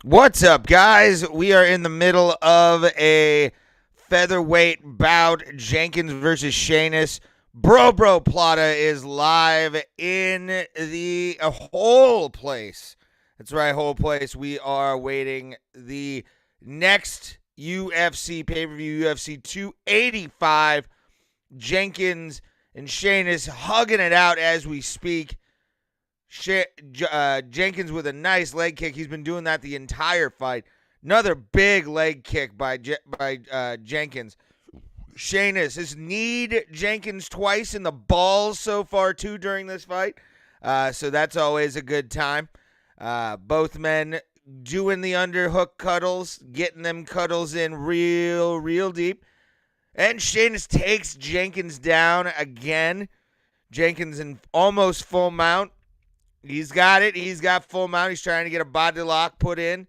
What's up, guys? We are in the middle of a featherweight bout. Jenkins versus Sheamus. Bro Plata is live in the whole place. That's right, whole place. We are waiting the next UFC pay-per-view, UFC 285. Jenkins and Sheamus hugging it out as we speak. Jenkins with a nice leg kick. He's been doing that the entire fight. Another big leg kick by Jenkins. Sheamus has kneed Jenkins twice in the balls so far, too, during this fight. So that's always a good time. Both men doing the underhook cuddles, getting them cuddles in real deep. And Sheamus takes Jenkins down again. Jenkins in almost full mount. He's got it. He's got full mount. He's trying to get a body lock put in.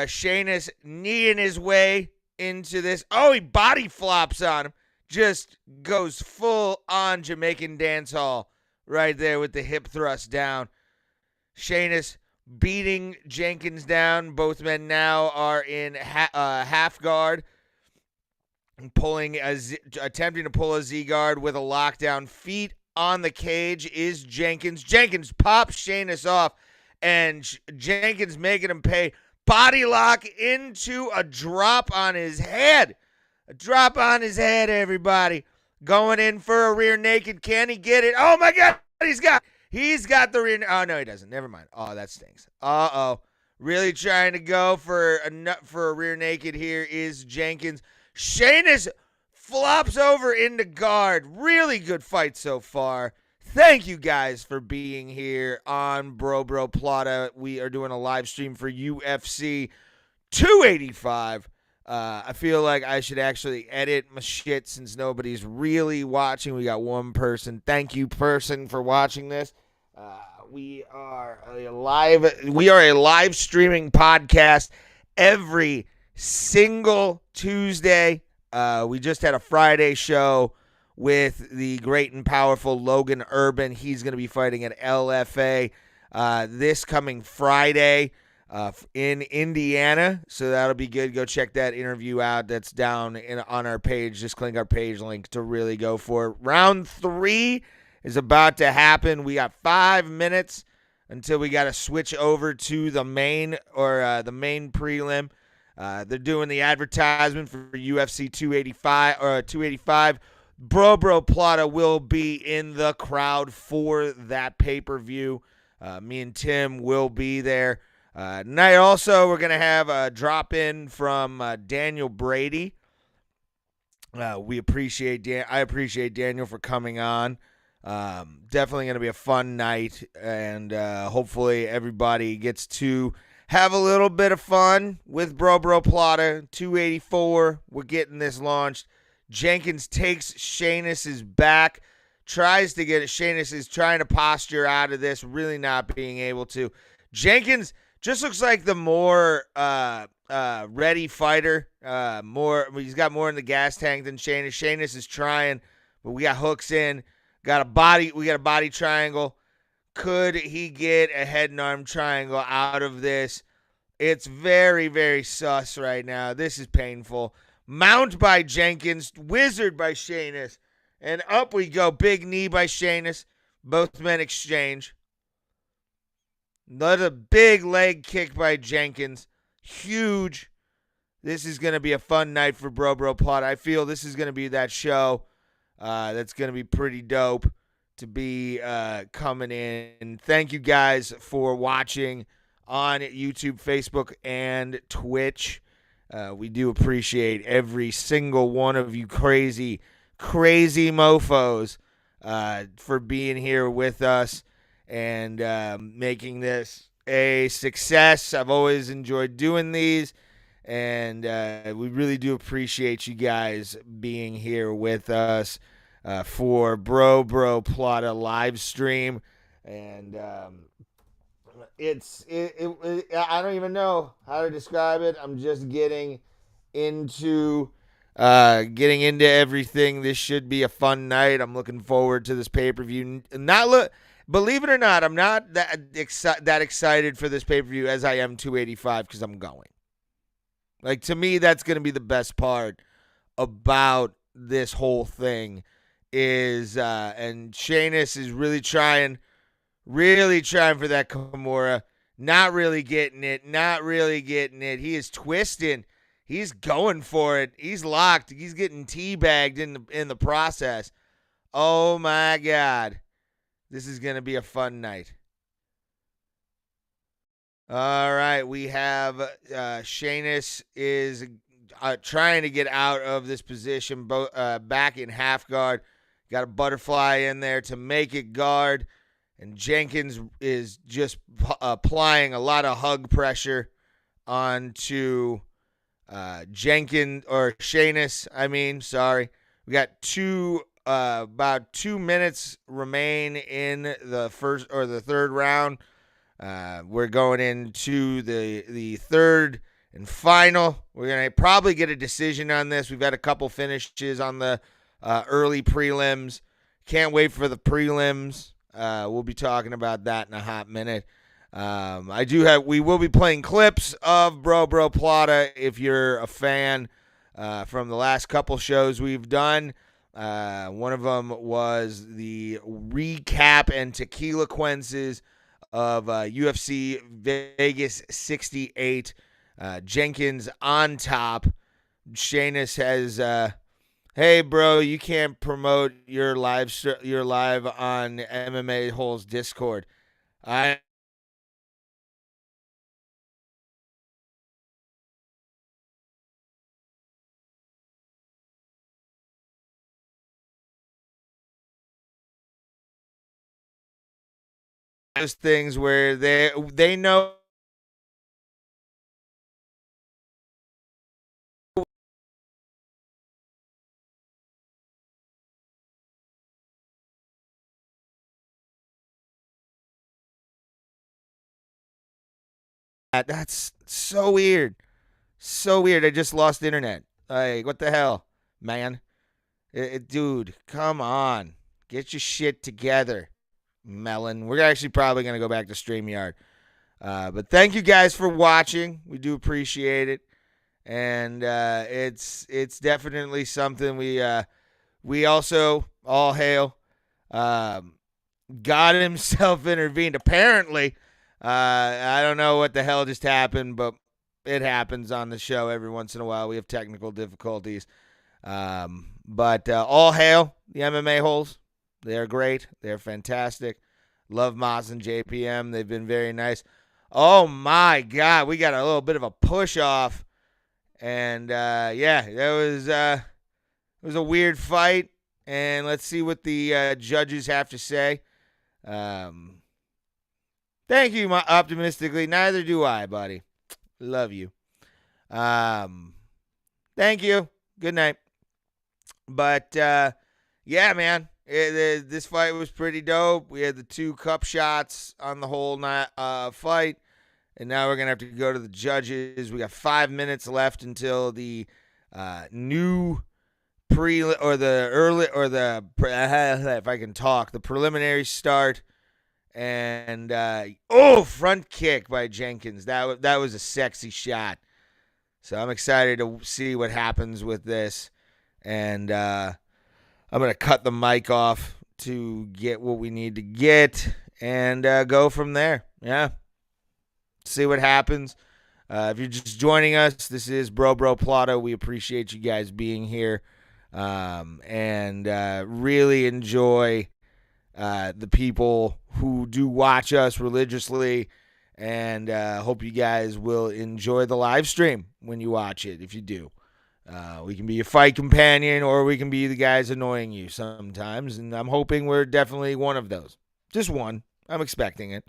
Sheamus kneeing his way into this. Oh, he body flops on him. Just goes full on Jamaican dancehall right there with the hip thrust down. Sheamus beating Jenkins down. Both men now are in half guard. Attempting to pull a Z guard with a lockdown. Feet on the cage is Jenkins. Jenkins pops Sheamus off, and Jenkins making him pay. Body lock into a drop on his head. A drop on his head, everybody. Going in for a rear naked. Can he get it? Oh, my God. He's got the rear. Oh, no, he doesn't. Never mind. Oh, that stinks. Uh-oh. Really trying to go for a rear naked here is Jenkins. Sheamus flops over into guard. Really good fight so far. Thank you guys for being here on Bro Plata. We are doing a live stream for UFC 285. I feel like I should actually edit my shit since nobody's really watching. We got one person. Thank you, person, for watching this. We are a live streaming podcast every single Tuesday. We just had a Friday show with the great and powerful Logan Urban. He's going to be fighting at LFA this coming Friday in Indiana. So that'll be good. Go check that interview out. That's down on our page. Just click our page link to really go for it. Round 3 is about to happen. We got 5 minutes until we got to switch over to the main prelim. They're doing the advertisement for UFC 285. Bro Plata will be in the crowd for that pay-per-view. Me and Tim will be there. Tonight also we're going to have a drop-in from Daniel Brady. I appreciate Daniel for coming on. Definitely going to be a fun night, and hopefully everybody gets to have a little bit of fun with Bro Plata. 284. We're getting this launched. Jenkins takes Sheamus' back. Tries to get it. Sheamus is trying to posture out of this. Really not being able to. Jenkins just looks like the more ready fighter. He's got more in the gas tank than Sheamus. Sheamus is trying, but we got hooks in. We got a body triangle. Could he get a head and arm triangle out of this? It's very, very sus right now. This is painful. Mount by Jenkins. Wizard by Sheamus. And up we go. Big knee by Sheamus. Both men exchange. Another big leg kick by Jenkins. Huge. This is going to be a fun night for Bro Plata. I feel this is going to be that show that's going to be pretty dope to be coming in. Thank you guys for watching on YouTube, Facebook, and Twitch. We do appreciate every single one of you crazy mofos for being here with us and making this a success. I've always enjoyed doing these, and we really do appreciate you guys being here with us for Bro Plata live stream. And I don't even know how to describe it. I'm just getting into everything. This should be a fun night. I'm looking forward to this pay-per-view. Believe it or not, I'm not that excited for this pay-per-view as I am 285 because I'm going. Like, to me, that's going to be the best part about this whole thing is, and Sheamus is really trying for that Kimura. Not really getting it. He is twisting. He's going for it. He's locked. He's getting teabagged in the process. Oh, my God. This is going to be a fun night. All right. We have Sheamus is trying to get out of this position, back in half guard. Got a butterfly in there to make it guard. And Jenkins is just applying a lot of hug pressure onto Jenkins, or Sheamus. We got about 2 minutes remain in the first or the third round. We're going into the third and final. We're going to probably get a decision on this. We've had a couple finishes on the early prelims. Can't wait for the prelims. We'll be talking about that in a hot minute. We will be playing clips of BRO Plata if you're a fan from the last couple shows we've done. One of them was the recap and tequila quences of UFC Vegas 68. Jenkins on top. Sheamus has hey, bro, you can't promote your live on MMA Holes Discord. Those things where they know that's so weird. So weird. I just lost internet. Like, what the hell, man? Dude, come on. Get your shit together, Melon. We're actually probably going to go back to StreamYard. But thank you guys for watching. We do appreciate it. And it's definitely something we also, all hail, God himself intervened. Apparently, I don't know what the hell just happened, but it happens on the show every once in a while. We have technical difficulties. But all hail the MMA holes. They're great. They're fantastic. Love Moz and JPM. They've been very nice. Oh, my God. We got a little bit of a push-off. And, it was a weird fight. And let's see what the judges have to say. Thank you, optimistically. Neither do I, buddy. Love you. Thank you. Good night. But, yeah, man. This fight was pretty dope. We had the 2 cup shots on the whole fight. And now we're going to have to go to the judges. We got 5 minutes left until the new if I can talk, the preliminaries start. And, front kick by Jenkins. That was a sexy shot. So I'm excited to see what happens with this. And I'm going to cut the mic off to get what we need to get and go from there. Yeah. See what happens. If you're just joining us, this is BRO Plata. We appreciate you guys being here. And really enjoy the people who do watch us religiously, and hope you guys will enjoy the live stream when you watch it. If you do, we can be your fight companion, or we can be the guys annoying you sometimes, and I'm hoping we're definitely one of those. Just one. I'm expecting it.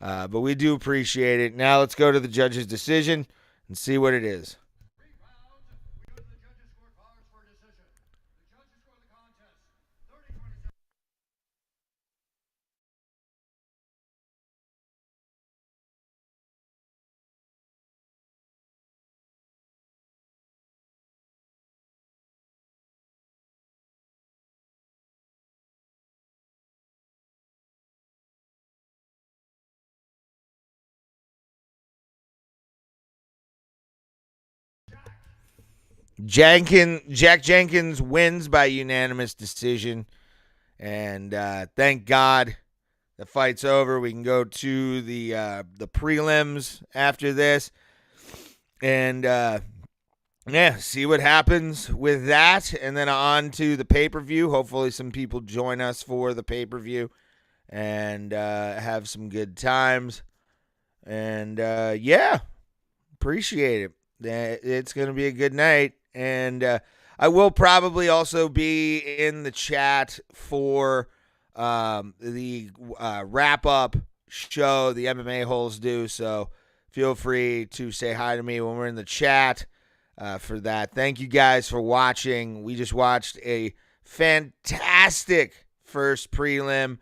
But we do appreciate it. Now let's go to the judge's decision and see what it is. Jack Jenkins wins by unanimous decision. And thank God the fight's over. We can go to the prelims after this. And see what happens with that. And then on to the pay-per-view. Hopefully some people join us for the pay-per-view and have some good times. And appreciate it. It's going to be a good night. And I will probably also be in the chat for the wrap-up show the MMA holes do. So feel free to say hi to me when we're in the chat for that. Thank you guys for watching. We just watched a fantastic first prelim.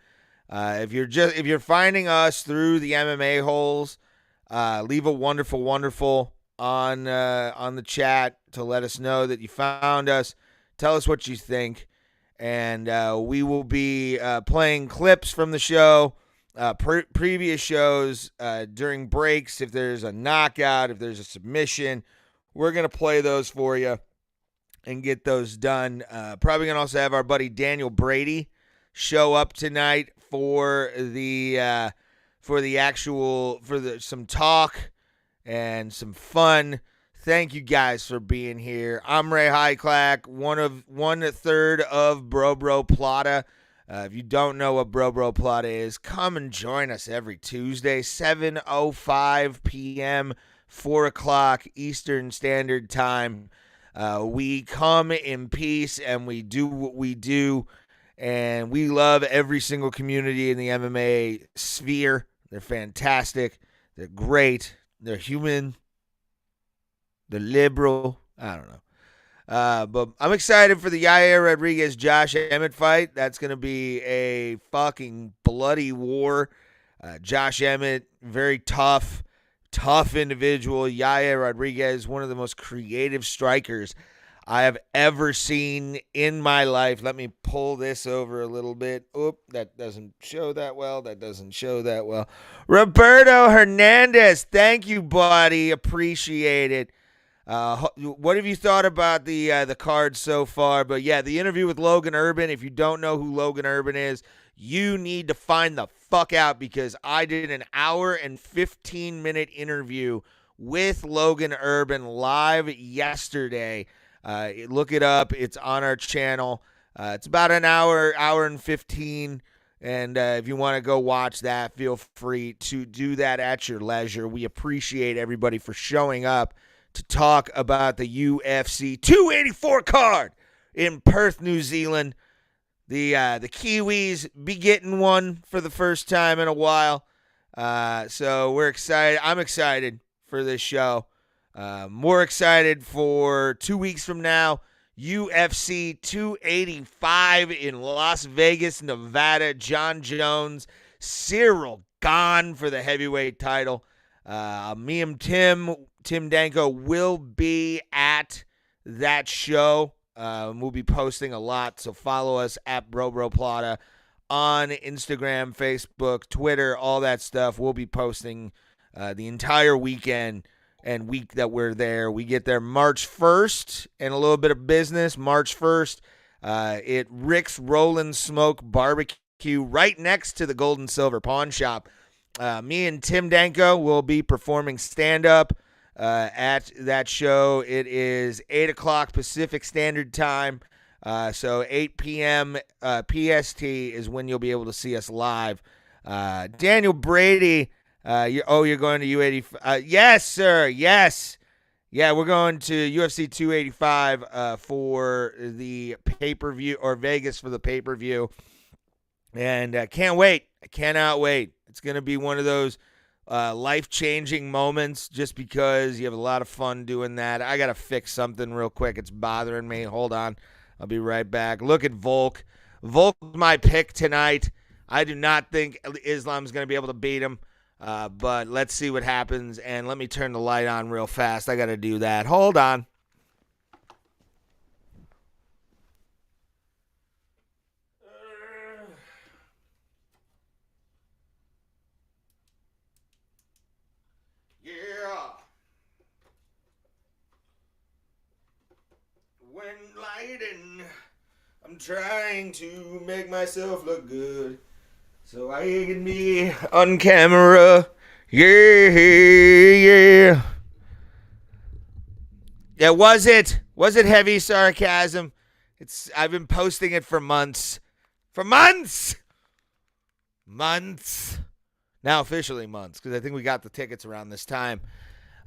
If you're finding us through the MMA holes, leave a wonderful on the chat to let us know that you found us. Tell us what you think, and we will be playing clips from the show, previous shows during breaks. If there's a knockout, if there's a submission, we're gonna play those for you and get those done. Probably gonna also have our buddy Daniel Brady show up tonight for some talk and some fun. Thank you guys for being here. I'm Ray Highclack, one third of BRO Plata. If you don't know what BRO Plata is, come and join us every Tuesday, 7:05 p.m., 4 o'clock Eastern Standard Time. We come in peace and we do what we do. And we love every single community in the MMA sphere. They're fantastic. They're great. They're human. They're liberal. I don't know. But I'm excited for the Yair Rodriguez-Josh Emmett fight. That's going to be a fucking bloody war. Josh Emmett, very tough individual. Yair Rodriguez, one of the most creative strikers I have ever seen in my life. Let me pull this over a little bit. Oop, that doesn't show that well. Roberto Hernandez, thank you, buddy. Appreciate it. What have you thought about the card so far? But yeah, the interview with Logan Urban. If you don't know who Logan Urban is, you need to find the fuck out, because I did an hour and 15-minute interview with Logan Urban live yesterday. Look it up. It's on our channel. It's about an hour and 15. And if you want to go watch that, feel free to do that at your leisure. We appreciate everybody for showing up to talk about the UFC 284 card in Perth, New Zealand. The Kiwis be getting one for the first time in a while. So we're excited. I'm excited for this show. More excited for 2 weeks from now, UFC 285 in Las Vegas, Nevada. John Jones, Cyril Gahn for the heavyweight title. Me and Tim Danko will be at that show. We'll be posting a lot, so follow us at BRO Plata on Instagram, Facebook, Twitter, all that stuff. We'll be posting the entire weekend and week that we're there. We get there March 1st, and a little bit of business. March 1st, at Rick's Rollin' Smoke Barbecue right next to the Gold and Silver Pawn Shop. Me and Tim Danko will be performing stand-up at that show. It is 8 o'clock Pacific Standard Time, so 8 p.m. PST is when you'll be able to see us live. Daniel Brady, you're going to U85. Yes, sir, yes. Yeah, we're going to UFC 285 for the pay-per-view, or Vegas for the pay-per-view, and can't wait. I cannot wait. It's going to be one of those life-changing moments, just because you have a lot of fun doing that. I got to fix something real quick. It's bothering me. Hold on. I'll be right back. Look at Volk. Volk's my pick tonight. I do not think Islam's going to be able to beat him, but let's see what happens. And let me turn the light on real fast. I got to do that. Hold on. Yeah. hiding. I'm trying to make myself look good so I can be on camera. Yeah. Yeah, was it heavy sarcasm? I've been posting it for months. For months! Months. Now officially months, because I think we got the tickets around this time.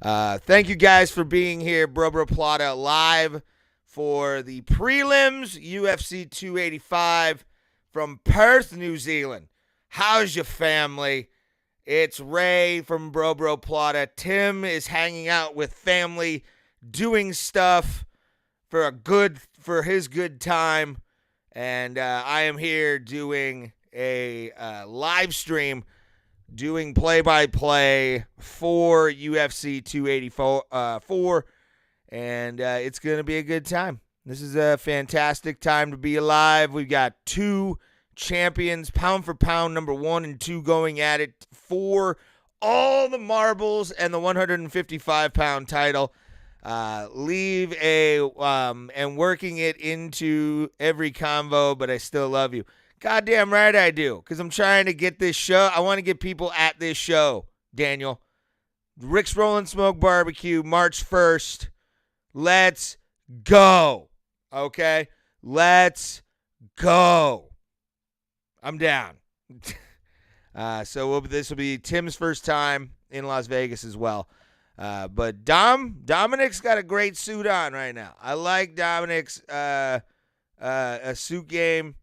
Thank you guys for being here. BRO Plata live for the prelims, UFC 285 from Perth, New Zealand. How's your family? It's Ray from BRO Plata. Tim is hanging out with family, doing stuff for his good time. And I am here doing a live stream, doing play-by-play for UFC 284, and it's going to be a good time. This is a fantastic time to be alive. We've got two champions, pound for pound, number 1 and 2, going at it for all the marbles and the 155-pound title. And working it into every convo, but I still love you. Goddamn right I do, because I'm trying to get this show. I want to get people at this show, Daniel. Rick's Rollin' Smoke Barbecue, March 1st. Let's go. Okay? Let's go. I'm down. So this will be Tim's first time in Las Vegas as well. But Dominic's got a great suit on right now. I like Dominic's suit game.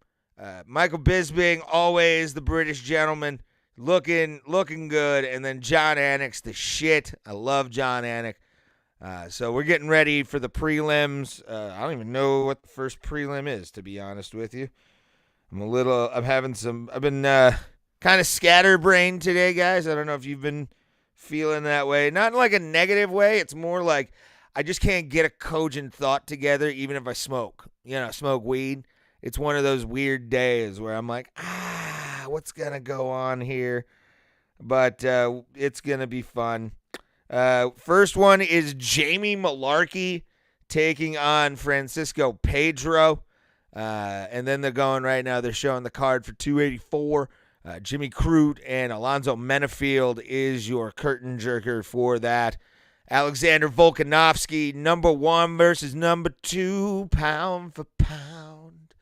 Michael Bisping, always the British gentleman, looking good. And then John Anik's the shit. I love John Anik. So we're getting ready for the prelims. I don't even know what the first prelim is, to be honest with you. I've been kind of scatterbrained today, guys. I don't know if you've been feeling that way. Not in like a negative way. It's more like I just can't get a cogent thought together even if I smoke weed. It's one of those weird days where I'm like, what's going to go on here? But it's going to be fun. First one is Jamie Malarkey taking on Francisco Pedro. And then they're going right now. They're showing the card for 284. Jimmy Crute and Alonzo Menifield is your curtain jerker for that. Alexander Volkanovsky, number 1 versus number 2, pound for pound.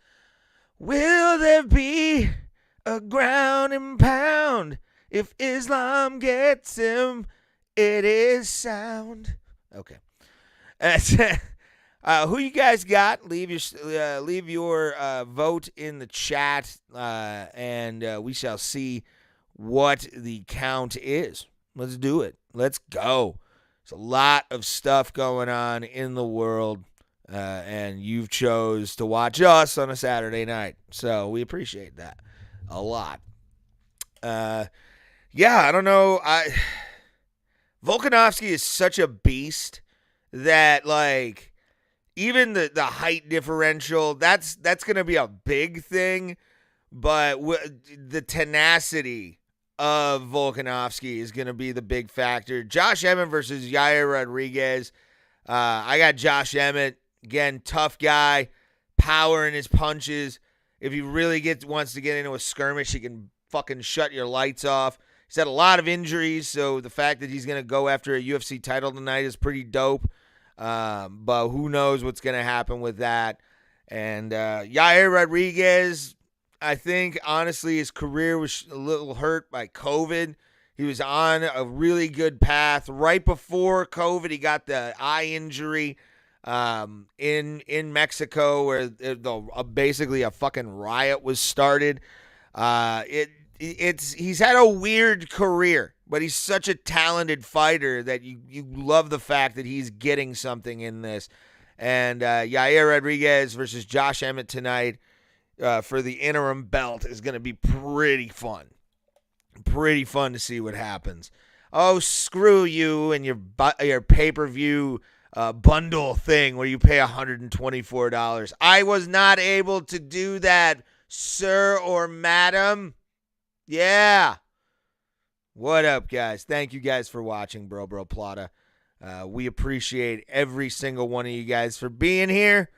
Will there be a ground and pound? If Islam gets him, it is sound. Okay. Who you guys got? Leave your vote in the chat, and we shall see what the count is. Let's do it. Let's go. There's a lot of stuff going on in the world, and you've chose to watch us on a Saturday night, so we appreciate that a lot. I don't know. Volkanovsky is such a beast that, like, even the height differential, that's going to be a big thing, but the tenacity of Volkanovsky is going to be the big factor. Josh Emmett versus Yair Rodriguez. I got Josh Emmett. Again, tough guy, power in his punches. If he really wants to get into a skirmish, he can fucking shut your lights off. He's had a lot of injuries, so the fact that he's going to go after a UFC title tonight is pretty dope. But who knows what's going to happen with that. And Yair Rodriguez, I think, honestly, his career was a little hurt by COVID. He was on a really good path. Right before COVID, he got the eye injury in Mexico, where basically a fucking riot was started. He's had a weird career, but he's such a talented fighter that you love the fact that he's getting something in this. And Yair Rodriguez versus Josh Emmett tonight for the interim belt is going to be pretty fun. Pretty fun to see what happens. Oh, screw you and your pay-per-view bundle thing where you pay $124. I was not able to do that, sir or madam. Yeah. What up, guys? Thank you guys for watching BRO Plata. We appreciate every single one of you guys for being here.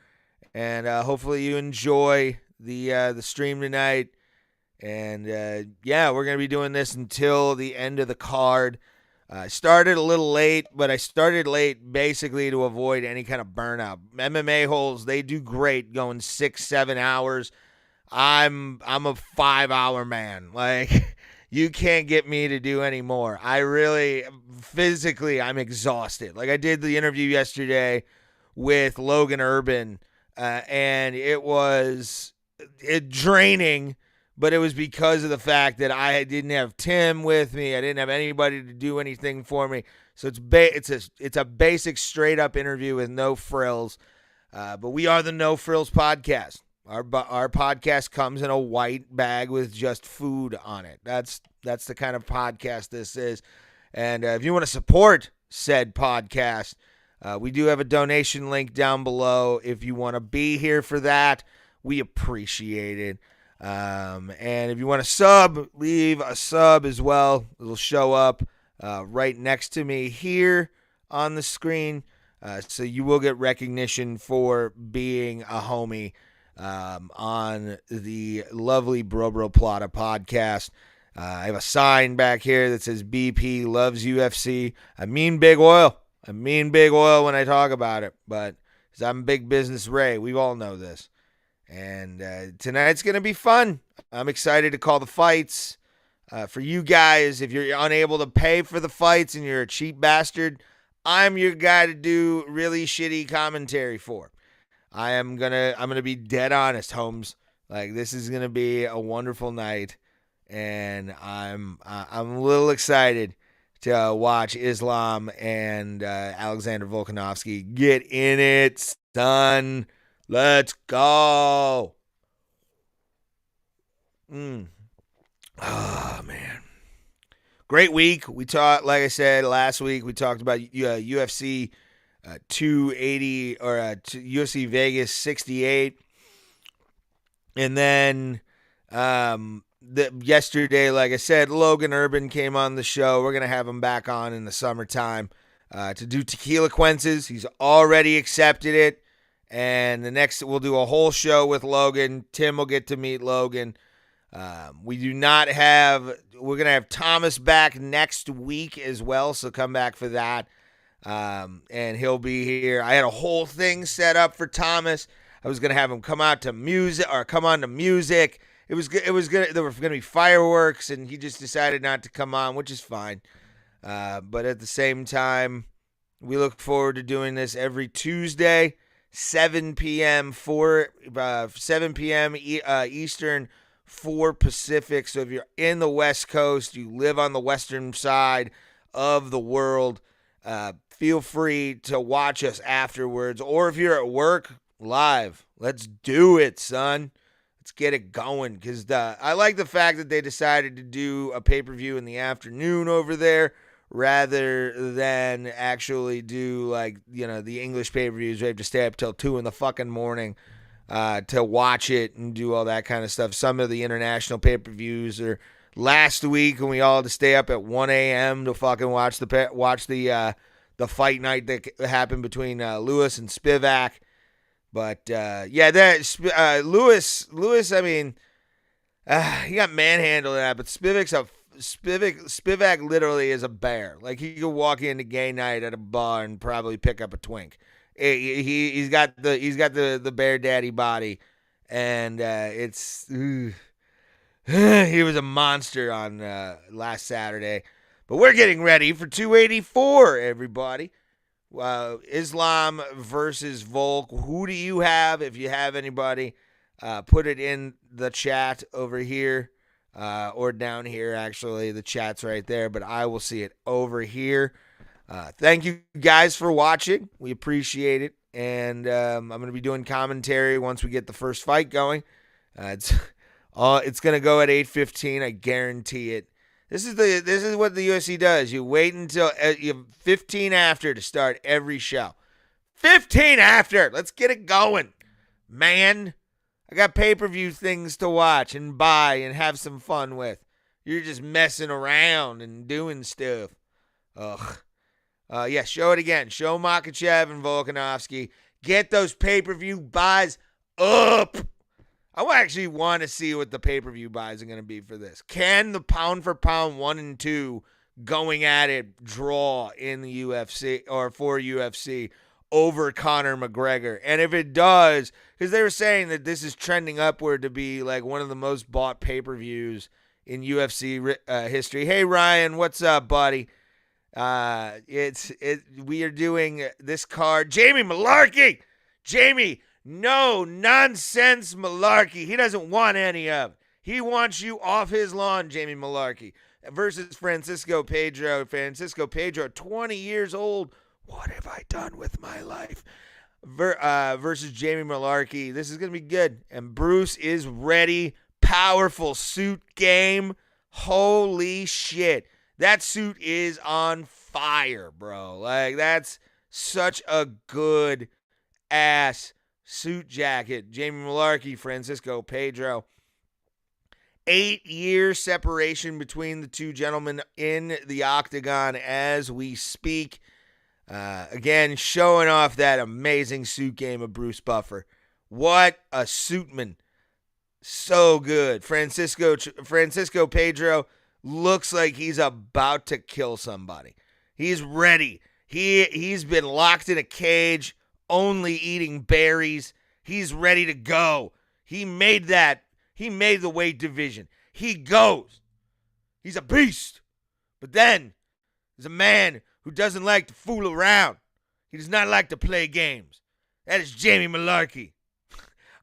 And hopefully you enjoy the stream tonight. And yeah, we're going to be doing this until the end of the card. I started a little late, but I started late basically to avoid any kind of burnout. MMA holes, they do great going 6-7 hours. I'm a 5-hour man. Like, you can't get me to do any more. I really, physically, I'm exhausted. Like, I did the interview yesterday with Logan Urban, and it was draining, but it was because of the fact that I didn't have Tim with me. I didn't have anybody to do anything for me. So it's a basic straight up interview with no frills. But we are the No Frills podcast. Our podcast comes in a white bag with just food on it. That's the kind of podcast this is. And if you want to support said podcast, we do have a donation link down below. If you want to be here for that, we appreciate it. And if you want to sub, leave a sub as well. It'll show up right next to me here on the screen. So you will get recognition for being a homie on the lovely BRO Plata podcast. I have a sign back here that says BP loves UFC. I mean big oil. when I talk about it, but because I'm Big Business Ray. We all know this. And tonight's going to be fun. I'm excited to call the fights. For you guys, if you're unable to pay for the fights and you're a cheap bastard, I'm your guy to do really shitty commentary for. I'm gonna be dead honest, Holmes. Like, this is gonna be a wonderful night, and I'm a little excited to watch Islam and Alexander Volkanovsky get in it, son. Let's go. Oh, man. Great week. We talked, like I said, last week, we talked about UFC 280 or UFC Vegas 68. And then yesterday, like I said, Logan Urban came on the show. We're going to have him back on in the summertime to do Tequila Quences. He's already accepted it. And the next, we'll do a whole show with Logan. Tim will get to meet Logan. We're going to have Thomas back next week as well, so come back for that. And he'll be here. I had a whole thing set up for Thomas. I was going to have him come on to music. It was good. There were going to be fireworks, and he just decided not to come on, which is fine. But at the same time, we look forward to doing this every Tuesday, 7 p.m. 7 p.m. Eastern, 4 Pacific. So if you're in the West Coast, you live on the western side of the world, feel free to watch us afterwards. Or if you're at work, live. Let's do it, son. Let's get it going. Because I like the fact that they decided to do a pay-per-view in the afternoon over there rather than actually do, like, the English pay-per-views. We have to stay up till 2 in the fucking morning to watch it and do all that kind of stuff. Some of the international pay-per-views are last week, when we all had to stay up at 1 a.m. to fucking watch the fight night that happened between Lewis and Spivak. But Lewis. I mean, he got manhandled in that, but Spivak literally is a bear. Like, he could walk into gay night at a bar and probably pick up a twink. He's got the bear daddy body, and he was a monster on last Saturday. But we're getting ready for 284, everybody. Islam versus Volk. Who do you have? If you have anybody, put it in the chat over here, or down here. Actually, the chat's right there, but I will see it over here. Thank you guys for watching. We appreciate it. And I'm going to be doing commentary once we get the first fight going. It's going to go at 8:15. I guarantee it. This is what the UFC does. You wait until 15 after to start every show. 15 after. Let's get it going, man. I got pay-per-view things to watch and buy and have some fun with. You're just messing around and doing stuff. Ugh. Show it again. Show Makachev and Volkanovsky. Get those pay-per-view buys up. I actually want to see what the pay-per-view buys are going to be for this. Can the pound-for-pound 1 and 2 going at it draw in the UFC or for UFC over Conor McGregor? And if it does, because they were saying that this is trending upward to be like one of the most bought pay-per-views in UFC history. Hey, Ryan, what's up, buddy? We are doing this card. Jamie Malarkey! Jamie, no nonsense Malarkey. He doesn't want any of it. He wants you off his lawn, Jamie Malarkey. Versus Francisco Pedro. Francisco Pedro, 20 years old. What have I done with my life? Versus Jamie Malarkey. This is going to be good. And Bruce is ready. Powerful suit game. Holy shit. That suit is on fire, bro. Like, that's such a good ass suit jacket. Jamie Malarkey, Francisco Pedro. 8-year separation between the two gentlemen in the octagon as we speak. Again, showing off that amazing suit game of Bruce Buffer. What a suitman. So good. Francisco Pedro looks like he's about to kill somebody. He's ready. He's been locked in a cage, only eating berries. He's ready to go. He made the weight division. He goes. He's a beast. But then there's a man who doesn't like to fool around. He does not like to play games. That is Jamie Malarkey.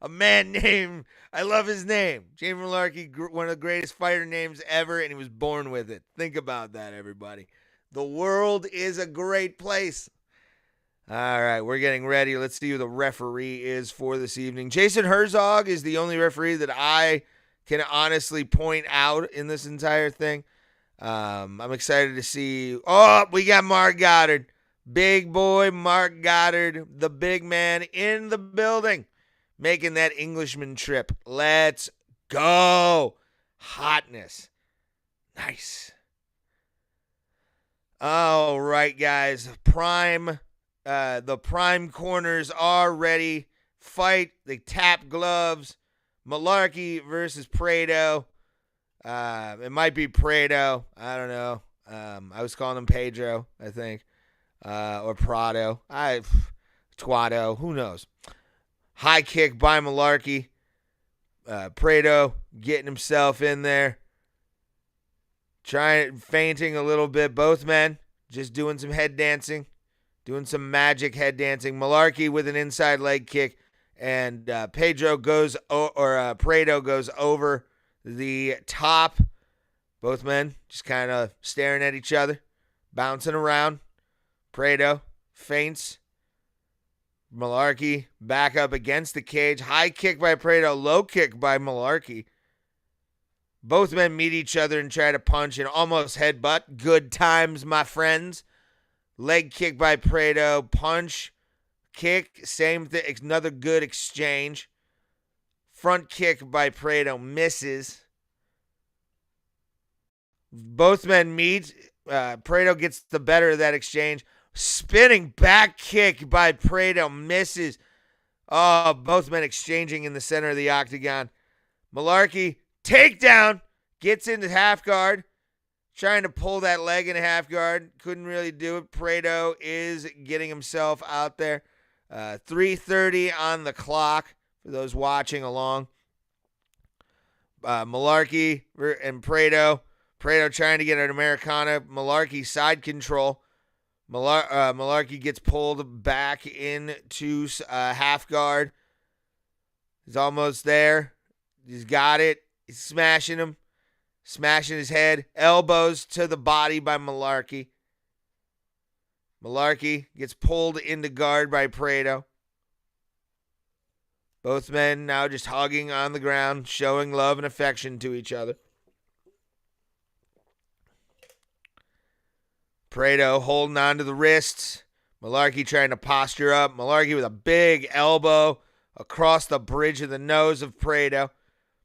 A man named, I love his name. Jamie Malarkey, one of the greatest fighter names ever, and he was born with it. Think about that, everybody. The world is a great place. All right, we're getting ready. Let's see who the referee is for this evening. Jason Herzog is the only referee that I can honestly point out in this entire thing. I'm excited to see. Oh, we got Mark Goddard. Big boy Mark Goddard, the big man in the building, making that Englishman trip. Let's go. Hotness. Nice. All right, guys. The prime corners are ready. Fight. They tap gloves. Malarkey versus Prado. It might be Prado. I don't know. I was calling him Pedro, I think. Or Prado. Tuado. Who knows? High kick by Malarkey. Prado getting himself in there. Fainting a little bit. Both men just doing some head dancing. Doing some magic head dancing. Malarkey with an inside leg kick. And Prado goes over the top. Both men just kind of staring at each other. Bouncing around. Prado feints. Malarkey back up against the cage. High kick by Prado. Low kick by Malarkey. Both men meet each other and try to punch and almost headbutt. Good times, my friends. Leg kick by Prado. Punch. Kick. Same thing. Another good exchange. Front kick by Prado. Misses. Both men meet. Prado gets the better of that exchange. Spinning back kick by Prado. Misses. Oh, both men exchanging in the center of the octagon. Malarkey, takedown. Gets into half guard. Trying to pull that leg into half guard. Couldn't really do it. Prado is getting himself out there. 3:30 on the clock for those watching along. Malarkey and Prado. Prado trying to get an Americana. Malarkey side control. Malarkey gets pulled back into half guard. He's almost there. He's got it. He's smashing him. Smashing his head. Elbows to the body by Malarkey. Malarkey gets pulled into guard by Prado. Both men now just hugging on the ground, showing love and affection to each other. Prado holding on to the wrists. Malarkey trying to posture up. Malarkey with a big elbow across the bridge of the nose of Prado.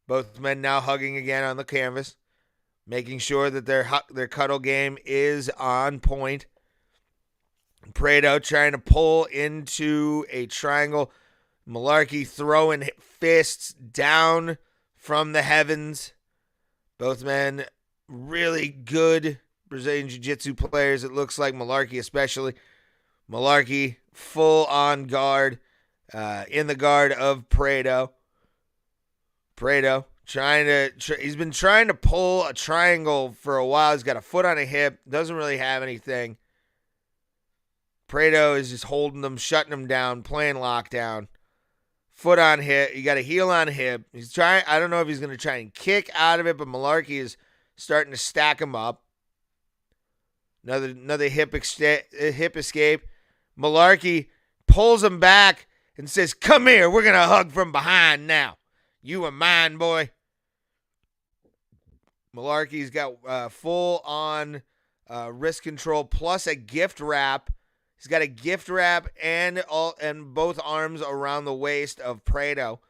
Both men now hugging again on the canvas, making sure that their cuddle game is on point. Prado trying to pull into a triangle. Malarkey throwing fists down from the heavens. Both men really good Brazilian Jiu-Jitsu players, it looks like. Malarkey especially. Malarkey full on guard, in the guard of Prado. Prado he's been trying to pull a triangle for a while. He's got a foot on a hip, doesn't really have anything. Prado is just holding them, shutting them down, playing lockdown. Foot on hip, you got a heel on hip. He's trying. I don't know if he's going to try and kick out of it, but Malarkey is starting to stack him up. Another hip escape. Malarkey pulls him back and says, "Come here, we're going to hug from behind now. You are mine, boy." Malarkey's got full-on wrist control plus a gift wrap. He's got a gift wrap and both arms around the waist of Prado.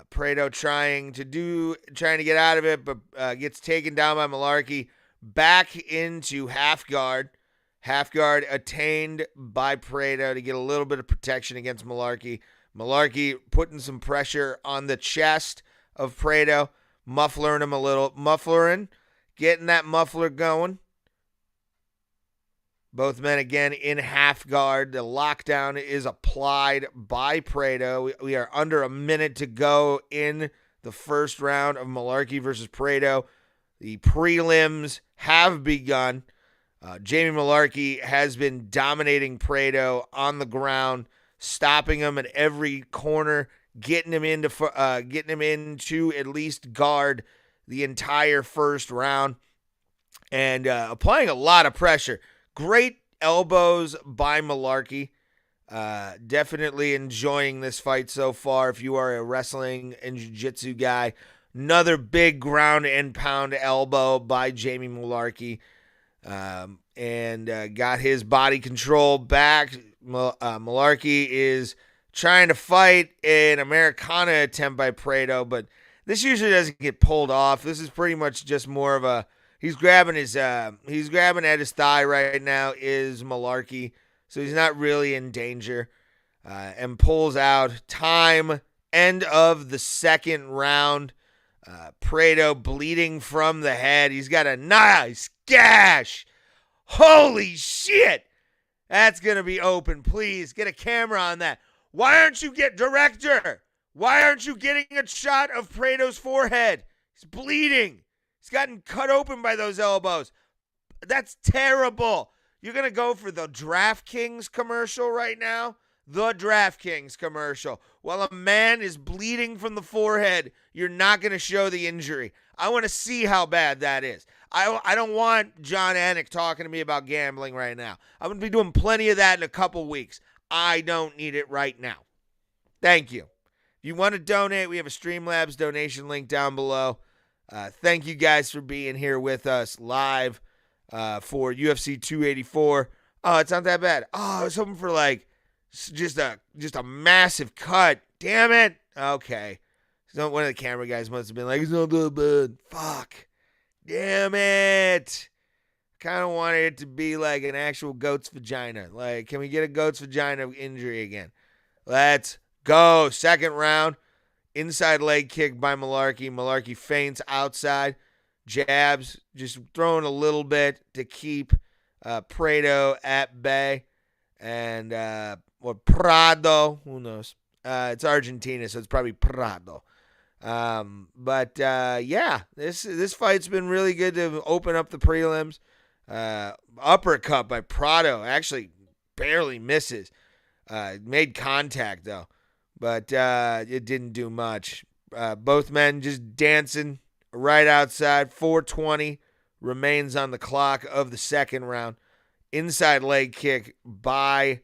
Prado trying to get out of it, but gets taken down by Malarkey. Back into half guard. Half guard attained by Prado to get a little bit of protection against Malarkey. Malarkey putting some pressure on the chest of Prado, muffling him a little. Getting that muffler going. Both men again in half guard. The lockdown is applied by Prado. We are under a minute to go in the first round of Malarkey versus Prado. The prelims have begun. Jamie Malarkey has been dominating Prado on the ground, stopping him at every corner, getting him into at least guard the entire first round, and applying a lot of pressure. Great elbows by Malarkey. Definitely enjoying this fight so far if you are a wrestling and jiu-jitsu guy. Another big ground and pound elbow by Jamie Malarkey. And got his body control back. Malarkey is trying to fight an Americana attempt by Prado, but this usually doesn't get pulled off. This is pretty much just more of a he's grabbing at his thigh right now is Malarkey, so he's not really in danger, and pulls out. Time, end of the second round. Prado bleeding from the head. He's got a nice gash. Holy shit! That's going to be open. Please get a camera on that. Why aren't you director? Why aren't you getting a shot of Prado's forehead? He's bleeding. He's gotten cut open by those elbows. That's terrible. You're going to go for the DraftKings commercial right now? The DraftKings commercial. While a man is bleeding from the forehead, you're not going to show the injury. I want to see how bad that is. I don't want John Anik talking to me about gambling right now. I'm going to be doing plenty of that in a couple weeks. I don't need it right now. Thank you. If you want to donate, we have a Streamlabs donation link down below. Thank you guys for being here with us live for UFC 284. Oh, it's not that bad. Oh, I was hoping for just a massive cut. Damn it. Okay. So one of the camera guys must have been like, it's not that bad. Fuck. Damn it. Kind of wanted it to be like an actual goat's vagina. Like, can we get a goat's vagina injury again? Let's go. Second round. Inside leg kick by Malarkey. Malarkey feints outside. Jabs. Just throwing a little bit to keep Prado at bay. And, Prado. Who knows? It's Argentina, so it's probably Prado. Yeah, this fight's been really good to open up the prelims. Uppercut by Prado. Actually, barely misses. Made contact, though. But it didn't do much. Both men just dancing right outside. 4:20 remains on the clock of the second round. Inside leg kick by...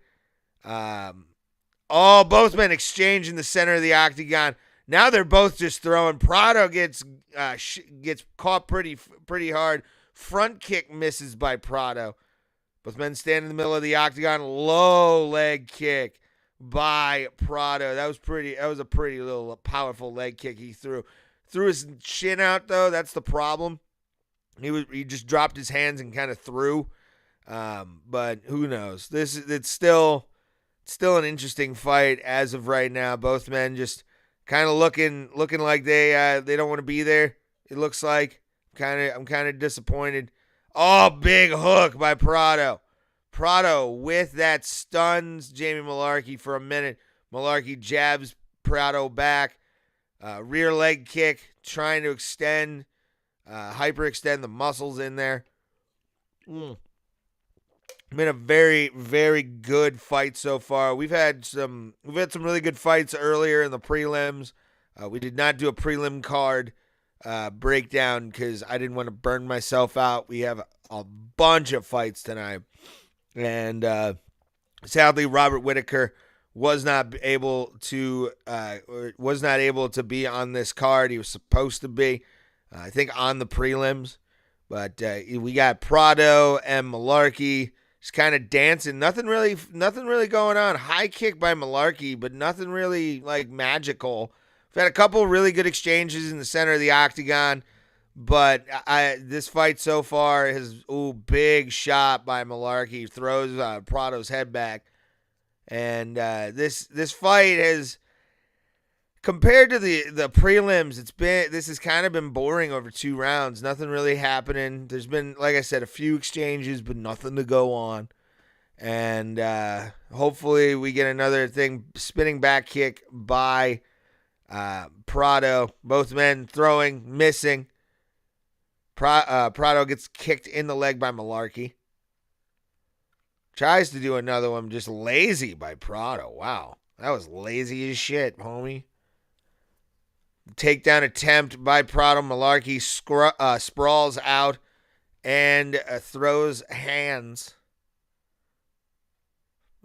both men exchange in the center of the octagon. Now they're both just throwing. Prado gets caught pretty hard. Front kick misses by Prado. Both men stand in the middle of the octagon. Low leg kick by Prado. That was a pretty little powerful leg kick he threw. Threw his chin out though. That's the problem. He just dropped his hands and kind of threw. But who knows? It's still an interesting fight as of right now. Both men just kind of looking like they don't want to be there. It looks like I'm kind of disappointed. Oh, big hook by Prado. Prado with that stuns Jamie Malarkey for a minute. Malarkey jabs Prado back. Rear leg kick, trying to hyperextend the muscles in there. Been a very, very good fight so far. We've had some really good fights earlier in the prelims. We did not do a prelim card breakdown because I didn't want to burn myself out. We have a bunch of fights tonight, and sadly, Robert Whitaker was not able to be on this card. He was supposed to be, I think, on the prelims, but we got Prado and Malarkey just kind of dancing. Nothing really going on. High kick by Malarkey, but nothing really like magical. We've had a couple really good exchanges in the center of the octagon, but this fight so far has big shot by Malarkey, throws Prado's head back, and this fight has, compared to the prelims, this has kind of been boring over 2 rounds. Nothing really happening. There's been, like I said, a few exchanges, but nothing to go on. And hopefully we get another spinning back kick by Prado. Both men throwing, missing. Prado gets kicked in the leg by Malarkey. Tries to do another one, just lazy by Prado. Wow, that was lazy as shit, homie. Takedown attempt by Prado. Malarkey sprawls out and throws hands.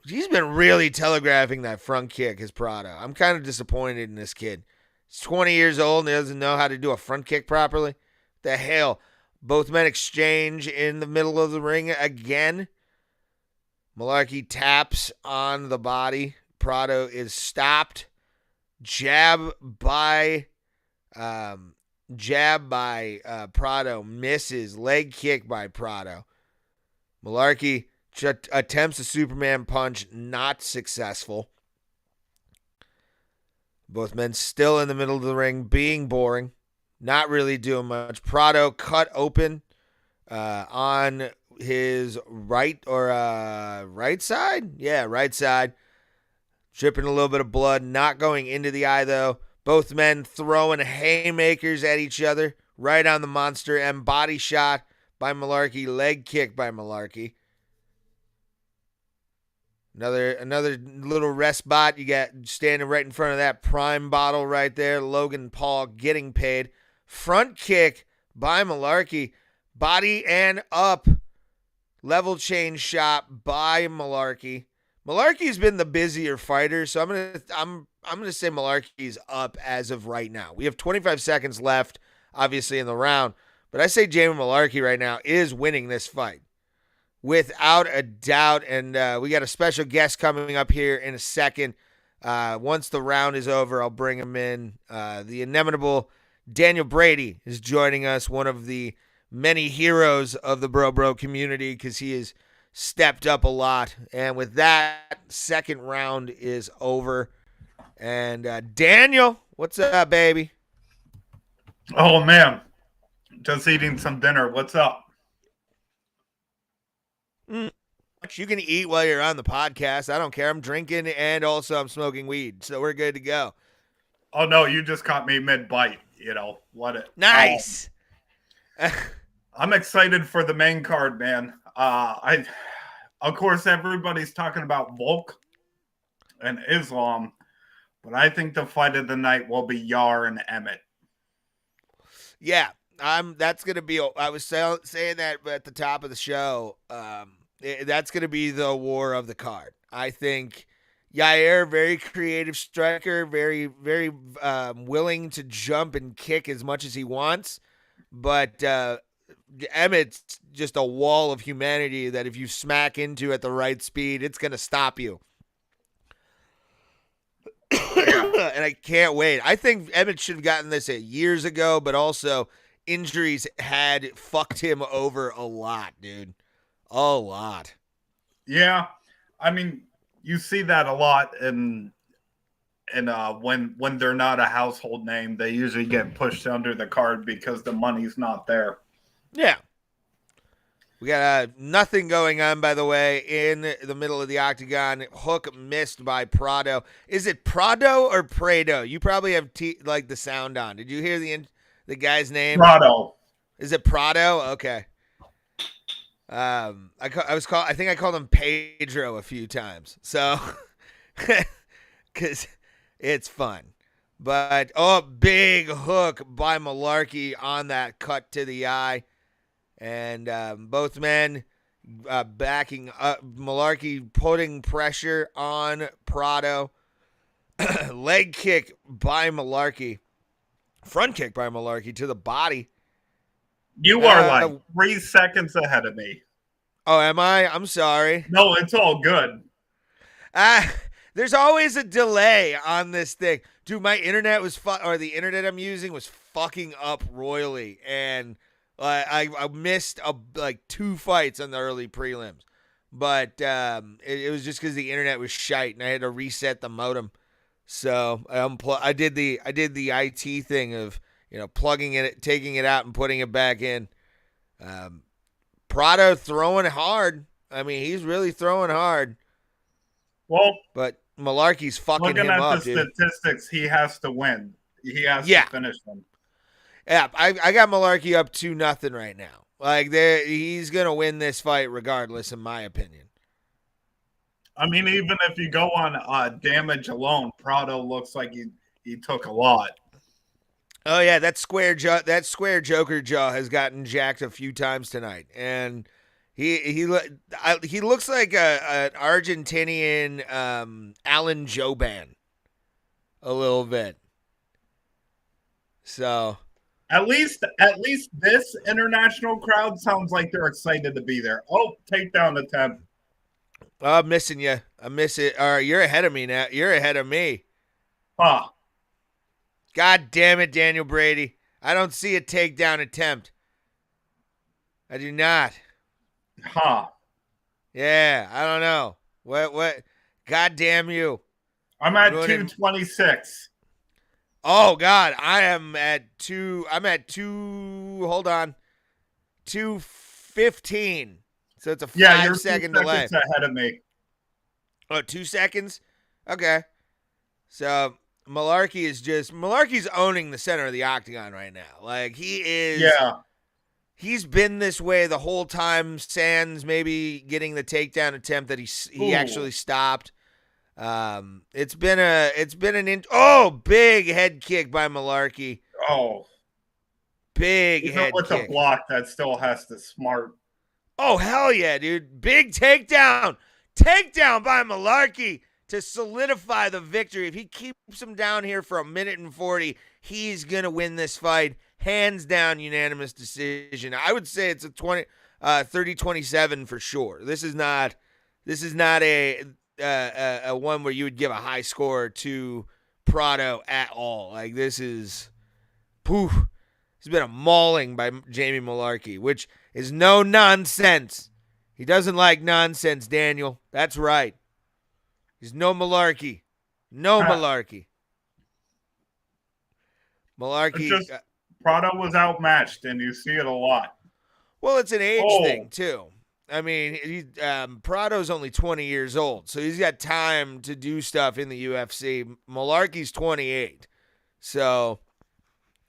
He's been really telegraphing that front kick, his Prado. I'm kind of disappointed in this kid. He's 20 years old and he doesn't know how to do a front kick properly. The hell? Both men exchange in the middle of the ring again. Malarkey taps on the body. Prado is stopped. Jab by Prado. Misses. Leg kick by Prado. Malarkey attempts a Superman punch. Not successful. Both men still in the middle of the ring, being boring. Not really doing much. Prado cut open on his right side? Yeah, right side. Dripping a little bit of blood. Not going into the eye, though. Both men throwing haymakers at each other. Right on the monster. And body shot by Malarkey. Leg kick by Malarkey. Another little rest spot. You got standing right in front of that prime bottle right there. Logan Paul getting paid. Front kick by Malarkey. Body and up. Level change shot by Malarkey. Malarkey's been the busier fighter, so I'm gonna say Malarkey's up as of right now. We have 25 seconds left, obviously, in the round, but I say Jamie Malarkey right now is winning this fight without a doubt. And we got a special guest coming up here in a second. Once the round is over, I'll bring him in. The inimitable Daniel Brady is joining us, one of the many heroes of the bro community, because he has stepped up a lot. And with that, second round is over. And Daniel, what's up, baby? Oh, man. Just eating some dinner. What's up? You can eat while you're on the podcast. I don't care. I'm drinking and also I'm smoking weed. So we're good to go. Oh, no, you just caught me mid-bite. Let it. Nice. I'm excited for the main card, man. Of course, everybody's talking about Volk and Islam, but I think the fight of the night will be Yar and Emmett. Yeah, that's going to be, I was saying that at the top of the show, that's going to be the war of the card. I think Yair, very creative striker, very, very willing to jump and kick as much as he wants, but Emmett's just a wall of humanity that if you smack into at the right speed, it's going to stop you. And I can't wait. I think Emmett should have gotten this years ago, but also injuries had fucked him over a lot, dude. A lot. Yeah, I mean, you see that a lot, and when they're not a household name, they usually get pushed under the card because the money's not there. Yeah. We got nothing going on, by the way, in the middle of the octagon. Hook missed by Prado. Is it Prado or Prado? You probably have like the sound on. Did you hear the guy's name? Prado. Is it Prado? Okay. I think I called him Pedro a few times. So, because it's fun. But, big hook by Malarkey on that cut to the eye. And both men backing up. Malarkey putting pressure on Prado. Leg kick by Malarkey. Front kick by Malarkey to the body. You are like 3 seconds ahead of me. Oh, am I? I'm sorry. No, it's all good. There's always a delay on this thing. Dude, my internet or the internet I'm using was fucking up royally. And I missed like 2 fights on the early prelims. But it was just because the internet was shite and I had to reset the modem. So I did the IT thing of, plugging it, taking it out and putting it back in. Prado throwing hard. I mean, he's really throwing hard. Well, but Malarkey's fucking him up, dude. Looking at the statistics, he has to win. He has to finish them. Yeah, I got Malarkey up 2-0 right now. Like, he's going to win this fight regardless, in my opinion. I mean, even if you go on damage alone, Prado looks like he took a lot. Oh yeah, that square Joker jaw has gotten jacked a few times tonight, and he looks like an Argentinian Alan Joban, a little bit. So at least this international crowd sounds like they're excited to be there. Oh, takedown attempt. Oh, I'm missing you. I miss it. All right, you're ahead of me now. You're ahead of me. Huh. God damn it, Daniel Brady. I don't see a takedown attempt. I do not. Huh. Yeah, I don't know. What? God damn you. I'm at 226. Oh, God. I'm at 215. So it's a 5-second delay. 2 seconds ahead of me. Oh, 2 seconds? Okay. So Malarkey's owning the center of the octagon right now. Like, he is. Yeah. He's been this way the whole time. Sans maybe getting the takedown attempt that he actually stopped. It's been an big head kick by Malarkey. Oh. Big head with kick. A block that still has to smart. Oh, hell yeah, dude. Big takedown. Takedown by Malarkey to solidify the victory. If he keeps him down here for 1:40, he's going to win this fight. Hands down, unanimous decision. I would say it's a 30-27 for sure. This is not a one where you would give a high score to Prado at all. Like, this is poof. It's been a mauling by Jamie Malarkey, which is no nonsense. He doesn't like nonsense, Daniel. That's right. He's no Malarkey. No Malarkey. Malarkey. Prado was outmatched, and you see it a lot. Well, it's an age thing, too. I mean, Prado's only 20 years old, so he's got time to do stuff in the UFC. Malarkey's 28. So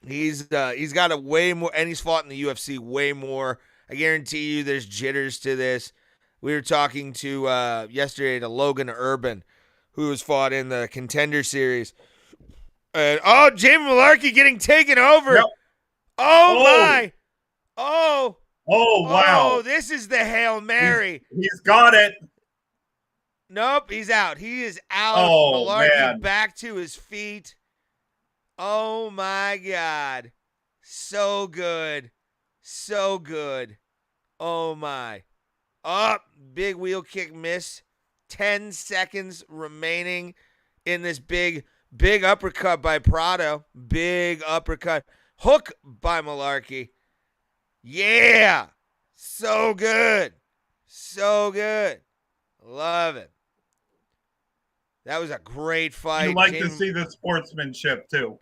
he's got a way more, and he's fought in the UFC way more. I guarantee you there's jitters to this. We were talking to yesterday to Logan Urban, who was fought in the Contender Series. Jamie Malarkey getting taken over. Yep. Oh, my. Oh, wow. Oh, this is the Hail Mary. He's got it. Nope, he's out. He is out. Oh, Malarkey man. Back to his feet. Oh, my God. So good. So good. Oh, my. Up. Big wheel kick miss. 10 seconds remaining in this big uppercut by Prado. Big uppercut. Hook by Malarkey. Yeah. So good. So good. Love it. That was a great fight. You like to see the sportsmanship too.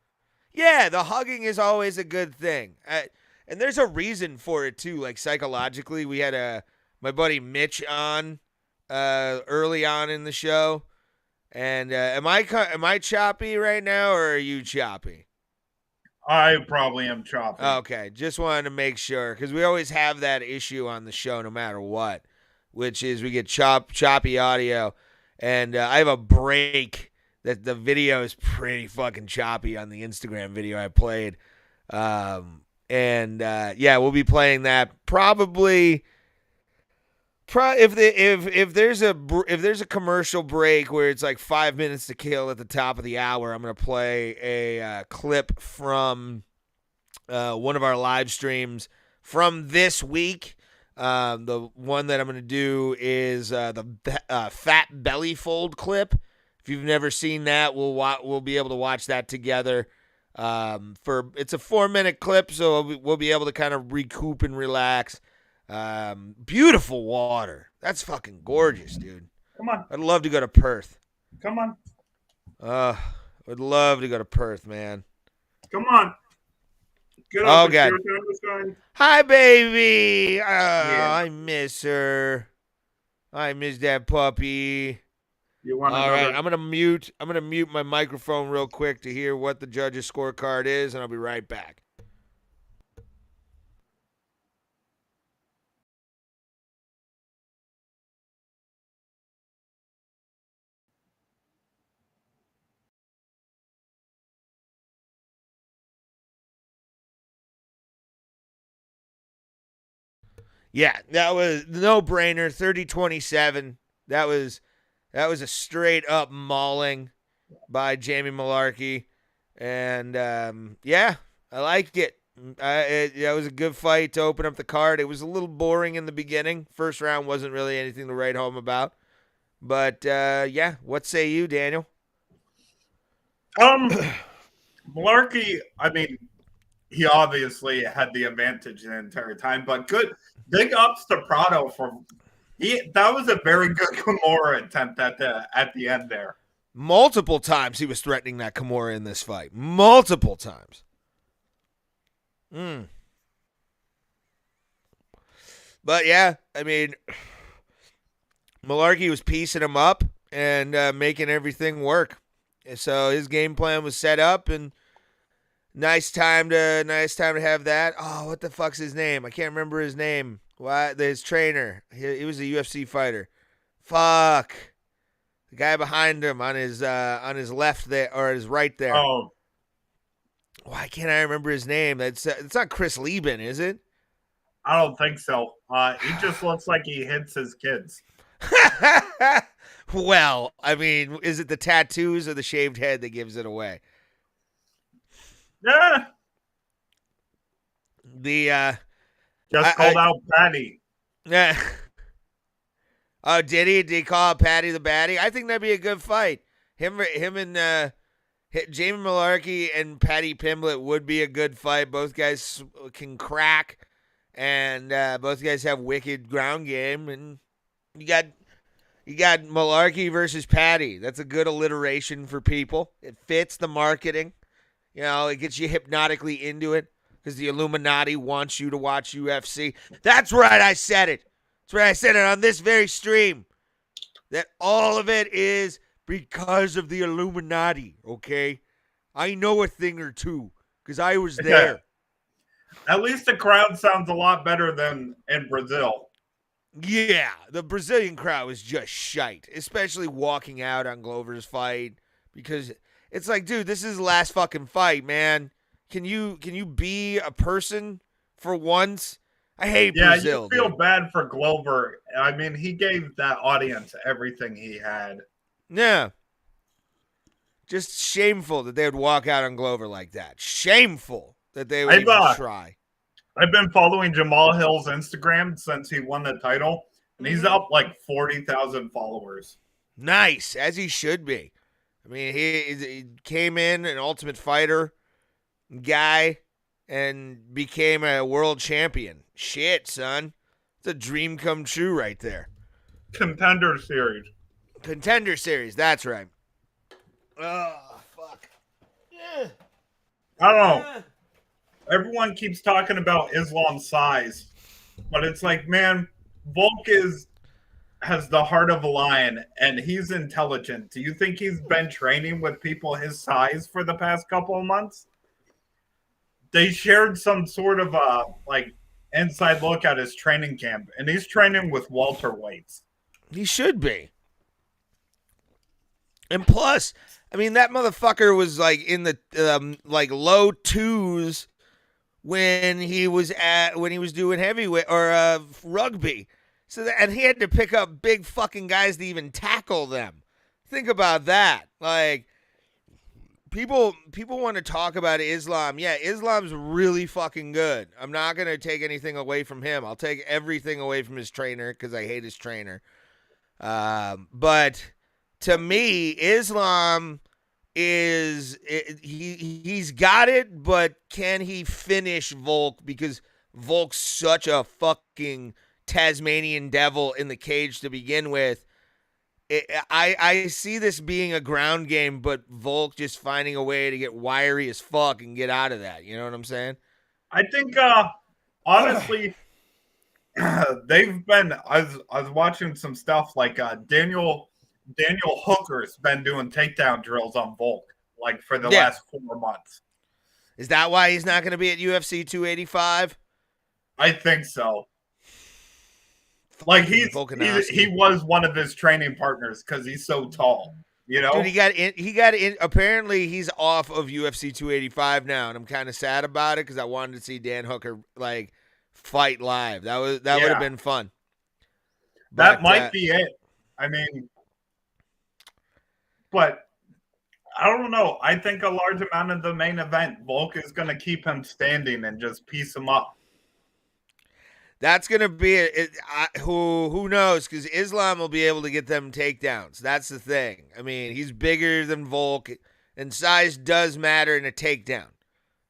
Yeah, the hugging is always a good thing. And there's a reason for it too. Like psychologically, we had my buddy Mitch on early on in the show. And am I choppy right now, or are you choppy? I probably am choppy. Okay, just wanted to make sure because we always have that issue on the show, no matter what, which is we get choppy audio, and I have a break that the video is pretty fucking choppy on the Instagram video I played, yeah, we'll be playing that probably. If there's a commercial break where it's like 5 minutes to kill at the top of the hour, I'm gonna play a clip from one of our live streams from this week. The one that I'm gonna do is the fat belly fold clip. If you've never seen that, we'll be able to watch that together. It's a 4-minute clip, so we'll be able to kind of recoup and relax. Beautiful water. That's fucking gorgeous, dude. Come on. I'd love to go to Perth. Come on. I'd love to go to Perth, man. Come on. Get Oh, up. God. Hi, baby. Yeah. I miss her. I miss that puppy. You want All another? right, I'm gonna mute my microphone real quick to hear what the judges' scorecard is, and I'll be right back. Yeah, that was no brainer. 30-27. That was a straight up mauling by Jamie Malarkey, and yeah, I liked it. That was a good fight to open up the card. It was a little boring in the beginning. First round wasn't really anything to write home about, but yeah, what say you, Daniel? Malarkey, I mean, he obviously had the advantage the entire time, but good. Big ups to Prado that was a very good Kimura attempt at the end there. Multiple times he was threatening that Kimura in this fight. Multiple times. But yeah, I mean, Malarkey was piecing him up and making everything work. So his game plan was set up, and nice time to have that. Oh, what the fuck's his name? I can't remember his name. Why? His trainer. He was a UFC fighter. Fuck. The guy behind him on his left there or his right there. Oh. Why can't I remember his name? It's not Chris Lieben, is it? I don't think so. He just looks like he hits his kids. Well, I mean, is it the tattoos or the shaved head that gives it away? Yeah. Just called out Patty. Yeah. Oh, did he? Did he call out Patty the Batty? I think that'd be a good fight. Him and Jamie Malarkey and Patty Pimblett would be a good fight. Both guys can crack, and both guys have wicked ground game. And you got Malarkey versus Patty. That's a good alliteration for people. It fits the marketing. You know, it gets you hypnotically into it because the Illuminati wants you to watch UFC. That's right, I said it. That's right, I said it on this very stream. That all of it is because of the Illuminati, okay? I know a thing or two because I was there. At least the crowd sounds a lot better than in Brazil. Yeah, the Brazilian crowd was just shite, especially walking out on Glover's fight because it's like, dude, this is the last fucking fight, man. Can you be a person for once? I hate Brazil. Yeah, you feel bad for Glover. I mean, he gave that audience everything he had. Yeah. Just shameful that they would walk out on Glover like that. Shameful that they would even try. I've been following Jamal Hill's Instagram since he won the title, and he's up like 40,000 followers. Nice, as he should be. I mean, he came in an Ultimate Fighter guy and became a world champion. Shit, son. It's a dream come true right there. Contender Series. Contender Series, that's right. Oh, fuck. Yeah. I don't know. Everyone keeps talking about Islam's size, but it's like, man, Volk has the heart of a lion, and he's intelligent. Do you think he's been training with people his size for the past couple of months? They shared some sort of inside look at his training camp, and he's training with welterweights. He should be. And plus, I mean, that motherfucker was like in the low twos when he was doing heavyweight or rugby. So and he had to pick up big fucking guys to even tackle them. Think about that. Like people want to talk about Islam. Yeah, Islam's really fucking good. I'm not going to take anything away from him. I'll take everything away from his trainer because I hate his trainer. But to me, Islam he's got it, but can he finish Volk? Because Volk's such a fucking Tasmanian devil in the cage to begin with. I see this being a ground game, but Volk just finding a way to get wiry as fuck and get out of that. You know what I'm saying? I think, honestly, they've been. I was watching some stuff like Daniel Hooker's been doing takedown drills on Volk like for the last 4 months. Is that why he's not going to be at UFC 285? I think so. Like he was one of his training partners because he's so tall. You know, dude, he got in. Apparently, he's off of UFC 285 now, and I'm kind of sad about it because I wanted to see Dan Hooker like fight live. That would have been fun. That might be it. I mean, but I don't know. I think a large amount of the main event, Volk is going to keep him standing and just piece him up. That's going to be it. Who knows? Because Islam will be able to get them takedowns. That's the thing. I mean, he's bigger than Volk, and size does matter in a takedown.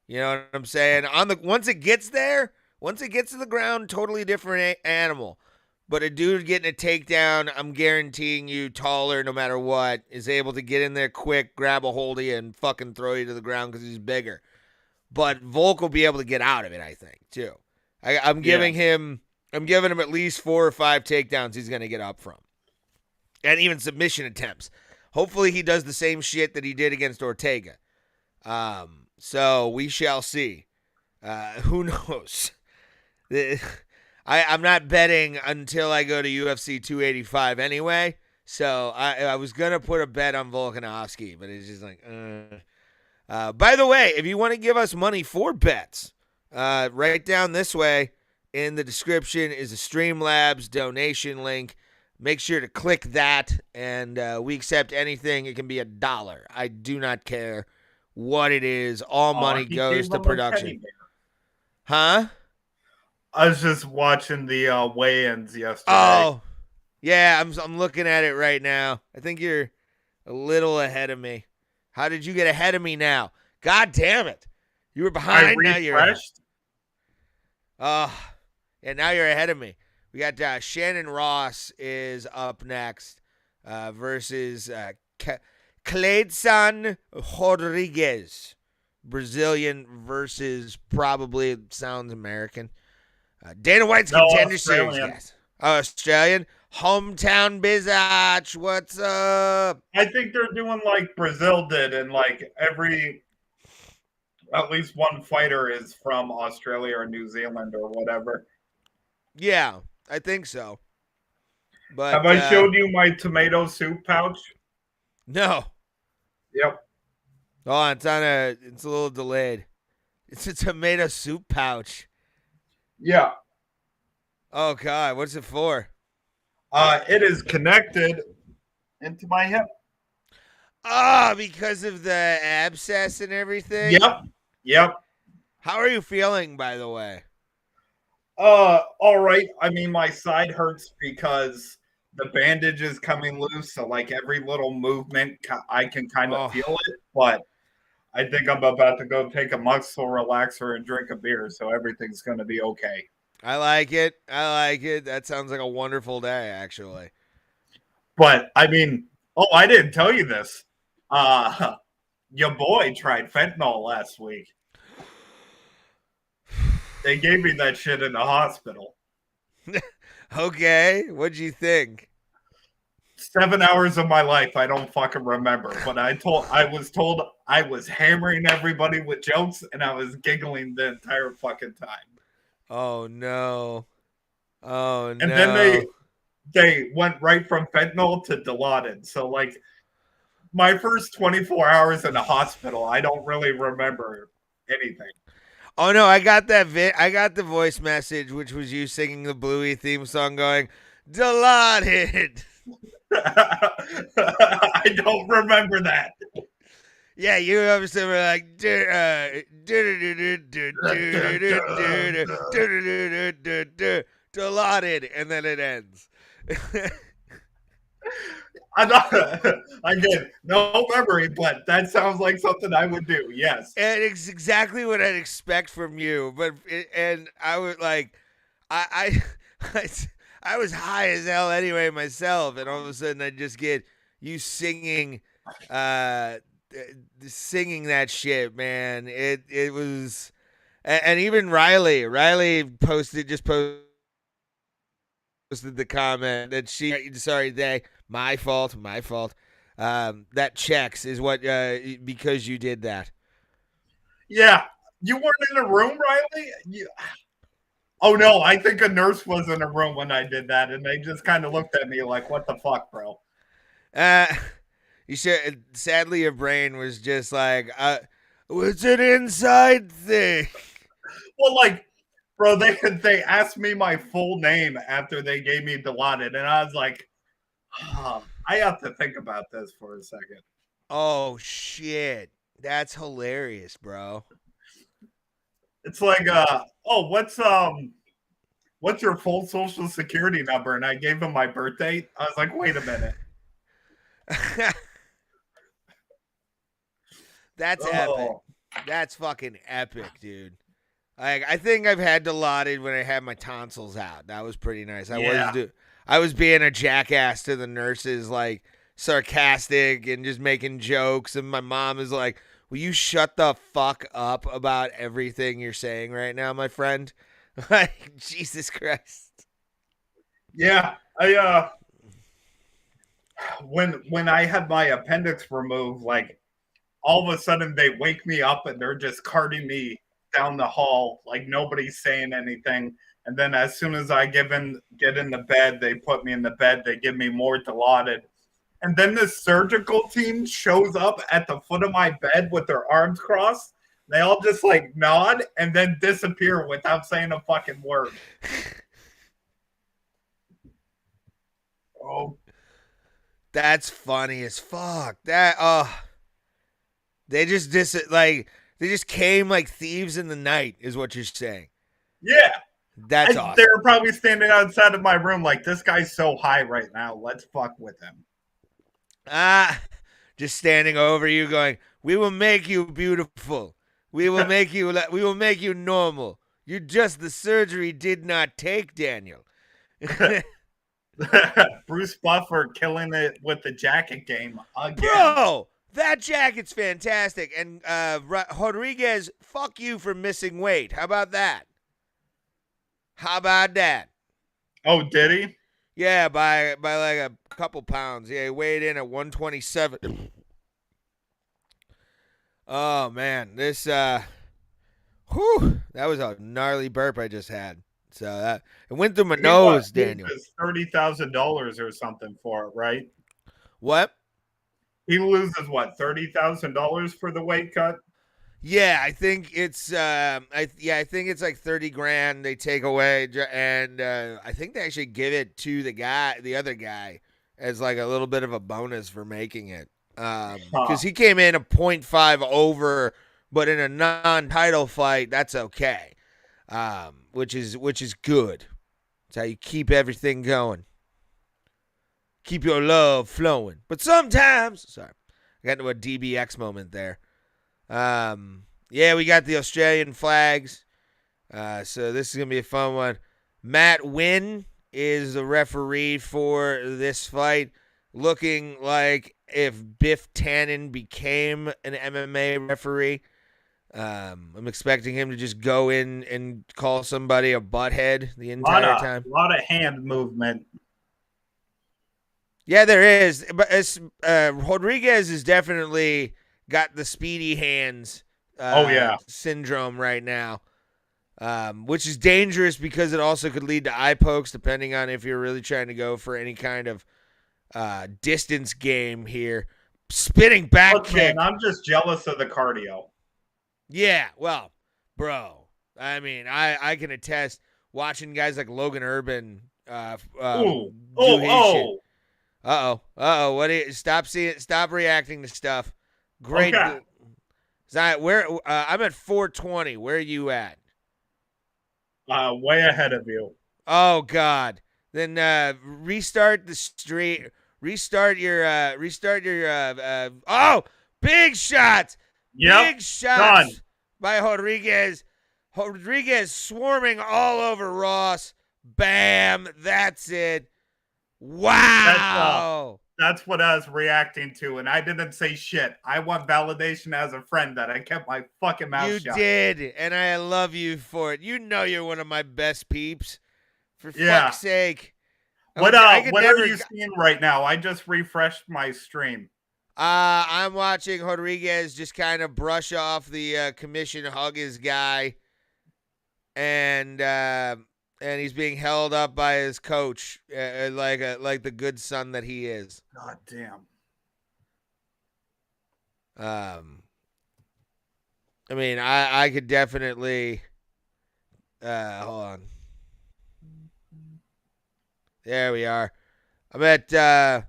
You know what I'm saying? Once it gets there, once it gets to the ground, totally different animal. But a dude getting a takedown, I'm guaranteeing you, taller no matter what, is able to get in there quick, grab a hold of you, and fucking throw you to the ground because he's bigger. But Volk will be able to get out of it, I think, too. I'm giving him at least 4 or 5 takedowns he's going to get up from. And even submission attempts. Hopefully he does the same shit that he did against Ortega. So we shall see. Who knows? I'm not betting until I go to UFC 285 anyway. So I was going to put a bet on Volkanovsky, but it's just like, by the way, if you want to give us money for bets, right down this way in the description is a Streamlabs donation link. Make sure to click that, and we accept anything. It can be $1. I do not care what it is. All money goes to production. Huh? I was just watching the weigh-ins yesterday. Oh, yeah, I'm looking at it right now. I think you're a little ahead of me. How did you get ahead of me now? God damn it. You were behind. I refreshed. Yeah, now you're ahead of me. We got Shannon Ross is up next versus Cleidson Rodriguez. Brazilian versus probably sounds American. Dana White's Contender Series, guys. Australian. Hometown Bizac, what's up? I think they're doing like Brazil did, and like at least one fighter is from Australia or New Zealand or whatever. Yeah, I think so. But have I showed you my tomato soup pouch? No. Yep. Oh, it's a little delayed. It's a tomato soup pouch. Yeah. Oh God, what's it for? It is connected into my hip. Because of the abscess and everything? Yep. How are you feeling, by the way? All right. I mean, my side hurts because the bandage is coming loose. So, like, every little movement, I can kind of feel it. But I think I'm about to go take a muscle relaxer and drink a beer. So everything's going to be okay. I like it. That sounds like a wonderful day, actually. But I mean, oh, I didn't tell you this. Your boy tried fentanyl last week. They gave me that shit in the hospital. Okay, what'd you think? 7 hours of my life I don't fucking remember, but I was told I was hammering everybody with jokes and I was giggling the entire fucking time. Oh no. Oh And then no. they went right from fentanyl to Dilaudid. So like my first 24 hours in the hospital, I don't really remember anything. Oh no, I got that I got the voice message, which was you singing the Bluey theme song going, Delighted. I don't remember that. Yeah, you have something like Delighted, and then it ends. I did no memory, but that sounds like something I would do. Yes, And it's exactly what I'd expect from you. And I would like, I, I was high as hell anyway myself, and all of a sudden I just get you singing, singing that shit, man. It was, and even Riley posted the comment that my fault. That checks is what because you did that. yeah. You weren't in the room, Riley. Oh no, I think a nurse was in the room when I did that, and they just kind of looked at me like, "What the fuck, bro?" You should. Sadly, your brain was just like, it's an inside thing. Well, like, bro, they asked me my full name after they gave me Dilaudid, and I was like, oh, I have to think about this for a second. Oh shit, that's hilarious, bro. It's like, oh, what's your full social security number? And I gave him my birth date. I was like, wait a minute. That's epic. That's fucking epic, dude. Like, I think I've had Dilaudid when I had my tonsils out. That was pretty nice. I was being a jackass to the nurses, like sarcastic and just making jokes. And my mom is like, "Will you shut the fuck up about everything you're saying right now, my friend?" Like, Jesus Christ. Yeah, when I had my appendix removed, like all of a sudden they wake me up and they're just carting me down the hall like nobody's saying anything. And then as soon as I get in the bed, they put me in the bed. They give me more Dilaudid. And then the surgical team shows up at the foot of my bed with their arms crossed. They all just like nod and then disappear without saying a fucking word. Oh, that's funny as fuck. They just they just came like thieves in the night, is what you're saying. Yeah. That's awesome. They're probably standing outside of my room like, this guy's so high right now. Let's fuck with him. Just standing over you going, we will make you beautiful. We will make you normal. You just, the surgery did not take, Daniel. Bruce Buffer killing it with the jacket game again. Bro, that jacket's fantastic. And Rodriguez, fuck you for missing weight. How about that? Oh, did he? Yeah, by like a couple pounds. Yeah, he weighed in at 127. Oh man, this that was a gnarly burp I just had. So that it went through my nose, Daniel. $30,000 or something for it, right? What? He loses what, $30,000 for the weight cut? Yeah, I think it's I think it's like 30 grand they take away, and I think they actually give it to the other guy, as like a little bit of a bonus for making it. Because he came in a 0.5 over, but in a non-title fight, that's okay. Which is good. It's how you keep everything going. Keep your love flowing. But sometimes, sorry, I got into a DBX moment there. Yeah, we got the Australian flags. So this is gonna be a fun one. Matt Wynn is the referee for this fight, looking like if Biff Tannen became an MMA referee. I'm expecting him to just go in and call somebody a butthead the entire time. A lot of hand movement. Yeah, there is. But Rodriguez has definitely got the speedy hands syndrome right now, which is dangerous because it also could lead to eye pokes depending on if you're really trying to go for any kind of distance game here. Spinning back kick. Man, I'm just jealous of the cardio. Yeah, well, bro, I mean, I can attest watching guys like Logan Urban. Uh-oh. What do you stop reacting to stuff. Great. Okay. Where I'm at 420. Where are you at? Way ahead of you. Oh God. Then restart the street. Restart your big shots. Yep. Big shots Done. by Rodriguez. Rodriguez swarming all over Ross. Bam. That's it. Wow. That's what I was reacting to, and I didn't say shit. I want validation as a friend that I kept my fucking mouth shut. You did, and I love you for it. You know you're one of my best peeps. For fuck's sake. What are you seeing right now? I just refreshed my stream. I'm watching Rodriguez just kind of brush off the commission, hug his guy, and he's being held up by his coach, like the good son that he is. God damn. I mean, I could definitely. Hold on. There we are. I'm at the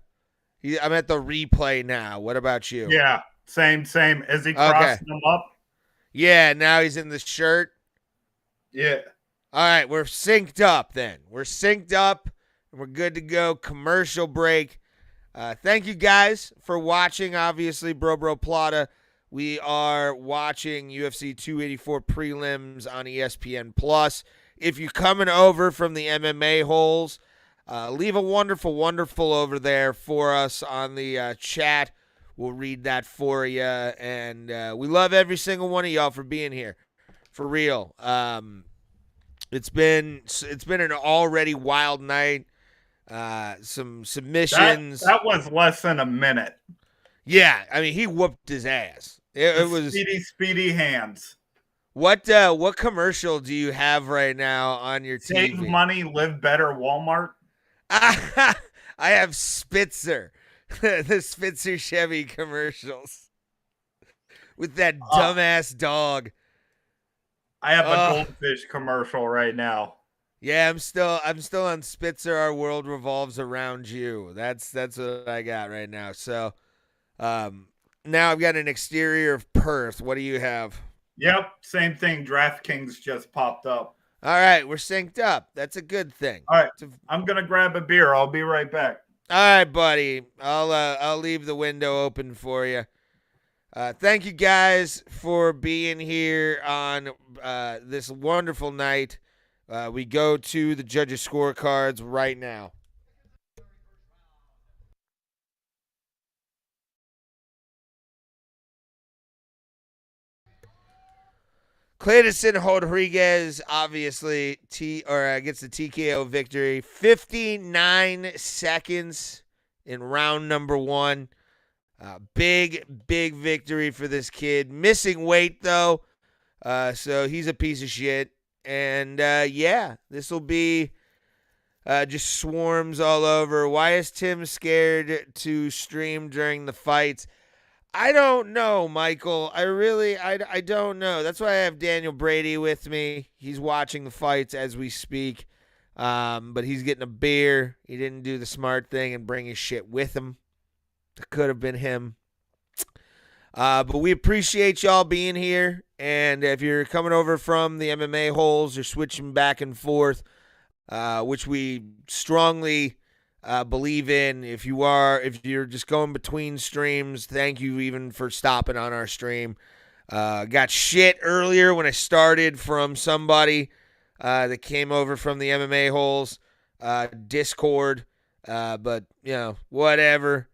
replay now. What about you? Yeah, same. Is he crossing them up? Yeah, now he's in the shirt. Yeah. All right, we're synced up then. We're synced up, and we're good to go. Commercial break. Thank you guys for watching, obviously, Bro Plata. We are watching UFC 284 prelims on ESPN+. If you're coming over from the MMA holes, leave a wonderful over there for us on the chat. We'll read that for you, and we love every single one of y'all for being here, for real. It's been an already wild night. Some submissions. That was less than a minute. Yeah, I mean he whooped his ass. It was speedy hands. What commercial do you have right now on your TV? Save money, live better, Walmart. I have Spitzer, the Spitzer Chevy commercials with that dumbass dog. I have a goldfish commercial right now. Yeah, I'm still on Spitzer. Our world revolves around you. That's what I got right now. So, now I've got an exterior of Perth. What do you have? Yep, same thing. DraftKings just popped up. All right, we're synced up. That's a good thing. All right, I'm gonna grab a beer. I'll be right back. All right, buddy. I'll leave the window open for you. Thank you guys for being here on this wonderful night. We go to the judges' scorecards right now. Clayton Rodriguez obviously gets the TKO victory. 59 seconds in round number 1. Big victory for this kid. Missing weight though, so he's a piece of shit. And this will be just swarms all over. Why is Tim scared to stream during the fights? I don't know, Michael. I don't know. That's why I have Daniel Brady with me. He's watching the fights as we speak. But he's getting a beer. He didn't do the smart thing and bring his shit with him. It could have been him. But we appreciate y'all being here. And if you're coming over from the MMA holes, you're switching back and forth, which we strongly believe in. If you're just going between streams, thank you even for stopping on our stream. Got shit earlier when I started from somebody that came over from the MMA holes Discord. But, whatever.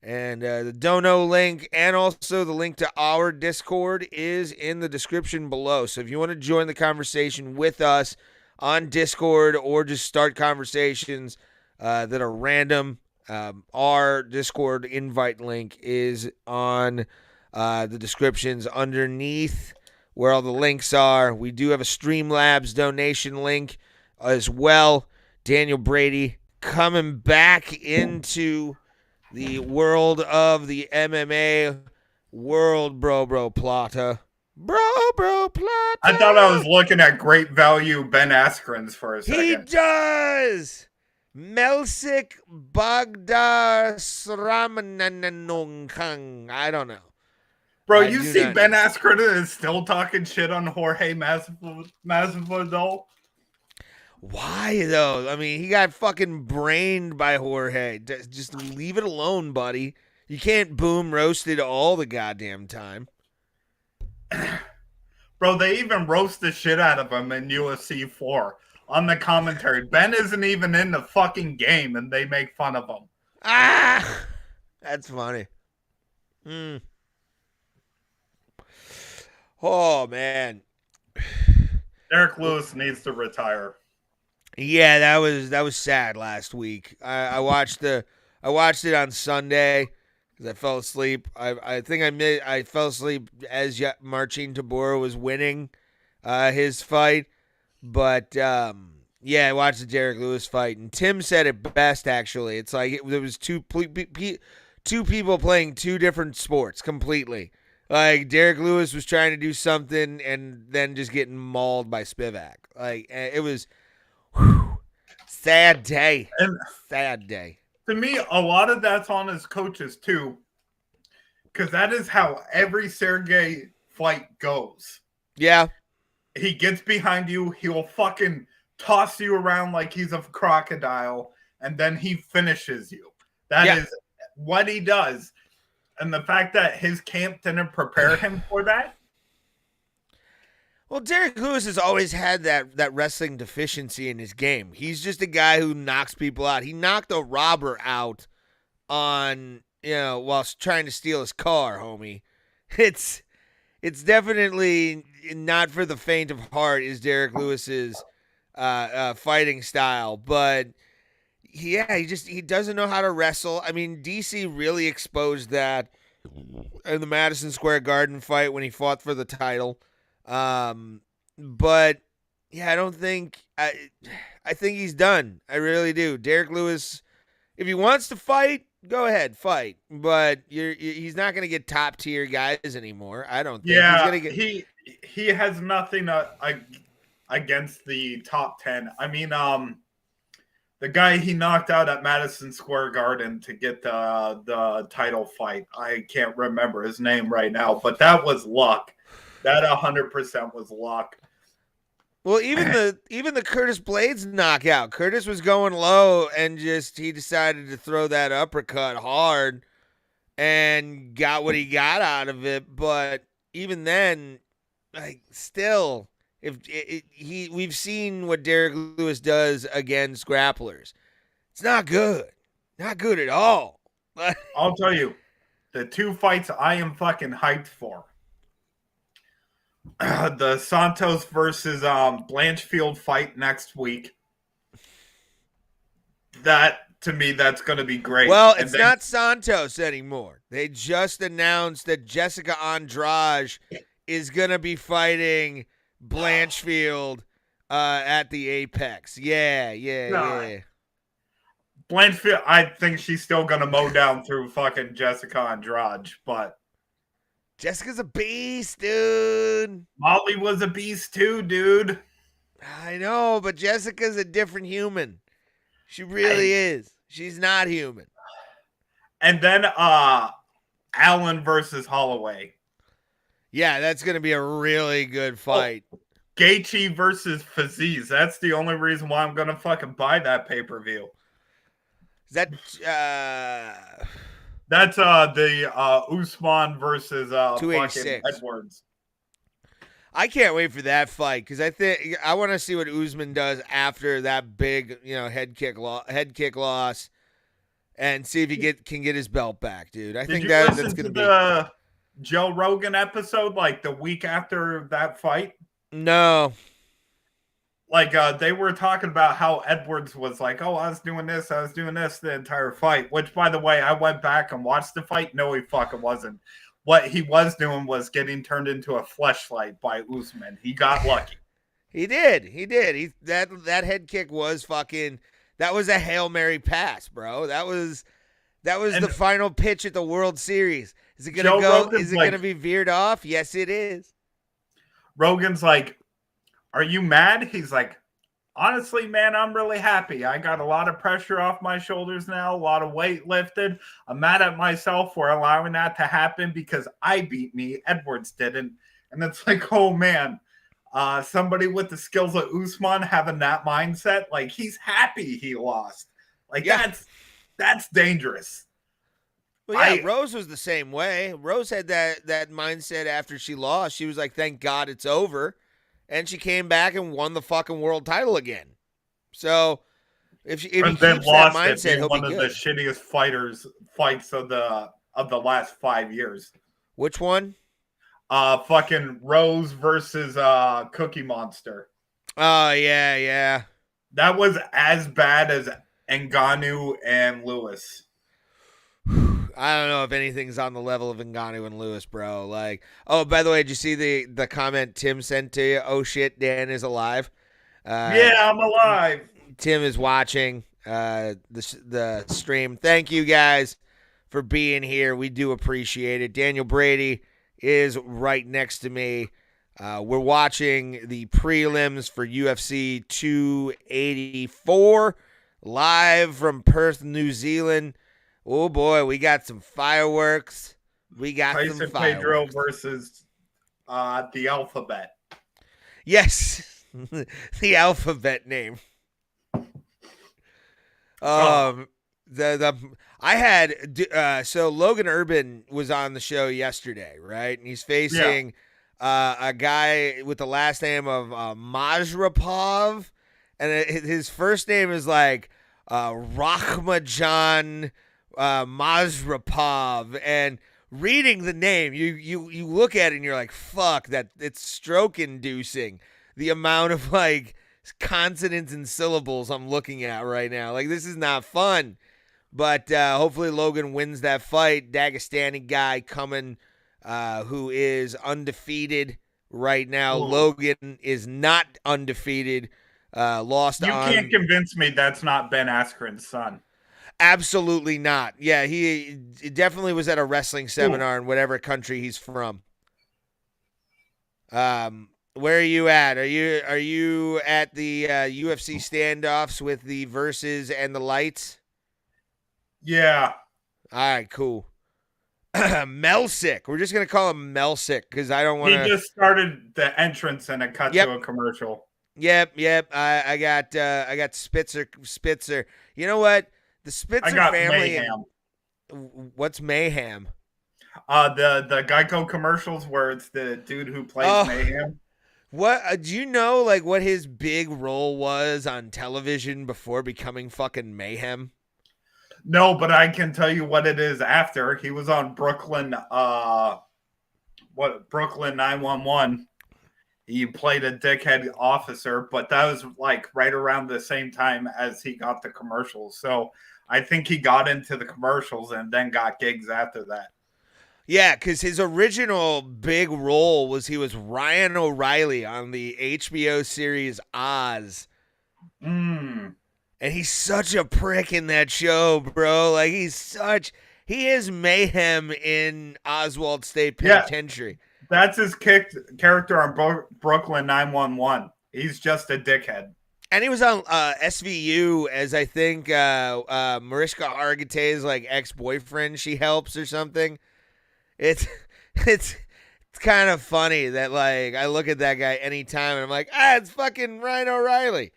And the Dono link and also the link to our Discord is in the description below. So if you want to join the conversation with us on Discord or just start conversations that are random, our Discord invite link is on the descriptions underneath where all the links are. We do have a Streamlabs donation link as well. Daniel Brady coming back into the world of the MMA world, bro plata. Bro plata. I thought I was looking at Great Value Ben Askren's for a second. He does. Melsick Bagda Sramananungkang. I don't know. Bro, you see Ben Askren is still talking shit on Jorge Masvidal? Why, though? I mean, he got fucking brained by Jorge. Just leave it alone, buddy. You can't boom roasted all the goddamn time. Bro, they even roast the shit out of him in UFC 4 on the commentary. Ben isn't even in the fucking game, and they make fun of him. Ah! That's funny. Oh, man. Derek Lewis needs to retire. Yeah, that was sad last week. I watched it on Sunday because I fell asleep. I think I fell asleep as Marcin Tybura was winning his fight, but I watched the Derek Lewis fight, and Tim said it best. Actually, it's like there was two people playing two different sports completely. Like Derek Lewis was trying to do something and then just getting mauled by Spivak. Like it was. Whew. Sad day. Sad day. To me, a lot of that's on his coaches too, because that is how every Sergey fight goes. Yeah. He gets behind you, he'll fucking toss you around like he's a crocodile, and then he finishes you. That is what he does. And the fact that his camp didn't prepare him for that. Well, Derek Lewis has always had that wrestling deficiency in his game. He's just a guy who knocks people out. He knocked a robber out while trying to steal his car, homie. It's definitely not for the faint of heart is Derek Lewis's fighting style, but he doesn't know how to wrestle. I mean, DC really exposed that in the Madison Square Garden fight when he fought for the title. But I don't think I think he's done. I really do. Derek Lewis, if he wants to fight, go ahead, fight. But he's not going to get top tier guys anymore. I don't think. Yeah, he's gonna get... he has nothing against the top 10. I mean, the guy he knocked out at Madison Square Garden to get the title fight. I can't remember his name right now, but that was luck. That 100% was luck. Well, even the Curtis Blades knockout. Curtis was going low and he decided to throw that uppercut hard and got what he got out of it. But even then, still, we've seen what Derek Lewis does against grapplers. It's not good. Not good at all. I'll tell you, the two fights I am fucking hyped for. The Santos versus Blanchfield fight next week. That, to me, that's going to be great. Well, it's not Santos anymore. They just announced that Jessica Andrade is going to be fighting Blanchfield at the Apex. Yeah. Blanchfield, I think she's still going to mow down through fucking Jessica Andrade, but Jessica's a beast, dude. Molly was a beast too, dude. I know, but Jessica's a different human. She really is. She's not human. And then Allen versus Holloway. Yeah, that's going to be a really good fight. Gaethje versus Faziz. That's the only reason why I'm going to fucking buy that pay-per-view. Is that That's the Usman versus fucking 286. Edwards. I can't wait for that fight because I want to see what Usman does after that big, head kick loss, and see if he can get his belt back, dude. I Did think you that's listen going to to be. the Joe Rogan episode like the week after that fight? No. Like they were talking about how Edwards was like, oh, I was doing this the entire fight. Which, by the way, I went back and watched the fight. No, he fucking wasn't. What he was doing was getting turned into a fleshlight by Usman. He got lucky. He did. That head kick was fucking. That was a Hail Mary pass, bro. That was the final pitch at the World Series. Is it gonna go? Is it gonna be veered off? Yes, it is. Rogan's like, are you mad? He's like, honestly, man, I'm really happy. I got a lot of pressure off my shoulders now, a lot of weight lifted. I'm mad at myself for allowing that to happen because I beat me. Edwards didn't. And it's like, oh, man, somebody with the skills of Usman having that mindset, like he's happy he lost. Like, that's dangerous. Well, yeah, Rose was the same way. Rose had that mindset after she lost. She was like, thank God it's over. And she came back and won the fucking world title again. So if he keeps that mindset, he'll be good. One of the shittiest fights of the last 5 years. Which one? Fucking Rose versus Cookie Monster. Oh yeah. That was as bad as Ngannou and Lewis. I don't know if anything's on the level of Ngannou and Lewis, bro. Like, oh, by the way, did you see the comment Tim sent to you? Oh shit, Dan is alive. Yeah, I'm alive. Tim is watching the stream. Thank you guys for being here. We do appreciate it. Daniel Brady is right next to me. We're watching the prelims for UFC 284 live from Perth, New Zealand. Oh, boy, we got some fireworks. Tyson Pedro versus the Alphabet. Yes, the Alphabet name. I had so Logan Urban was on the show yesterday, right? And he's facing a guy with the last name of Majrapov, and his first name is like Rakhmajan Mazrapov, and reading the name, you look at it and you're like, fuck, that it's stroke inducing the amount of like consonants and syllables I'm looking at right now. Like, this is not fun. But hopefully Logan wins that fight. Dagestani guy coming, who is undefeated right now. Ooh. Logan is not undefeated. Lost. You can't convince me that's not Ben Askren's son. Absolutely not. Yeah, he definitely was at a wrestling seminar in whatever country he's from. Where are you at? Are you at the UFC standoffs with the Versus and the Lights? Yeah. All right, cool. Melsick. We're just gonna call him Melsick because I don't want to. He just started the entrance and it cut to a commercial. Yep. I got Spitzer. You know what? The Spitzer family. Mayhem. What's Mayhem? The Geico commercials where it's the dude who plays Mayhem. What do you know? Like what his big role was on television before becoming fucking Mayhem? No, but I can tell you what it is after. He was on Brooklyn 911. He played a dickhead officer, but that was like right around the same time as he got the commercials. So I think he got into the commercials and then got gigs after that. Yeah, because his original big role was he was Ryan O'Reilly on the HBO series Oz. And he's such a prick in that show, bro. Like, he is Mayhem in Oswald State Penitentiary. Yeah, that's his character on Brooklyn 911. He's just a dickhead. And he was on SVU as, I think, Mariska Hargitay's, like, ex-boyfriend she helps or something. It's kind of funny that, like, I look at that guy anytime and I'm like, it's fucking Ryan O'Reilly.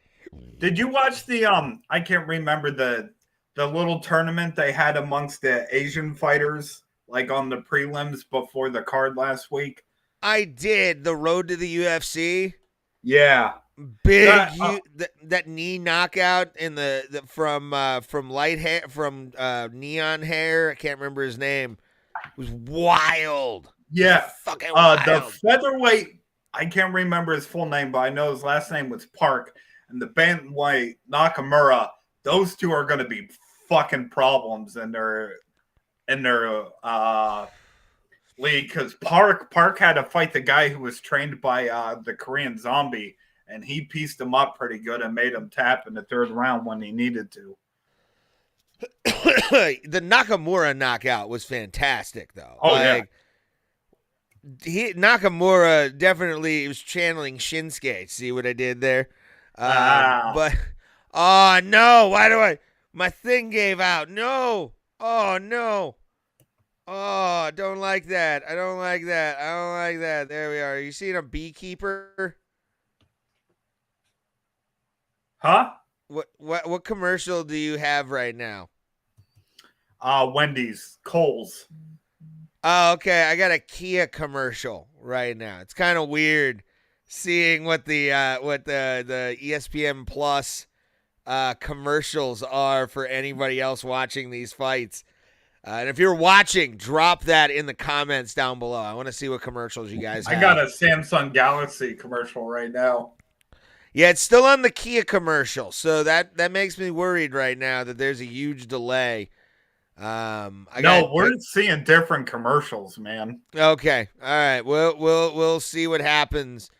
Did you watch the I can't remember the little tournament they had amongst the Asian fighters, like on the prelims before the card last week? I did the road to the UFC. Yeah. Big That, that knee knockout in the from light hair from neon hair. I can't remember his name. It was wild. yeah. Fucking The wild. featherweight, I can't remember his full name, but I know his last name was Park. And the bantamweight Nakamura, those two are going to be fucking problems in their league, because Park had to fight the guy who was trained by the Korean Zombie, and he pieced him up pretty good and made him tap in the third round when he needed to. The Nakamura knockout was fantastic, though. Oh, yeah. Nakamura definitely was channeling Shinsuke. See what I did there? But oh no! Why do my thing gave out? No! Oh no! Oh, I don't like that. I don't like that. I don't like that. There we are. You seeing a beekeeper? Huh? What commercial do you have right now? Wendy's, Kohl's. Oh, okay. I got a Kia commercial right now. It's kind of weird seeing what the ESPN Plus commercials are for anybody else watching these fights. And if you're watching, drop that in the comments down below. I want to see what commercials you guys have. I got a Samsung Galaxy commercial right now. Yeah, it's still on the Kia commercial, so that makes me worried right now that there's a huge delay. We're seeing different commercials, man. Okay, all right. We'll see what happens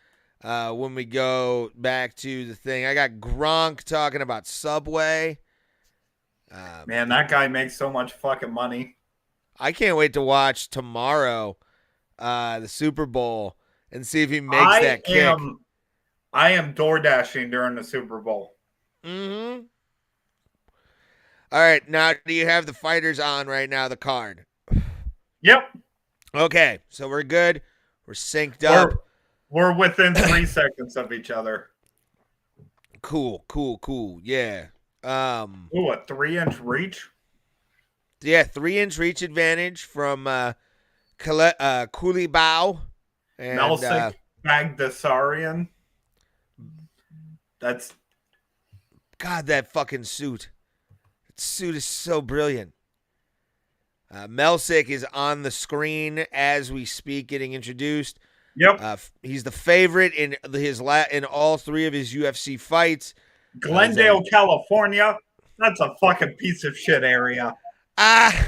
when we go back to the thing. I got Gronk talking about Subway. Man, that guy makes so much fucking money. I can't wait to watch tomorrow the Super Bowl and see if he makes that kick. I am door dashing during the Super Bowl. Mm-hmm. All right, now do you have the fighters on right now, the card? Yep. Okay, so we're good. We're synced up. We're within 3 seconds of each other. Cool. Yeah. Ooh, a 3-inch reach? Yeah, 3-inch reach advantage from Kula Bow. And Melsick, Bagdasarian. That's... God, that fucking suit. That suit is so brilliant. Melsick is on the screen as we speak, getting introduced. Yep. He's the favorite in all 3 of his UFC fights. Glendale, California. That's a fucking piece of shit area. I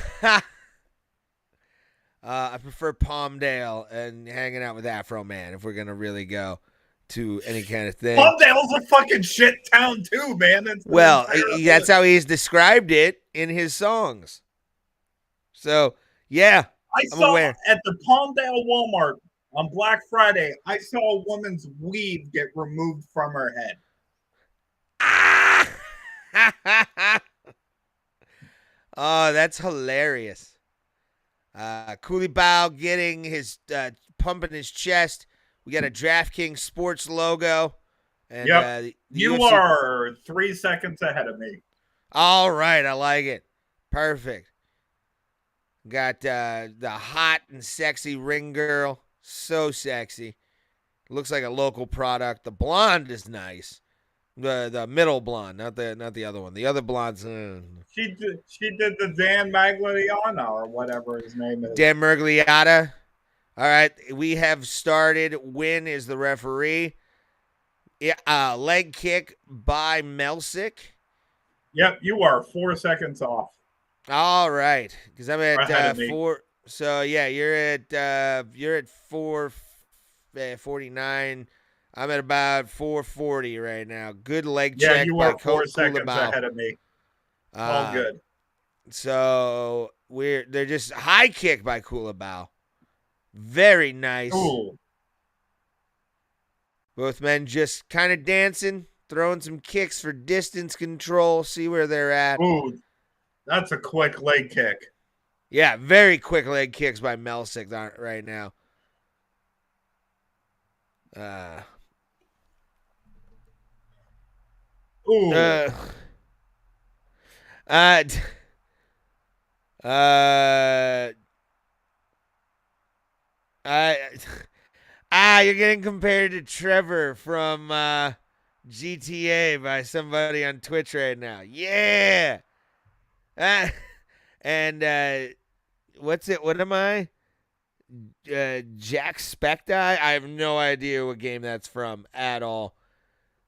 prefer Palmdale and hanging out with Afro Man if we're gonna really go to any kind of thing. Palmdale's a fucking shit town too, man. That's how he's described it in his songs. So yeah, I'm aware. At the Palmdale Walmart on Black Friday, I saw a woman's weave get removed from her head. Oh, that's hilarious. Kula Bow getting his pumping his chest. We got a DraftKings Sports logo. And, yep. You UFC... are 3 seconds ahead of me. All right, I like it. Perfect. Got the hot and sexy ring girl. So sexy. Looks like a local product. The blonde is nice. The middle blonde, not the other one. The other blonde's she did the Dan Magliana or whatever his name is. Dan Mergliata. All right, we have started. Win is the referee. Leg kick by Melsick. Yep, you are 4 seconds off. All right, because I'm at 4. So yeah, you're at 4:49. I'm at about 440 right now. Good leg check. Yeah, you are 4 seconds ahead of me. All good. So they're just high kick by Kula Bow. Very nice. Ooh. Both men just kind of dancing, throwing some kicks for distance control. See where they're at. Ooh, that's a quick leg kick. Yeah, very quick leg kicks by Melsick right now. Ooh. You're getting compared to Trevor from GTA by somebody on Twitch right now. Yeah. Ah, and what's it? What am I? Jack Specti? I have no idea what game that's from at all.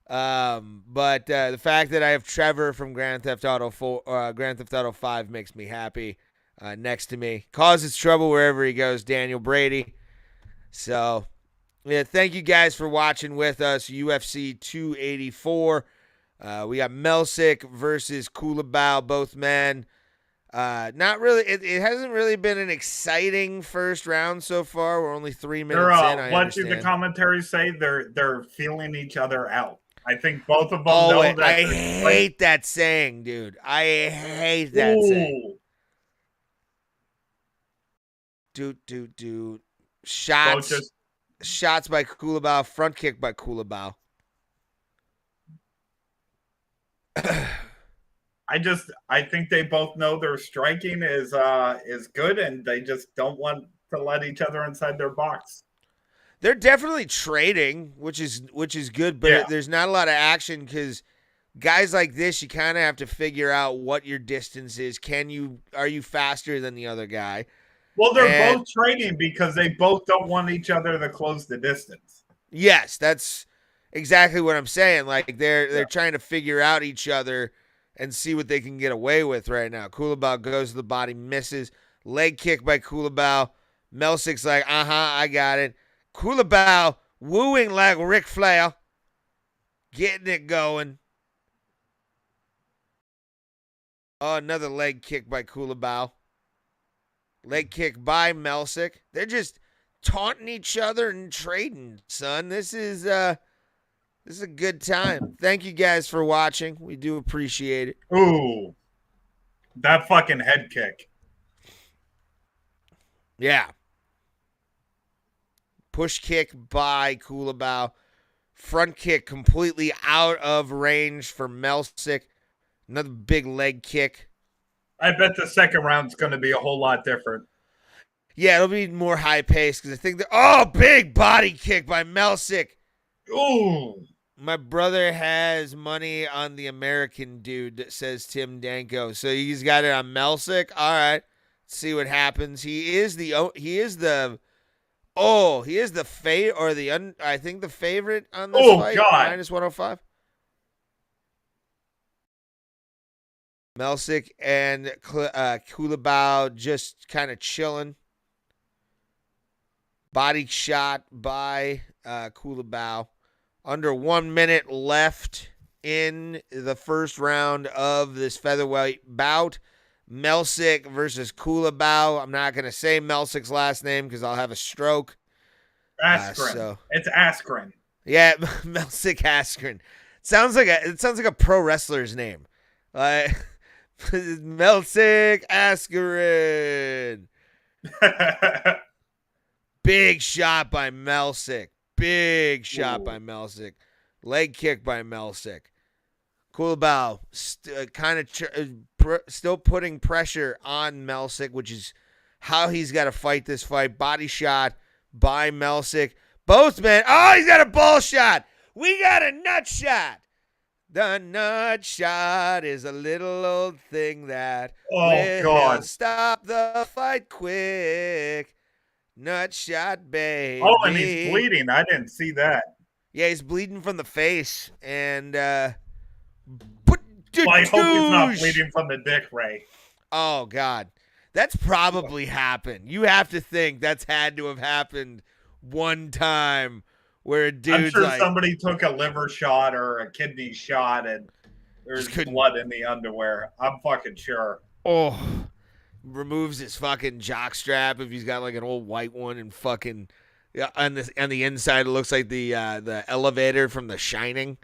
But the fact that I have Trevor from Grand Theft Auto 4, Grand Theft Auto 5 makes me happy. Next to me, causes trouble wherever he goes. Daniel Brady. So, yeah, thank you guys for watching with us. UFC 284. We got Melsick versus Kula Bow, both men. Not really. It hasn't really been an exciting first round so far. We're only 3 minutes in. What did the commentaries say? They're feeling each other out. I think both of them know that. I hate that saying, dude. I hate that saying. Dude. Shots by Kula Bow. Front kick by Kula Bow. I think they both know their striking is good, and they just don't want to let each other inside their box. They're definitely trading, which is good, but there's not a lot of action because guys like this, you kind of have to figure out what your distance is. Are you faster than the other guy? Well, they're both trading because they both don't want each other to close the distance. Yes, that's exactly what I'm saying. Like they're trying to figure out each other and see what they can get away with right now. Kula Bow goes to the body, misses. Leg kick by Kula Bow. Melsick's like, I got it. Kula Bow wooing like Ric Flair. Getting it going. Oh, another leg kick by Kula Bow. Leg kick by Melsick. They're just taunting each other and trading, son. This is a good time. Thank you guys for watching. We do appreciate it. Ooh. That fucking head kick. Yeah. Push kick by Kula Bow. Front kick completely out of range for Melsick. Another big leg kick. I bet the second round's going to be a whole lot different. Yeah, it'll be more high paced because I think big body kick by Melsick. Ooh. My brother has money on the American dude, says Tim Danko. So he's got it on Melsick. All right. Let's see what happens. He is the I think the favorite on this fight. God. -105. Melsick and Kula Bow just kind of chilling. Body shot by Kula Bow. Under 1 minute left in the first round of this featherweight bout. Melsick versus Kula Bow. I'm not going to say Melsick's last name because I'll have a stroke. Askren. It's Askren. Yeah, Melsick Askren. It sounds like a pro wrestler's name. Melsick Askren. Big shot by Melsick. Big shot by Melsick. Leg kick by Melsick. Kula Bow still putting pressure on Melsick, which is how he's got to fight this fight. Body shot by Melsick. Both men. Oh, he's got a ball shot. We got a nut shot. The nut shot is a little old thing that will stop the fight quick. Nut shot, baby. Oh, and he's bleeding. I didn't see that. Yeah, he's bleeding from the face. And, I hope he's not bleeding from the dick, Ray. Oh, God. That's probably happened. You have to think that's had to have happened one time where a dude's I'm sure somebody took a liver shot or a kidney shot and there's blood in the underwear. I'm fucking sure. Oh. Removes his fucking jock strap if he's got like an old white one and fucking on the inside it looks like the elevator from The Shining.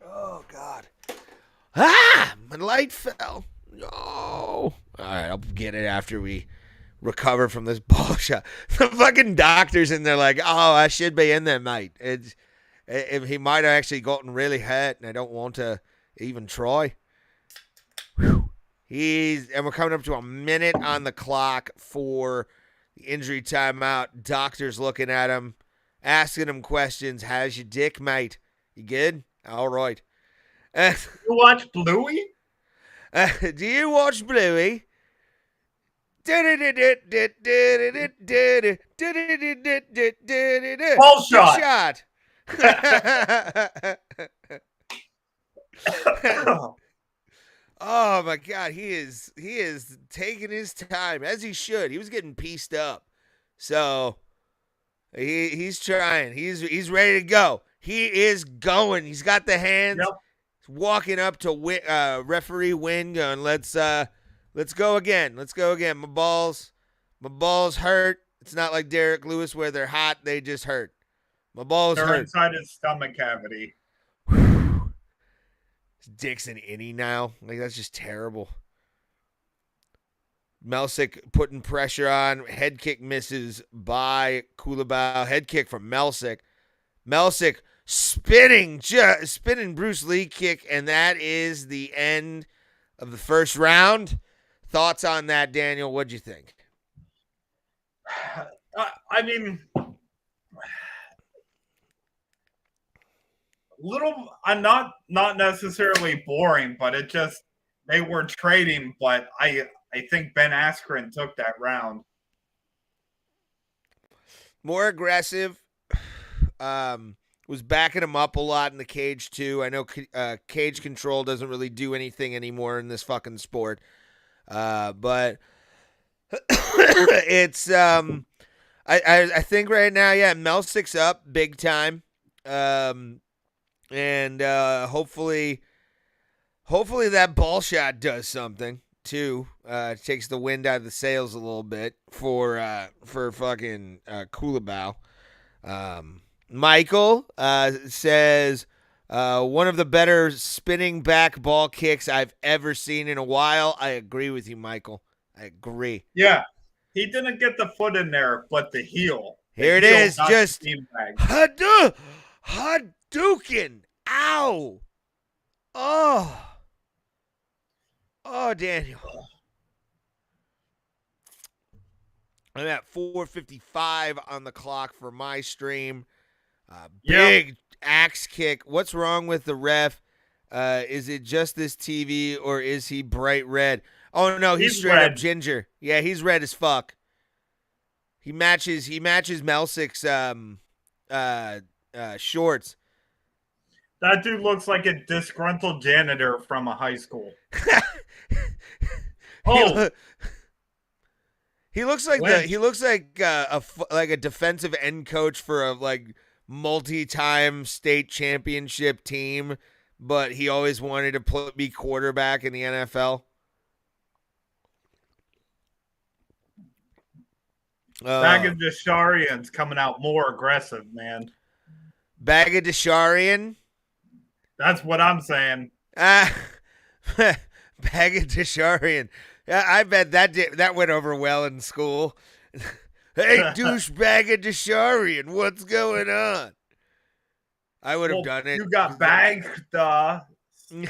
Oh God. My light fell. No. All right, I'll get it after we recover from this ball shot. The fucking doctor's in there like, I should be in there, mate. He might have actually gotten really hurt and I don't want to even try. Whew. And we're coming up to a minute on the clock for The injury timeout. Doctor's looking at him, asking him questions. How's your dick, mate? You good? All right. You watch Bluey? Do you watch Bluey? Ball shot. Oh my God, he is taking his time, as he should. He was getting pieced up, so he's trying. He's ready to go. He is going. He's got the hands. Yep. He's walking up to referee Wynn, going, let's go again. Let's go again. My balls hurt. It's not like Derek Lewis where they're hot. They just hurt. My balls They're hurt. inside his stomach cavity. His dick's an innie now. Like, that's just terrible. Melsick putting pressure on. Head kick misses by Kula Bow. Head kick from Melsick. Melsick spinning Bruce Lee kick, and that is the end of the first round. Thoughts on that, Daniel? What'd you think? I mean, I'm not necessarily boring, but it just, they were trading, but I think Ben Askren took that round. More aggressive. Was backing him up a lot in the cage too. I know cage control doesn't really do anything anymore in this fucking sport. But it's I think right now, yeah, Melsick's up big time. And hopefully that ball shot does something too. Takes the wind out of the sails a little bit for fucking Kula Bow. Michael says one of the better spinning back ball kicks I've ever seen in a while. I agree with you, Michael. I agree. Yeah, he didn't get the foot in there, but the heel. Here it is, just Hadouken. Ow. Oh, Daniel. I'm at 4:55 on the clock for my stream. Big axe kick. What's wrong with the ref? Is it just this TV or is he bright red? Oh no, he's straight red. Up ginger. Yeah, he's red as fuck. He matches Melsick's shorts. That dude looks like a disgruntled janitor from a high school. He looks like a defensive end coach for a multi-time state championship team, but he always wanted to be quarterback in the NFL. Bagadasharian's coming out more aggressive, man. Bagadasharian? That's what I'm saying. Bagadasharian. I bet that went over well in school. Hey, douchebag Bagadasharian, what's going on? I would have done it. You got bagged. I don't.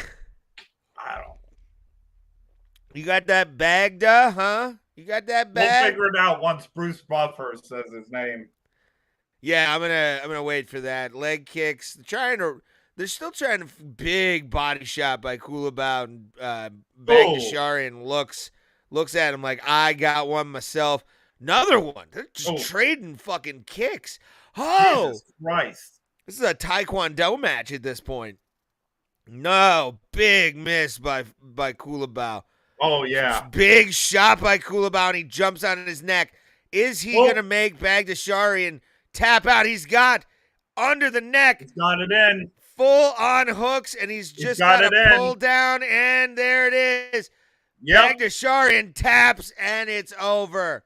You got that bagged, huh? You got that bag? We'll figure it out once Bruce Buffer says his name. Yeah, I'm gonna wait for that. Leg kicks. They're still trying to big body shot by Kula Bow, and Bagadasharian looks at him like, I got one myself. Another one. They're just trading fucking kicks. Oh, Jesus Christ! This is a Taekwondo match at this point. No, big miss by Kula Bow. Oh yeah, big shot by Kula Bow, and he jumps on his neck. Is he gonna make Bagadasharian tap out? He's got under the neck. He's got it in. Full on hooks, and he's just got to pull down, and there it is. Yep. Bagadasharian taps, and it's over.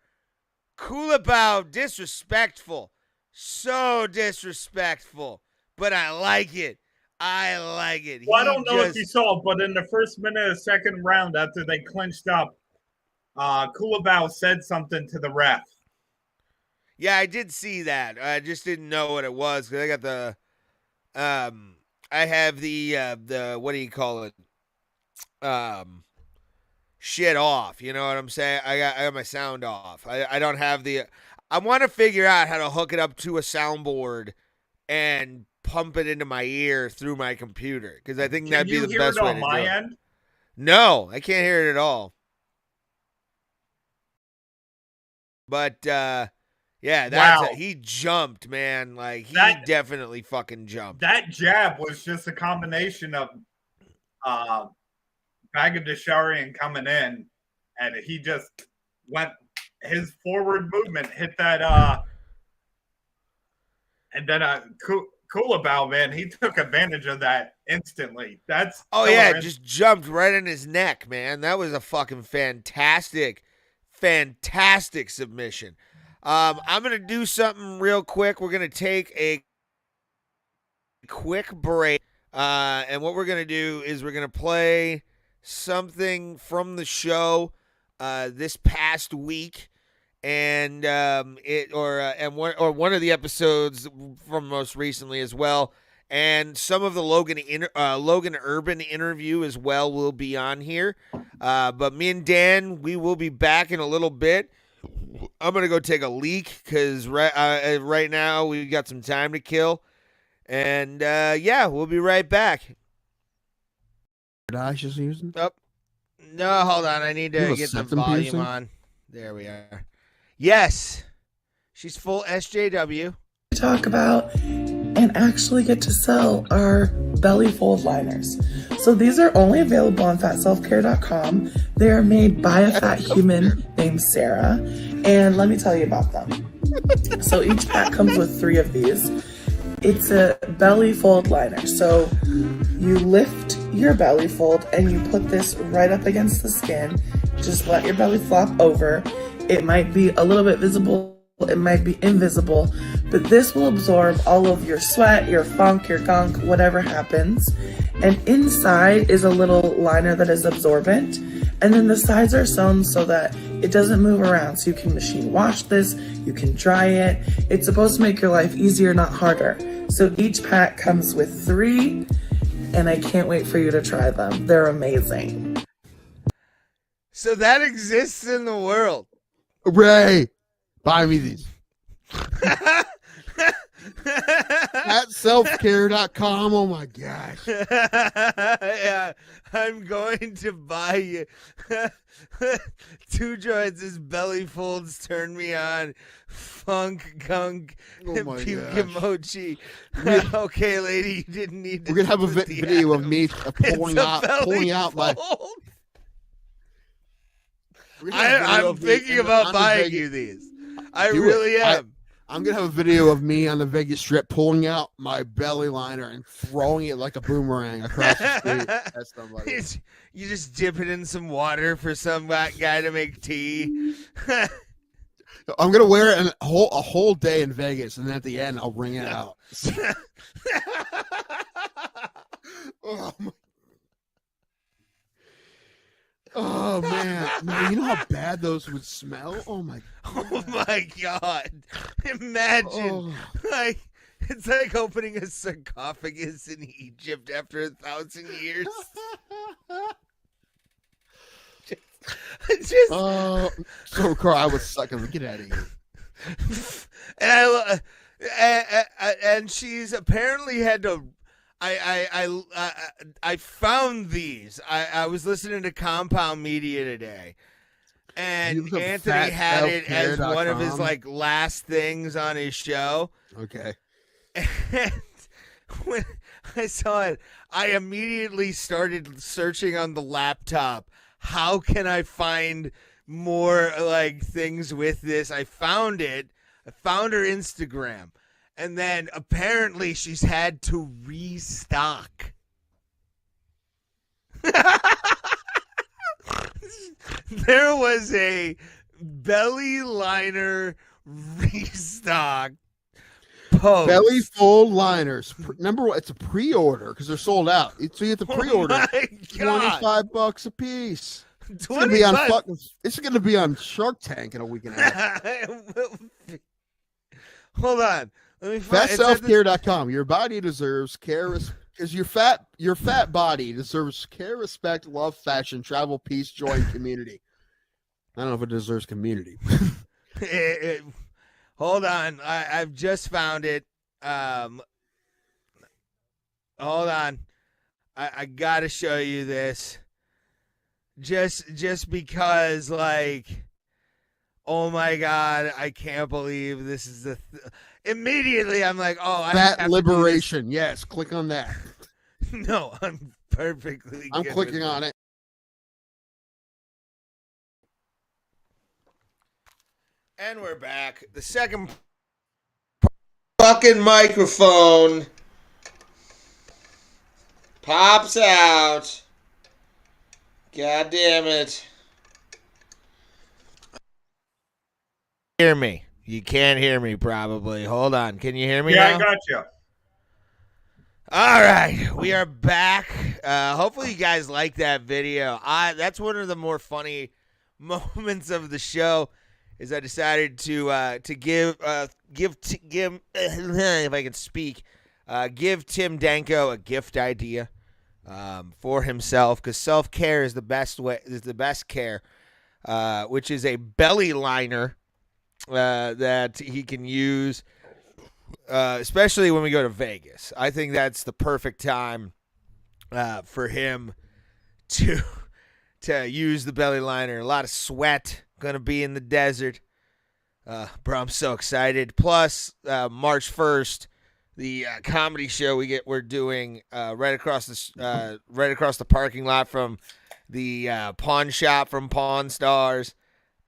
Kula Bow, disrespectful. So disrespectful. But I like it. Well, I don't know if you saw, but in the first minute of the second round, after they clinched up, Kula Bow said something to the ref. Yeah, I did see that. I just didn't know what it was, because I got the I have the what do you call it? shit off. You know what I'm saying? I got my sound off. I don't have the. I want to figure out how to hook it up to a soundboard and pump it into my ear through my computer, because I think that'd be the best way to do it. End? No, I can't hear it at all. But yeah, he jumped, man. Like, he definitely fucking jumped. That jab was just a combination of Bagadasharian coming in, and he just went. His forward movement hit that, and then Kula Bow, man, he took advantage of that instantly. That's just jumped right in his neck, man. That was a fucking fantastic submission. I'm gonna do something real quick. We're gonna take a quick break, and what we're gonna do is we're gonna play something from the show this past week, and one of the episodes from most recently as well, and some of the Logan Urban interview as well will be on here. But me and Dan, we will be back in a little bit. I'm gonna go take a leak because right now we've got some time to kill, and we'll be right back. Just using? Oh, no, hold on. I need to get the volume on. There we are. Yes, she's full SJW. Talk about and actually get to sell our belly fold liners. So these are only available on fatselfcare.com. They are made by a fat human named Sarah. And let me tell you about them. So each pack comes with 3 of these. It's a belly fold liner. So you lift your belly fold and you put this right up against the skin. Just let your belly flop over. It might be a little bit visible, it might be invisible, but this will absorb all of your sweat, your funk, your gunk, whatever happens. And inside is a little liner that is absorbent. And then the sides are sewn so that it doesn't move around. So you can machine wash this, you can dry it. It's supposed to make your life easier, not harder. So each pack comes with 3, and I can't wait for you to try them. They're amazing. So that exists in the world. Ray, buy me these. At selfcare.com. Oh my gosh. Yeah, I'm going to buy you 2 joints. His belly folds turn me on. Funk, gunk, puke mochi. Okay, lady, you didn't need to. We're gonna have a video of me pulling out my. I'm thinking about buying you these. I really am. I'm going to have a video of me on the Vegas Strip pulling out my belly liner and throwing it like a boomerang across the street at somebody. You just dip it in some water for some guy to make tea. I'm going to wear it a whole day in Vegas, and then at the end, I'll wring it out. Oh man, you know how bad those would smell? Oh my God. Imagine. Like, it's like opening a sarcophagus in Egypt after 1,000 years. So Carl, I was sucking. Get out of here. And she's apparently had to. I found these. I was listening to Compound Media today, and Anthony had it as one of his last things on his show. Okay. And when I saw it, I immediately started searching on the laptop. How can I find more things with this? I found it. I found her Instagram. And then apparently she's had to restock. There was a belly liner restock post. Belly fold liners. Number 1, it's a pre-order because they're sold out. So you have to pre-order. $25 a piece. It's gonna be on it's gonna be on Shark Tank in a week and a half. Hold on. FatSelfCare.com. Your body deserves care, Because your fat body deserves care, respect, love, fashion, travel, peace, joy, and community. I don't know if it deserves community. Hold on. I've just found it. Hold on. I gotta show you this. Just because, like, oh my God, I can't believe this is immediately I'm like, oh, I have Fat to liberation. Yes, click on that. do this. No, I'm perfectly I'm good clicking with on it. And we're back. The second fucking microphone pops out. God damn it. Hear me. You can't hear me probably. Hold on. Can you hear me Yeah, now? I got you. All right. We are back. Hopefully you guys like that video. That's one of the more funny moments of the show. Is I decided to give if I can speak, give Tim Danko a gift idea for himself, because self-care is the best care, which is a belly liner that he can use, especially when we go to Vegas. I think that's the perfect time for him to use the belly liner. A lot of sweat. Gonna be in the desert. Bro, I'm so excited. Plus, March 1st, the comedy show we're doing right across the parking lot from the pawn shop from Pawn Stars.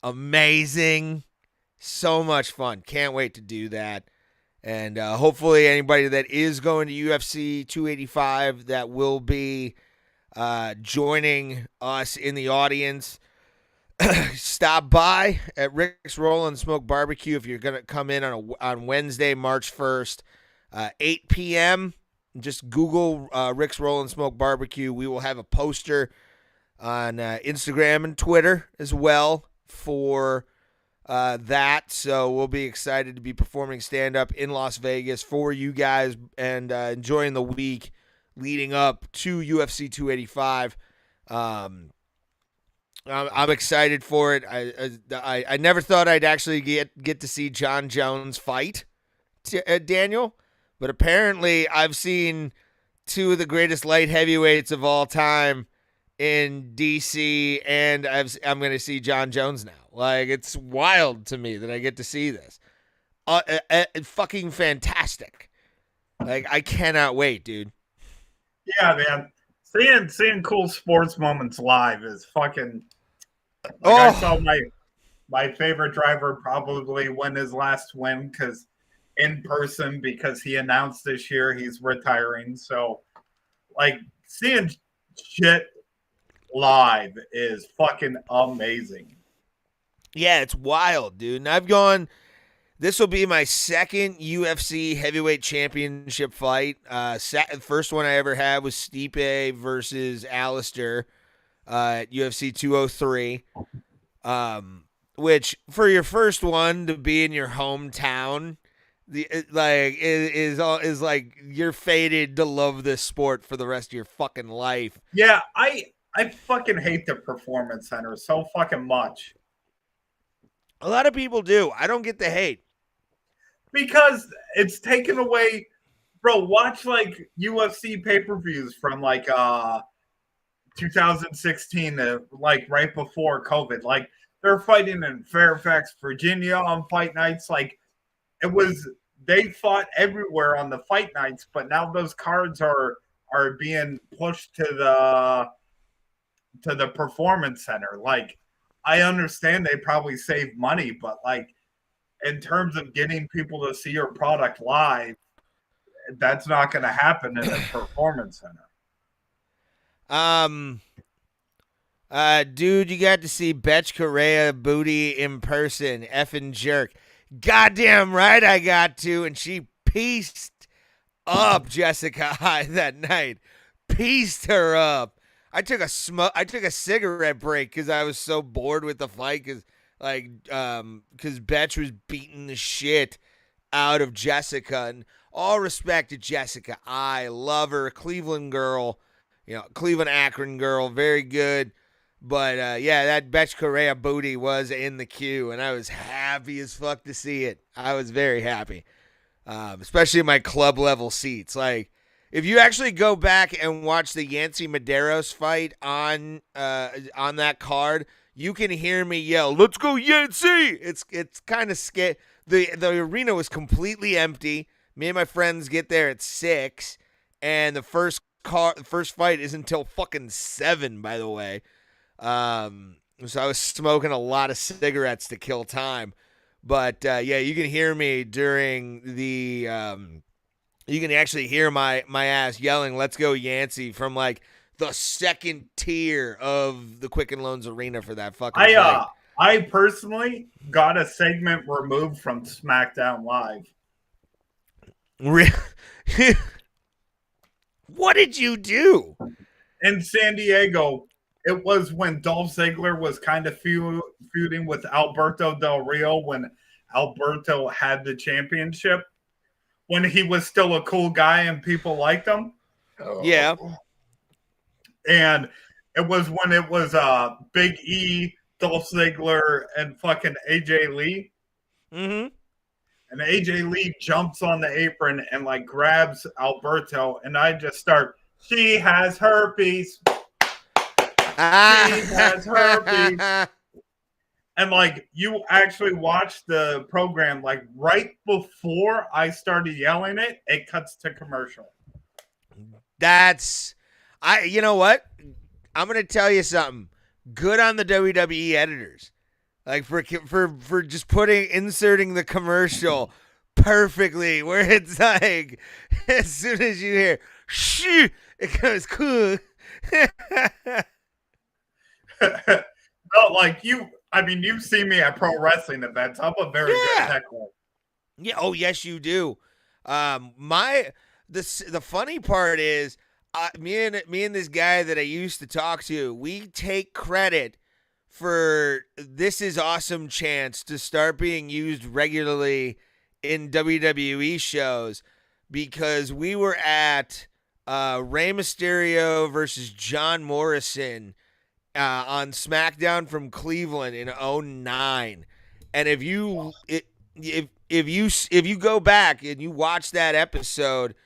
Amazing. So much fun. Can't wait to do that. And hopefully anybody that is going to UFC 285 that will be joining us in the audience, stop by at Rick's Roll and Smoke Barbecue if you're gonna come in on Wednesday, March 1st, 8 p.m. Just Google Rick's Roll and Smoke Barbecue. We will have a poster on Instagram and Twitter as well for that. So we'll be excited to be performing stand-up in Las Vegas for you guys and enjoying the week leading up to UFC 285. I'm excited for it. I never thought I'd actually get to see John Jones fight Daniel, but apparently I've seen two of the greatest light heavyweights of all time in DC, and I'm going to see John Jones now. Like, it's wild to me that I get to see this. Fucking fantastic. Like, I cannot wait, dude. Yeah, man. Seeing cool sports moments live is fucking. I saw my favorite driver probably win his last win in person because he announced this year he's retiring. So, like, seeing shit live is fucking amazing. Yeah, it's wild, dude. And I've gone. This will be my second UFC heavyweight championship fight. The first one I ever had was Stipe versus Alistair at UFC 203. Which for your first one to be in your hometown, is like you're fated to love this sport for the rest of your fucking life. Yeah, I fucking hate the Performance Center so fucking much. A lot of people do. I don't get the hate. Because it's taken away, bro. Watch like UFC pay-per-views from like 2016 to like right before COVID. Like they're fighting in Fairfax, Virginia on fight nights. Like they fought everywhere on the fight nights, but now those cards are being pushed to the Performance Center. Like I understand they probably save money, but like, in terms of getting people to see your product live, that's not going to happen in the Performance Center. Dude, you got to see Betch Correa booty in person, effing jerk. Goddamn right I got to, and she pieced up Jessica High that night. Pieced her up. I took a cigarette break because I was so bored with the fight because Betch was beating the shit out of Jessica. And all respect to Jessica. I love her. Cleveland girl, Cleveland Akron girl, very good. But, yeah, that Betch Correa booty was in the queue, and I was happy as fuck to see it. I was very happy, especially in my club-level seats. Like, if you actually go back and watch the Yancy Medeiros fight on that card, you can hear me yell, "Let's go Yancy!" It's kind of scary. The arena was completely empty. Me and my friends get there at 6, and the first fight is until fucking 7, by the way. So I was smoking a lot of cigarettes to kill time. But, yeah, you can hear me during the you can actually hear my ass yelling, "Let's go Yancy," from, like, the second tier of the Quicken Loans Arena for that fucking fight. I personally got a segment removed from SmackDown Live. What did you do? In San Diego, it was when Dolph Ziggler was kind of feuding with Alberto Del Rio when Alberto had the championship, when he was still a cool guy and people liked him. Yeah. And it was when it was Big E, Dolph Ziggler, and fucking AJ Lee. Mm-hmm. And AJ Lee jumps on the apron and like grabs Alberto, and I just start, "She has herpes. She has herpes." And like, you actually watch the program, like right before I started yelling it cuts to commercial. You know what? I'm going to tell you something. Good on the WWE editors. Like for just inserting the commercial perfectly, where it's like, as soon as you hear, "Shh," it goes cool. No, like you've seen me at pro wrestling events. I'm a very good heckler. Yeah. Oh, yes, you do. The funny part is, me and this guy that I used to talk to, we take credit for "This Is Awesome" chants to start being used regularly in WWE shows, because we were at Rey Mysterio versus John Morrison on SmackDown from Cleveland in 2009. And if you go back and you watch that episode,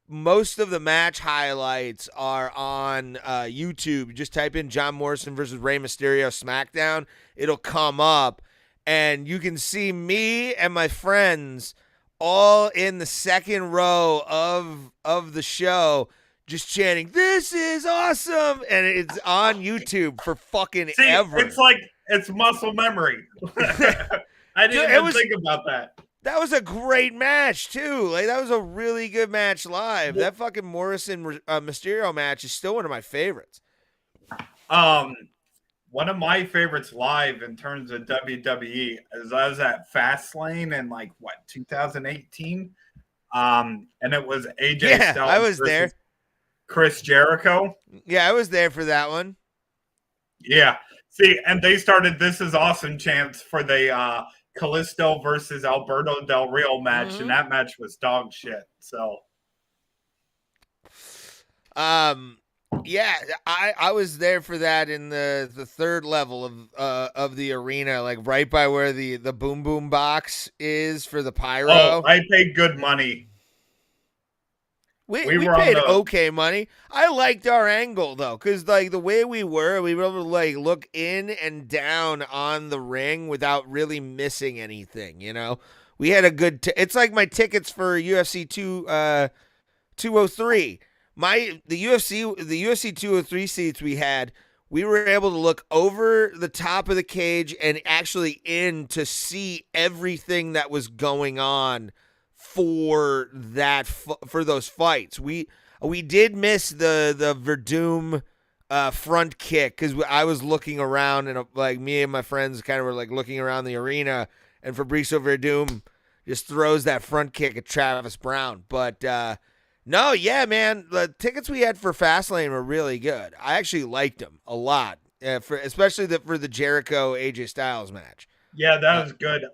most of the match highlights are on YouTube. Just type in John Morrison versus Rey Mysterio SmackDown. It'll come up, and you can see me and my friends all in the second row of the show, just chanting, "This is awesome," and it's on YouTube for fucking ever. It's like it's muscle memory. I didn't even think about that. That was a great match too. Like, that was a really good match live. That fucking Morrison Mysterio match is still one of my favorites. One of my favorites live in terms of WWE is I was at Fastlane in 2018. And it was AJ Styles. I was there. Chris Jericho. Yeah, I was there for that one. Yeah. See, and they started "This Is Awesome" chants for the Kalisto versus Alberto Del Rio match, and that match was dog shit. So, yeah, I was there for that in the third level of the arena, like right by where the boom boom box is for the pyro. Oh, I paid good money. We paid okay money. I liked our angle though, because like the way we were able to like look in and down on the ring without really missing anything. We had a good. It's like my tickets for UFC 203. The UFC 203 seats we had. We were able to look over the top of the cage and actually in to see everything that was going on for those fights. We did miss the Verdum front kick, because I was looking around, and like me and my friends kind of were like looking around the arena, and Fabrizio Verdum just throws that front kick at Travis Brown. But no, yeah, man, the tickets we had for Fastlane were really good. I actually liked them a lot, especially for the Jericho AJ Styles match. Yeah, that was good.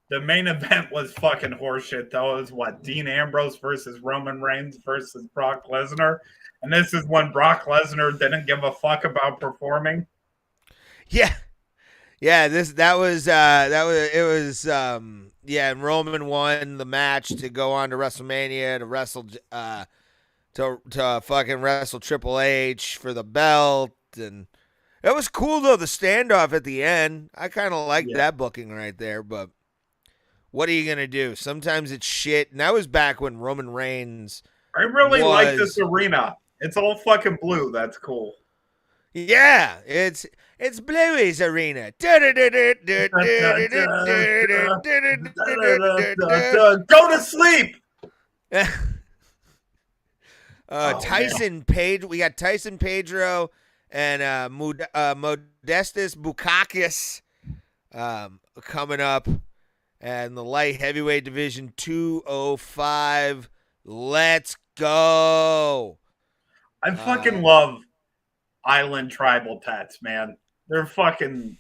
The main event was fucking horseshit, though. It was what? Dean Ambrose versus Roman Reigns versus Brock Lesnar. And this is when Brock Lesnar didn't give a fuck about performing. Yeah. Yeah, and Roman won the match to go on to WrestleMania to wrestle to fucking wrestle Triple H for the belt, and it was cool though, the standoff at the end. I kind of liked that booking right there, but what are you gonna do? Sometimes it's shit, and that was back when Roman Reigns. I really like this arena. It's all fucking blue. That's cool. Yeah, it's Bluey's arena. Go to sleep. Tyson Page. We got Tyson Pedro and Modestus Bukakis coming up, and the light heavyweight division 205. Let's go. I fucking love Island tribal tats, man. They're fucking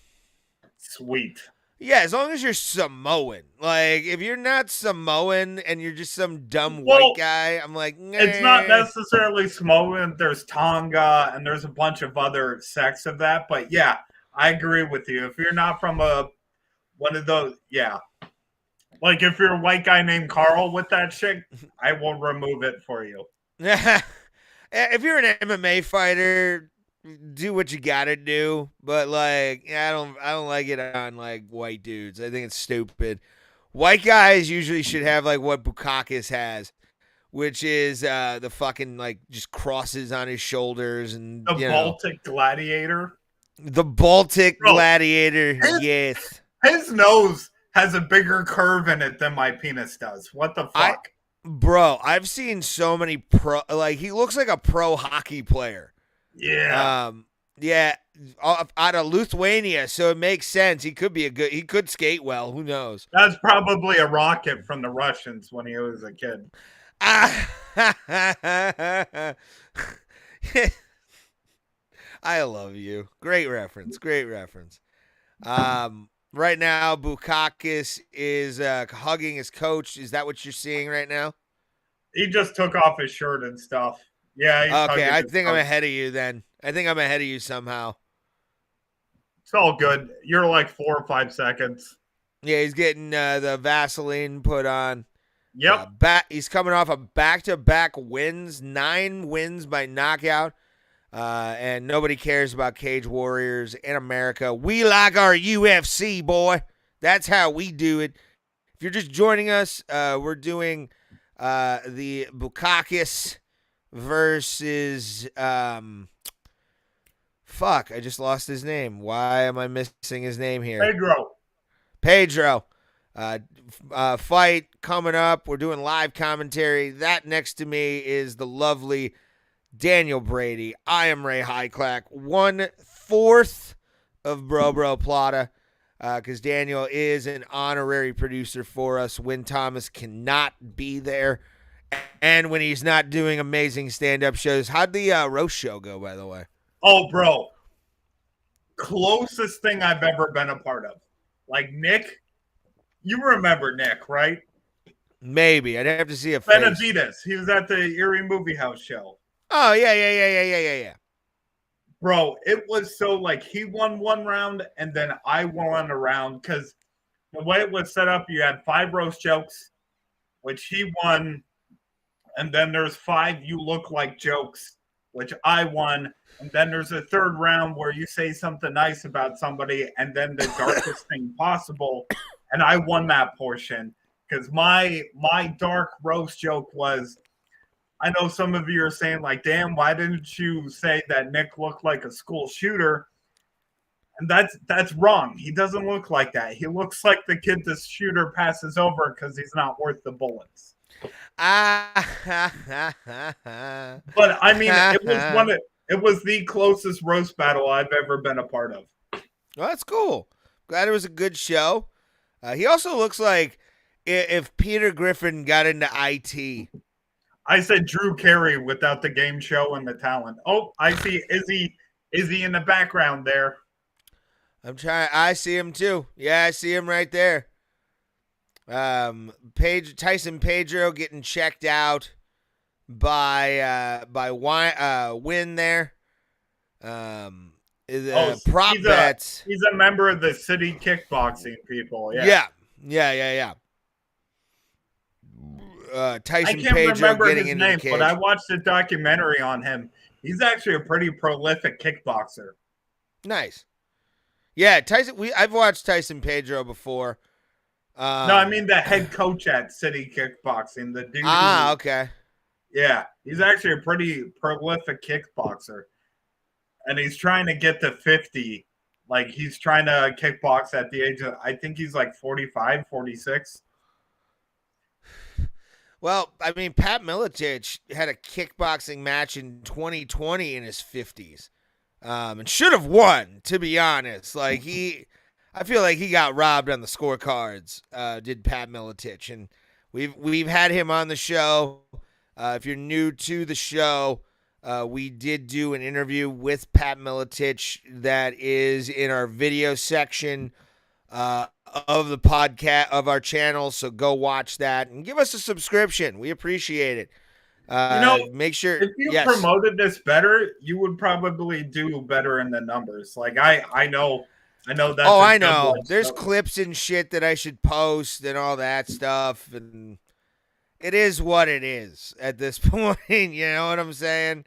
sweet. Yeah, as long as you're Samoan. Like, if you're not Samoan and you're just some dumb white guy, I'm like, nah. It's not necessarily Samoan. There's Tonga, and there's a bunch of other sects of that. But yeah, I agree with you. If you're not from one of those, yeah. Like, if you're a white guy named Carl with that shit, I will remove it for you. If you're an MMA fighter, do what you gotta do, but like, I don't like it on like white dudes. I think it's stupid. White guys usually should have like what Bukakis has, which is the fucking like just crosses on his shoulders and the Baltic Gladiator. The Baltic Gladiator, yes. His nose has a bigger curve in it than my penis does. What the fuck? Bro, I've seen so many he looks like a pro hockey player. Yeah. Out of Lithuania, so it makes sense. He could skate well. Who knows? That's probably a rocket from the Russians when he was a kid. I love you. Great reference. Right now, Bukakis is hugging his coach. Is that what you're seeing right now? He just took off his shirt and stuff. Yeah. Okay, I think I'm ahead of you then. I think I'm ahead of you somehow. It's all good. You're like 4 or 5 seconds. Yeah, he's getting the Vaseline put on. Yep. He's coming off of back-to-back wins, 9 wins by knockout. And nobody cares about Cage Warriors in America. We like our UFC, boy. That's how we do it. If you're just joining us, we're doing the Bukakis versus fuck, I just lost his name. Why am I missing his name here? Pedro. Fight coming up. We're doing live commentary. That next to me is the lovely Daniel Brady. I am Ray Highclack. 1/4 of BRO Plata, because Daniel is an honorary producer for us when Thomas cannot be there and when he's not doing amazing stand-up shows. How'd the roast show go, by the way? Oh, bro. Closest thing I've ever been a part of. Like, Nick, you remember Nick, right? Maybe. I'd have to see a face. Benavides. He was at the Erie Movie House show. Oh, yeah. Bro, it was so like he won one round and then I won a round because the way it was set up, you had 5 roast jokes, which he won, and then there's 5 you look like jokes, which I won, and then there's a 3rd round where you say something nice about somebody, and then the darkest thing possible, and I won that portion because my dark roast joke was, I know some of you are saying, like, damn, why didn't you say that Nick looked like a school shooter? And that's wrong. He doesn't look like that. He looks like the kid the shooter passes over because he's not worth the bullets. But, I mean, it was the closest roast battle I've ever been a part of. Well, that's cool. Glad it was a good show. He also looks like if Peter Griffin got into IT. I said Drew Carey without the game show and the talent. Oh, I see Izzy in the background there. I see him too. Yeah, I see him right there. Tyson Pedro getting checked out by Win there. Prop bets. He's a member of the city kickboxing people. Yeah. Tyson I can't Pedro remember getting his into name, the cage. but I watched a documentary on him. He's actually a pretty prolific kickboxer. Nice. Yeah, Tyson. I've watched Tyson Pedro before. No, I mean the head coach at City Kickboxing. The dude. Okay. Yeah, he's actually a pretty prolific kickboxer, and he's trying to get to 50. Like he's trying to kickbox at the age of, I think he's like 45, 46. Well, I mean, Pat Miletich had a kickboxing match in 2020 in his 50s, and should have won. To be honest, I feel like he got robbed on the scorecards. Did Pat Miletich, and we've had him on the show. If you're new to the show, we did do an interview with Pat Miletich that is in our video section of the podcast of our channel. So go watch that and give us a subscription. We appreciate it. Make sure if you promoted this better, you would probably do better in the numbers. Like I know that. Oh, I know. There's clips and shit that I should post and all that stuff, and it is what it is at this point. You know what I'm saying?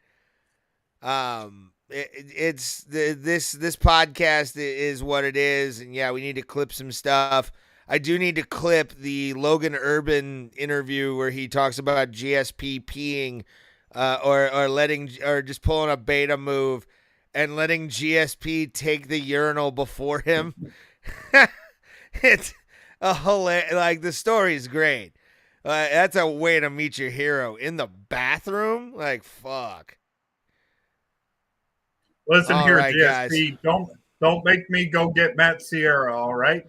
This podcast is what it is, and yeah, we need to clip some stuff. I do need to clip the Logan Urban interview where he talks about GSP peeing, or just pulling a beta move and letting GSP take the urinal before him. It's a hilarious. Like, the story's great. That's a way to meet your hero in the bathroom. Like, fuck. Listen all here, right, GSP. Guys. Don't make me go get Matt Sierra. All right.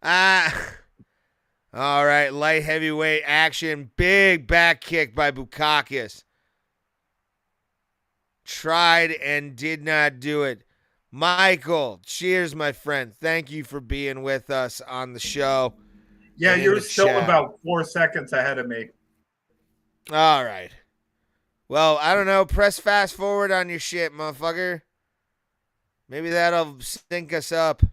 All right. Light heavyweight action. Big back kick by Bukakis. Tried and did not do it. Michael, cheers, my friend. Thank you for being with us on the show. Yeah, you're still about 4 seconds ahead of me. All right. Well, I don't know. Press fast forward on your shit, motherfucker. Maybe that'll sync us up.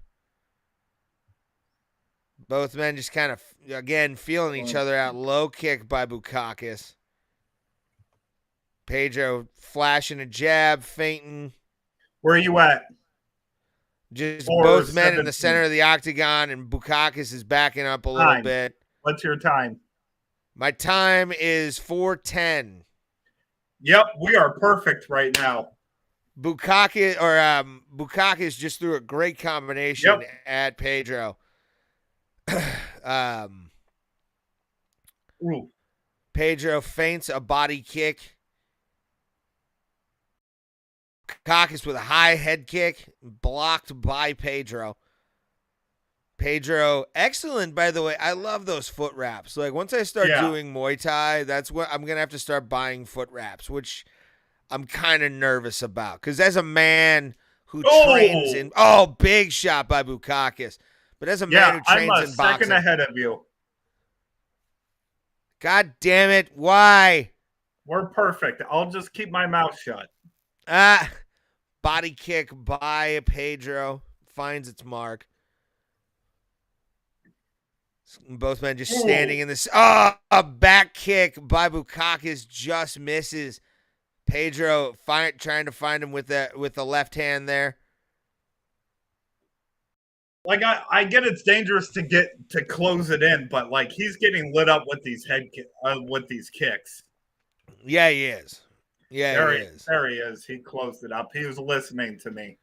Both men just kind of, again, feeling each other out. Low kick by Bukakis. Pedro flashing a jab, feinting. Where are you at? Just both men in the center of the octagon, and Bukakis is backing up a little bit. What's your time? My time is 4:10. Yep, we are perfect right now. Bukakis just threw a great combination at Pedro. Pedro feints a body kick. Bukakis with a high head kick, blocked by Pedro. Pedro, excellent, by the way. I love those foot wraps. Like, once I start doing Muay Thai, that's what I'm going to have to start buying foot wraps, which I'm kind of nervous about. Because as a man who trains in... Oh, big shot by Bukakis. But as a man who trains in boxing... I'm a second ahead of you. God damn it. Why? We're perfect. I'll just keep my mouth shut. Body kick by Pedro. Finds its mark. Both men just standing in this. A back kick by Bukakis just misses. Pedro trying to find him with the left hand there. Like, I get it's dangerous to close it in, but like, he's getting lit up with these with these kicks. Yeah, he is. Yeah, he is. There he is. He closed it up. He was listening to me.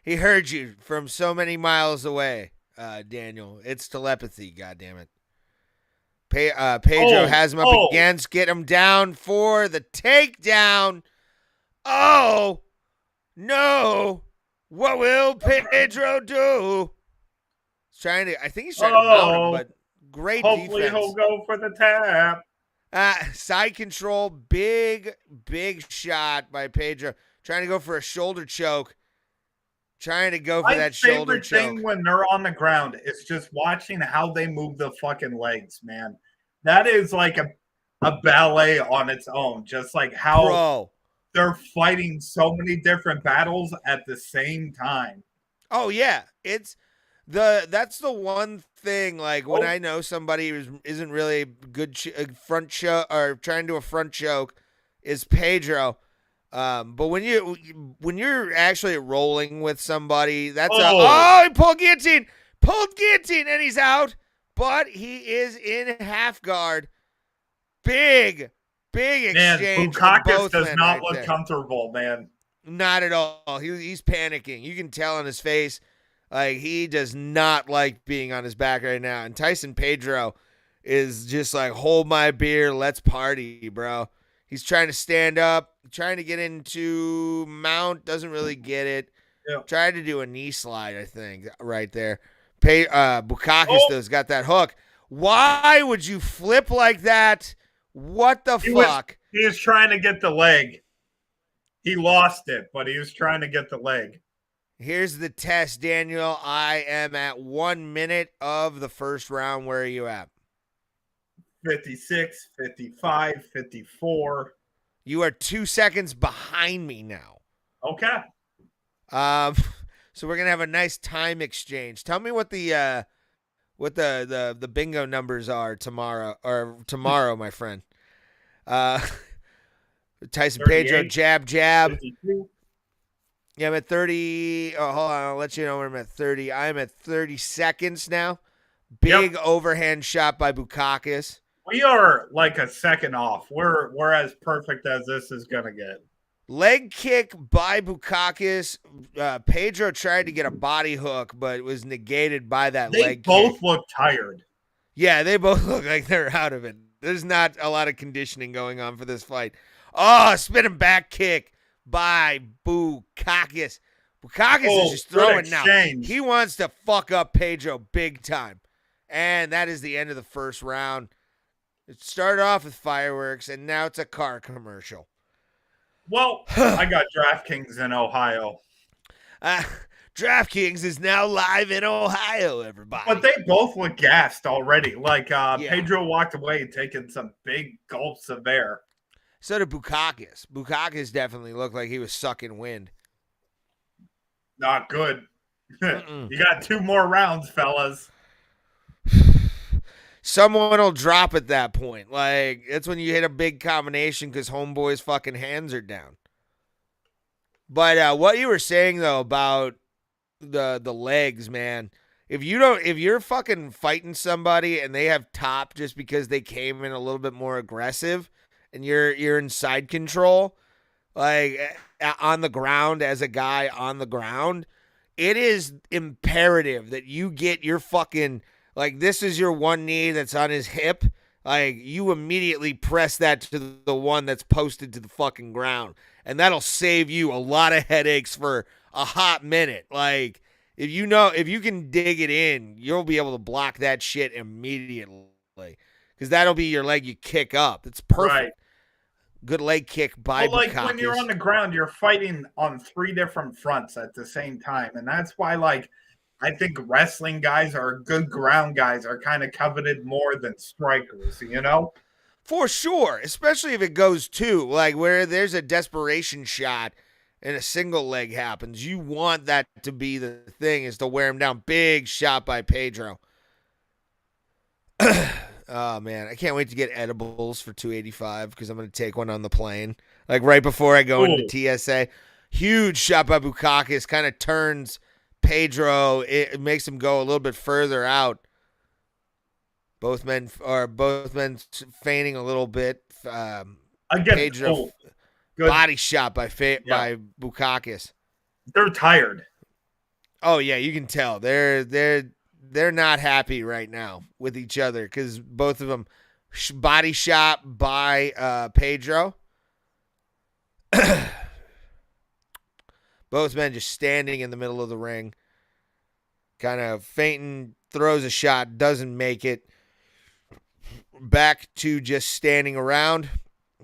He heard you from so many miles away, Daniel. It's telepathy, goddammit. Pedro has him up against, get him down for the takedown. Oh, no. What will Pedro do? I think he's trying to mount him, but great Hopefully defense. He'll go for the tap. Side control, big shot by Pedro. Trying to go for a shoulder choke. trying to go for My that shoulder favorite choke. thing when they're on the ground is just watching how they move the fucking legs, man. That is like a ballet on its own. Just like how Bro. they're fighting so many different battles at the same time. Oh yeah, that's the one thing. Like when I know somebody who isn't really good front choke or trying to do a front choke, is Pedro. But when you're actually rolling with somebody, that's he pulled guillotine, and he's out. But he is in half guard. Big exchange. Bukakis does not look comfortable, man. Not at all. He's panicking. You can tell on his face. Like, he does not like being on his back right now. And Tyson Pedro is just like, hold my beer, let's party, bro. He's trying to stand up, trying to get into mount, doesn't really get it. Yep. Tried to do a knee slide, I think, right there. Bukakis, though's got that hook. Why would you flip like that? What the fuck? He was trying to get the leg. He lost it, but he was trying to get the leg. Here's the test, Daniel. I am at 1 minute of the first round. Where are you at? 56, 55, 54. You are 2 seconds behind me now. Okay. So we're gonna have a nice time exchange. Tell me what the bingo numbers are tomorrow, my friend. Tyson Pedro, jab. 52. Yeah, I'm at 30. Oh, hold on. I'll let you know when I'm at 30. I'm at 30 seconds now. Big overhand shot by Bukakis. We are like a second off. We're as perfect as this is going to get. Leg kick by Bukakis. Pedro tried to get a body hook, but it was negated by that leg kick. They both look tired. Yeah, they both look like they're out of it. There's not a lot of conditioning going on for this fight. Oh, spinning back kick by Bukakis. Bukakis is just throwing now. He wants to fuck up Pedro big time. And that is the end of the first round. It started off with fireworks, and now it's a car commercial. Well, I got DraftKings in Ohio. DraftKings is now live in Ohio, everybody. But they both look gassed already. Like Pedro walked away taking some big gulps of air. So did Bukakis. Bukakis definitely looked like he was sucking wind. Not good. You got 2 more rounds, fellas. Someone will drop at that point. Like, that's when you hit a big combination because homeboy's fucking hands are down. But what you were saying, though, about the legs, man, if you're fucking fighting somebody and they have top just because they came in a little bit more aggressive and you're in side control, like on the ground as a guy on the ground, it is imperative that you get your fucking, like, this is your one knee that's on his hip. Like, you immediately press that to the one that's posted to the fucking ground. And that'll save you a lot of headaches for a hot minute. Like, if you can dig it in, you'll be able to block that shit immediately. Because that'll be your leg you kick up. It's perfect. Right. Good leg kick by Bukakis. Like, when you're on the ground, you're fighting on 3 different fronts at the same time. And that's why, like, I think wrestling guys or good ground guys are kind of coveted more than strikers, you know? For sure, especially if it goes 2, like where there's a desperation shot and a single leg happens. You want that to be the thing, is to wear him down. Big shot by Pedro. Oh, man, I can't wait to get edibles for 285 because I'm going to take one on the plane. Like right before I go into TSA. Huge shot by Bukakis, kind of turns Pedro. It makes him go a little bit further out. Both men feigning a little bit. Pedro, body shot by Bukakis. They're tired. Oh yeah, you can tell they're not happy right now with each other because both of them body shot by Pedro. Both men just standing in the middle of the ring, kind of feinting, throws a shot, doesn't make it. Back to just standing around.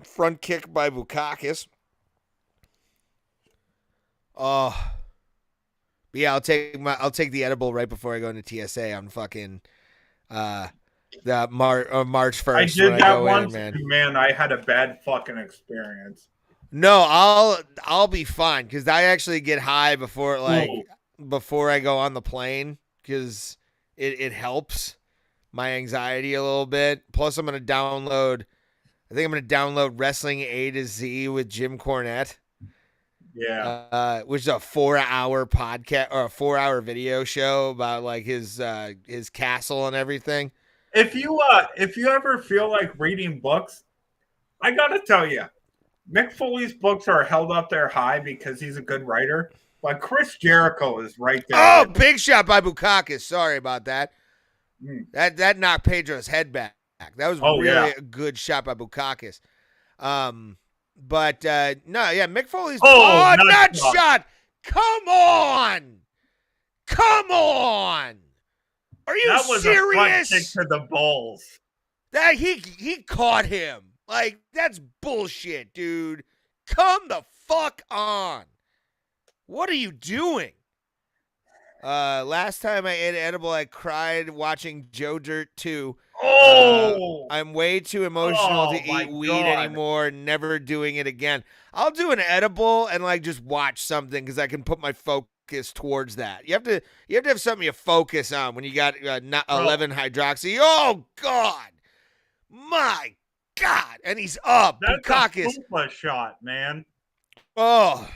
Front kick by Bukakis. Oh, But yeah, I'll take the edible right before I go into TSA on fucking the March 1st. I did that once, man. Man, I had a bad fucking experience. No, I'll be fine because I actually get high before I go on the plane because it helps my anxiety a little bit. Plus, I'm gonna download Wrestling A to Z with Jim Cornette. Yeah, which is a 4-hour podcast or a 4-hour video show about like his castle and everything. If you ever feel like reading books, I gotta tell you, Mick Foley's books are held up there high because he's a good writer. But Chris Jericho is right there. Oh, big shot by Bukakis. Sorry about that. That knocked Pedro's head back. That was a good shot by Bukakis. But no, yeah, Mick Foley's nut shot. Come on. Are you that was serious? A front kick to the balls. That he caught him. Like, that's bullshit, dude. Come the fuck on. What are you doing? Last time I ate an edible, I cried watching Joe Dirt 2. I'm way too emotional to eat weed anymore. Never doing it again. I'll do an edible and like just watch something because I can put my focus towards that. You have to have something you focus on when you got 11 hydroxy. Oh God, my God! And he's up. That's Bukakis. a Kula shot, man. Oh,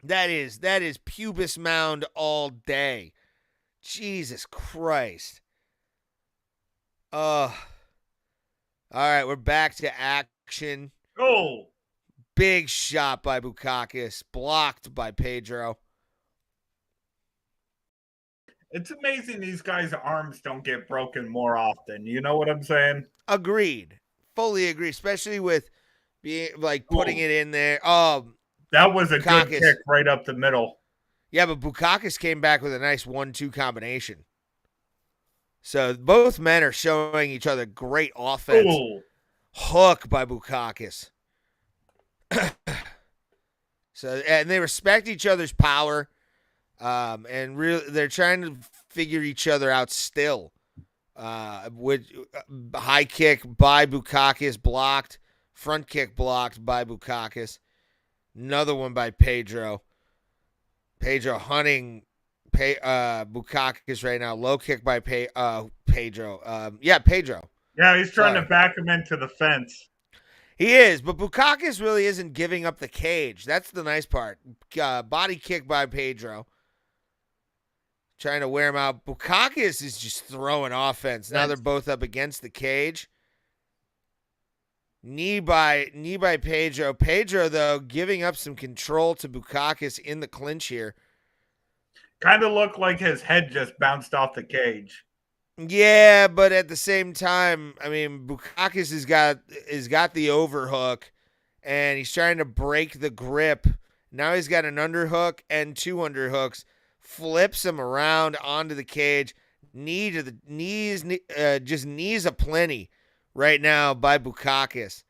that is pubis mound all day. Jesus Christ. All right, we're back to action. Oh, big shot by Bukakis, blocked by Pedro. It's amazing these guys' arms don't get broken more often. You know what I'm saying? Agreed. Fully agree, especially with being like putting it in there. That was a good kick right up the middle. Yeah, but Bukakis came back with a nice 1-2 combination. So both men are showing each other great offense. Ooh. Hook by Bukakis. And they respect each other's power. And really, they're trying to figure each other out still. With high kick by Bukakis blocked, front kick blocked by Bukakis, another one by Pedro. Pedro hunting Bukakis right now. Low kick by Pedro. Pedro. Yeah, he's trying to back him into the fence. He is, but Bukakis really isn't giving up the cage. That's the nice part. Body kick by Pedro. Trying to wear him out. Bukakis is just throwing offense. Now they're both up against the cage. Knee by Pedro. Pedro, though, giving up some control to Bukakis in the clinch here. Kind of looked like his head just bounced off the cage. Yeah, but at the same time, I mean, Bukakis has got the overhook, and he's trying to break the grip. Now he's got an underhook and 2 underhooks. Flips him around onto the cage. Knee to the knees, just knees aplenty right now by Bukakis.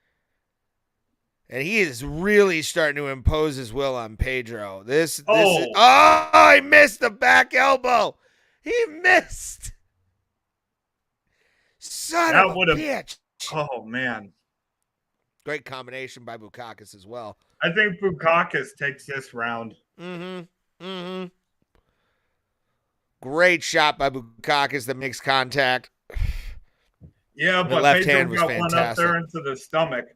And he is really starting to impose his will on Pedro. He missed the back elbow. He missed. Son of a bitch. Oh, man. Great combination by Bukakis as well. I think Bukakis takes this round. Great shot by Bukakis that makes contact. Yeah, but left Pedro hand was got fantastic. one up there into the stomach.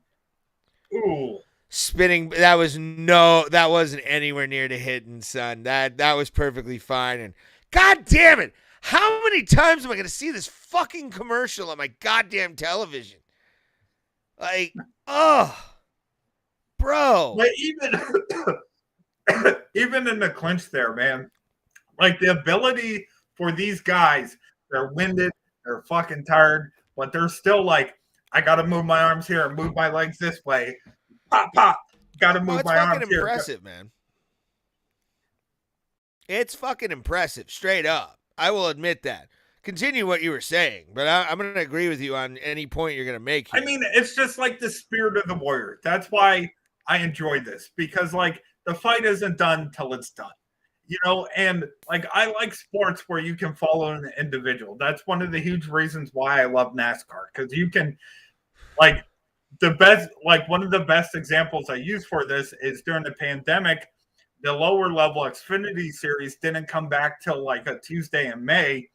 Ooh. Spinning, that wasn't anywhere near to hitting, son. That was perfectly fine. And God damn it, how many times am I going to see this fucking commercial on my goddamn television? Like, bro. But even in the clinch there, man, like the ability for these guys, they're winded, they're fucking tired, but they're still like, I got to move my arms here and move my legs this way. Pop, pop. Got to move my arms here. It's fucking impressive, man. It's fucking impressive, straight up. I will admit that. Continue what you were saying, but I'm going to agree with you on any point you're going to make here. I mean, it's just like the spirit of the warrior. That's why I enjoy this, because like the fight isn't done till it's done. And like I like sports where you can follow an individual. That's one of the huge reasons why I love NASCAR, because you can like one of the best examples I use for this is during the pandemic, the lower level Xfinity series didn't come back till like a Tuesday in May,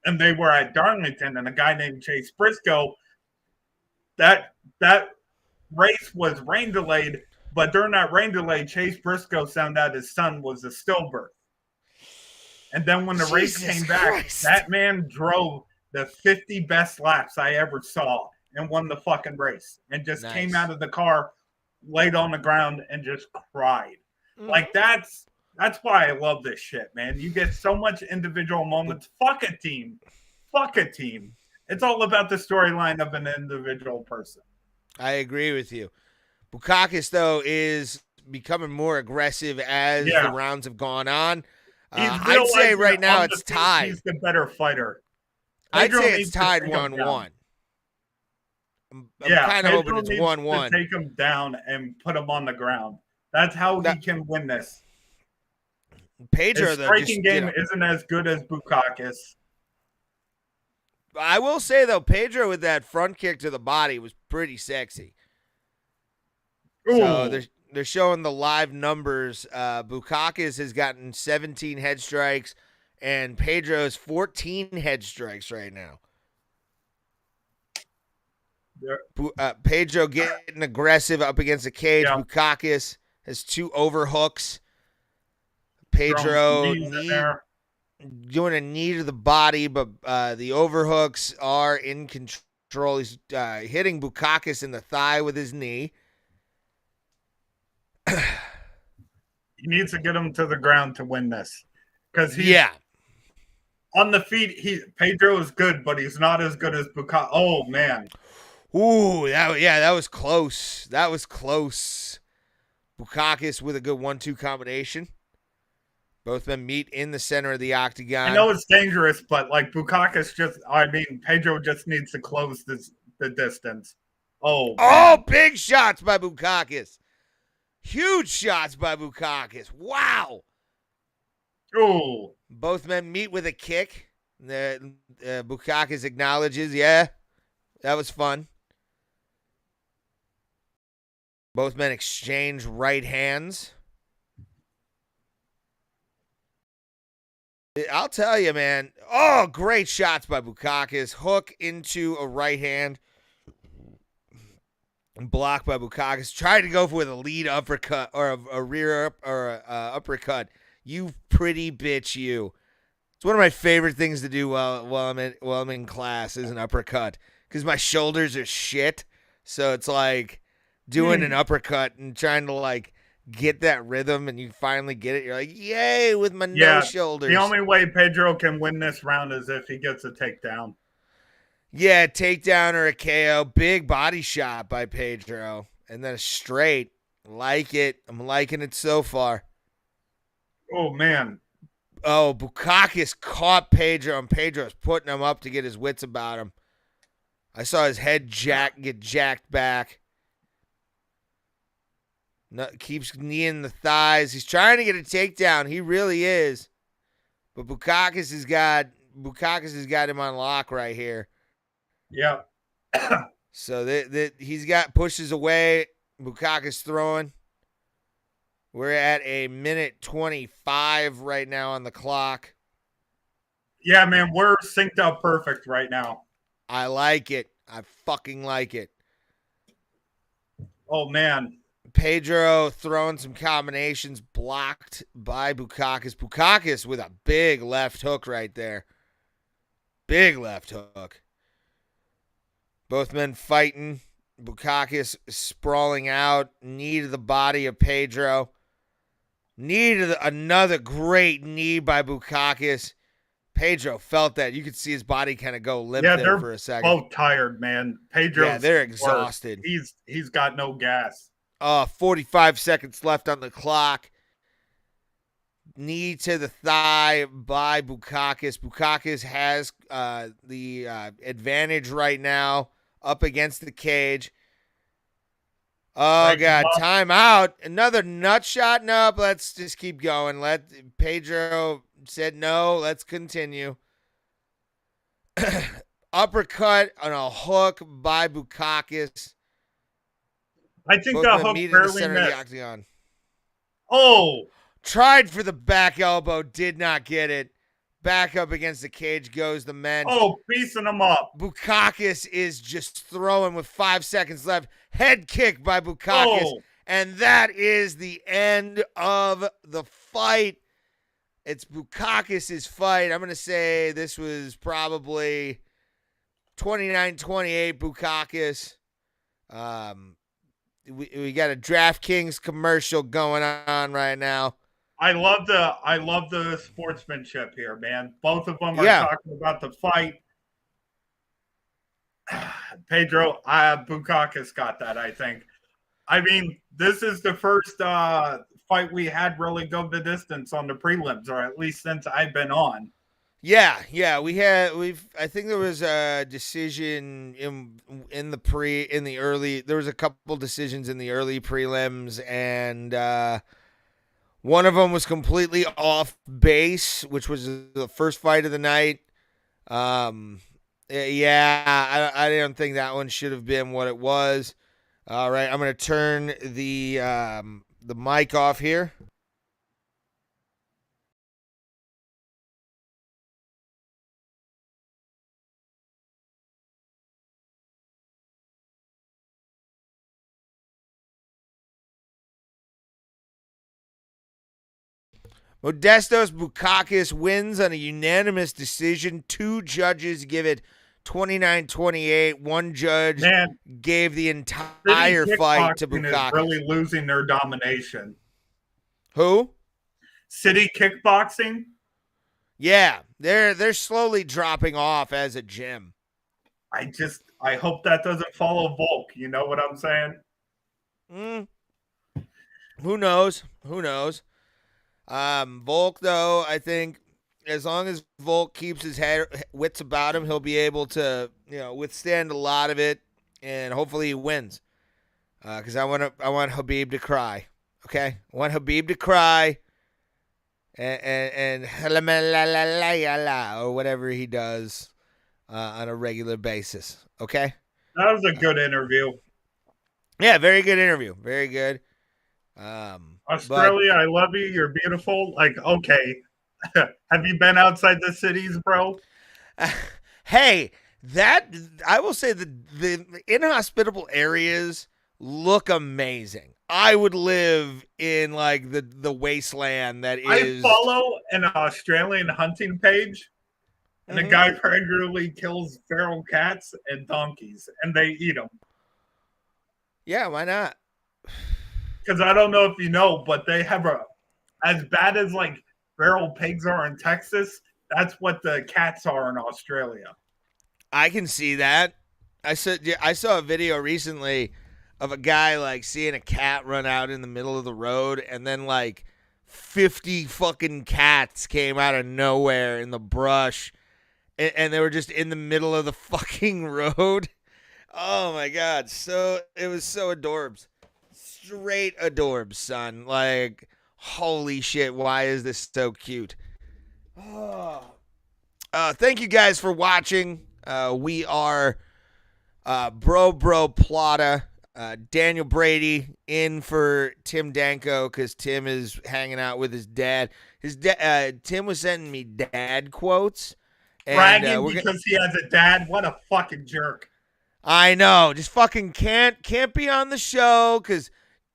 and they were at Darlington, and a guy named Chase Briscoe, that race was rain delayed. But during that rain delay, Chase Briscoe found out his son was a stillbirth. And then when the race came back, that man drove the 50 best laps I ever saw and won the fucking race. And just came out of the car, laid on the ground, and just cried. Like, that's why I love this shit, man. You get so much individual moments. Fuck a team. Fuck a team. It's all about the storyline of an individual person. I agree with you. Bukakis, though, is becoming more aggressive as the rounds have gone on. I'd say right now it's tied. He's the better fighter. I'd say it's tied 1-1. I'm kind of hoping it's 1-1. Take him down and put him on the ground. That's how he can win this. Pedro, his striking game isn't as good as Bukakis. I will say, though, Pedro with that front kick to the body was pretty sexy. Ooh. So they're showing the live numbers. Bukakis has gotten 17 head strikes, and Pedro's 14 head strikes right now. Pedro getting aggressive up against the cage. Yeah. Bukakis has 2 overhooks. Pedro doing a knee to the body, but the overhooks are in control. He's hitting Bukakis in the thigh with his knee. He needs to get him to the ground to win this, because on the feet. Pedro is good, but he's not as good as Bukakis. Oh man! Ooh, that was close. That was close. Bukakis with a good 1-2 combination. Both men meet in the center of the octagon. I know it's dangerous, but like Pedro just needs to close the distance. Oh, big shots by Bukakis. Huge shots by Bukakis. Wow. Oh. Both men meet with a kick. Bukakis acknowledges, that was fun. Both men exchange right hands. I'll tell you, man. Oh, great shots by Bukakis. Hook into a right hand. Blocked by Bukakis. Tried to go for the lead uppercut or a rear uppercut. You pretty bitch, you. It's one of my favorite things to do while I'm in class is an uppercut, because my shoulders are shit. So it's like doing an uppercut and trying to like get that rhythm, and you finally get it. You're like, yay, with my no shoulders. The only way Pedro can win this round is if he gets a takedown. Yeah, takedown or a KO. Big body shot by Pedro. And then a straight. Like it. I'm liking it so far. Oh, man. Oh, Bukakis caught Pedro, and Pedro's putting him up to get his wits about him. I saw his head get jacked back. No, keeps kneeing the thighs. He's trying to get a takedown. He really is. But Bukakis has got him on lock right here. Yeah. So he's got pushes away. Bukakis throwing. We're at a minute 25 right now on the clock. Yeah, man, we're synced up perfect right now. I like it. I fucking like it. Oh, man. Pedro throwing some combinations, blocked by Bukakis. Bukakis with a big left hook right there. Big left hook. Both men fighting. Bukakis sprawling out. Knee to the body of Pedro. Another great knee by Bukakis. Pedro felt that. You could see his body kind of go limp there for a second. Both tired, man. Pedro, they're exhausted. He's got no gas. 45 seconds left on the clock. Knee to the thigh by Bukakis. Bukakis has the advantage right now up against the cage. Oh, Break him God. up. Timeout. Another nut shot? Nope. Let's just keep going. Pedro said no. Let's continue. Uppercut on a hook by Bukakis. I think Both the of them hook meet in the barely center of the missed. octagon. Oh, Tried for the back elbow. Did not get it. Back up against the cage goes the men. oh, piecing him up. Bukakis is just throwing with 5 seconds left. Head kick by Bukakis. Oh. And that is the end of the fight. It's Bukakis' fight. I'm going to say this was probably 29-28 Bukakis. We got a DraftKings commercial going on right now. I love the sportsmanship here, man. Both of them are Yeah. talking about the fight. Pedro, Bukakis got that, I think. I mean, this is the first fight we had really go the distance on the prelims, or at least since I've been on. Yeah. I think there was a decision in the early. There was a couple decisions in the early prelims, and one of them was completely off base, which was the first fight of the night. Yeah, I don't think that one should have been what it was. All right, I'm gonna turn the mic off here. Modestos Bukakis wins on a unanimous decision. 2 judges give it 29-28. One judge gave the entire fight to Bukakis. Is really losing their domination. Who? City Kickboxing? Yeah, they're slowly dropping off as a gym. I hope that doesn't follow Volk. You know what I'm saying? Who knows? Volk, though, I think as long as Volk keeps his wits about him, he'll be able to, withstand a lot of it, and hopefully he wins. Because I want Khabib to cry. Okay, I want Khabib to cry, and or whatever he does on a regular basis. Okay. That was a good interview. Yeah, very good interview. Very good. Australia, I love you. You're beautiful. Like, okay. Have you been outside the cities, bro? Hey, I will say the inhospitable areas look amazing. I would live in like the wasteland that is. I follow an Australian hunting page, and the guy regularly kills feral cats and donkeys, and they eat them. Yeah, why not? Because I don't know if you know, but they have as bad as like feral pigs are in Texas, that's what the cats are in Australia. I can see that. I saw a video recently of a guy like seeing a cat run out in the middle of the road, and then like 50 fucking cats came out of nowhere in the brush, and they were just in the middle of the fucking road. Oh my god! So it was so adorbs. Straight adorbs, son. Like, holy shit, why is this so cute? Oh. Thank you guys for watching. We are BRO Plata. Daniel Brady in for Tim Danko because Tim is hanging out with his dad. Tim was sending me dad quotes. Bragging because he has a dad. What a fucking jerk. I know. Just fucking can't be on the show because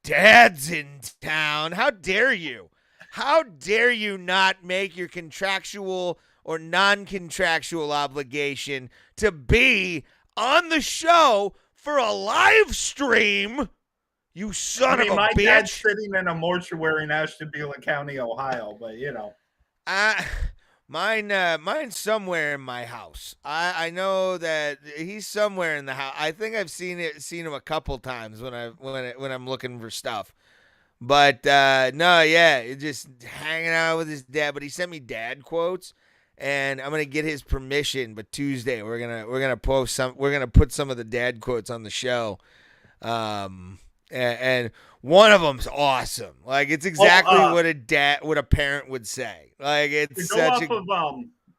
Dad's in town. How dare you? How dare you not make your contractual or non-contractual obligation to be on the show for a live stream? You son of a my bitch. Dad's sitting in a mortuary in Ashtabula County, Ohio, but you know. Mine's somewhere in my house. I know that he's somewhere in the house. I think I've seen him a couple times when I'm looking for stuff. But no, yeah, just hanging out with his dad. But he sent me dad quotes, and I'm gonna get his permission. But Tuesday we're gonna put some of the dad quotes on the show. and one of them's awesome. Like it's exactly what a parent would say. Like it's to go such off of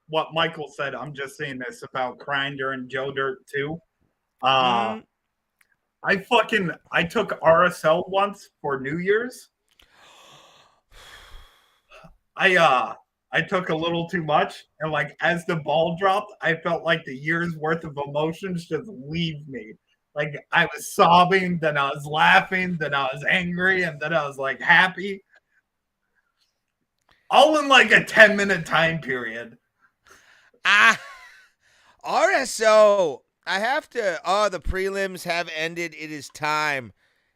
what Michael said. I'm just saying this about crying during Joe Dirt too. I took RSL once for New Year's. I took a little too much, and like as the ball dropped, I felt like the year's worth of emotions just leave me. Like I was sobbing, then I was laughing, then I was angry, and then I was like happy. All in like a 10-minute time period. RSO, I have to. Oh, the prelims have ended. It is time.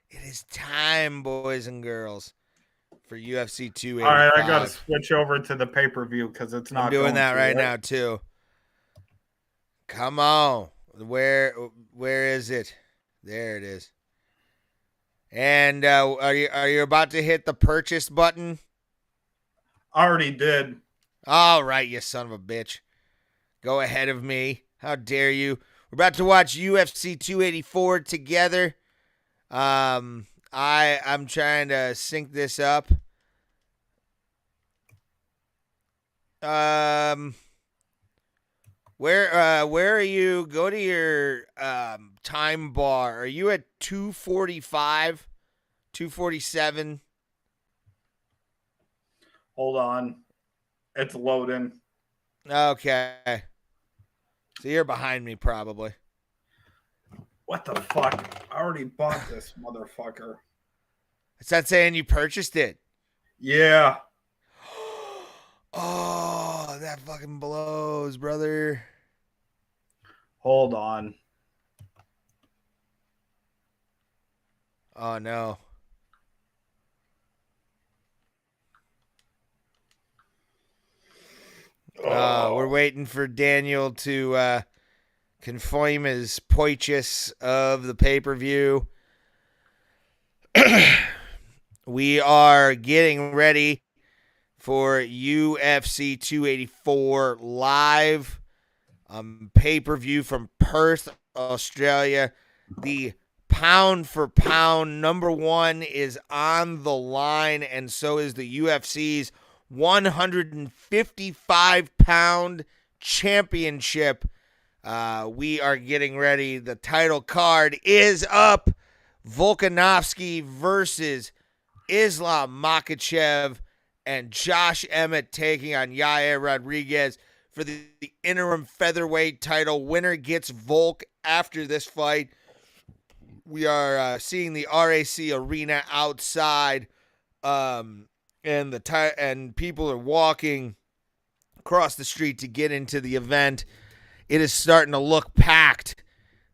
It is time, boys and girls, for UFC 285. All right, I got to switch over to the pay-per-view because it's not. I'm doing that right now too. Come on, where is it? There it is. And are you about to hit the purchase button? Already did. All right, you son of a bitch. Go ahead of me. How dare you? We're about to watch UFC 284 together. I'm trying to sync this up. Where are you? Go to your time bar. Are you at 245? 247? Hold on. It's loading. Okay. So you're behind me probably. What the fuck? I already bought this motherfucker. It's not saying you purchased it. Yeah. Oh, that fucking blows, brother. Hold on. Oh, no. We're waiting for Daniel to confirm his purchase of the pay-per-view. We are getting ready for UFC 284 live pay-per-view from Perth, Australia. The pound-for-pound #1 is on the line, and so is the UFC's 155-pound championship. We are getting ready. The title card is up. Volkanovsky versus Islam Makhachev, and Josh Emmett taking on Yair Rodriguez for the interim featherweight title. Winner gets Volk after this fight. We are seeing the RAC arena outside, and people are walking across the street to get into the event. It is starting to look packed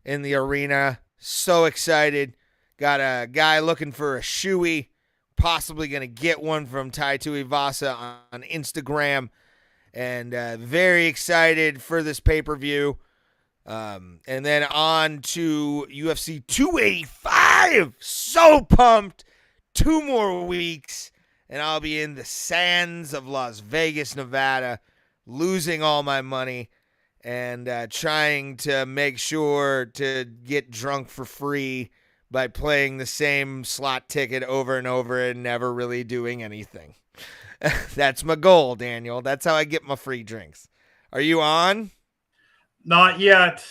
in the arena. So excited. Got a guy looking for a shoey. Possibly going to get one from Taito Ivasa on Instagram. And very excited for this pay-per-view. And then on to UFC 285. So pumped. 2 more weeks. And I'll be in the sands of Las Vegas, Nevada, losing all my money and trying to make sure to get drunk for free by playing the same slot ticket over and over and never really doing anything. That's my goal, Daniel. That's how I get my free drinks. Are you on? Not yet.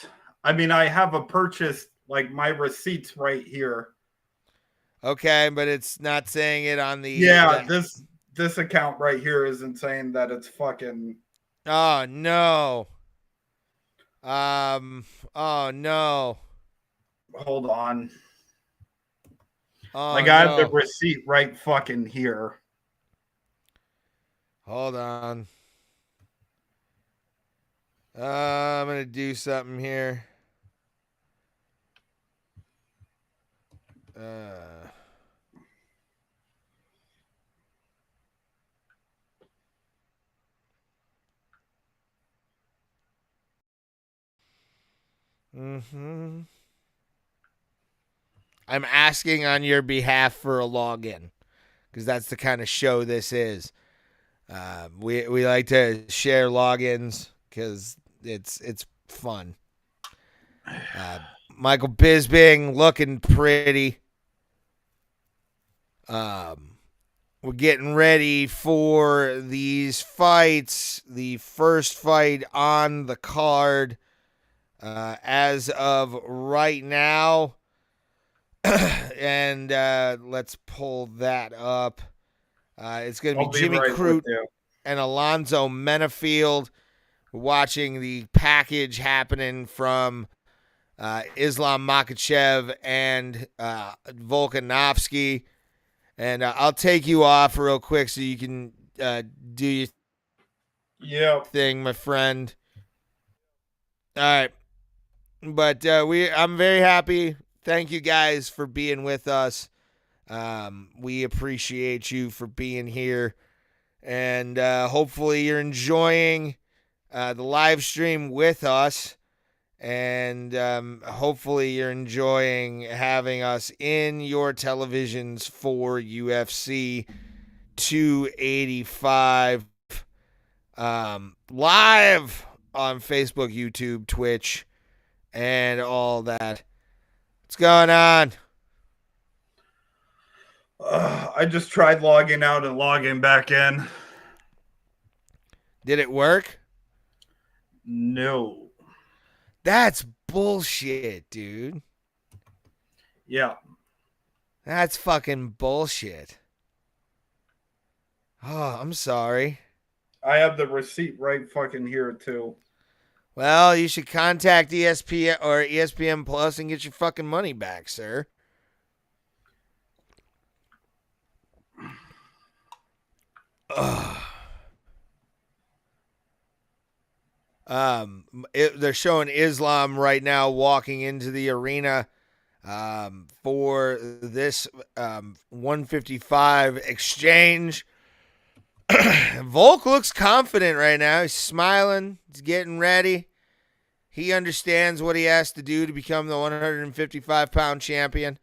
I mean, I have a purchase, like my receipts right here. Okay, but it's not saying it on the... Yeah, this account right here isn't saying that it's fucking... Oh, no. Oh, no. Hold on. Oh, I got the receipt right fucking here. Hold on. I'm going to do something here. I'm asking on your behalf for a login because that's the kind of show this is. We like to share logins because it's fun. Michael Bisping looking pretty. We're getting ready for these fights. The first fight on the card as of right now. And let's pull that up. It's going to be Jimmy Crute and Alonzo Menifield. Watching the package happening from Islam Makhachev and Volkanovsky. And I'll take you off real quick so you can do your thing, my friend. All right. But I'm very happy. Thank you guys for being with us. We appreciate you for being here. And hopefully you're enjoying the live stream with us. And hopefully you're enjoying having us in your televisions for UFC 285 live on Facebook, YouTube, Twitch, and all that. What's going on? I just tried logging out and logging back in. Did it work? No. That's bullshit, dude. Yeah. That's fucking bullshit. Oh, I'm sorry. I have the receipt right fucking here, too. Well, you should contact ESPN or ESPN Plus and get your fucking money back, sir. Ugh. They're showing Islam right now walking into the arena for this 155 exchange. Volk looks confident right now. He's smiling. He's getting ready. He understands what he has to do to become the 155-pound champion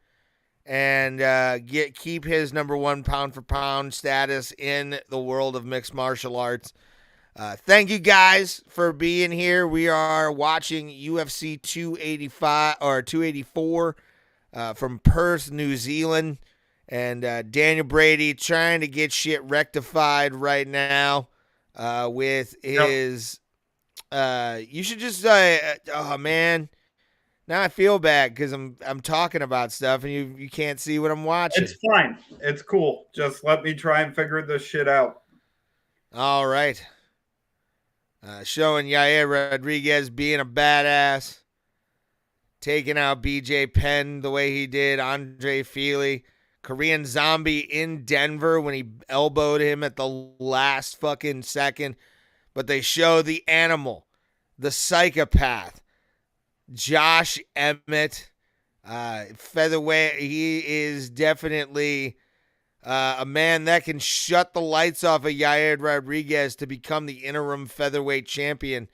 and keep his number one pound-for-pound status in the world of mixed martial arts. Thank you guys for being here. We are watching UFC 285 or 284 from Perth, New Zealand, and Daniel Brady trying to get shit rectified right now with his. You should just oh man, now I feel bad because I'm talking about stuff and you can't see what I'm watching. It's fine. It's cool. Just let me try and figure this shit out. All right. Showing Yair Rodriguez being a badass. Taking out BJ Penn the way he did. Andre Feely. Korean Zombie in Denver when he elbowed him at the last fucking second. But they show the animal. The psychopath. Josh Emmett. Featherweight. He is definitely... a man that can shut the lights off of Yair Rodriguez to become the interim featherweight champion.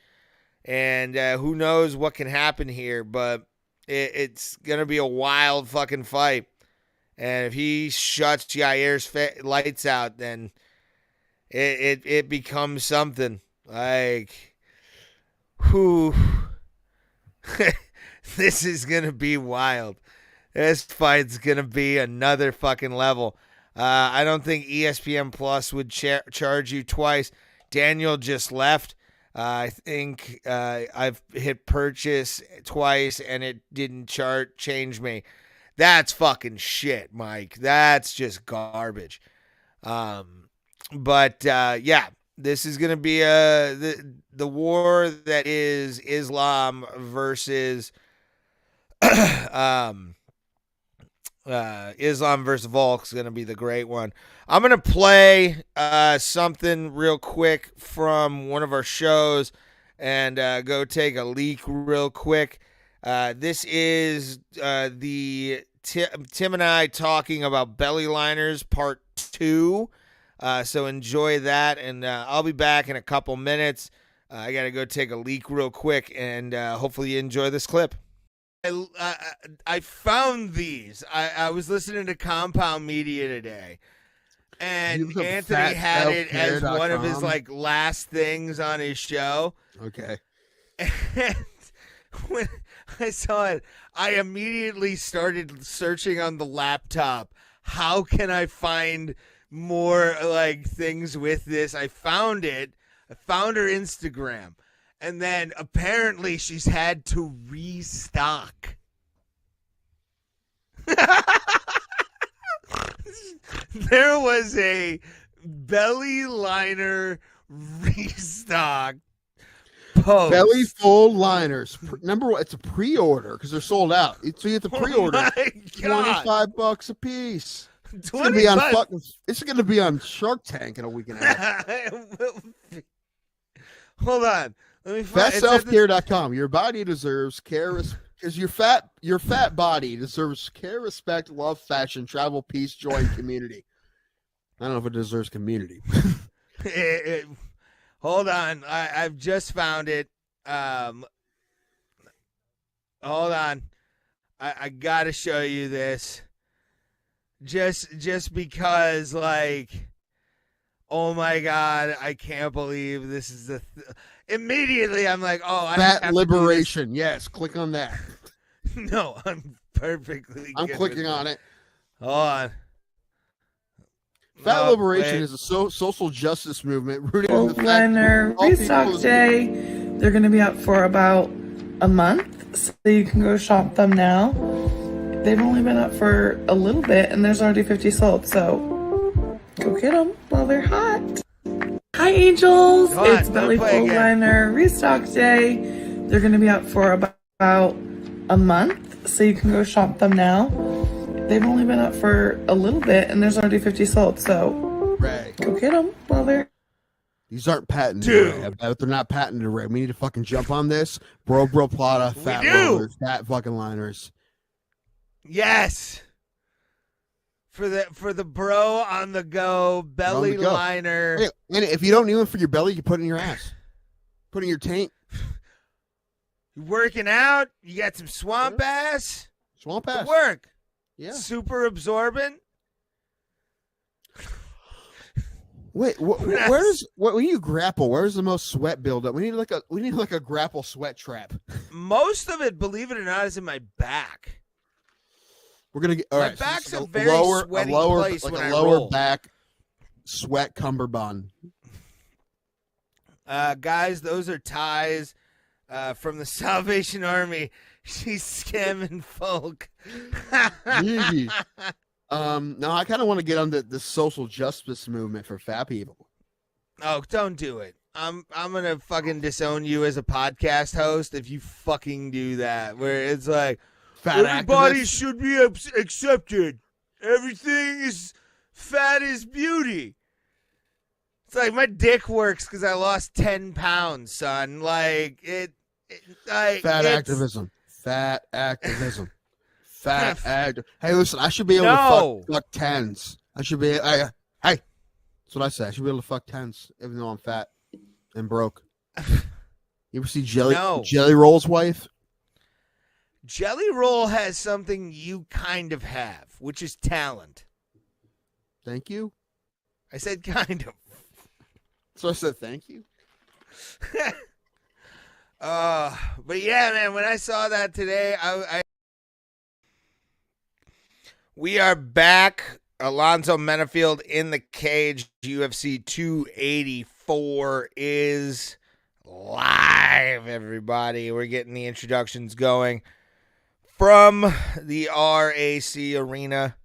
And who knows what can happen here, but it's going to be a wild fucking fight. And if he shuts Yair's lights out, then it becomes something. Like, whew. This is going to be wild. This fight's going to be another fucking level. I don't think ESPN Plus would charge you twice. Daniel just left. I think I've hit purchase twice and it didn't change me. That's fucking shit, Mike. That's just garbage. But yeah, this is gonna be the war that is Islam versus Islam versus Volk is going to be the great one. I'm going to play something real quick from one of our shows and go take a leak real quick. This is the Tim and I talking about belly liners part 2. So enjoy that, and I'll be back in a couple minutes. I got to go take a leak real quick, and hopefully you enjoy this clip. I found these. I was listening to Compound Media today, and Anthony had it as one of his like last things on his show. Okay. And when I saw it, I immediately started searching on the laptop how can I find more like things with this? I found it. I found her Instagram. And then apparently she's had to restock. There was a belly liner restock post. Belly full liners. Number one, it's a pre-order because they're sold out. So you have to pre-order. Oh my God. $25 a piece. It's gonna be on fucking. It's gonna be on Shark Tank in a week and a half. Hold on. Let me find FatSelfCare.com. Your body deserves care because your fat body deserves care, respect, love, fashion, travel, peace, joy, and community. I don't know if it deserves community. Hold on. I've just found it. Hold on. I gotta show you this. Just because, like, oh my God, I can't believe this is immediately I'm like, oh, I have Fat liberation. Yes, click on that. No, I'm perfectly. I'm clicking on it. Hold on. Fat liberation is a social justice movement rooted in the fact liner restock day. They're going to be out for about a month, so you can go shop them now. They've only been up for a little bit, and there's already 50 sold, so go get them while they're hot. Hi, angels. It's Belly Full Liner restock day. They're going to be out for about a month, so you can go shop them now. They've only been up for a little bit, and there's already 50 sold, so go get them while they're... These aren't patented, Ray. If they're not patented, Ray, we need to fucking jump on this. Bro Plata, fat rollers, fat fucking liners. Yes. For the bro on the go belly liner. Hey, and if you don't need one for your belly, you put it in your ass. Put it in your taint. You working out? You got some swamp ass? Swamp ass. Good work. Yeah. Super absorbent. Wait, where's when you grapple? Where's the most sweat buildup? We need like a grapple sweat trap. Most of it, believe it or not, is in my back. We're gonna get my back's a very sweaty place like when a I lower roll. back sweat cummerbund. Guys, those are ties from the Salvation Army. She's scamming folk. No, I kind of want to get on the social justice movement for fat people. Oh, don't do it. I'm gonna fucking disown you as a podcast host if you fucking do that. Where it's like everybody should be accepted. Everything is fat is beauty. It's like my dick works because I lost 10 pounds, son. Like fat activism. Fat activism. Hey, listen, I should be able to fuck tens. I should be. Hey, that's what I say. I should be able to fuck tens, even though I'm fat and broke. You ever see Jelly Roll's wife? Jelly Roll has something you kind of have, which is talent. Thank you. I said kind of. So I said thank you. But yeah, man, when I saw that today, we are back. Alonzo Menifield in the cage. UFC 284 is live, everybody. We're getting the introductions going from the RAC Arena.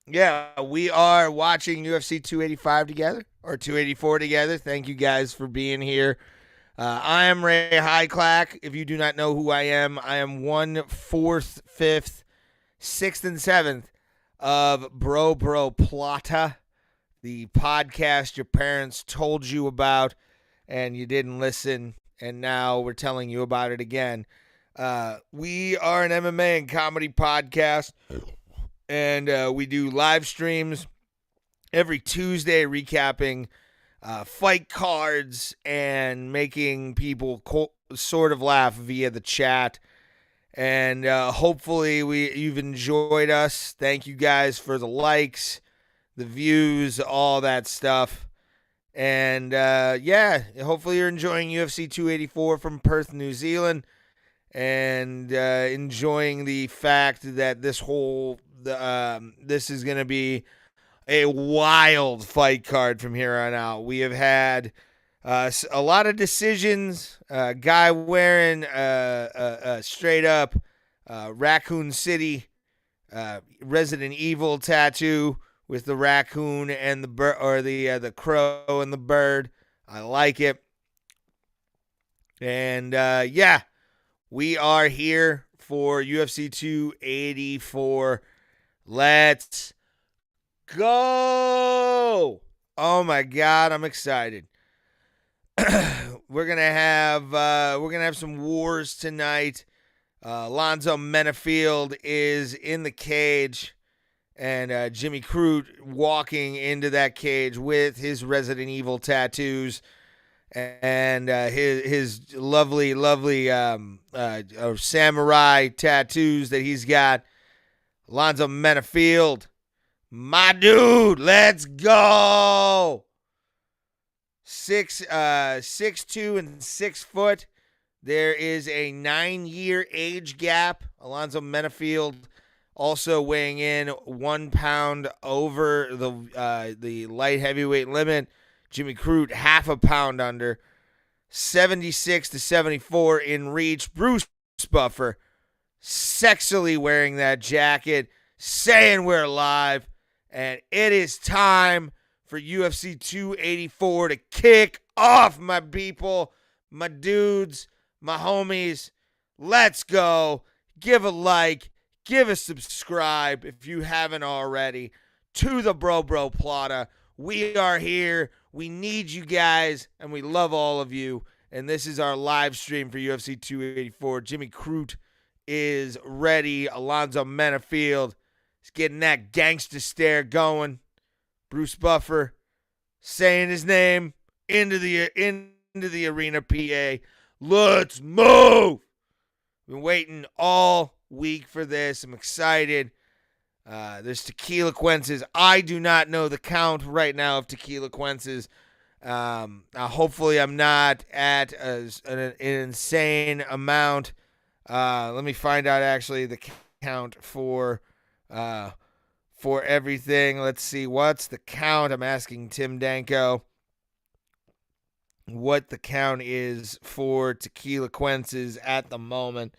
Yeah, we are watching UFC 285 together, or 284 together. Thank you guys for being here. I am Ray Highclack. If you do not know who I am 1/4, 5th, 6th, and 7th of BRO Plata, the podcast your parents told you about and you didn't listen, and now we're telling you about it again. We are an MMA and comedy podcast, and we do live streams every Tuesday recapping fight cards and making people sort of laugh via the chat. And hopefully you've enjoyed us. Thank you guys for the likes, the views, all that stuff. And yeah, hopefully you're enjoying UFC 284 from Perth, New Zealand. and enjoying the fact that this is going to be a wild fight card from here on out. We have had a lot of decisions. Guy wearing straight up Raccoon City Resident Evil tattoo with the raccoon and the bird, or the crow and the bird. I like it. And yeah, we are here for UFC 284. Let's go! Oh my God, I'm excited. We're gonna have some wars tonight. Alonzo Menifield is in the cage, and Jimmy Crute walking into that cage with his Resident Evil tattoos and his lovely samurai tattoos that he's got. Alonzo Menifield, my dude, let's go. 6'2" and 6 foot. There is a 9-year age gap. Alonzo Menifield also weighing in 1 pound over the light heavyweight limit. Jimmy Crute half a pound under. 76 to 74 in reach. Bruce Buffer sexily wearing that jacket, saying we're live, and it is time for UFC 284 to kick off, my people, my dudes, my homies. Let's go. Give a like, give a subscribe if you haven't already to the BRO Plata. We are here. We need you guys, and we love all of you. And this is our live stream for UFC 284. Jimmy Crute is ready. Alonzo Menifield is getting that gangster stare going. Bruce Buffer saying his name into the arena, PA. Let's move. Been waiting all week for this. I'm excited. There's Tequila Quences. I do not know the count right now of Tequila Quences. Hopefully I'm not at an insane amount. Let me find out actually the count for everything. Let's see. What's the count? I'm asking Tim Danko what the count is for Tequila Quences at the moment.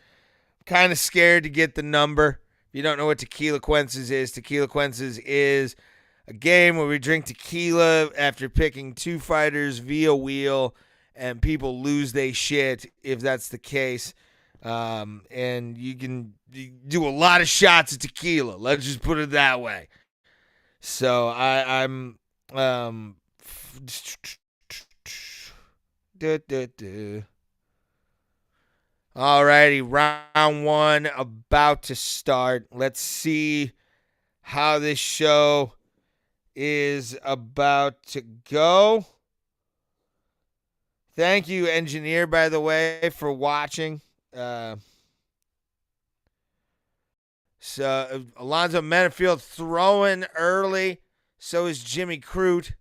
I'm kind of scared to get the number. If you don't know what Tequila Quences is a game where we drink tequila after picking two fighters via wheel, and people lose their shit if that's the case. And you can do a lot of shots of tequila. Let's just put it that way. So I'm Alrighty, round one about to start. Let's see how this show is about to go. Thank you, engineer, by the way, for watching. So Alonzo Menifield throwing early. So is Jimmy Crute.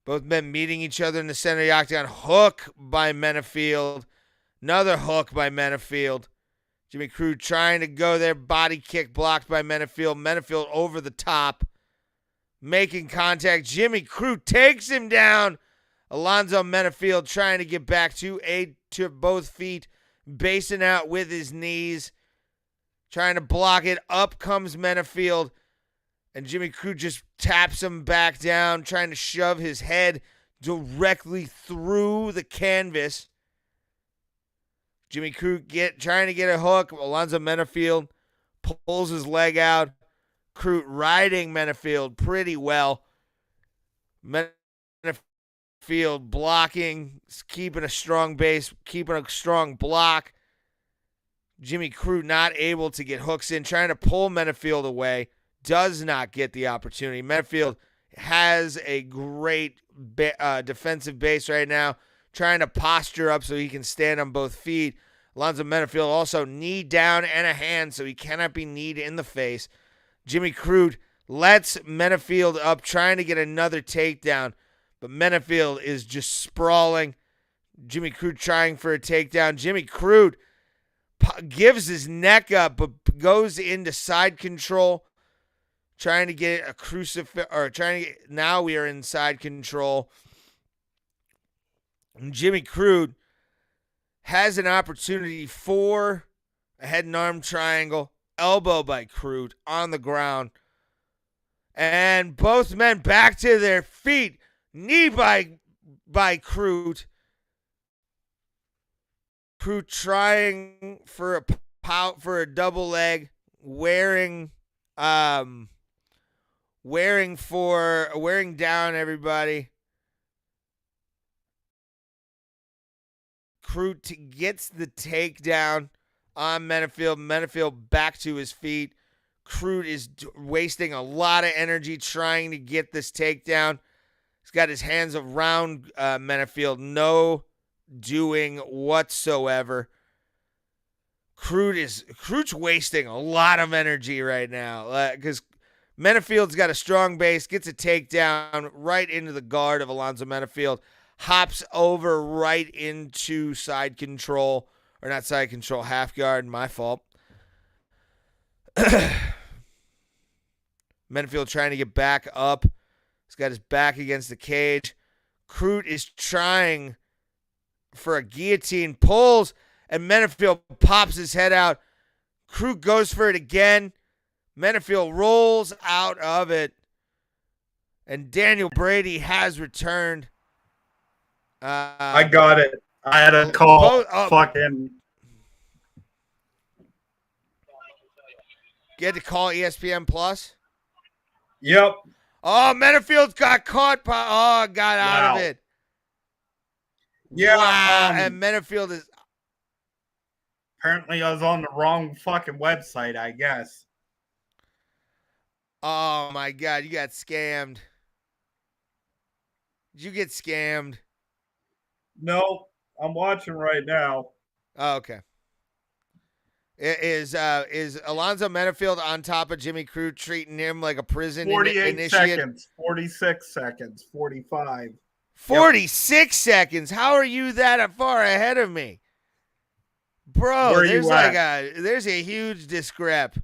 Both men meeting each other in the center of the octagon. Hook by Menifield. Another hook by Menifield. Jimmy Crute trying to go there. Body kick blocked by Menifield. Menifield over the top. Making contact. Jimmy Crute takes him down. Alonzo Menifield trying to get back to both feet. Basing out with his knees. Trying to block it. Up comes Menifield. And Jimmy Crute just taps him back down. Trying to shove his head directly through the canvas. Jimmy Crute trying to get a hook. Alonzo Menifield pulls his leg out. Crute riding Menifield pretty well. Menifield blocking, keeping a strong base, keeping a strong block. Jimmy Crute not able to get hooks in, trying to pull Menifield away. Does not get the opportunity. Menifield has a great defensive base right now, trying to posture up so he can stand on both feet. Alonzo Menifield also knee down and a hand, so he cannot be kneed in the face. Jimmy Crute lets Menifield up, trying to get another takedown, but Menifield is just sprawling. Jimmy Crute trying for a takedown. Jimmy Crute gives his neck up, but goes into side control, trying to get a crucifix, or now we are in side control. And Jimmy Crute has an opportunity for a head and arm triangle, elbow by Crute on the ground. And both men back to their feet, knee by Crute. Crute trying for a double leg, wearing down everybody. Crute gets the takedown on Menifield. Menifield back to his feet. Crute is wasting a lot of energy trying to get this takedown. He's got his hands around Menifield. No doing whatsoever. Crute's wasting a lot of energy right now because Menifield's got a strong base, gets a takedown right into the guard of Alonzo Menifield, hops over right into side control, or not side control, half guard, my fault. Menifield trying to get back up. He's got his back against the cage. Crute is trying for a guillotine, pulls, and Menifield pops his head out. Crute goes for it again. Menifield rolls out of it. And Daniel Brady has returned. I got it. I had a call. Fucking. Get to call ESPN Plus? Yep. Oh, Menifield's got caught. Got out of it. Yeah. Wow. And Menifield is. Apparently, I was on the wrong fucking website, I guess. Oh, my God. You got scammed. Did you get scammed? No, I'm watching right now. Oh, okay. Is Alonzo Menifield on top of Jimmy Crute, treating him like a prison 48 initiate? seconds, 46 seconds, 45. 46 seconds. How are you that far ahead of me? Bro, there's a huge discrep.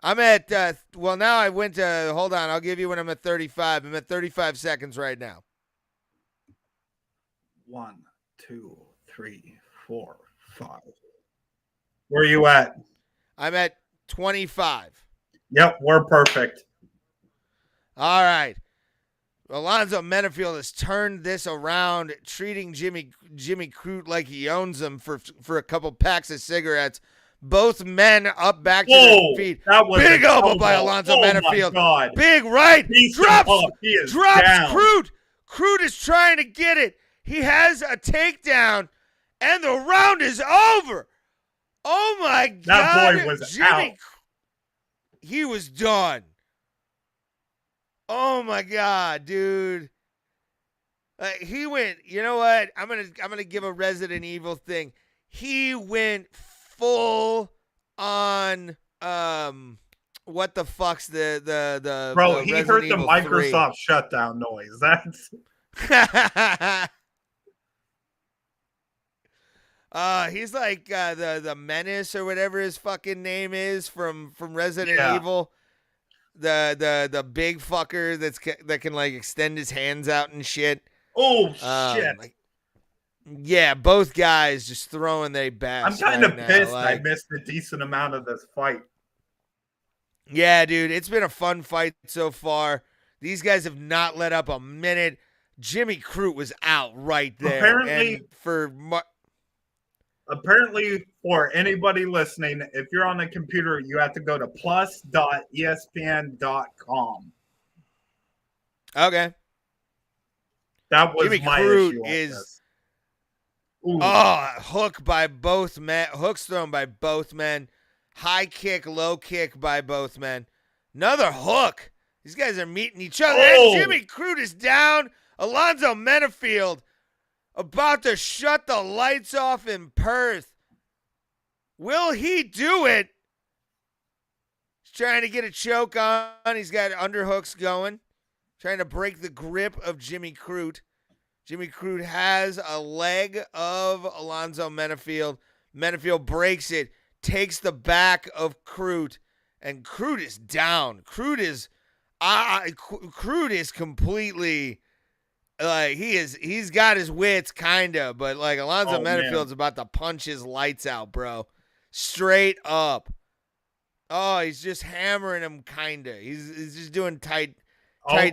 I'm at, now I went to, hold on, I'll give you when I'm at 35. I'm at 35 seconds right now. 1, 2, 3, 4, 5. Where are you at? I'm at 25. Yep, we're perfect. All right. Alonzo Menifield has turned this around, treating Jimmy Crute like he owns him for a couple packs of cigarettes. Both men up back to their feet. That was big elbow by Alonzo Menifield. My God. Big right. Drops down. Crute. Crute is trying to get it. He has a takedown, and the round is over. Oh, my God. That boy was out. He was done. Oh, my God, dude. He went, you know what? I'm gonna give a Resident Evil thing. He went full on, what the fuck's the Bro, he heard the Microsoft 3. shutdown noise. That's... He's like the Menace or whatever his fucking name is from Resident Evil. The big fucker that can like extend his hands out and shit. Oh shit! Both guys just throwing their best. I'm kind of pissed. I missed a decent amount of this fight. Yeah, dude, it's been a fun fight so far. These guys have not let up a minute. Jimmy Crute was out right there. Apparently, for anybody listening, if you're on a computer, you have to go to plus.espn.com. Okay. That was Jimmy my Crute issue. Hook by both men. Hooks thrown by both men. High kick, low kick by both men. Another hook. These guys are meeting each other. And Jimmy Crute is down. Alonzo Menifield about to shut the lights off in Perth. Will he do it? He's trying to get a choke on. He's got underhooks going. Trying to break the grip of Jimmy Crute. Jimmy Crute has a leg of Alonzo Menifield. Menifield breaks it, takes the back of Crute, and Crute is down. Crute is completely like he's got his wits kinda, but like Alonzo Menifield's about to punch his lights out, bro. Straight up. Oh, he's just hammering him kinda. He's just doing tight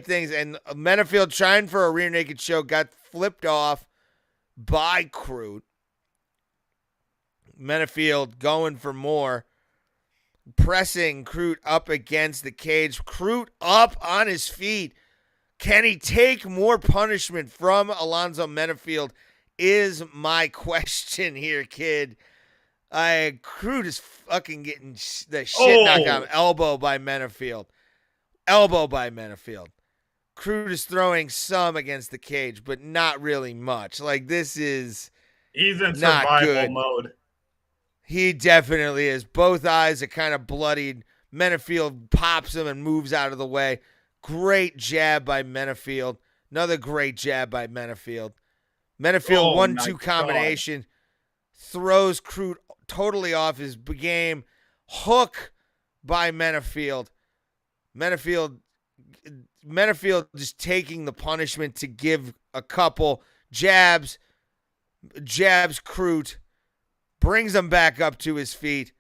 things. And Menifield trying for a rear naked choke got flipped off by Crute. Menifield going for more. Pressing Crute up against the cage. Crute up on his feet. Can he take more punishment from Alonzo Menifield is my question here, kid. Crute is fucking getting the shit knocked out of him. Elbow by Menifield. Crute is throwing some against the cage, but not really much. Like, this is he's in not survival good. mode. He definitely is. Both eyes are kind of bloodied. Menifield pops him and moves out of the way. Great jab by Menifield. Another great jab by Menifield. Menifield 1-2 combination. Throws Crute totally off his game. Hook by Menifield. Menifield just taking the punishment to give a couple jabs. Jabs Crute. Brings him back up to his feet.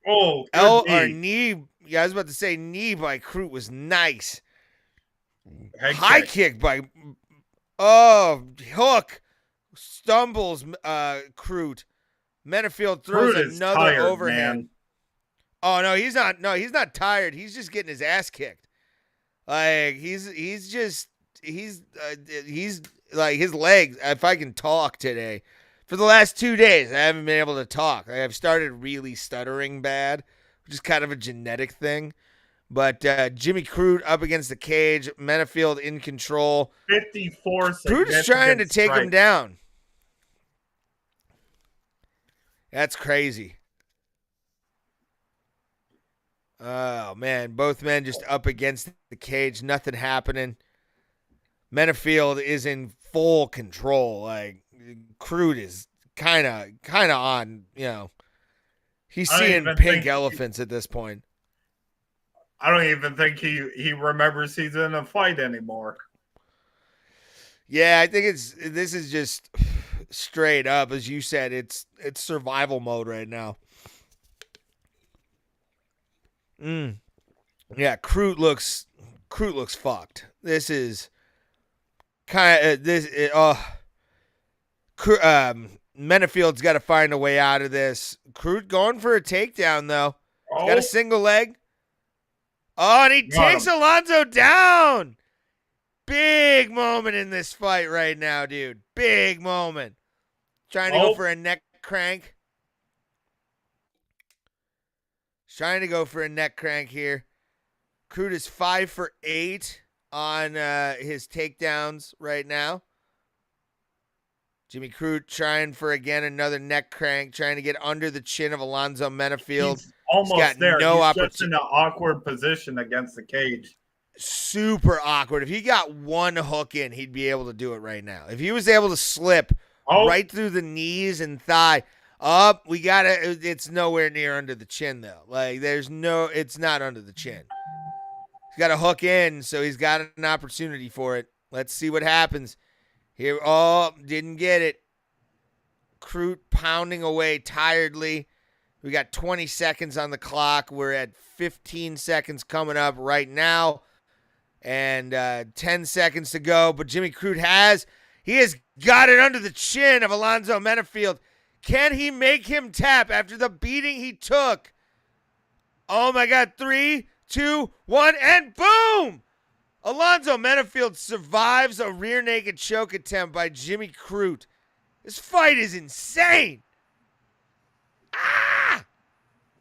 Knee. Yeah, I was about to say knee by Crute was nice. High kick by hook. Stumbles Crute. Menifield throws another overhand. Man. Oh no, he's not. No, he's not tired. He's just getting his ass kicked. Like he's like his legs. If I can talk today. For the last 2 days, I haven't been able to talk. I've started really stuttering bad, which is kind of a genetic thing. But Jimmy Crute up against the cage. Menifield in control. 54 Crute is trying to take him down. That's crazy. Oh, man. Both men just up against the cage. Nothing happening. Menifield is in full control. Like, Crute is kind of on, he's seeing pink elephants at this point. I don't even think he remembers he's in a fight anymore. Yeah, I think this is just straight up, as you said, it's survival mode right now. Yeah, Crute looks fucked. This is Menifield's got to find a way out of this. Crute going for a takedown, though. He's got a single leg. Oh, and he takes Alonzo down. Big moment in this fight right now, dude. Big moment. Trying to go for a neck crank. Trying to go for a neck crank here. Crute is 5 for 8 on his takedowns right now. Jimmy Crute trying for, again, another neck crank, trying to get under the chin of Alonzo Menifield. He's almost there. He's just in an awkward position against the cage. Super awkward. If he got one hook in, he'd be able to do it right now. If he was able to slip right through the knees and thigh, it's nowhere near under the chin, though. Like, it's not under the chin. He's got to hook in, so he's got an opportunity for it. Let's see what happens. Here, didn't get it. Crute pounding away tiredly. We got 20 seconds on the clock. We're at 15 seconds coming up right now. And 10 seconds to go. But Jimmy Crute has got it under the chin of Alonzo Menifield. Can he make him tap after the beating he took? Oh, my God. 3, 2, 1, and boom! Alonzo Menifield survives a rear naked choke attempt by Jimmy Crute. This fight is insane.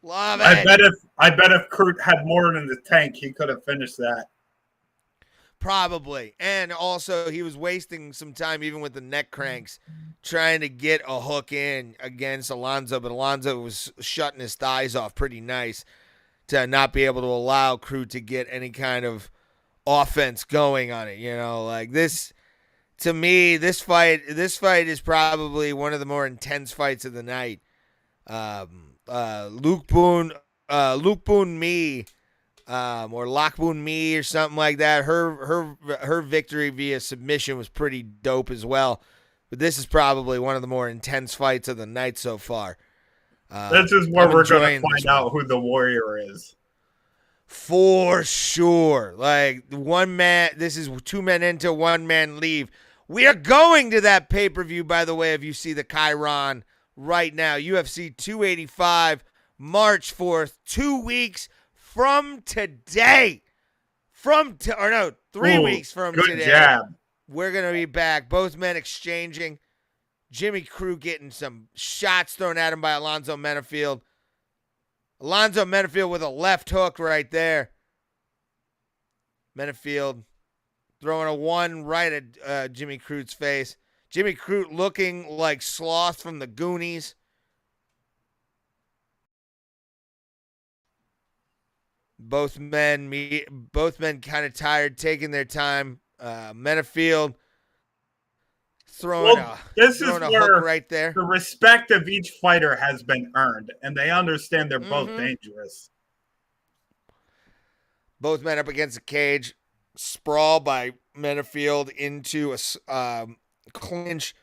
Love it. I bet if Crute had more in the tank, he could have finished that. Probably. And also, he was wasting some time, even with the neck cranks, trying to get a hook in against Alonzo. But Alonzo was shutting his thighs off pretty nice to not be able to allow Crute to get any kind of offense going on it. Like this, to me, this fight is probably one of the more intense fights of the night. Luke Boone Me, or Lockboon Me or something like that. Her victory via submission was pretty dope as well. But this is probably one of the more intense fights of the night so far. This is where we're going to find out who the Warrior is. For sure. Like, one man, this is 2 men into, 1 man leave. We are going to that pay-per-view, by the way, if you see the Chiron right now. UFC 285, March 4th, 2 weeks from today. 3 weeks from good today. Good jab. We're going to be back. Both men exchanging. Jimmy Crute getting some shots thrown at him by Alonzo Menifield. Alonzo Menifield with a left hook right there. Menifield throwing a 1 right at Jimmy Crute's face. Jimmy Crute looking like Sloth from the Goonies. Both men kind of tired, taking their time. Menifield throwing a hook right there. The respect of each fighter has been earned, and they understand they're both dangerous. Both men up against the cage. Sprawl by Menifield into a clinch.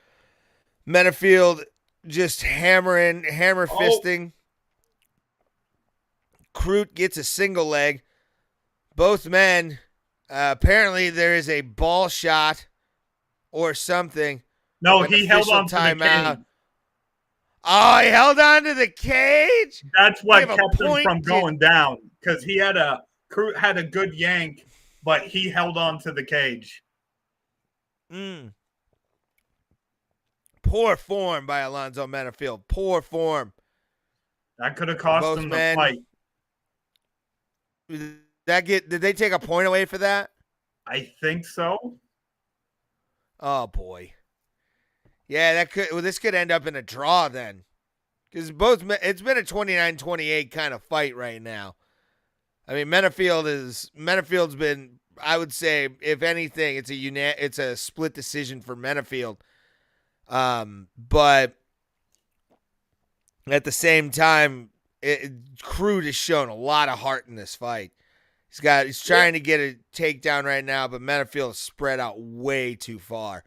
Menifield just hammer fisting. Crute gets a single leg. Both men, apparently there is a ball shot or something. No, he held on to the cage. Oh, he held on to the cage? That's what kept him from going down, because Crute had a good yank, but he held on to the cage. Poor form by Alonzo Menifield. Poor form. That could have cost him the fight. Did they take a point away for that? I think so. Oh boy. Yeah, this could end up in a draw then. Because it's been a 29-28 kind of fight right now. I mean, Menifield's been, I would say, if anything, it's a split decision for Menifield. But at the same time, Crute has shown a lot of heart in this fight. He's trying to get a takedown right now, but Menifield is spread out way too far.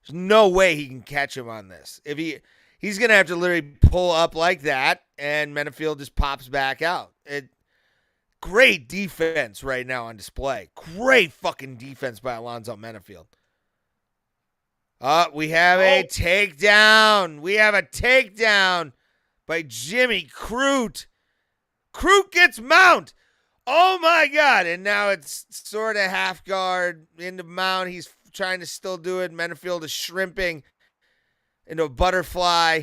There's no way he can catch him on this. If he's gonna have to literally pull up like that, and Menifield just pops back out. Great defense right now on display. Great fucking defense by Alonzo Menifield. We have a takedown. We have a takedown by Jimmy Crute. Crute gets mount. Oh my God. And now it's sort of half guard into mount. He's trying to still do it. Menifield is shrimping into a butterfly.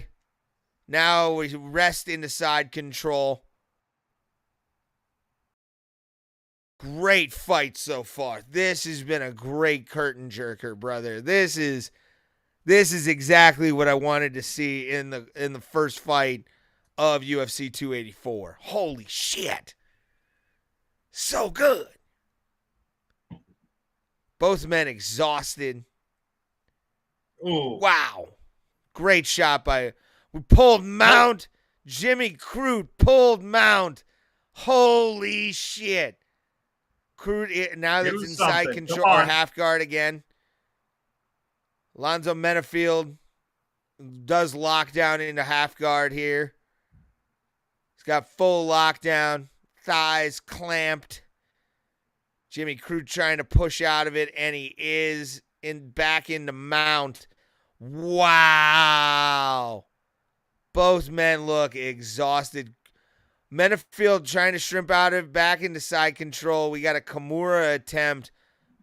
Now we rest into side control. Great fight so far. This has been a great curtain jerker, brother. This is exactly what I wanted to see in the first fight of UFC 284. Holy shit. So good. Both men exhausted. Ooh. Wow. Great shot we pulled mount. Jimmy Crute pulled mount. Holy shit. Crute, now that's inside control or half guard again. Alonzo Menifield does lockdown into half guard here. He's got full lockdown. Thighs clamped. Jimmy Crute trying to push out of it, and he is back into mount. Wow. Both men look exhausted. Menifield trying to shrimp out of it, back into side control. We got a Kimura attempt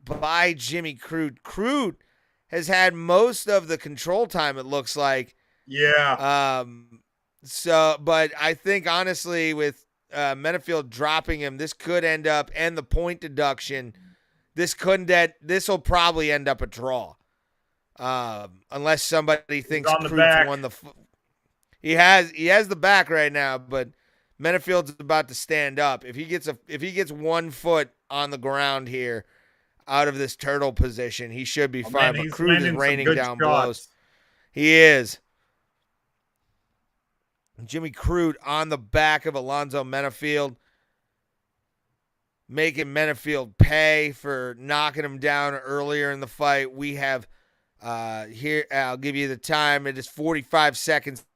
by Jimmy Crute. Crute has had most of the control time, it looks like. Yeah. But I think, honestly, with Menifield dropping him, this could end up, and the point deduction, this will probably end up a draw. Unless somebody thinks Crute's won the he has the back right now, but Menifield's about to stand up. If he gets 1 foot on the ground here, out of this turtle position. He should be Man, fine. But he's Crute is landing some raining good down shots. blows. He is. Jimmy Crute on the back of Alonzo Menifield, making Menifield pay for knocking him down earlier in the fight. We have here, I'll give you the time. It is 45 seconds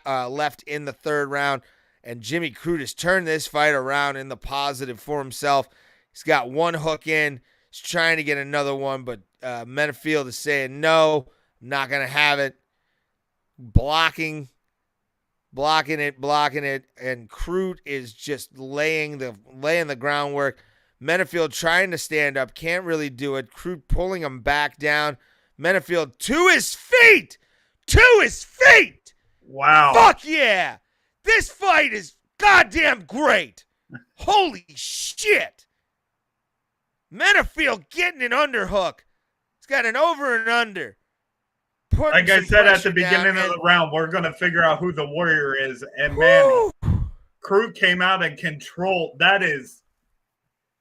left in the third round, and Jimmy Crute has turned this fight around in the positive for himself. He's got one hook in. He's trying to get another one, but Menifield is saying, no, I'm not going to have it. Blocking it, and Crute is just laying the groundwork. Menifield trying to stand up, can't really do it. Crute pulling him back down. Menifield to his feet! To his feet! Wow. Fuck yeah! This fight is goddamn great! Holy shit! Menifield getting an underhook. He's got an over and under. Like I said at the beginning of the round, we're going to figure out who the warrior is. And man, Crute came out and controlled. That is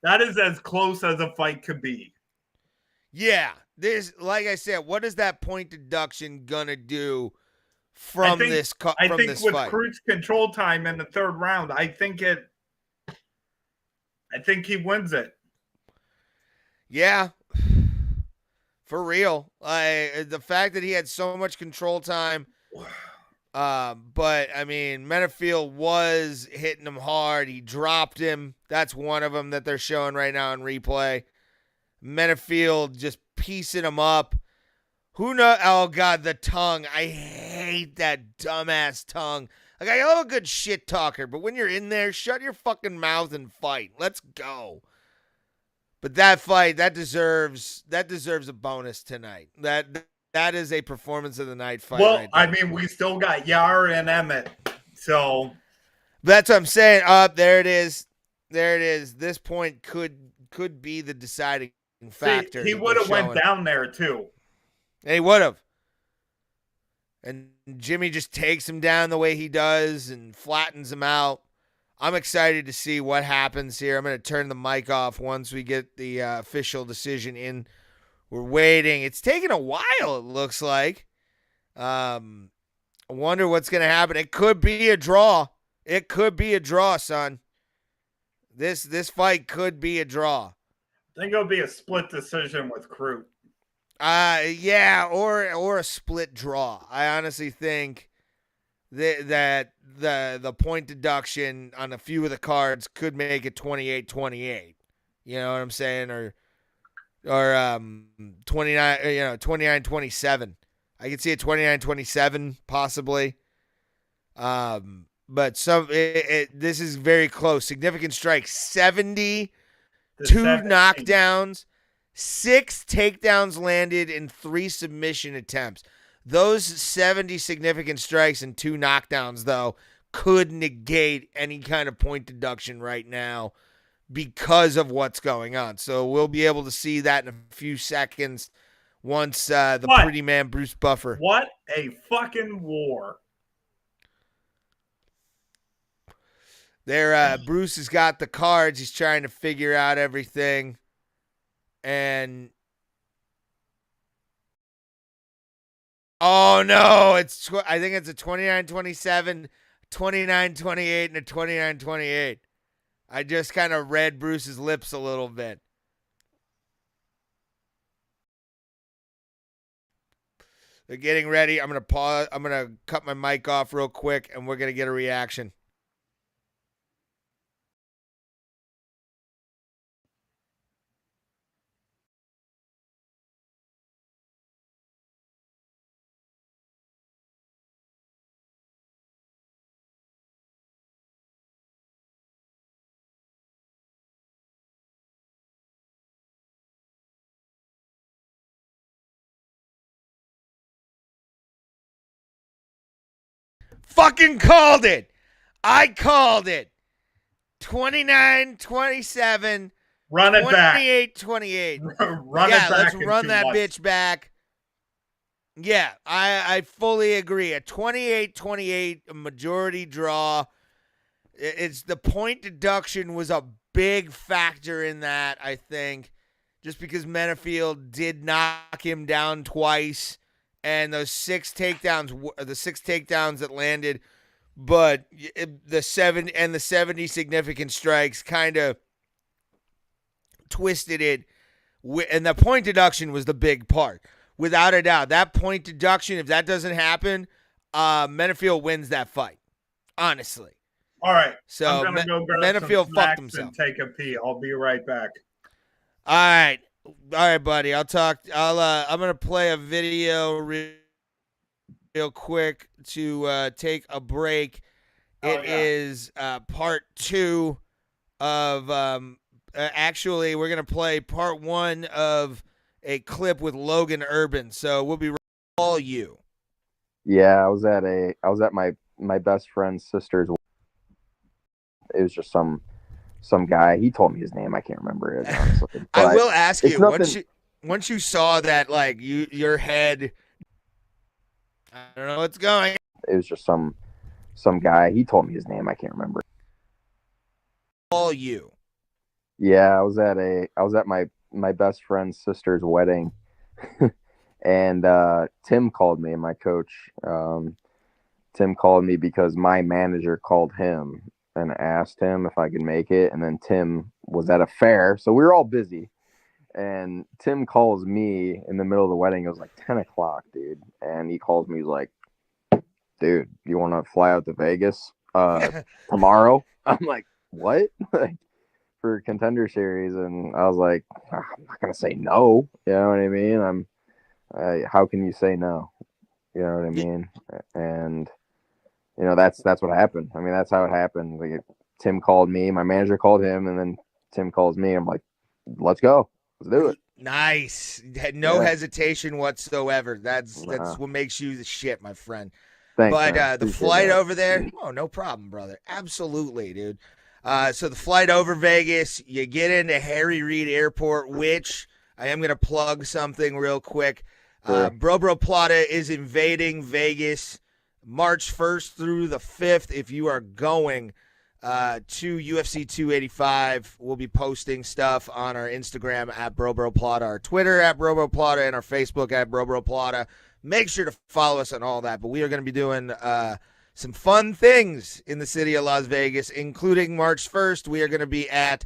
as close as a fight could be. Yeah. This, like I said, what is that point deduction going to do from this fight? I think with Crute's control time in the third round, I think he wins it. Yeah. For real. The fact that he had so much control time, but, I mean, Menifield was hitting him hard. He dropped him. That's one of them that they're showing right now in replay. Menifield just piecing him up. Who knows? Oh, God, the tongue. I hate that dumbass tongue. Like, I love a good shit talker, but when you're in there, shut your fucking mouth and fight. Let's go. But that fight, that deserves a bonus tonight. That is a performance of the night fight. Well, right I mean, we still got Yar and Emmett, so that's what I'm saying. There it is. There it is. This point could be the deciding factor. See, he would have went down there too. And he would have. And Jimmy just takes him down the way he does and flattens him out. I'm excited to see what happens here. I'm going to turn the mic off once we get the official decision in. We're waiting. It's taking a while, it looks like. I wonder what's going to happen. It could be a draw. It could be a draw, son. This fight could be a draw. I think it'll be a split decision with Crute. Yeah, or a split draw. I honestly think that the point deduction on a few of the cards could make it 28-28. You know what I'm saying? Or 29-27. I could see it 29-27 possibly. But this is very close. Significant strike. 72 knockdowns, 6 takedowns landed in 3 submission attempts. Those 70 significant strikes and 2 knockdowns, though, could negate any kind of point deduction right now because of what's going on. So we'll be able to see that in a few seconds once pretty man Bruce Buffer. What a fucking war. There, Bruce has got the cards. He's trying to figure out everything. And oh, no, I think it's a 29-27, 29-28, and a 29-28. I just kind of read Bruce's lips a little bit. They're getting ready. I'm going to pause. I'm going to cut my mic off real quick, and we're going to get a reaction. Fucking called it. I called it. 29-27. Run it back. 28-28. Run it back. Let's run that bitch back. Yeah, I fully agree. A 28-28 majority draw. It's the point deduction was a big factor in that, I think. just because Menifield did knock him down twice, and those the 6 takedowns that landed, but the 70 significant strikes kind of twisted it, and the point deduction was the big part. Without a doubt, that point deduction, if that doesn't happen, Menifield wins that fight. Honestly. All right. So I'm gonna go grab Menifield some fucked snacks himself. and take a pee. I'll be right back. All right, buddy. I'm gonna play a video real quick to take a break. It is part 2 of actually we're gonna play part 1 of a clip with Logan Urban. So we'll be all you. Yeah, I was at my best friend's sister's. It was just some guy. He told me his name. I can't remember it, honestly. I will ask you, nothing... once you saw that, like, your head, I don't know what's going. It was just some guy. He told me his name. I can't remember. All you. Yeah, I was at my best friend's sister's wedding, and Tim called me, my coach. Tim called me because my manager called him and asked him if I could make it. And then Tim was at a fair, so we were all busy. And Tim calls me in the middle of the wedding. It was like 10 o'clock, dude. And he calls me, he's like, dude, you want to fly out to Vegas tomorrow? I'm like, what? Like, for Contender Series. And I was like, I'm not going to say no. You know what I mean? How can you say no? You know what I mean? And you know, that's what happened. I mean, that's how it happened. Like, Tim called me, my manager called him, and then Tim calls me. I'm like, let's go. Let's do it. Nice. No hesitation whatsoever. That's what makes you the shit, my friend. Thanks, but man. The flight over there, no problem, brother. Absolutely, dude. So the flight over Vegas, you get into Harry Reid Airport, which I am going to plug something real quick. Sure. BRO Plata is invading Vegas March 1st through the 5th. If you are going to UFC 285, we'll be posting stuff on our Instagram at BRO Plata, our Twitter at BRO Plata, and our Facebook at BRO Plata. Make sure to follow us on all that. But we are going to be doing some fun things in the city of Las Vegas, including March 1st. We are going to be at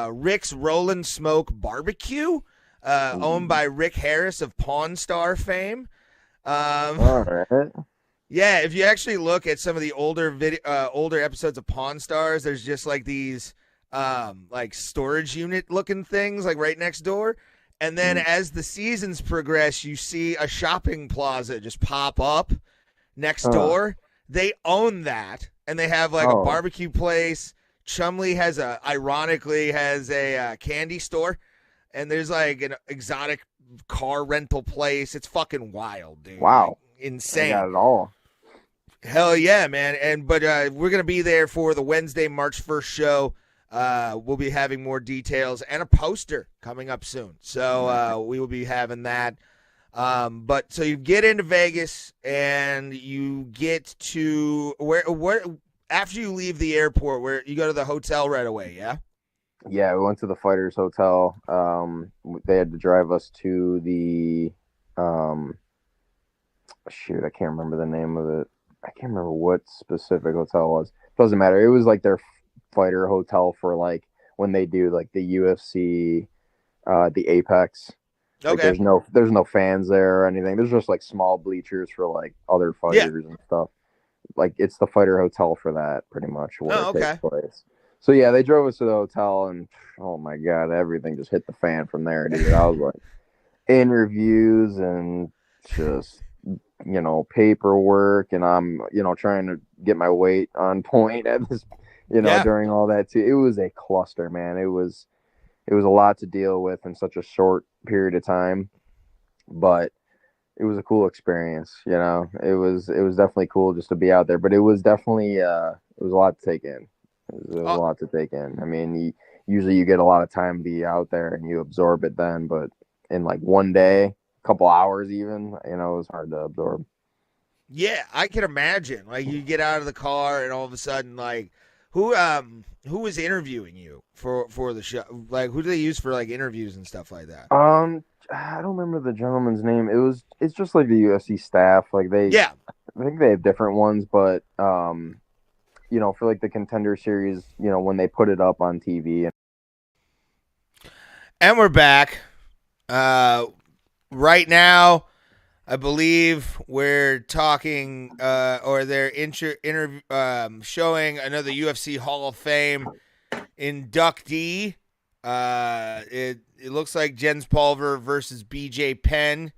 Rick's Rollin' Smoke Barbecue, owned by Rick Harris of Pawn Star fame. All right. Yeah, if you actually look at some of the older episodes of Pawn Stars, there's just like these like storage unit looking things like right next door. And then as the seasons progress, you see a shopping plaza just pop up next door. They own that, and they have like a barbecue place. Chumley ironically has a candy store, and there's like an exotic car rental place. It's fucking wild, dude. Wow. Like, insane. I got it all. Hell yeah, man. But we're going to be there for the Wednesday, March 1st show. We'll be having more details and a poster coming up soon. So we will be having that. But so you get into Vegas and you get to where after you leave the airport, where you go to the hotel right away, yeah? Yeah, we went to the Fighters Hotel. They had to drive us to the shoot, I can't remember the name of it. I can't remember what specific hotel it was. Doesn't matter. It was like their fighter hotel for like when they do like the UFC, the Apex. Okay. Like, there's no fans there or anything. There's just like small bleachers for like other fighters and stuff. Like it's the fighter hotel for that, pretty much where it takes place. So yeah, they drove us to the hotel, and oh my god, everything just hit the fan from there, dude. I was like, interviews and just paperwork, and I'm trying to get my weight on point at this, during all that too. It was a cluster, man. It was a lot to deal with in such a short period of time, but it was a cool experience. It was definitely cool just to be out there, but it was definitely it was a lot to take in. It was a lot to take in. I mean, usually you get a lot of time to be out there and you absorb it then, but in like one day, couple hours even, it was hard to absorb. Yeah, I can imagine. Like you get out of the car and all of a sudden, like Who was interviewing you for the show? Like, who do they use for like interviews and stuff like that? I don't remember the gentleman's name. It's just like the UFC staff. Like Yeah. I think they have different ones, but you know, for like the Contender Series, you know, when they put it up on TV. And we're back. Right now, I believe we're talking, or they're showing another UFC Hall of Fame inductee. It looks like Jens Pulver versus BJ Penn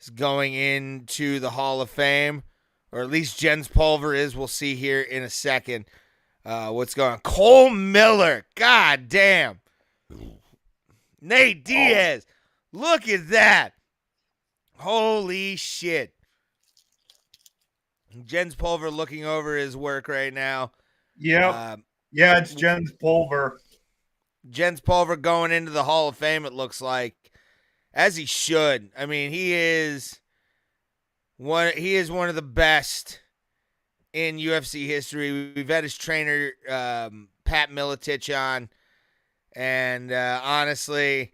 is going into the Hall of Fame, or at least Jens Pulver is. We'll see here in a second what's going on. Cole Miller, god damn. Nate Diaz, look at that. Holy shit. Jens Pulver looking over his work right now. Yeah. Yeah, it's Jens Pulver. Jens Pulver going into the Hall of Fame, it looks like. As he should. I mean, he is one of the best in UFC history. We've had his trainer, Pat Miletich, on. And honestly,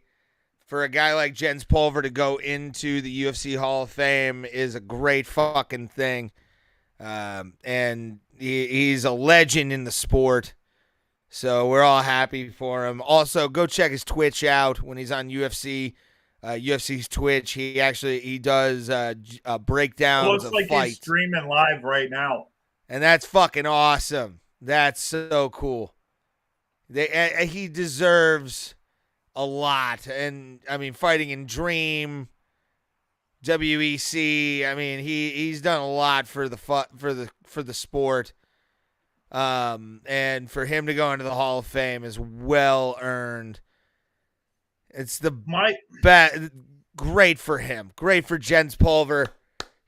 for a guy like Jens Pulver to go into the UFC Hall of Fame is a great fucking thing. And he's a legend in the sport. So we're all happy for him. Also, go check his Twitch out when he's on UFC's Twitch. He does breakdowns Looks of like fights. he's streaming live right now. And that's fucking awesome. That's so cool. He deserves a lot. And I mean, fighting in Dream, WEC. I mean, he's done a lot for the sport. And for him to go into the Hall of Fame is well earned. It's great for him. Great for Jens Pulver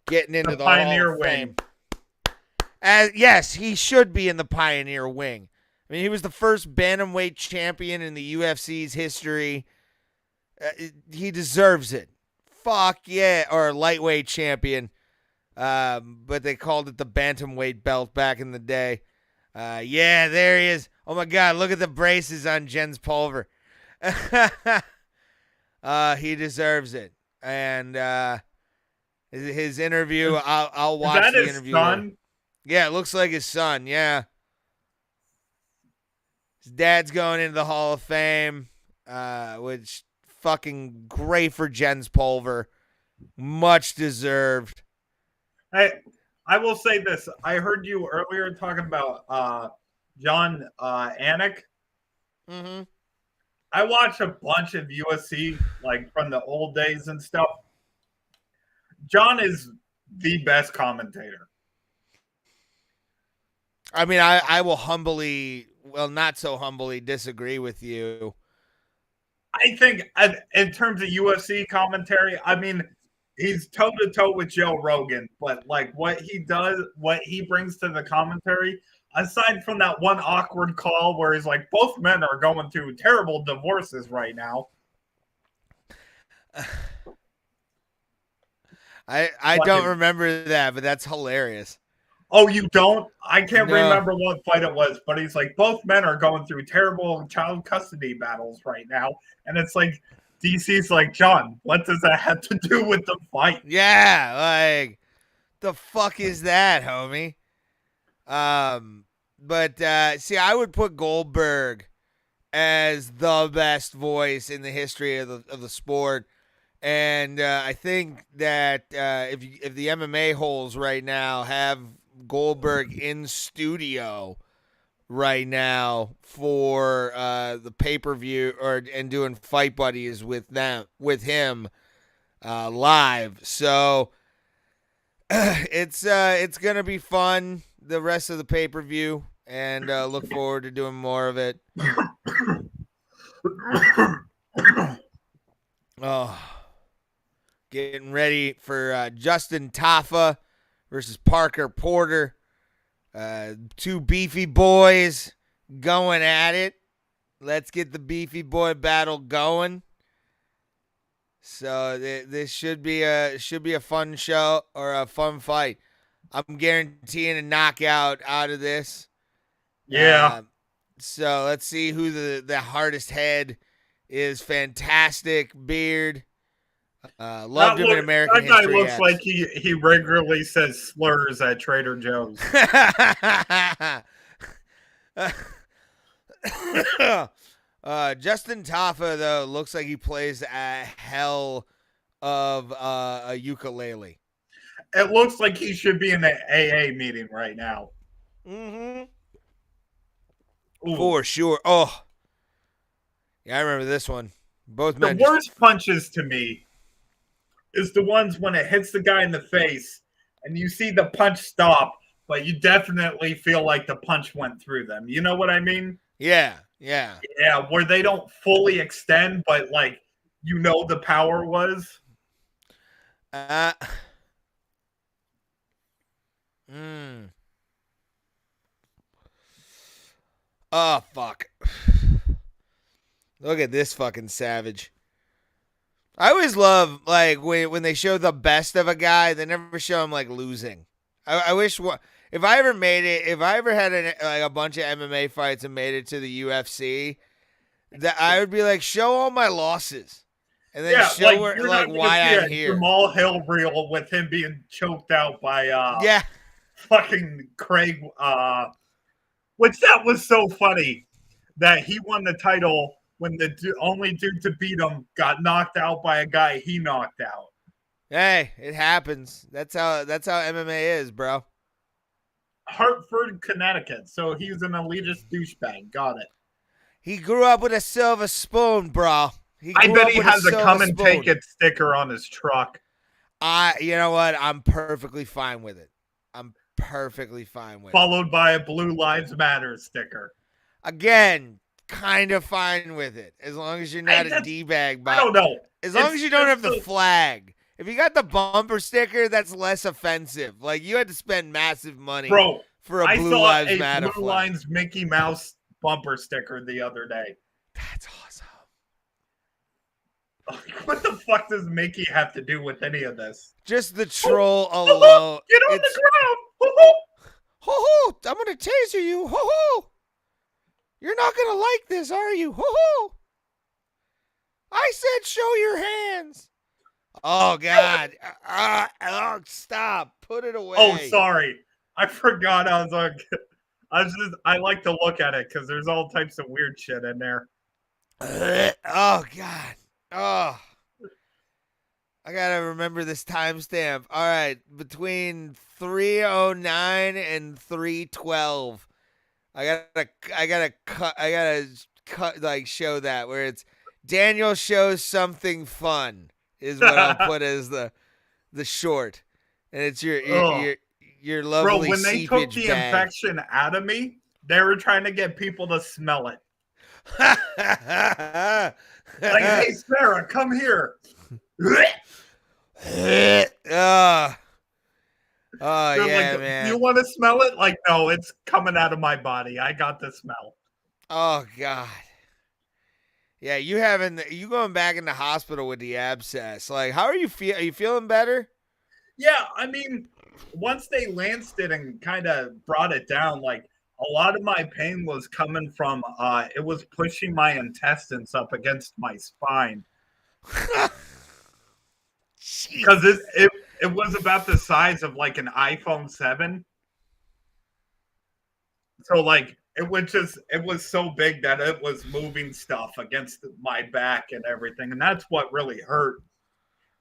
getting into the Pioneer Hall of Fame. Yes, he should be in the Pioneer wing. I mean, he was the first bantamweight champion in the UFC's history. He deserves it. Fuck yeah. Or lightweight champion. But they called it the bantamweight belt back in the day. Yeah, there he is. Oh, my God. Look at the braces on Jens Pulver. He deserves it. And his interview, I'll watch the interview. Is that his son? Yeah, it looks like his son. Yeah. His dad's going into the Hall of Fame, which fucking great for Jens Pulver. Much deserved. I will say this. I heard you earlier talking about John Anik. Mm-hmm. I watched a bunch of UFC, like from the old days and stuff. John is the best commentator. I mean, I will humbly, well, not so humbly disagree with you. I think in terms of UFC commentary, I mean, he's toe-to-toe with Joe Rogan, but like what he does, what he brings to the commentary, aside from that one awkward call where he's like, both men are going through terrible divorces right now. I don't remember that, but that's hilarious. Oh, you don't? I can't remember what fight it was, but he's like, both men are going through terrible child custody battles right now. And it's like, DC's like, John, what does that have to do with the fight? Yeah, like, the fuck is that, homie? But see, I would put Goldberg as the best voice in the history of the sport. And I think that if the MMA holes right now have Goldberg in studio right now for the pay-per-view and doing fight buddies with him live. So it's gonna be fun the rest of the pay-per-view, and look forward to doing more of it. Oh, getting ready for Justin Taffa versus Parker Porter. Two beefy boys going at it. Let's get the beefy boy battle going. So this should be a fun show or a fun fight. I'm guaranteeing a knockout out of this. Yeah. So let's see who the hardest head is. Fantastic beard. Loved him in American That guy History looks X. like he regularly says slurs at Trader Joe's. Justin Taffa, though, looks like he plays a hell of a ukulele. It looks like he should be in an AA meeting right now. Mm-hmm. Ooh. For sure. Oh, yeah, I remember this one. Both men. The worst punches to me is the ones when it hits the guy in the face and you see the punch stop, but you definitely feel like the punch went through them. You know what I mean? Yeah. Yeah, where they don't fully extend, but like you know the power was. Oh, fuck. Look at this fucking savage. I always love, like, when they show the best of a guy, they never show him, like, losing. I wish, if I ever made it, if I ever had a bunch of MMA fights and made it to the UFC, that I would be like, show all my losses. And then show why I'm here. Jamal Hill reel with him being choked out by fucking Craig, which that was so funny that he won the title when the only dude to beat him got knocked out by a guy he knocked out. Hey, it happens. That's how MMA is, bro. Hartford, Connecticut. So he's an elitist douchebag. Got it. He grew up with a silver spoon, bro. I bet he has a come and take it sticker on his truck. You know what? I'm perfectly fine with it. Followed by a Blue Lives Matter sticker. Again, kind of fine with it. As long as you're not a D-bag. I don't know. As long as you don't have the flag. If you got the bumper sticker, that's less offensive. Like, you had to spend massive money for a Blue Lives Matter Blue Lines Mickey Mouse bumper sticker the other day. That's awesome. What the fuck does Mickey have to do with any of this? Just the troll alone. Get on the ground. Ho-ho! I'm going to taser you. Ho-ho! You're not going to like this, are you? Ho-ho! I said show your hands. Oh, God. Stop. Put it away. Oh, sorry. I forgot I was on. I like to look at it because there's all types of weird shit in there. Oh, God. Oh. I got to remember this timestamp. All right. Between 3:09 and 3:12. I gotta cut like show that where it's Daniel shows something fun is what I'll put as the short, and it's your lovely. Bro, when they took the infection out of me, they were trying to get people to smell it. Like, hey Sarah, come here. Oh yeah, like, man. Do you want to smell it? Like, no, it's coming out of my body. I got the smell. Oh God. Yeah, you going back in the hospital with the abscess. Like, how are you Are you feeling better? Yeah, I mean, once they lanced it and kind of brought it down, like a lot of my pain was coming from it was pushing my intestines up against my spine. Because it was about the size of like an iPhone 7. So like it was so big that it was moving stuff against my back and everything. And that's what really hurt.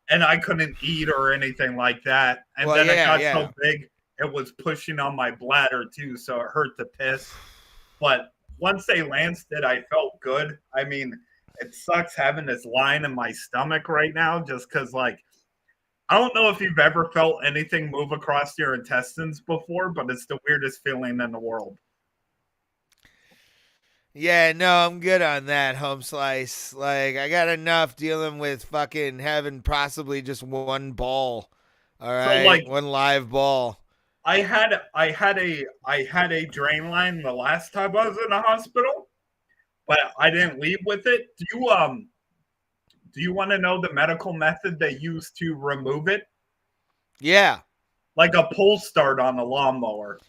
And I couldn't eat or anything like that. And it got so big, it was pushing on my bladder too. So it hurt to piss. But once they lanced it, I felt good. I mean, it sucks having this line in my stomach right now just because like, I don't know if you've ever felt anything move across your intestines before, but it's the weirdest feeling in the world. Yeah, no, I'm good on that, home slice. Like, I got enough dealing with fucking having possibly just one ball. All right, so, like, one live ball. I had a drain line the last time I was in the hospital, but I didn't leave with it. Do you want to know the medical method they use to remove it? Yeah. Like a pull start on a lawnmower.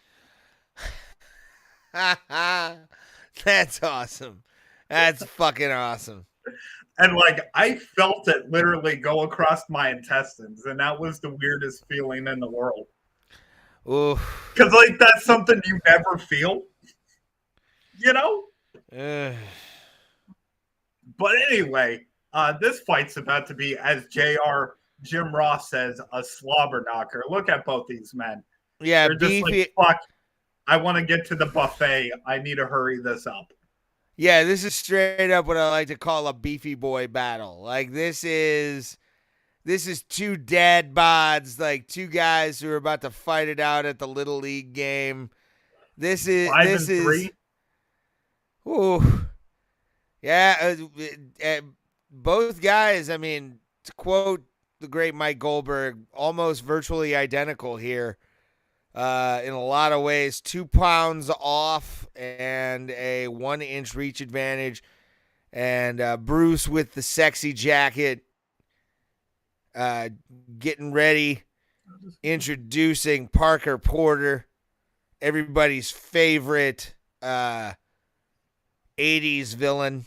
That's awesome. That's fucking awesome. And like I felt it literally go across my intestines, and that was the weirdest feeling in the world. Ooh. Because like that's something you never feel, you know. But anyway, this fight's about to be, as JR Jim Ross says, a slobber knocker. Look at both these men. Yeah, they're just like, fuck. I want to get to the buffet. I need to hurry this up. Yeah, this is straight up what I like to call a beefy boy battle. Like this is two dad bods, like two guys who are about to fight it out at the little league game. This is 5-3. Ooh, yeah. Both guys. I mean, to quote the great Mike Goldberg, almost virtually identical here. In a lot of ways, 2 pounds off and a 1-inch reach advantage. And Bruce with the sexy jacket, getting ready, introducing Parker Porter, everybody's favorite 80s villain,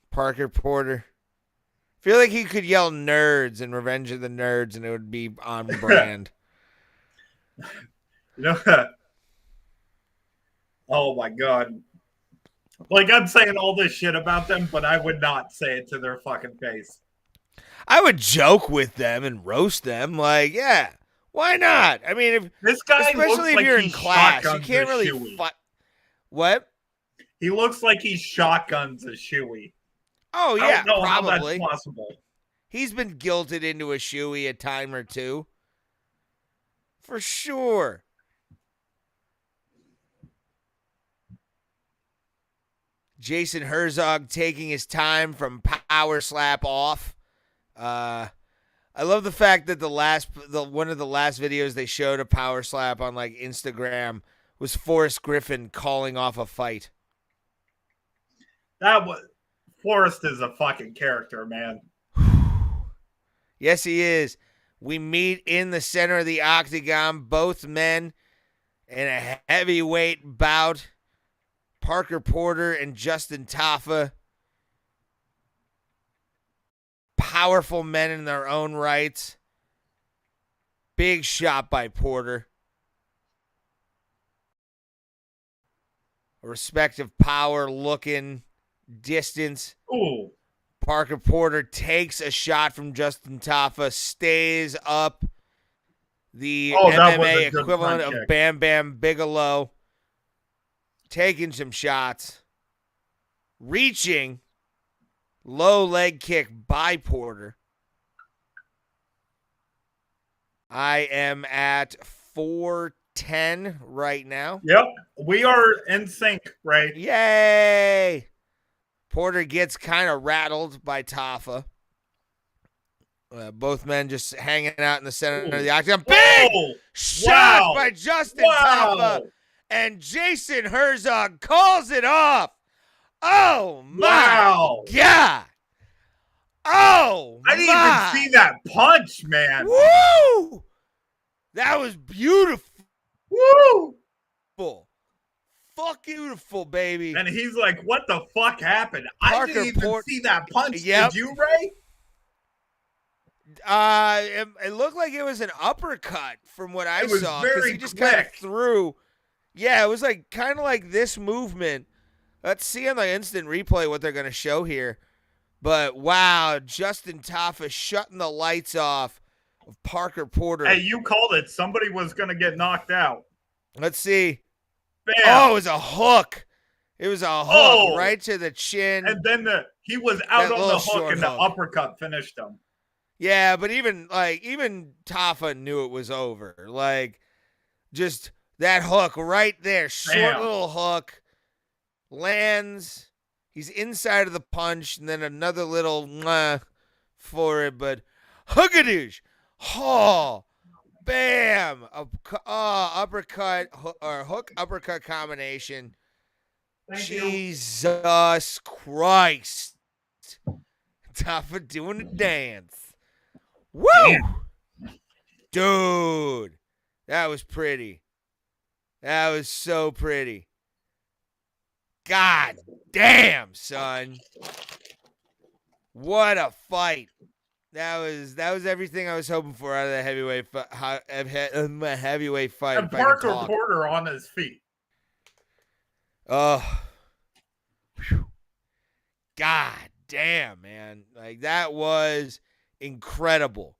Parker Porter. I feel like he could yell nerds in Revenge of the Nerds and it would be on brand. You know, oh my God. Like I'm saying all this shit about them, but I would not say it to their fucking face. I would joke with them and roast them. Like, yeah, why not? I mean, if this guy especially if like you're in class, you can't really fight. What? He looks like he shotguns a shoey. Oh yeah, I don't know probably. how that's possible. He's been guilted into a shoey a time or two, for sure. Jason Herzog taking his time from power slap off. I love the fact that one of the last videos they showed a power slap on like Instagram was Forrest Griffin calling off a fight. Forrest is a fucking character, man. Yes, he is. We meet in the center of the octagon, both men in a heavyweight bout. Parker Porter and Justin Taffa. Powerful men in their own rights. Big shot by Porter. A respective power looking distance. Ooh. Parker Porter takes a shot from Justin Taffa, stays up the MMA equivalent of Bam Bam Bigelow. Taking some shots. Reaching. Low leg kick by Porter. I am at 410 right now. Yep. We are in sync, right? Yay! Porter gets kind of rattled by Taffa. Both men just hanging out in the center of the octagon. Big shot by Justin Taffa. And Jason Herzog calls it off. Oh, my God. Oh, I didn't even see that punch, man. Woo! That was beautiful. Woo! Fuck beautiful, baby. And he's like, what the fuck happened? I didn't even see that punch. Yep. Did you, Ray? It looked like it was an uppercut from what I saw. Because he just kind of threw. Yeah, it was like kind of like this movement. Let's see on the instant replay what they're going to show here. But, wow, Justin Taffa shutting the lights off of Parker Porter. Hey, you called it. Somebody was going to get knocked out. Let's see. Bam. Oh, it was a hook. It was a hook right to the chin. And then he was out on the hook, and the uppercut finished him. Yeah, but even Taffa knew it was over. Like, just that hook right there. Short little hook. Lands. He's inside of the punch, and then another little for it, but hoogadoosh. Oh, bam. Uppercut, hook uppercut combination. Jesus Christ. Taffa doing the dance. Woo! Damn. Dude, that was pretty. That was so pretty. God damn, son. What a fight. That was everything I was hoping for out of the heavyweight fight. And Parker Porter on his feet. Oh. God damn, man. Like, that was incredible.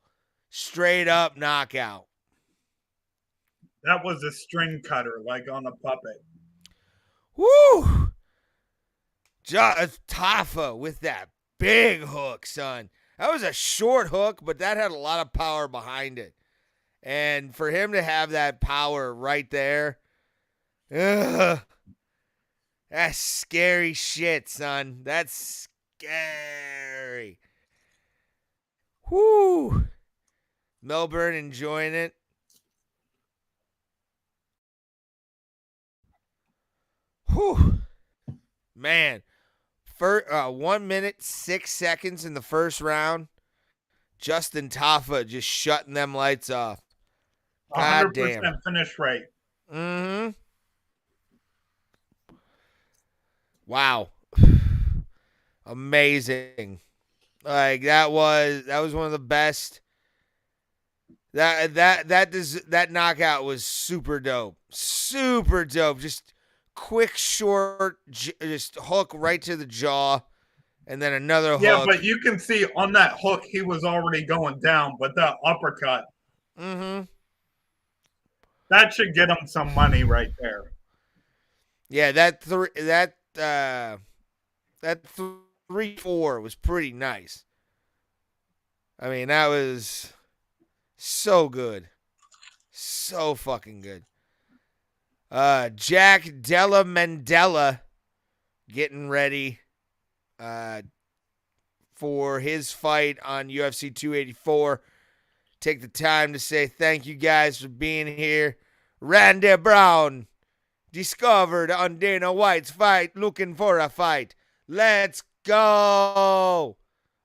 Straight up knockout. That was a string cutter, like on a puppet. Woo! Taffa with that big hook, son. That was a short hook, but that had a lot of power behind it. And for him to have that power right there, that's scary shit, son. That's scary. Whoo! Melbourne enjoying it. Whew. Man. 1 minute, 6 seconds in the first round. Justin Taffa just shutting them lights off. God 100% damn. finish rate. Mm-hmm. Wow. Amazing. Like, that was one of the best. That knockout was super dope. Super dope. Just quick, short, just hook right to the jaw, and then another hook. Yeah, but you can see on that hook, he was already going down, but that uppercut. Mm-hmm. That should get him some money right there. Yeah, that 3-4 was pretty nice. I mean, that was so good. So fucking good. Jack Della Mandela getting ready for his fight on UFC 284. Take the time to say thank you guys for being here. Randy Brown discovered on Dana White's fight, looking for a fight. Let's go.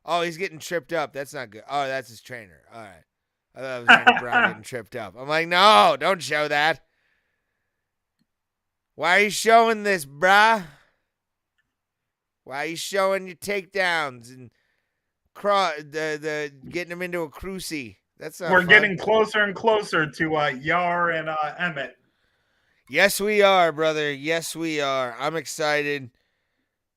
Oh, he's getting tripped up. That's not good. Oh, that's his trainer. All right. I thought it was Randy Brown getting tripped up. I'm like, no, don't show that. Why are you showing this, brah? Why are you showing your takedowns and the getting him into a crucie? That's not We're fun. getting closer and closer to Yar and Emmett. Yes, we are, brother. Yes, we are. I'm excited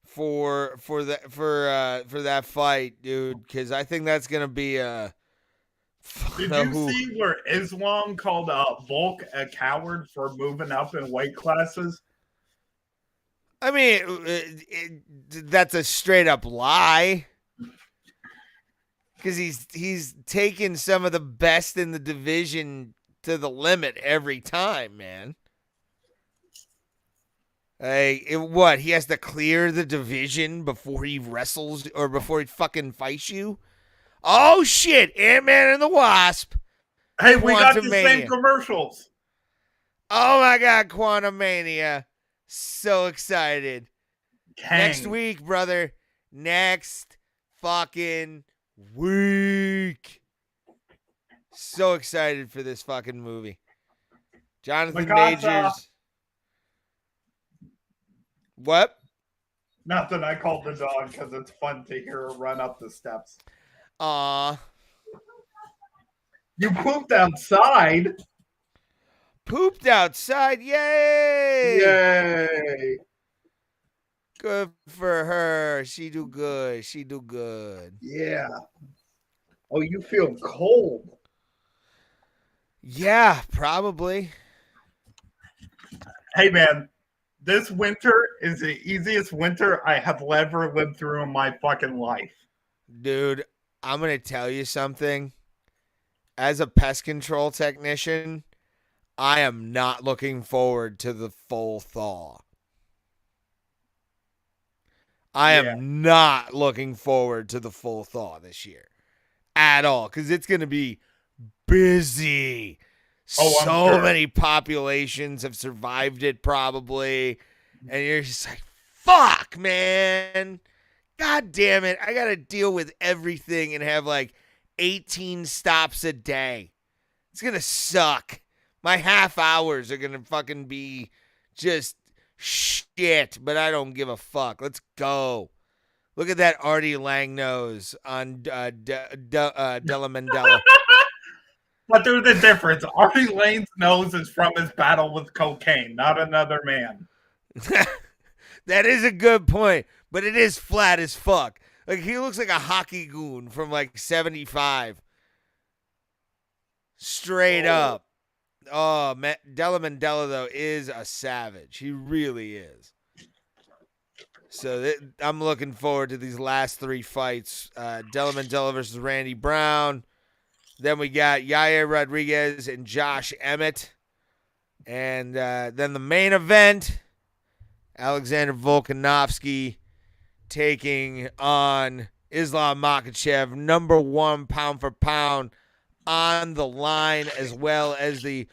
for that fight, dude, because I think that's gonna be a. Did you see where Islam called Volk a coward for moving up in weight classes? I mean, that's a straight up lie. Because he's taken some of the best in the division to the limit every time, man. What? He has to clear the division before he wrestles or before he fucking fights you? Oh, shit. Ant-Man and the Wasp. Hey, we got the same commercials. Oh, my God. Quantumania. So excited. Kang. Next week, brother. Next fucking week. So excited for this fucking movie. Jonathan Majors. What? Nothing. I called the dog because it's fun to hear her run up the steps. Aw. You pooped outside. Pooped outside. Yay! Yay! Good for her. She do good. She do good. Yeah. Oh, you feel cold. Yeah, probably. Hey, man. This winter is the easiest winter I have ever lived through in my fucking life. Dude, I'm going to tell you something. As a pest control technician, I am not looking forward to the full thaw. I am not looking forward to the full thaw this year at all because it's going to be busy. So many populations have survived it probably. And you're just like, fuck, man. God damn it. I got to deal with everything and have like 18 stops a day. It's going to suck. My half hours are going to fucking be just shit, but I don't give a fuck. Let's go. Look at that Artie Lang nose on Della Mandela. But there's a difference. Artie Lane's nose is from his battle with cocaine, not another man. That is a good point, but it is flat as fuck. Like, he looks like a hockey goon from like 75. Straight up. Oh, Della Mandela, though, is a savage. He really is. So I'm looking forward to these last 3 fights. Della Mandela versus Randy Brown. Then we got Yair Rodriguez and Josh Emmett. And then the main event, Alexander Volkanovsky taking on Islam Makhachev, number 1 pound for pound on the line, as well as I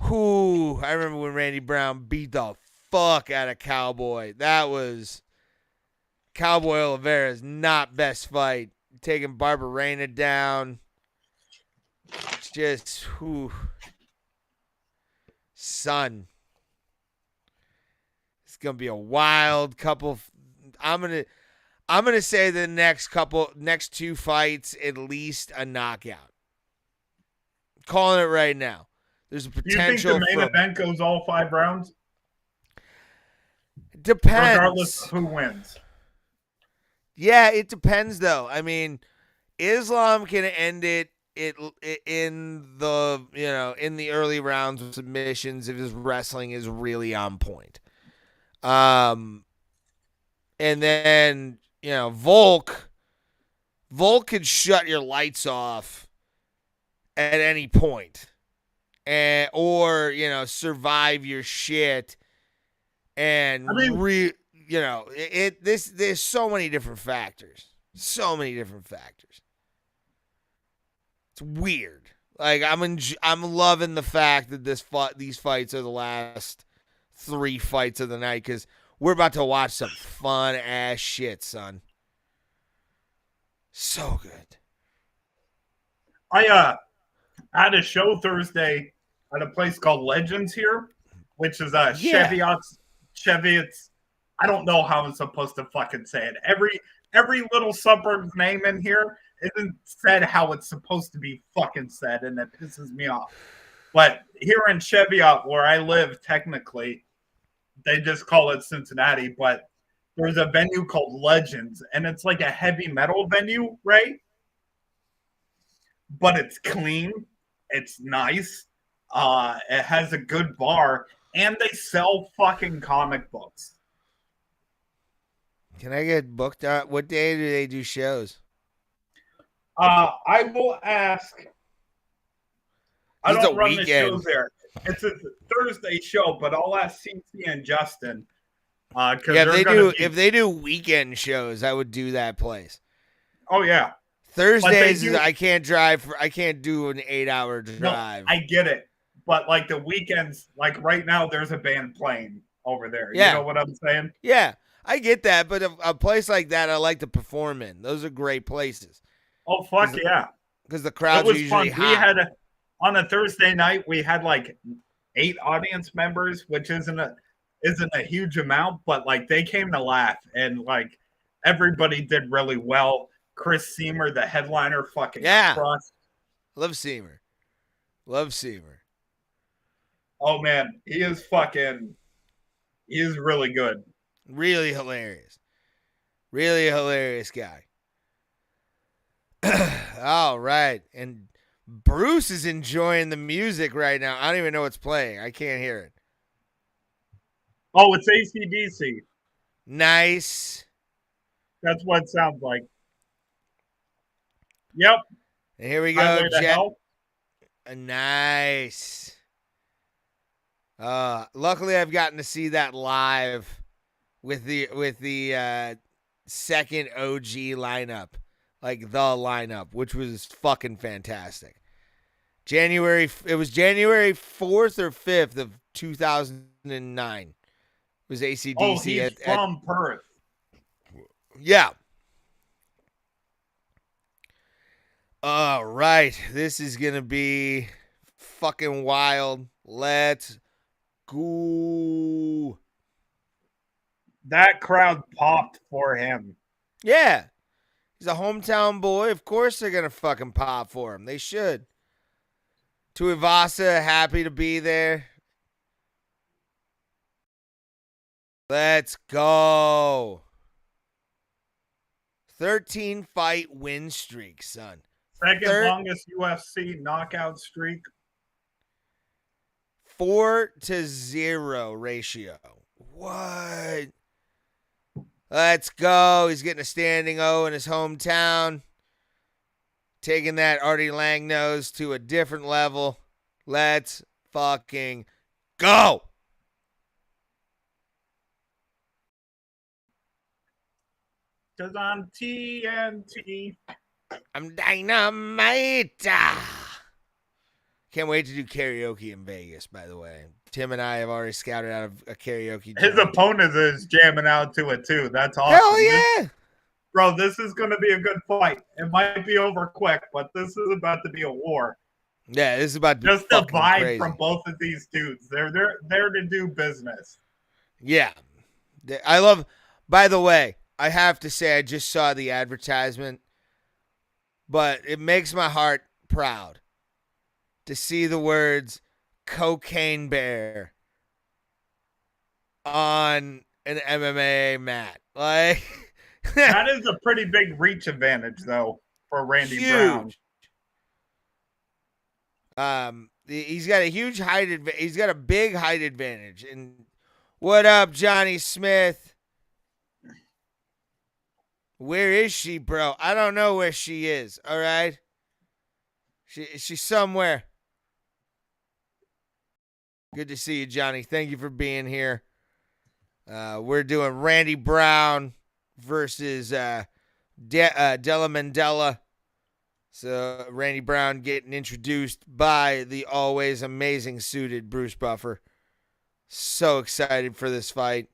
remember when Randy Brown beat the fuck out of Cowboy. That was Cowboy Oliveira's not best fight. Taking Barberena down. Just, son. It's gonna be a wild couple. I'm gonna say the next 2 fights, at least a knockout. Calling it right now. There's a potential. You think the main event goes all 5 rounds? Depends. Regardless of who wins. Yeah, it depends though. I mean, Islam can end it in the early rounds with submissions if his wrestling is really on point. And then, Volk could shut your lights off at any point. Or survive your shit and there's so many different factors. It's weird. Like, I'm loving the fact that these fights are the last 3 fights of the night, because we're about to watch some fun ass shit, son. So good. I had a show Thursday at a place called Legends here, which is Cheviot's. I don't know how I'm supposed to fucking say it. Every little suburb's name in here isn't said how it's supposed to be fucking said, and it pisses me off. But here in Cheviot, where I live, technically, they just call it Cincinnati, but there's a venue called Legends, and it's like a heavy metal venue, right? But it's clean. It's nice. It has a good bar, and they sell fucking comic books. Can I get booked out? What day do they do shows? I will ask. I don't run the shows there. It's a Thursday show, but I'll ask CC and Justin. If they do weekend shows, I would do that place. Oh yeah. Thursdays I can't drive. I can't do an 8-hour drive. No, I get it, but like the weekends, like right now, there's a band playing over there. Yeah. You know what I'm saying? Yeah, I get that, but a place like that, I like to perform in. Those are great places. Oh fuck yeah! Because the crowds are usually hot. We had on a Thursday night, we had like 8 audience members, which isn't a huge amount, but like they came to laugh, and like everybody did really well. Chris Seamer, the headliner, fucking crushed. Love Seamer. Oh man, he is really good. Really hilarious guy. All right. And Bruce is enjoying the music right now. I don't even know what's playing. I can't hear it. Oh, it's AC/DC. Nice. That's what it sounds like. Yep. And here we go. Nice. Luckily, I've gotten to see that live with the second OG lineup, like the lineup, which was fucking fantastic. It was January 4th or 5th of 2009. It was AC/DC. Oh, he's from Perth. Yeah. All right. This is going to be fucking wild. Let's go. That crowd popped for him. Yeah. He's a hometown boy. Of course they're going to fucking pop for him. They should. Tuivasa, happy to be there. Let's go. 13-fight win streak, son. Second longest UFC knockout streak. 4-0 ratio. What? Let's go. He's getting a standing O in his hometown. Taking that Artie Lang nose to a different level. Let's fucking go. Because I'm TNT. I'm dynamite. Can't wait to do karaoke in Vegas, by the way. Tim and I have already scouted out a karaoke. His opponent is jamming out to it, too. That's awesome. Hell yeah. Bro, this is going to be a good fight. It might be over quick, but this is about to be a war. Yeah, this is about to be just the vibe crazy. from both of these dudes. They're there to do business. Yeah. I love, by the way, I have to say I just saw the advertisement, but it makes my heart proud to see the words Cocaine Bear on an MMA mat. Like that is a pretty big reach advantage, though, for Randy huge. Brown. He's got a huge height advantage. He's got a big height advantage. And what up, Johnny Smith? Where is she, bro? I don't know where she is. All right, she's somewhere. Good to see you, Johnny. Thank you for being here. We're doing Randy Brown versus Della Mandela. So Randy Brown getting introduced by the always amazing suited Bruce Buffer. So excited for this fight.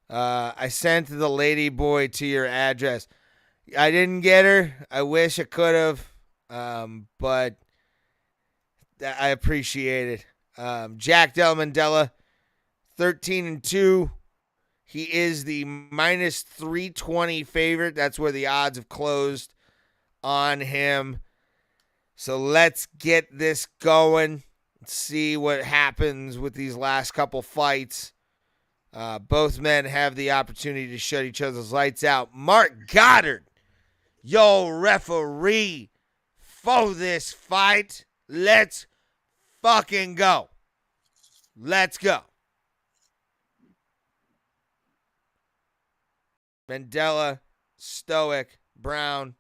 I sent the lady boy to your address. I didn't get her. I wish I could have, but I appreciate it. Jack Della Mandela, 13-2. He is the minus 320 favorite. That's where the odds have closed on him. So let's get this going. Let's see what happens with these last couple fights. Both men have the opportunity to shut each other's lights out. Mark Goddard, yo referee for this fight. Let's fucking go. Let's go. Mandela, stoic, Brown,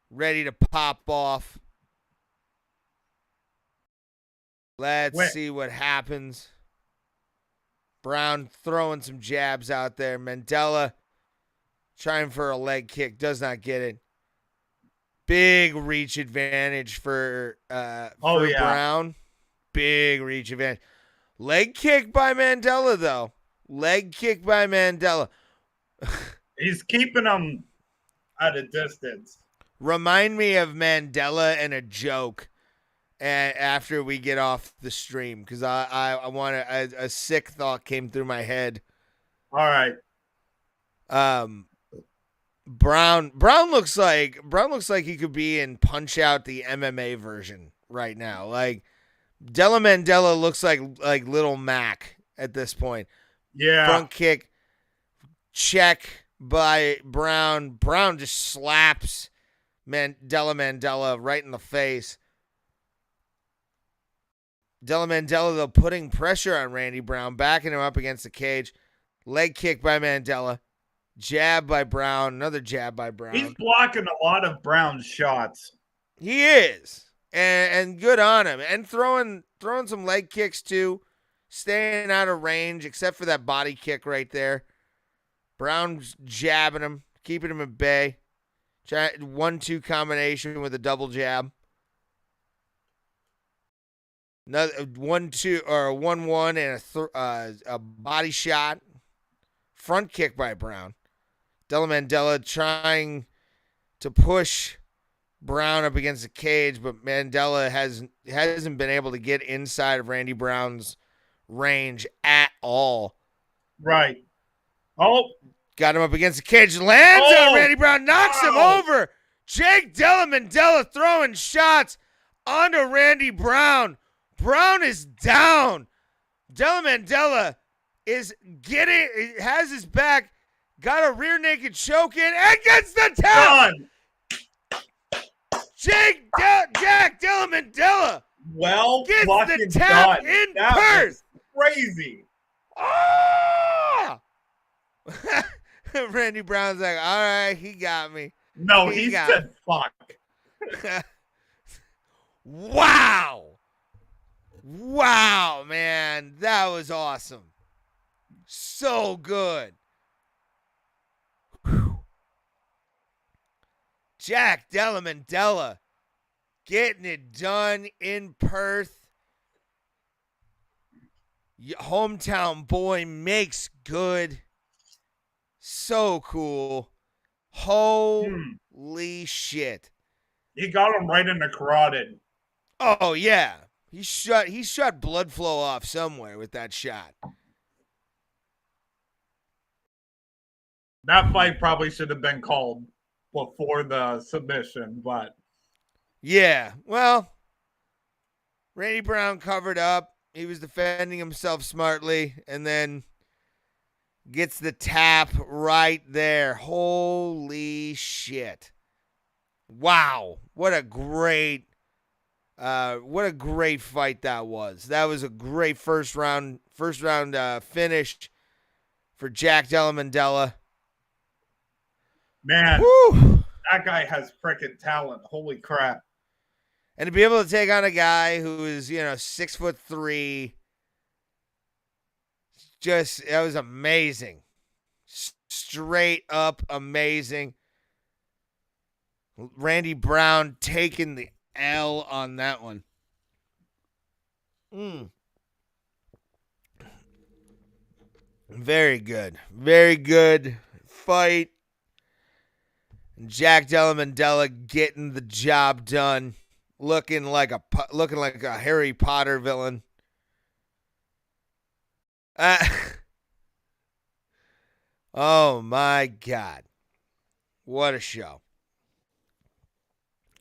ready to pop off. Let's see what happens. Brown throwing some jabs out there. Mandela trying for a leg kick. Does not get it. Big reach advantage for Brown. Big reach advantage. Leg kick by Mandela, though. Leg kick by Mandela. He's keeping him at a distance. Remind me of Mandela and a joke after we get off the stream, because I want a sick thought came through my head. All right. Brown looks like he could be in Punch Out, the MMA version right now. Like Della Mandela looks like Little Mac at this point. Yeah. Front kick, check by Brown. Brown just slaps Della Mandela right in the face. Della Mandela, though, putting pressure on Randy Brown, backing him up against the cage. Leg kick by Mandela. Jab by Brown. Another jab by Brown. He's blocking a lot of Brown's shots. He is. And good on him. And throwing some leg kicks, too. Staying out of range, except for that body kick right there. Brown's jabbing him, keeping him at bay. 1-2 combination with a double jab. Another 1-2 or a 1-1 and a body shot. Front kick by Brown. Della Mandela trying to push Brown up against the cage, but Mandela hasn't been able to get inside of Randy Brown's range at all. Right. Oh, Got him up against the cage. Lands on Randy Brown. Knocks him over. Jake Della Mandela throwing shots onto Randy Brown. Brown is down. Della Mandela has his back, got a rear naked choke in, and gets the tap. Jack Della Mandela gets the tap in Perth. Crazy. Oh! Randy Brown's like, all right, he got me. No, he said fuck. Wow. Wow, man. That was awesome. So good. Whew. Jack Della Mandela getting it done in Perth. Hometown boy makes good. So cool. Holy shit. He got him right in the carotid. Oh, yeah. He shut blood flow off somewhere with that shot. That fight probably should have been called before the submission, but yeah, well, Randy Brown covered up. He was defending himself smartly, and then gets the tap right there. Holy shit! Wow, what a great fight that was. That was a great first round finish for Jack Della Mandela. Man, whew, that guy has frickin' talent. Holy crap. And to be able to take on a guy who is, 6'3", that was amazing. Straight up amazing. Randy Brown taking the L on that one. Very good. Very good fight. Jack Della Mandela getting the job done, looking like a Harry Potter villain. Oh my God, what a show!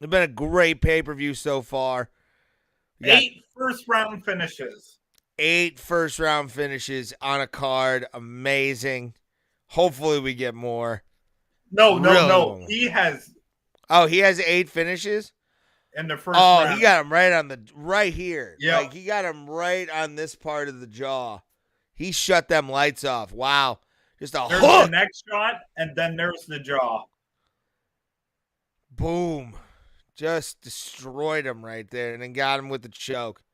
It's been a great pay-per-view so far. 8 first-round finishes. 8 first-round finishes on a card. Amazing. Hopefully we get more. No. He has. Oh, he has 8 finishes in the first round. Oh, he got him right here. Yeah, like he got him right on this part of the jaw. He shut them lights off. Wow, just a there's hook. The next shot, and then there's the jaw. Boom, just destroyed him right there, and then got him with the choke.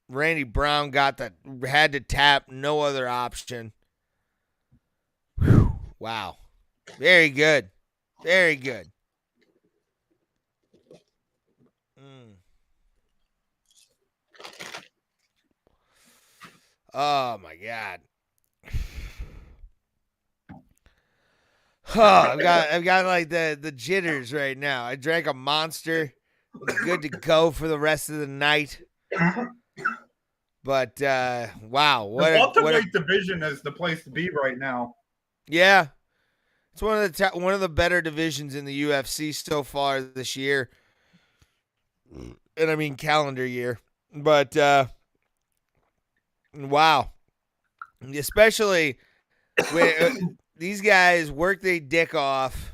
Randy Brown had to tap, no other option. Whew. Wow. Very good. Very good. Oh, my God. Oh, I've got like the jitters right now. I drank a Monster. I'm good to go for the rest of the night. But, wow. The welterweight division is the place to be right now. Yeah. It's one of the better divisions in the UFC so far this year. And I mean calendar year. But wow. Especially when these guys work their dick off,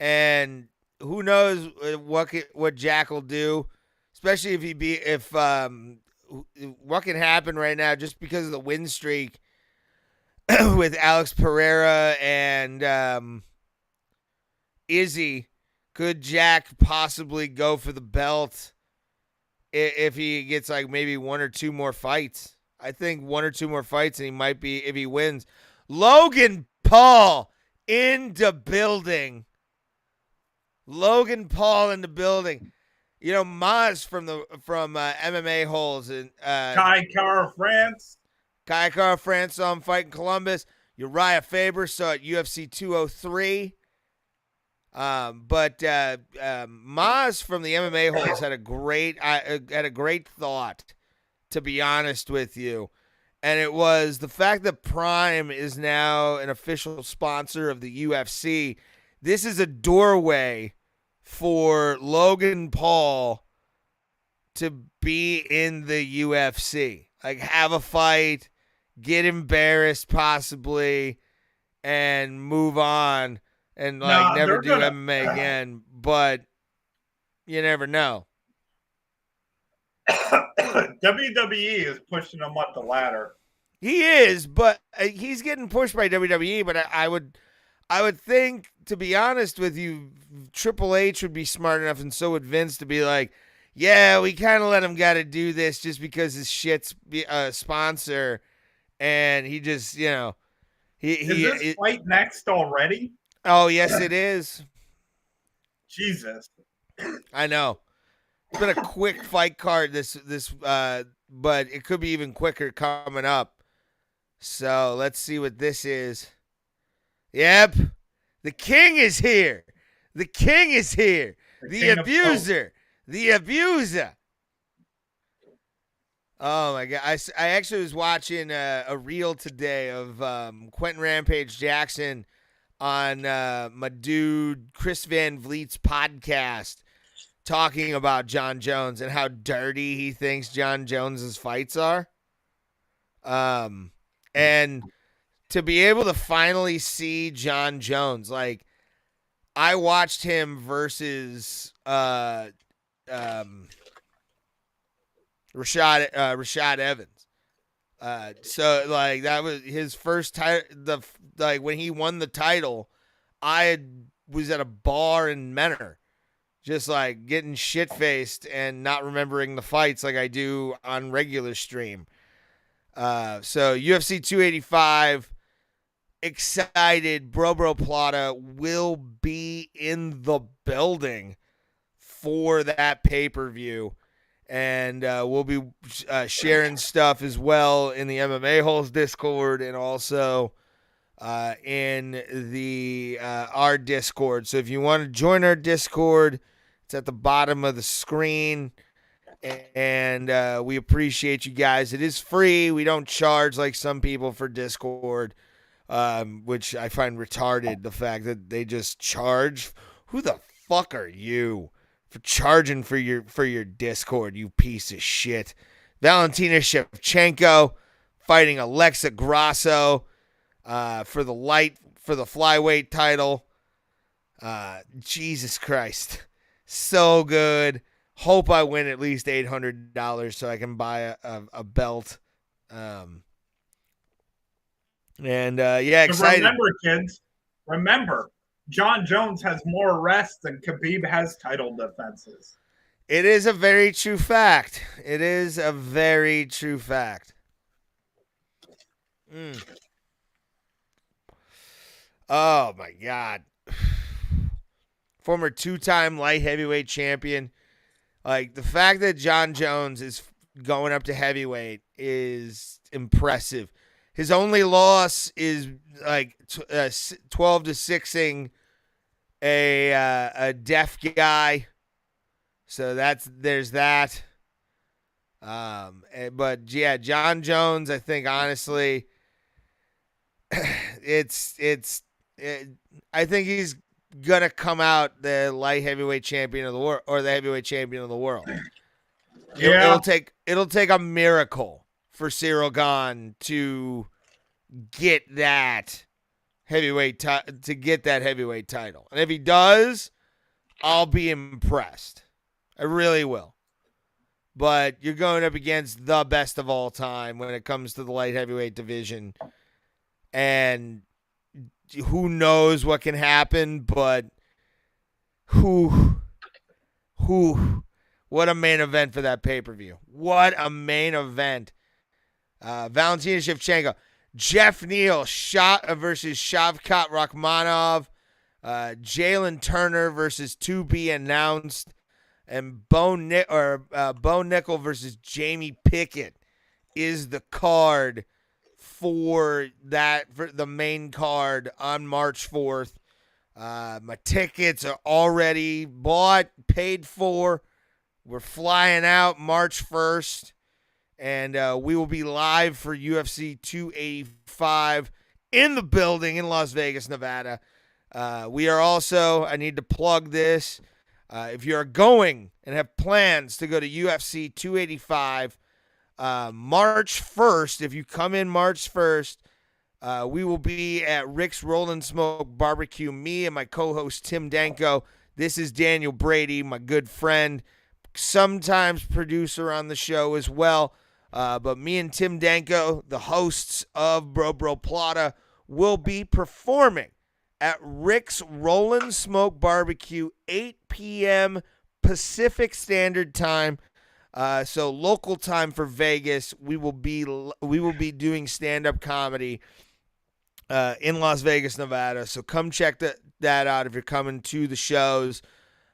and who knows what Jack will do, especially if what can happen right now just because of the win streak with Alex Pereira and Izzy. Could Jack possibly go for the belt if he gets like maybe 1 or 2 more fights? I think 1 or 2 more fights, and he might be, if he wins. Logan Paul in the building. Logan Paul in the building. You know, Maz from MMA Holes and Kai Kara France. Kai Kara France saw him fight in Columbus. Uriah Faber saw at UFC 203. But Maz from the MMA Holes had a great thought, to be honest with you. And it was the fact that Prime is now an official sponsor of the UFC. This is a doorway for Logan Paul to be in the UFC. Like, have a fight, get embarrassed possibly, and move on and, like, never do MMA again. But you never know. WWE is pushing him up the ladder. He is, but he's getting pushed by WWE. But I would think, to be honest with you, Triple H would be smart enough, and so would Vince, to be like, yeah, we kind of let him got to do this just because his shit's a sponsor, and he just, you know, is this fight next already? Oh, yes, it is. Jesus, I know. It's been a quick fight card this but it could be even quicker coming up. So let's see what this is. Yep. The king is here. The king is here. The abuser. The abuser. Oh, my God. I actually was watching a reel today of Quentin Rampage Jackson on my dude Chris Van Vliet's podcast, talking about John Jones and how dirty he thinks John Jones's fights are. And to be able to finally see John Jones, like, I watched him versus Rashad Evans. So, like, that was his first title. Like, when he won the title, I was at a bar in Menor, just, like, getting shit-faced and not remembering the fights like I do on regular stream. So UFC 285, excited. BRO Plata will be in the building for that pay-per-view. And we'll be sharing stuff as well in the MMA Holes Discord, and also in the our Discord. So if you want to join our Discord, it's at the bottom of the screen, and we appreciate you guys. It is free. We don't charge like some people for Discord, which I find retarded, the fact that they just charge. Who the fuck are you for charging for your Discord, you piece of shit? Valentina Shevchenko fighting Alexa Grasso for the flyweight title. Jesus Christ. So good. Hope I win at least $800 so I can buy a belt. Yeah, excited. Remember, kids, John Jones has more arrests than Khabib has title defenses. It is a very true fact. It is a very true fact. Oh, my God. Former two-time light heavyweight champion. Like, the fact that John Jones is going up to heavyweight is impressive. His only loss is like 12-6ing a deaf guy. So there's that. But yeah, John Jones, I think honestly, I think he's gonna come out the light heavyweight champion of the world, or the heavyweight champion of the world. Yeah. It'll take a miracle for Cyril Gane to get that heavyweight heavyweight title. And if he does, I'll be impressed. I really will. But you're going up against the best of all time when it comes to the light heavyweight division. And who knows what can happen, but what a main event for that pay-per-view. What a main event. Valentina Shevchenko. Jeff Neal versus Shavkat Rakhmonov. Jalen Turner versus to be announced. And Bo Nickel versus Jamie Pickett is the card for the main card on March 4th. My tickets are already bought, paid for. We're flying out March 1st. And we will be live for UFC 285 in the building in Las Vegas, Nevada. We are also, I need to plug this, if you're going and have plans to go to UFC 285 March 1st, if you come in March 1st, we will be at Rick's Rollin' Smoke Barbecue. Me and my co-host Tim Danko. This is Daniel Brady, my good friend, sometimes producer on the show as well. But me and Tim Danko, the hosts of BRO Plata, will be performing at Rick's Rollin' Smoke Barbecue, 8 p.m. Pacific Standard Time. So local time for Vegas. We will be doing stand-up comedy in Las Vegas, Nevada. So come check that out if you're coming to the shows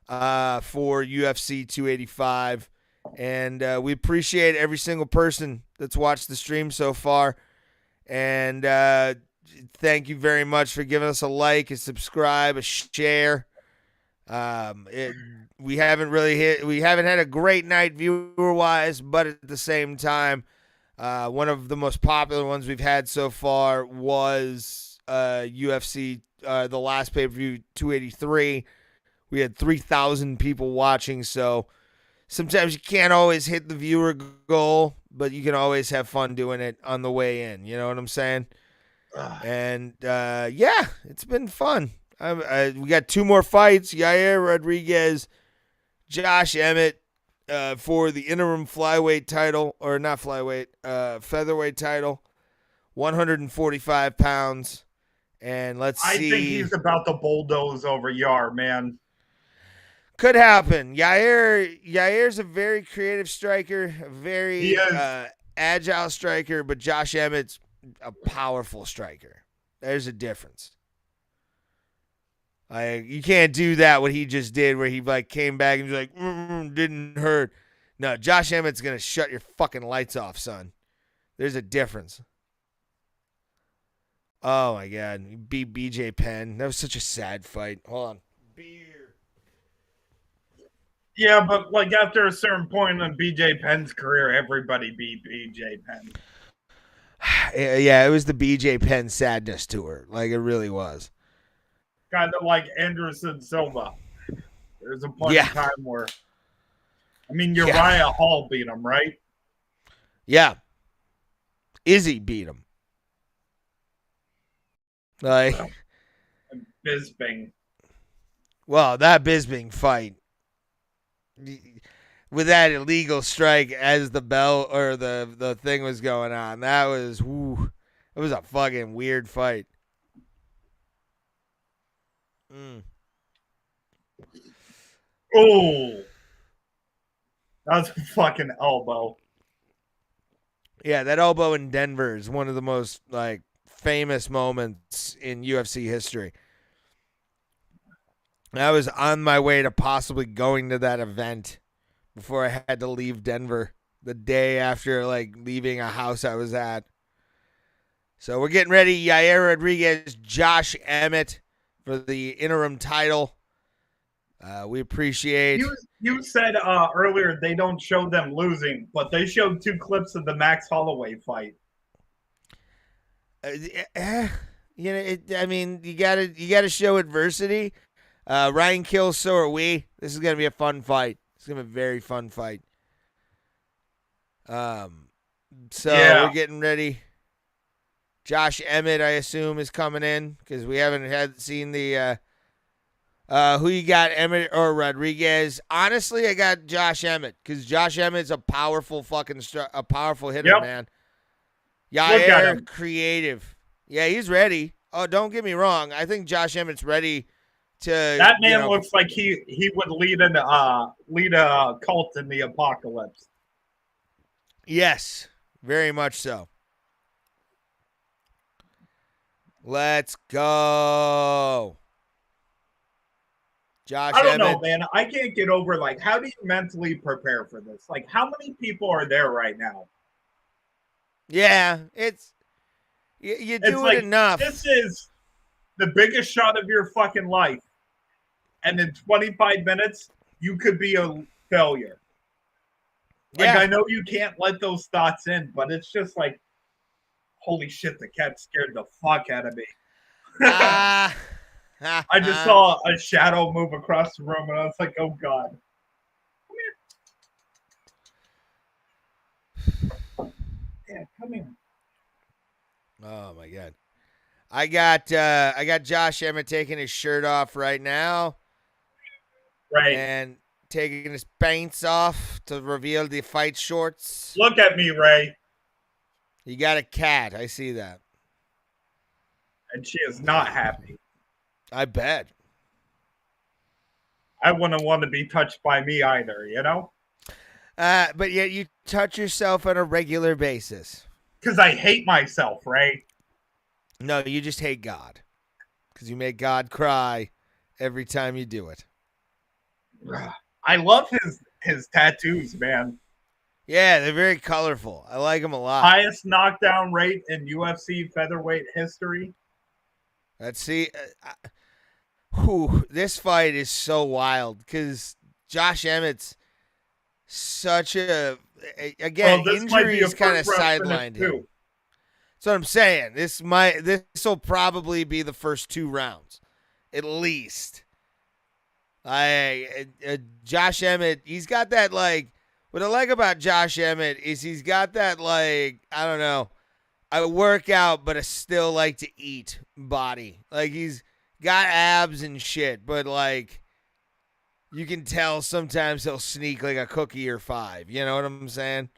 for UFC 285. And we appreciate every single person that's watched the stream so far. And thank you very much for giving us a like, a subscribe, a share. We haven't had a great night viewer-wise, but at the same time, one of the most popular ones we've had so far was UFC, the last pay-per-view, 283. We had 3,000 people watching, so sometimes you can't always hit the viewer goal, but you can always have fun doing it on the way in. You know what I'm saying? And, yeah, it's been fun. We got 2 more fights. Yair Rodriguez, Josh Emmett for the interim flyweight title, or not flyweight, featherweight title, 145 pounds. And let's see. I think he's about to bulldoze over Yar, man. Could happen. Yair's a very creative striker, a very agile striker, but Josh Emmett's a powerful striker. There's a difference. You can't do that, what he just did, where he came back and was like, didn't hurt. No, Josh Emmett's going to shut your fucking lights off, son. There's a difference. Oh, my God. He beat BJ Penn. That was such a sad fight. Hold on. Beer. Yeah, but after a certain point in BJ Penn's career, everybody beat BJ Penn. Yeah, it was the BJ Penn sadness tour. It really was. Kind of like Anderson Silva. There's a point in time where, Uriah Hall beat him, right? Yeah. Izzy beat him. Bisping. Well, that Bisping fight, with that illegal strike as the bell or the thing was going on, that was, it was a fucking weird fight. Oh, that was a fucking elbow. Yeah, that elbow in Denver is one of the most famous moments in UFC history. I was on my way to possibly going to that event before I had to leave Denver the day after leaving a house I was at. So we're getting ready. Yair Rodriguez, Josh Emmett for the interim title. We appreciate. You said earlier they don't show them losing, but they showed 2 clips of the Max Holloway fight. You gotta show adversity. Ryan kills, so are we. This is gonna be a fun fight. It's gonna be a very fun fight. We're getting ready. Josh Emmett, I assume, is coming in because we haven't seen the who you got, Emmett or Rodriguez. Honestly, I got Josh Emmett because Josh Emmett's a powerful powerful hitter, man. Yair, creative. Yeah, he's ready. Oh, don't get me wrong. I think Josh Emmett's ready to. That man looks like he would lead a cult in the apocalypse. Yes, very much so. Let's go. Josh I don't Emmett. know, man. I can't get over, how do you mentally prepare for this? How many people are there right now? Yeah, you do it enough. This is the biggest shot of your fucking life. And in 25 minutes, you could be a failure. Like, Yeah. I know you can't let those thoughts in, but it's just like, holy shit, the cat scared the fuck out of me. I just saw a shadow move across the room, and I was like, oh, God. Come here. Yeah, come here. Oh, my God. I got Josh Emmett taking his shirt off right now. Right. And taking his pants off to reveal the fight shorts. Look at me, Ray. You got a cat. I see that. And she is not happy. I bet. I wouldn't want to be touched by me either, you know? But yet you touch yourself on a regular basis. Because I hate myself, Ray. No, you just hate God. Because you make God cry every time you do it. I love his tattoos, man. Yeah, they're very colorful. I like them a lot. Highest knockdown rate in UFC featherweight history. Let's see. This fight is so wild because Josh Emmett's such again, injuries kind of sidelined him. That's what I'm saying. This will probably be the first 2 rounds, at least. Josh Emmett, he's got that like. What I like about Josh Emmett is he's got that like, I don't know, I work out but I still like to eat body. Like he's got abs and shit, but like you can tell sometimes he'll sneak like a cookie or 5. You know what I'm saying?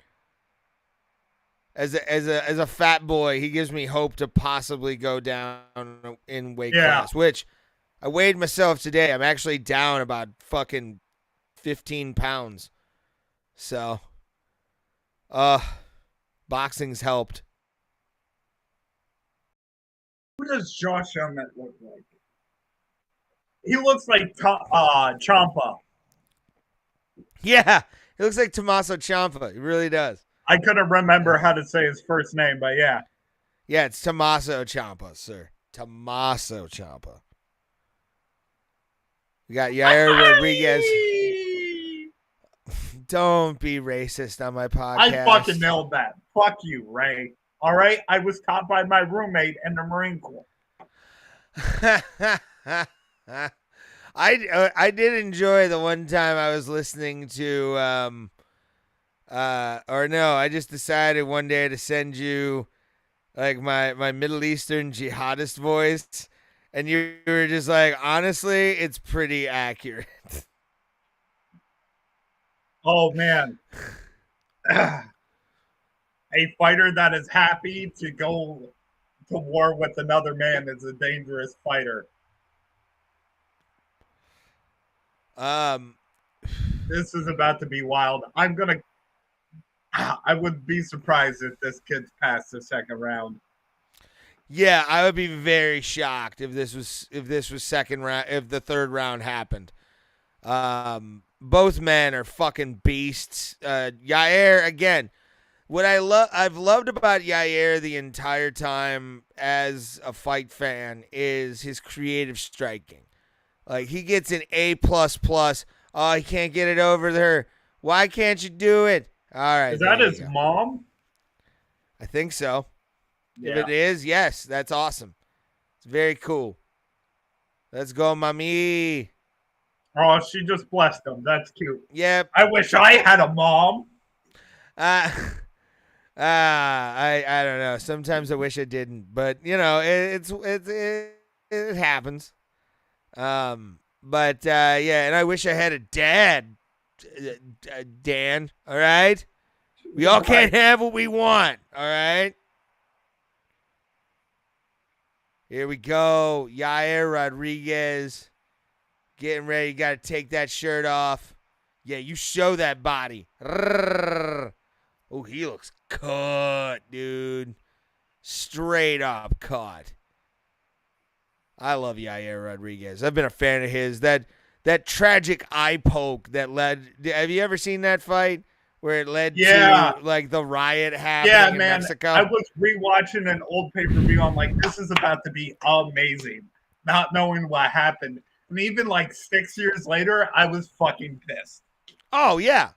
As a fat boy, he gives me hope to possibly go down in weight class, which I weighed myself today. I'm actually down about fucking 15 pounds. So, boxing's helped. Who does Josh Emmett look like? He looks like Ciampa. Yeah, he looks like Tommaso Ciampa. He really does. I couldn't remember how to say his first name, but yeah. Yeah, it's Tommaso Ciampa, sir. Tommaso Ciampa. We got Yair Rodriguez. Don't be racist on my podcast. I fucking nailed that. Fuck you, Ray. All right? I was taught by my roommate in the Marine Corps. I did enjoy the one time I was listening to I just decided one day to send you like my Middle Eastern jihadist voice, and you were just like, honestly, it's pretty accurate. Oh, man. A fighter that is happy to go to war with another man is a dangerous fighter. This is about to be wild. I would be surprised if this kid's past the second round. Yeah, I would be very shocked if this was second round, if the third round happened. Both men are fucking beasts. Yair, again, what I've loved about Yair the entire time as a fight fan is his creative striking. Like he gets an A++. Oh, he can't get it over there. Why can't you do it? All right. Is that his mom? I think so. Yeah. If it is, yes, that's awesome. It's very cool. Let's go, mommy. Oh, she just blessed him. That's cute. Yep. I wish I had a mom. I don't know. Sometimes I wish I didn't, but you know, it happens. But yeah, and I wish I had a dad, Dan. All right, we all can't have what we want. All right. Here we go, Yair Rodriguez. Getting ready. You got to take that shirt off. Yeah, you show that body. Oh, he looks cut, dude. Straight up cut. I love Yair Rodriguez. I've been a fan of his. That tragic eye poke that led. Have you ever seen that fight where it led to like the riot happening in Mexico? I was rewatching an old pay-per-view. I'm like, this is about to be amazing. Not knowing what happened. And even like 6 years later, I was fucking pissed. Oh, yeah.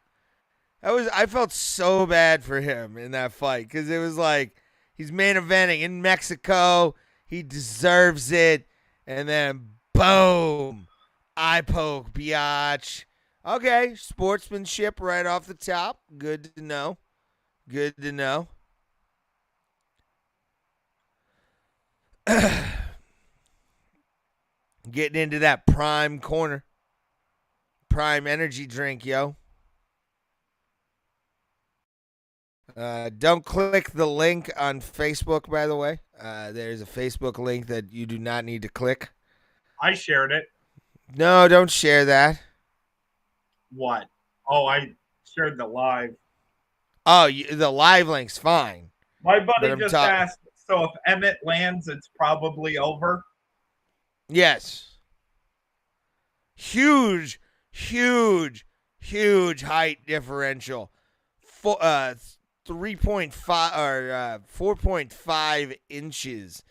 I felt so bad for him in that fight because it was like he's main eventing in Mexico. He deserves it. And then boom, eye poke, biatch. Okay, sportsmanship right off the top. Good to know. Good to know. Getting into that prime corner. Prime energy drink, yo. Don't click the link on Facebook, by the way. There's a Facebook link that you do not need to click. I shared it. No, don't share that. What? Oh, I shared the live. Oh, the live link's fine. My buddy just asked, so if Emmett lands, it's probably over? Yes. Huge height differential. 3.5 or 4.5 inches.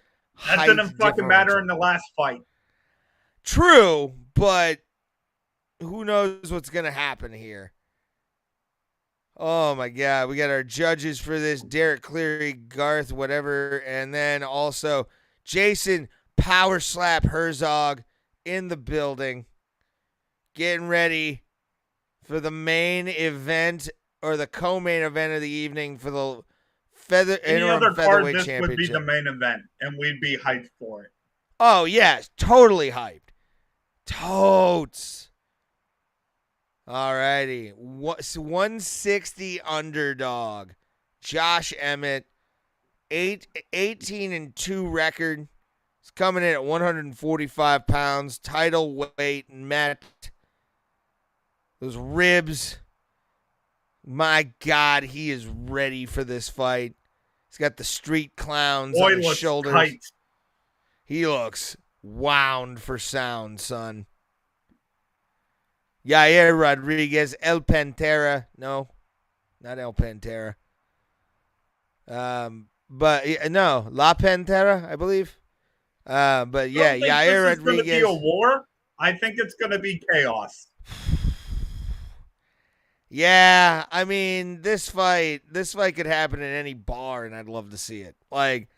That didn't fucking matter in the last fight. True, but who knows what's going to happen here. Oh, my God. We got our judges for this. Derek Cleary, Garth, whatever. And then also Jason Power Slap Herzog in the building. Getting ready for the main event or the co-main event of the evening for the interim featherweight championship. Would be the main event, and we'd be hyped for it. Oh, yes. Totally hyped. Totes. Alrighty. 160 underdog. Josh Emmett. 18-2 record. He's coming in at 145 pounds. Title weight met. Those ribs. My God, he is ready for this fight. He's got the street clowns on his shoulders. Tight. He looks wound for sound, son. Yair Rodriguez, El Pantera. No, not El Pantera. But no, La Pantera, I believe. But yeah, Yair Rodriguez. Going to be a war. I think it's going to be chaos. Yeah, I mean, this fight could happen in any bar, and I'd love to see it. Like,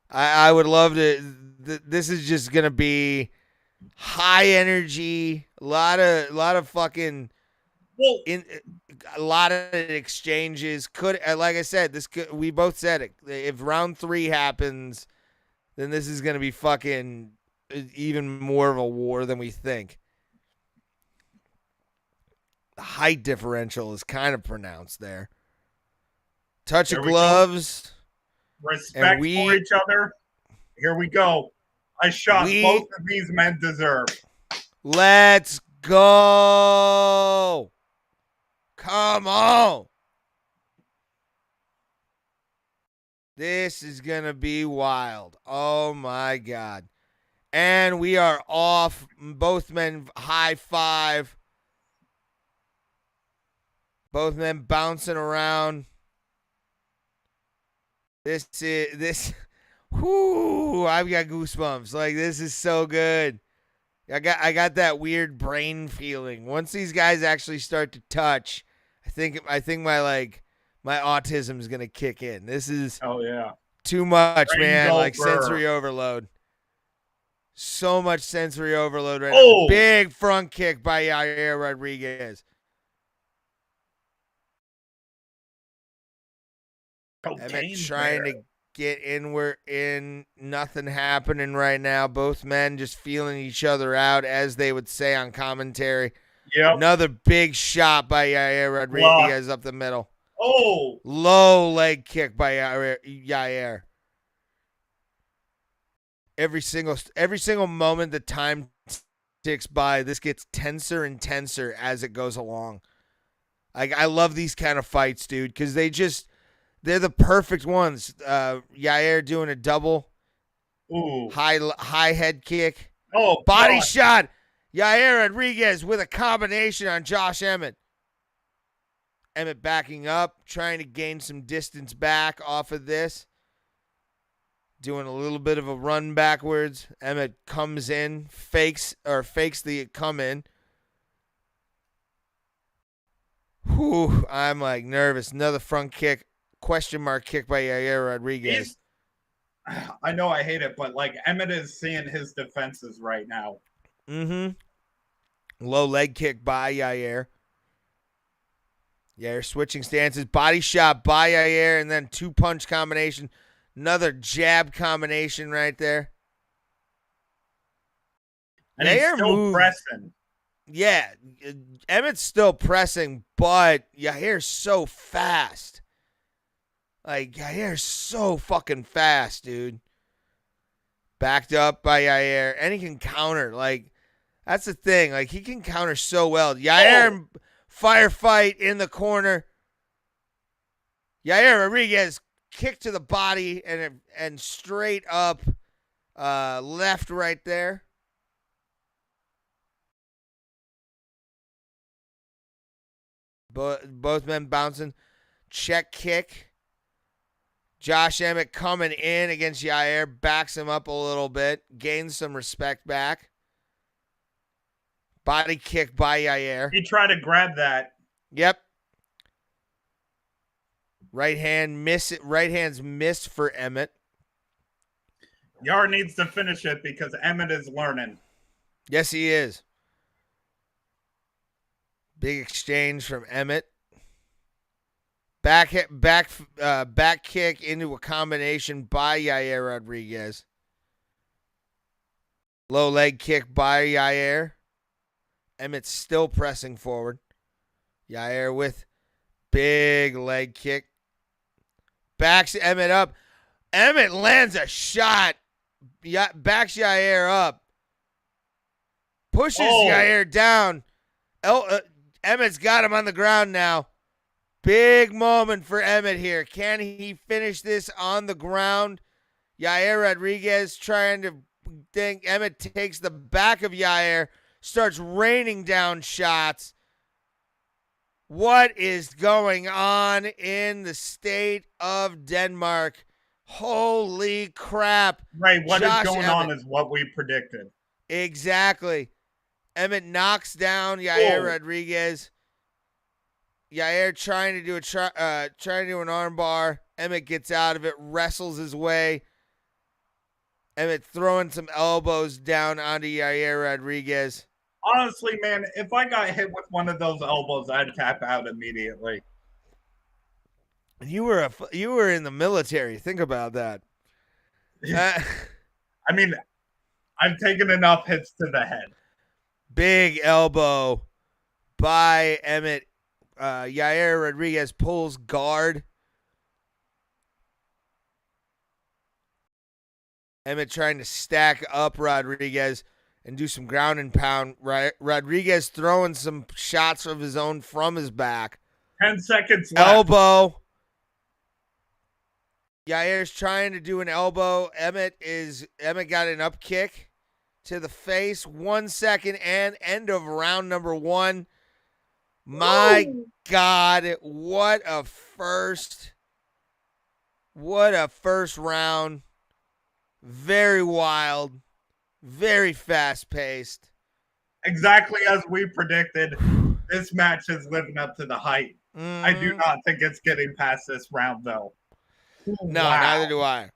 I would love to. This is just gonna be high energy, a lot of fucking, a lot of exchanges. Could, like I said, we both said it. If round 3 happens, then this is gonna be fucking even more of a war than we think. The height differential is kind of pronounced there. Touch of gloves. Respect for each other. Here we go. A shot both of these men deserve. Let's go. Come on. This is going to be wild. Oh, my God. And we are off. Both men high five. Both men bouncing around. Whoo, I've got goosebumps. Like, this is so good. I got that weird brain feeling. Once these guys actually start to touch, I think my autism is gonna kick in. This is too much, man. Like sensory overload. So much sensory overload right now. Big front kick by Yair Rodriguez. Emmett trying to get in. Nothing happening right now. Both men just feeling each other out, as they would say on commentary. Yep. Another big shot by Yair Rodriguez up the middle. Oh. Low leg kick by Yair. Every single moment the time ticks by, this gets tenser and tenser as it goes along. I love these kind of fights, dude, because they're the perfect ones. Yair doing a double. Ooh. High head kick. Oh, body shot. Yair Rodriguez with a combination on Josh Emmett. Emmett backing up, trying to gain some distance back off of this. Doing a little bit of a run backwards. Emmett comes in, fakes the come in. Whew, I'm like nervous. Another front kick, question mark kick by Yair Rodriguez. I know I hate it, but like Emmett is seeing his defenses right now. Mm-hmm. Low leg kick by Yair. Yair switching stances, body shot by Yair, and then 2-punch combination. Another jab combination right there. And he's still pressing. Yeah, Emmett's still pressing, but Yair's so fast. Like, Yair's so fucking fast, dude. Backed up by Yair, and he can counter. Like, that's the thing. Like, he can counter so well. Yair firefight in the corner. Yair Rodriguez kick to the body and straight up left right there. Both men bouncing. Check kick. Josh Emmett coming in against Yair. Backs him up a little bit. Gains some respect back. Body kick by Yair. He tried to grab that. Yep. Right hand's missed for Emmett. Yair needs to finish it because Emmett is learning. Yes, he is. Big exchange from Emmett. Back kick into a combination by Yair Rodriguez. Low leg kick by Yair. Emmett's still pressing forward. Yair with big leg kick. Backs Emmett up. Emmett lands a shot. Backs Yair up. Pushes Yair down. Emmett's got him on the ground now. Big moment for Emmett here. Can he finish this on the ground? Yair Rodriguez trying to think. Emmett takes the back of Yair, starts raining down shots. What is going on in the state of Denmark? Holy crap. Right, what is going on is what we predicted. Exactly. Emmett knocks down Yair Rodriguez. Yair trying to do an arm bar. Emmett gets out of it, wrestles his way. Emmett throwing some elbows down onto Yair Rodriguez. Honestly, man, if I got hit with one of those elbows, I'd tap out immediately. You were in the military. Think about that. I mean, I've taken enough hits to the head. Big elbow by Emmett. Yair Rodriguez pulls guard. Emmett trying to stack up Rodriguez and do some ground and pound. Rodriguez throwing some shots of his own from his back. 10 seconds left. Elbow. Yair's trying to do an elbow. Emmett got an up kick to the face. 1 second and end of round number 1. My God, what a first round. Very wild, very fast-paced. Exactly as we predicted, this match is living up to the hype. I do not think it's getting past this round, though. No, neither do I.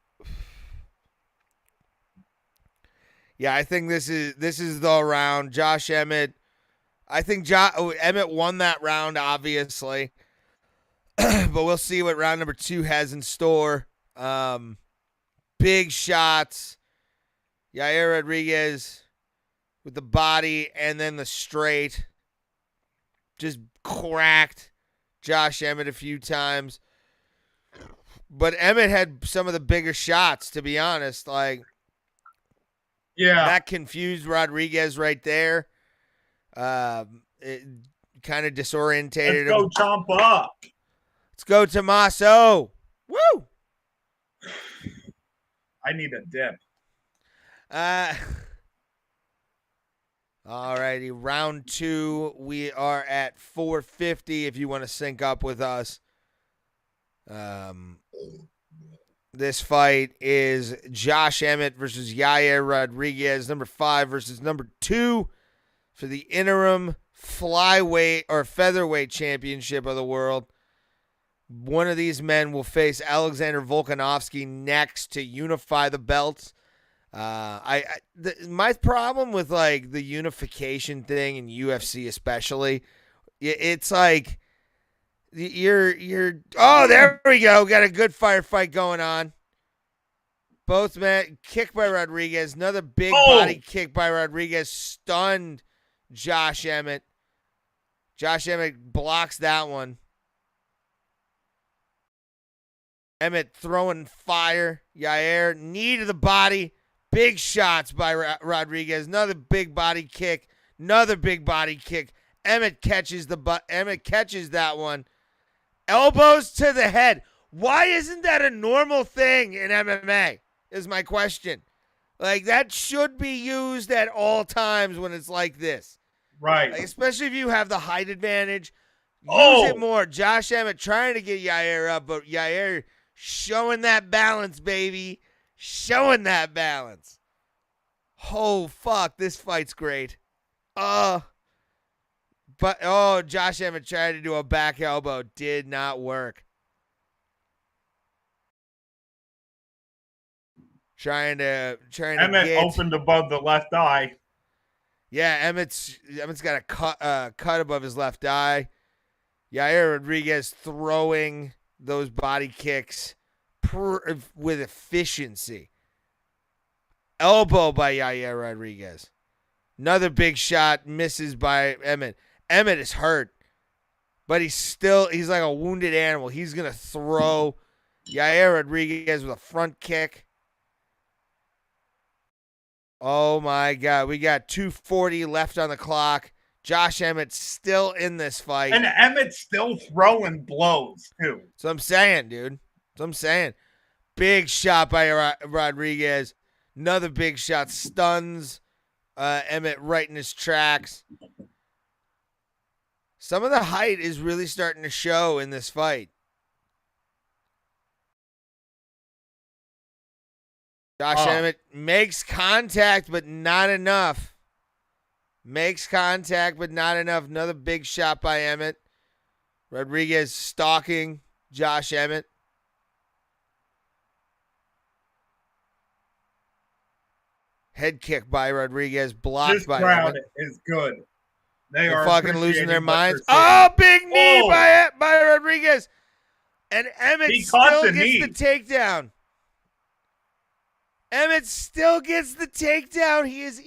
Yeah, I think this is the round. Josh Emmett. I think Emmett won that round, obviously. But we'll see what round number 2 has in store. Big shots. Yair Rodriguez with the body and then the straight. Just cracked Josh Emmett a few times. But Emmett had some of the bigger shots, to be honest. Like, yeah, that confused Rodriguez right there. It kind of disorientated him. Let's go chomp up. Let's go, Tommaso. Woo! I need a dip. All righty, round 2. We are at 450 if you want to sync up with us. This fight is Josh Emmett versus Yair Rodriguez, number 5 versus number 2 for the interim flyweight or featherweight championship of the world. One of these men will face Alexander Volkanovsky next to unify the belts. My problem with like the unification thing in UFC especially, it's like you're oh, there we go. Got a good firefight going on. Both men kick by Rodriguez. Another big body kick by Rodriguez stunned Josh Emmett. Josh Emmett blocks that one. Emmett throwing fire. Yair, knee to the body. Big shots by Rodriguez. Another big body kick. Another big body kick. Emmett catches that one. Elbows to the head. Why isn't that a normal thing in MMA? Is my question. Like, that should be used at all times when it's like this. Right. Like, especially if you have the height advantage. Use it more. Josh Emmett trying to get Yair up, but Yair showing that balance, baby. Showing that balance. Oh, fuck. This fight's great. Josh Emmett tried to do a back elbow. Did not work. Trying to Emmett opened above the left eye. Yeah, Emmett's got a cut above his left eye. Yair Rodriguez throwing those body kicks with efficiency. Elbow by Yair Rodriguez. Another big shot misses by Emmett. Emmett is hurt, but he's like a wounded animal. He's going to throw Yair Rodriguez with a front kick. Oh, my God. We got 2:40 left on the clock. Josh Emmett's still in this fight. And Emmett's still throwing blows, too. That's what I'm saying, dude. That's what I'm saying. Big shot by Rodriguez. Another big shot stuns Emmett right in his tracks. Some of the height is really starting to show in this fight. Josh Emmett makes contact, but not enough. Makes contact, but not enough. Another big shot by Emmett. Rodriguez stalking Josh Emmett. Head kick by Rodriguez, blocked by Emmett. This crowd is good. They're fucking losing their minds. Oh, big knee by Rodriguez. And Emmett still gets the takedown. Emmett still gets the takedown. He's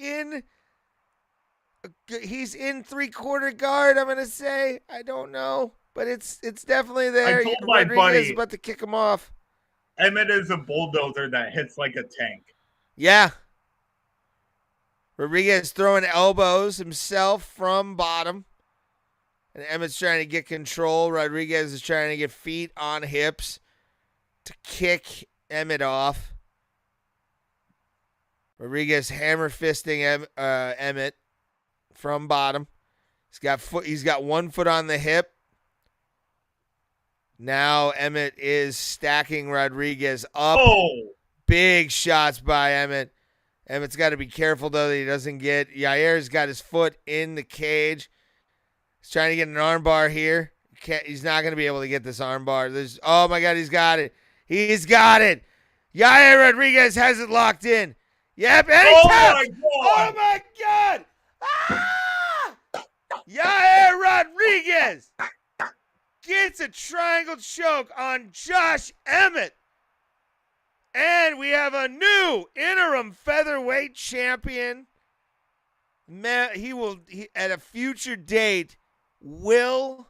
in three-quarter guard, I'm going to say. I don't know, but it's definitely there. I told my Rodriguez is buddy, about to kick him off. Emmett is a bulldozer that hits like a tank. Yeah. Rodriguez throwing elbows himself from bottom. And Emmett's trying to get control. Rodriguez is trying to get feet on hips to kick Emmett off. Rodriguez hammer fisting Emmett from bottom. He's got 1 foot on the hip. Now Emmett is stacking Rodriguez up. Big shots by Emmett. Emmett's got to be careful, though, that he doesn't get. Yair's got his foot in the cage. He's trying to get an armbar here. He's not going to be able to get this armbar. Oh, my God, he's got it. He's got it. Yair Rodriguez has it locked in. Yep, and he taps. Oh, my God. Ah! Yair Rodriguez gets a triangle choke on Josh Emmett. And we have a new interim featherweight champion. He at a future date will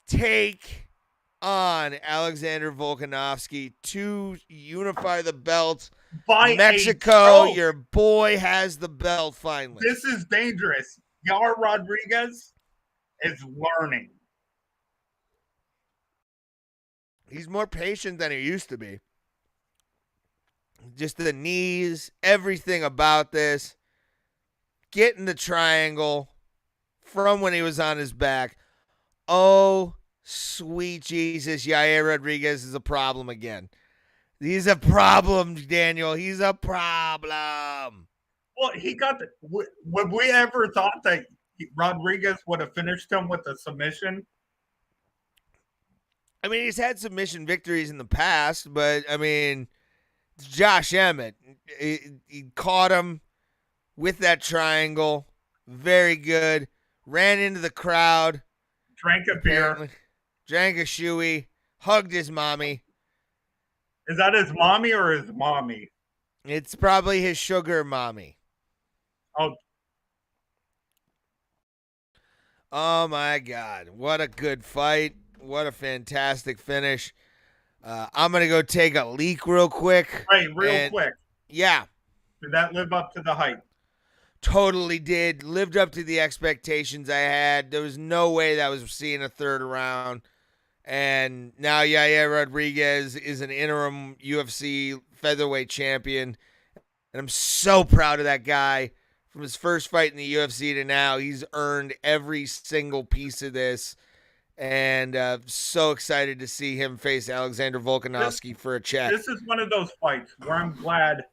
take on Alexander Volkanovsky to unify the belt. By Mexico, your boy has the belt finally. This is dangerous. Yair Rodriguez is learning. He's more patient than he used to be. Just the knees, everything about this. Getting the triangle from when he was on his back. Oh, sweet Jesus. Yair Rodriguez is a problem again. He's a problem, Daniel. He's a problem. Well, he got would we ever thought that Rodriguez would have finished him with a submission. I mean, he's had submission victories in the past, but I mean, it's Josh Emmett. He caught him with that triangle. Very good. Ran into the crowd. Drank a beer. Drank a shoey. Hugged his mommy. Is that his mommy or his mommy? It's probably his sugar mommy. Oh my God. What a good fight. What a fantastic finish. I'm going to go take a leak real quick. Right, real quick. Yeah. Did that live up to the hype? Totally did. Lived up to the expectations I had. There was no way that was seeing a third round. And now Yaya Rodriguez is an interim UFC featherweight champion. And I'm so proud of that guy. From his first fight in the UFC to now, he's earned every single piece of this. And so excited to see him face Alexander Volkanovsky for a check. This is one of those fights where I'm glad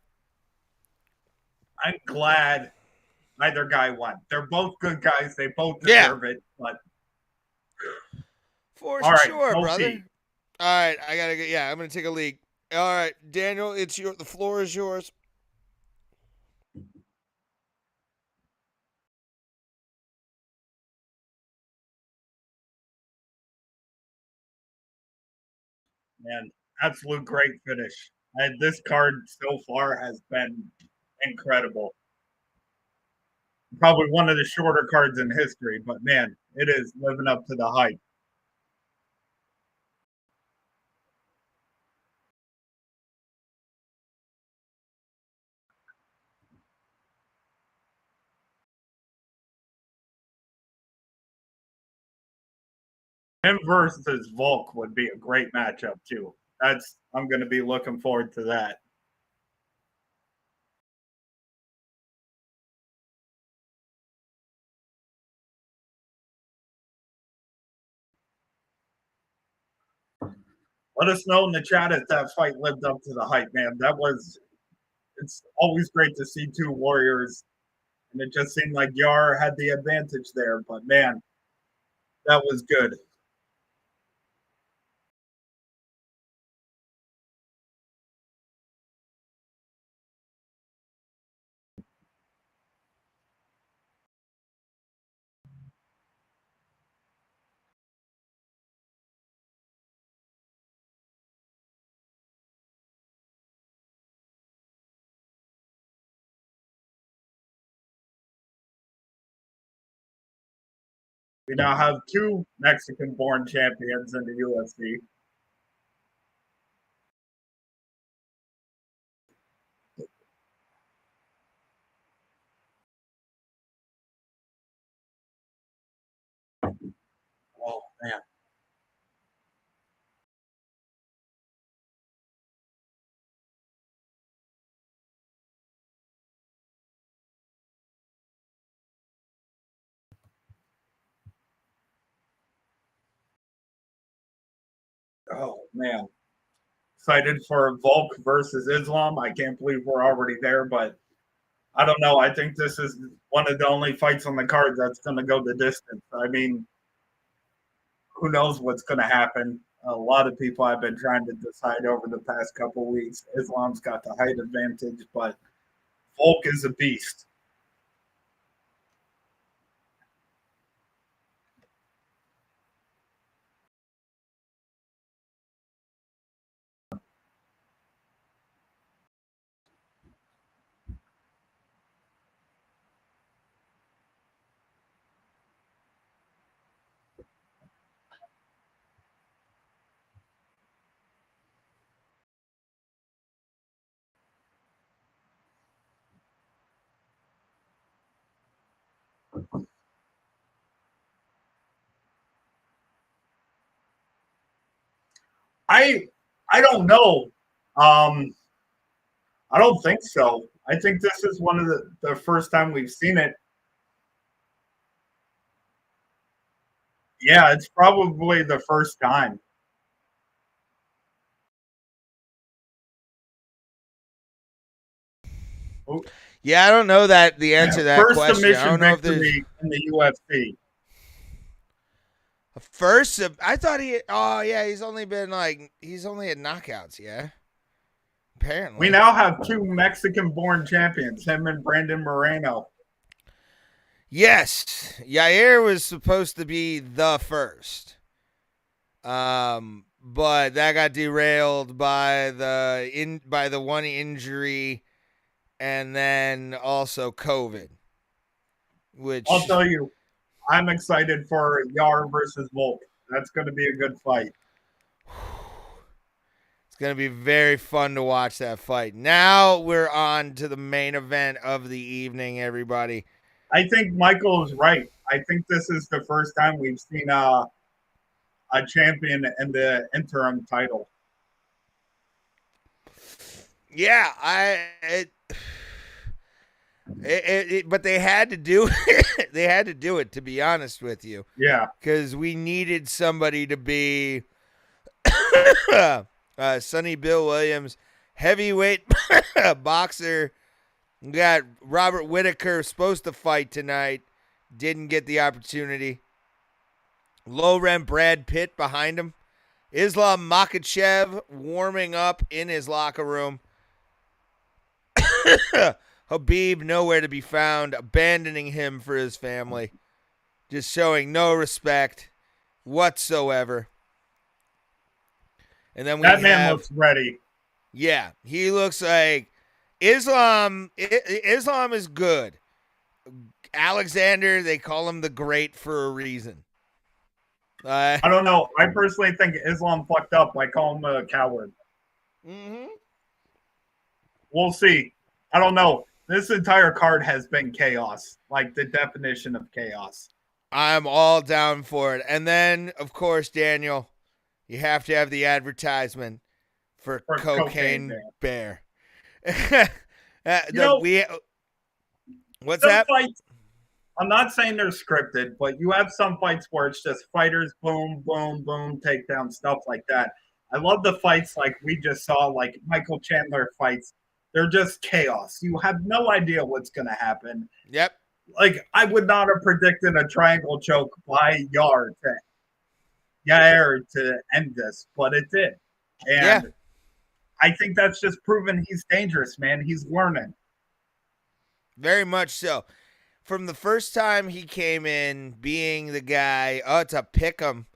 neither guy won. They're both good guys. They both deserve it. But for all right, sure, brother. see. All right, I gotta go. Yeah, I'm gonna take a leak. All right, Daniel, the floor is yours. Man, absolute great finish. And this card so far has been incredible. Probably one of the shorter cards in history, but man, it is living up to the hype. Him versus Volk would be a great matchup too. I'm going to be looking forward to that. Let us know in the chat if that fight lived up to the hype, man. It's always great to see two warriors, and it just seemed like Yar had the advantage there, but man, that was good. We now have two Mexican-born champions in the UFC. Oh, man. Oh, man. Excited for Volk versus Islam. I can't believe we're already there, but I don't know. I think this is one of the only fights on the card that's going to go the distance. I mean, who knows what's going to happen? A lot of people have been trying to decide over the past couple of weeks. Islam's got the height advantage, but Volk is a beast. I don't know. I don't think so. I think this is one of the first time we've seen it. Yeah, it's probably the first time. Yeah, I don't know the answer to that first question. I submission don't know if there's victory in the UFC. a first. I thought he. Oh yeah, he's only had knockouts. Yeah, apparently. We now have 2 Mexican-born champions, him and Brandon Moreno. Yes, Yair was supposed to be the first, but that got derailed by the one injury, and then also COVID. Which I'll tell you, I'm excited for Yar versus Volk. That's going to be a good fight. It's going to be very fun to watch that fight. Now we're on to the main event of the evening, everybody. I think Michael is right. I think this is the first time we've seen a champion in the interim title. Yeah, but they had to do it. They had to do it, to be honest with you. Yeah. Because we needed somebody to be Sonny Bill Williams, heavyweight boxer. We got Robert Whitaker supposed to fight tonight. Didn't get the opportunity. Low rent Brad Pitt behind him. Islam Makhachev warming up in his locker room. Habib nowhere to be found, abandoning him for his family. Just showing no respect whatsoever. And then that man looks ready. Yeah, he looks like Islam is good. Alexander, they call him the Great for a reason. I don't know. I personally think Islam fucked up by calling him a coward. Mm-hmm. We'll see. I don't know. This entire card has been chaos, like the definition of chaos. I'm all down for it. And then, of course, Daniel, you have to have the advertisement for Cocaine Bear. What's that? Fights, I'm not saying they're scripted, but you have some fights where it's just fighters, boom, boom, boom, takedown, stuff like that. I love the fights like we just saw, like Michael Chandler fights. They're just chaos. You have no idea what's going to happen. Yep. Like, I would not have predicted a triangle choke by Yair to end this, but it did. And I think that's just proven he's dangerous, man. He's learning. Very much so. From the first time he came in, being the guy, it's a pick'em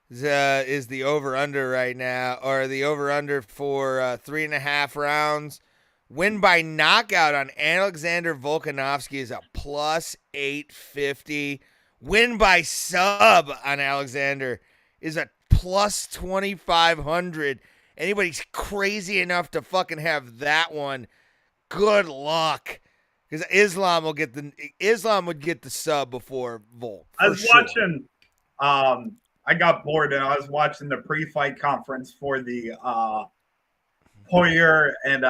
is the over-under right now, or the over-under for 3.5 rounds. Win by knockout on Alexander Volkanovsky is a plus 850. Win by sub on Alexander is a plus 2,500. Anybody's crazy enough to fucking have that one, good luck. Because Islam would get the sub before Volk. I was watching. I got bored and I was watching the pre-fight conference for the Poirier and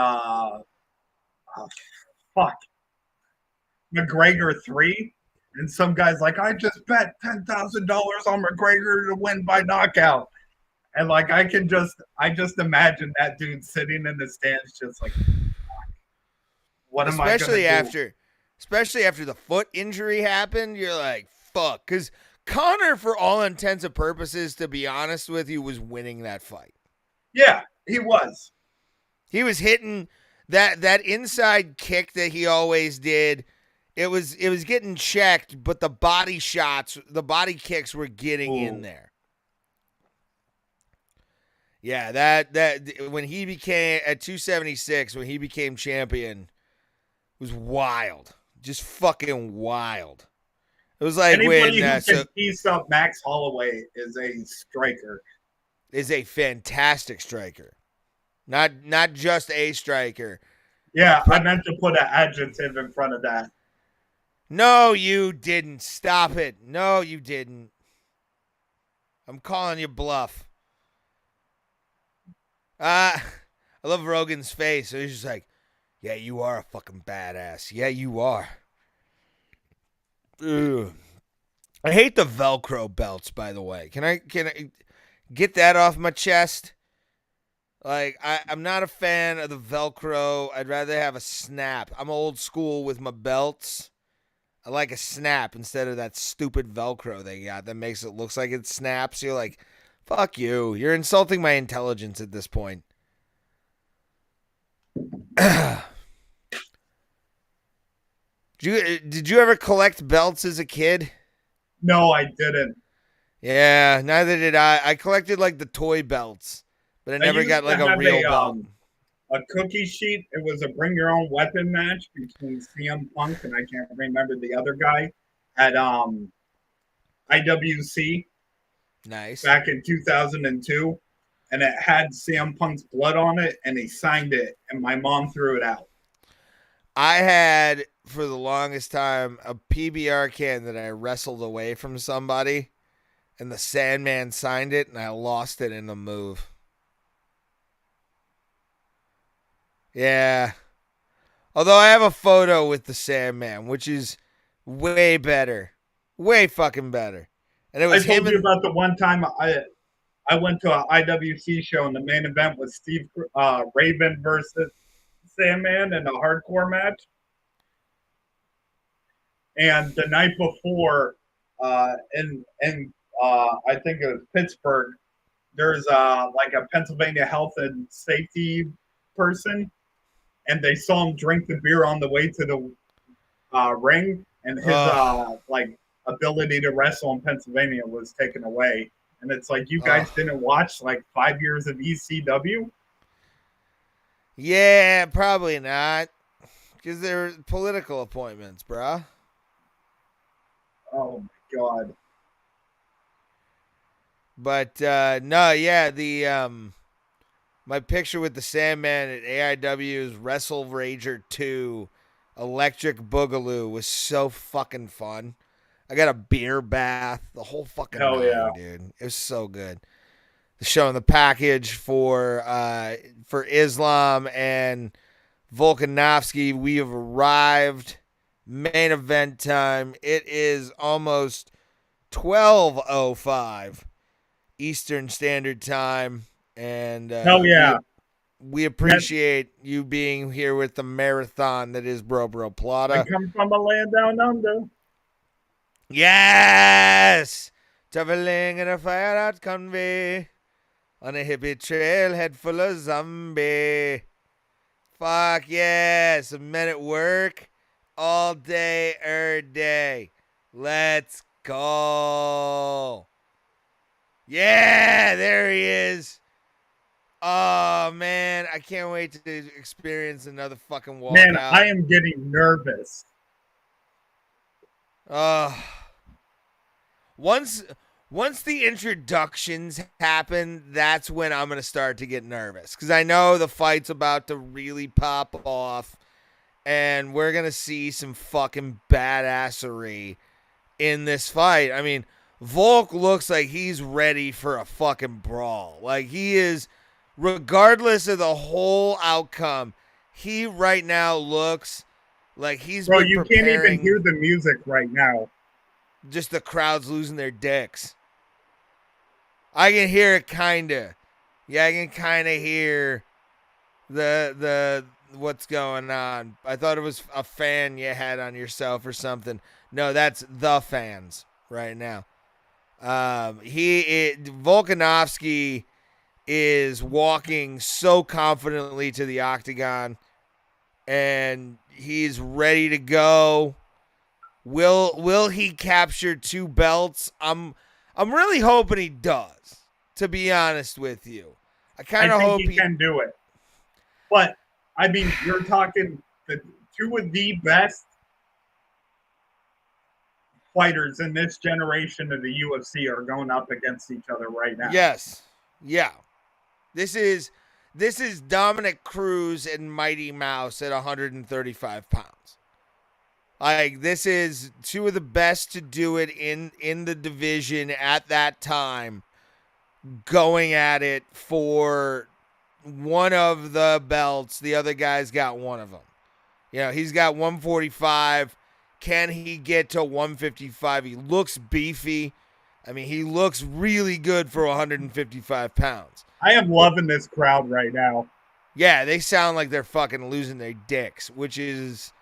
McGregor 3, and some guy's like, I just bet $10,000 on McGregor to win by knockout, and like I just imagine that dude sitting in the stands just like, what am I gonna do? Especially after the foot injury happened, you're like, fuck, because Conor, for all intents and purposes, to be honest with you, was winning that fight. Yeah, he was. He was hitting that inside kick that he always did. It was getting checked, but the body kicks were getting in there. Yeah, that when he became at 276, when he became champion, was wild. Just fucking wild. It was like anybody when who can piece up Max Holloway is a striker. Is a fantastic striker. Not just a striker. Yeah, I meant to put an adjective in front of that. No, you didn't. Stop it. No, you didn't. I'm calling you bluff. I love Rogan's face. So he's just like, yeah, you are a fucking badass. Yeah, you are. Ugh. I hate the Velcro belts, by the way. Can I get that off my chest? Like, I'm not a fan of the Velcro. I'd rather have a snap. I'm old school with my belts. I like a snap instead of that stupid Velcro they got that makes it look like it snaps. You're like, fuck you. You're insulting my intelligence at this point. Did you ever collect belts as a kid? No, I didn't. Yeah, neither did I. I collected like the toy belts, but I never got like a real belt. A cookie sheet. It was a bring your own weapon match between CM Punk and I can't remember the other guy at IWC. Nice. Back in 2002, and it had CM Punk's blood on it, and he signed it, and my mom threw it out. I had, for the longest time, a PBR can that I wrestled away from somebody, and the Sandman signed it, and I lost it in the move. Yeah. Although I have a photo with the Sandman, which is way better. Way fucking better. And it was I told you about the one time I went to an IWC show, and the main event was Steve Raven versus Sandman in a hardcore match. And the night before, in I think it was Pittsburgh, there's like a Pennsylvania health and safety person, and they saw him drink the beer on the way to the ring, and his like ability to wrestle in Pennsylvania was taken away. And it's like, you guys didn't watch like 5 years of ECW? Yeah, probably not. Because they're political appointments, bruh. Oh my god. But no, yeah, the my picture with the Sandman at AIW's Wrestle Rager 2 Electric Boogaloo was so fucking fun. I got a beer bath, the whole fucking Hell night, yeah. dude. It was so good. Showing the package for Islam and Volkanovsky. We have arrived. Main event time. It is almost 12:05 Eastern Standard Time, and hell yeah. we appreciate you being here with the marathon that is BRO Plata. I come from a land down under. Yes! Traveling in a fire-out convey on a hippie trailhead full of zombie. Fuck yes! Men at work all day, every day. Let's go. Yeah, there he is. Oh, man. I can't wait to experience another fucking walkout. Man, I am getting nervous. Once the introductions happen, that's when I'm going to start to get nervous. Because I know the fight's about to really pop off. And we're going to see some fucking badassery in this fight. I mean, Volk looks like he's ready for a fucking brawl. Like, he is, regardless of the whole outcome, he right now looks like he's Bro, been you preparing. can't even hear the music right now. Just the crowd's losing their dicks. I can hear it kinda. Yeah, I can kinda hear the what's going on. I thought it was a fan you had on yourself or something. No, that's the fans right now. Volkanovsky is walking so confidently to the octagon, and he's ready to go. Will he capture 2 belts? I'm really hoping he does, to be honest with you. I kind of hope he can do it. But I mean, you're talking the 2 of the best fighters in this generation of the UFC are going up against each other right now. Yes. Yeah. This is Dominic Cruz and Mighty Mouse at 135 pounds. Like, this is 2 of the best to do it in the division at that time, going at it for one of the belts. The other guy's got one of them. You know, he's got 145. Can he get to 155? He looks beefy. I mean, he looks really good for 155 pounds. I am loving this crowd right now. Yeah, they sound like they're fucking losing their dicks, which is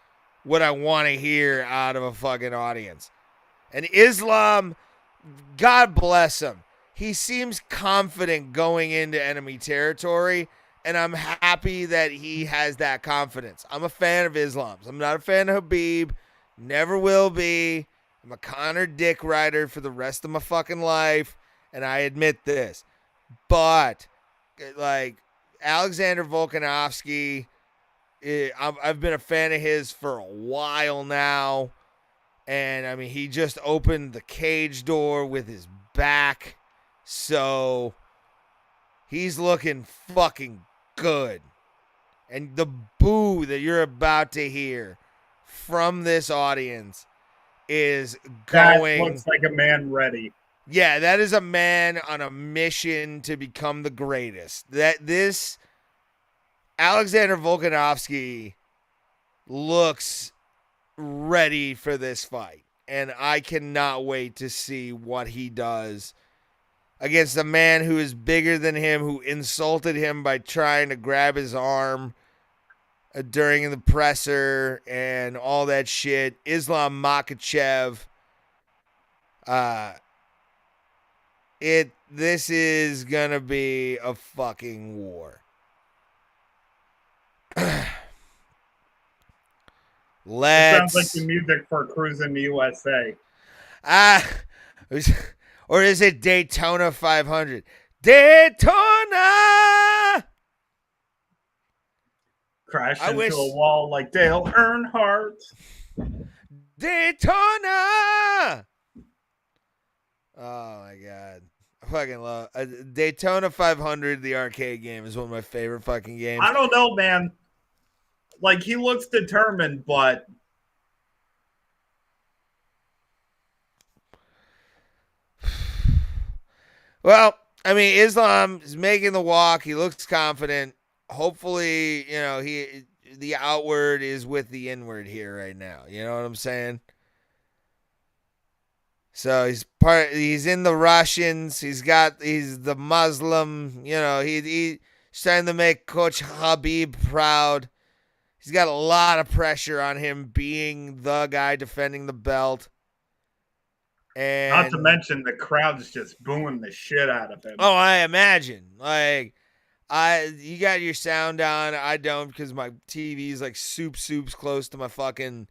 what I want to hear out of a fucking audience. And Islam, God bless him. He seems confident going into enemy territory, and I'm happy that he has that confidence. I'm a fan of Islam's. I'm not a fan of Habib. Never will be. I'm a Connor dick rider for the rest of my fucking life, and I admit this. But, like, Alexander Volkanovsky, I've been a fan of his for a while now. And, I mean, he just opened the cage door with his back. So, he's looking fucking good. And the boo that you're about to hear from this audience is going. That looks like a man ready. Yeah, that is a man on a mission to become the greatest. This Alexander Volkanovsky looks ready for this fight, and I cannot wait to see what he does against a man who is bigger than him, who insulted him by trying to grab his arm during the presser and all that shit. Islam Makhachev. This is gonna be a fucking war. Sounds like the music for Cruising the USA. Or is it Daytona 500? Daytona! Crash into a wall like Dale Earnhardt. Daytona! Oh my god. I fucking love Daytona 500, the arcade game, is one of my favorite fucking games. I don't know, man. Like, he looks determined, but well, I mean, Islam is making the walk. He looks confident. Hopefully, you know, the outward is with the inward here right now. You know what I'm saying? So he's in the Russians. He's the Muslim. You know, he's trying to make Coach Habib proud. He's got a lot of pressure on him being the guy defending the belt. And not to mention the crowd's just booing the shit out of him. Oh, I imagine. Like, you got your sound on. I don't, because my TV's like soup's close to my fucking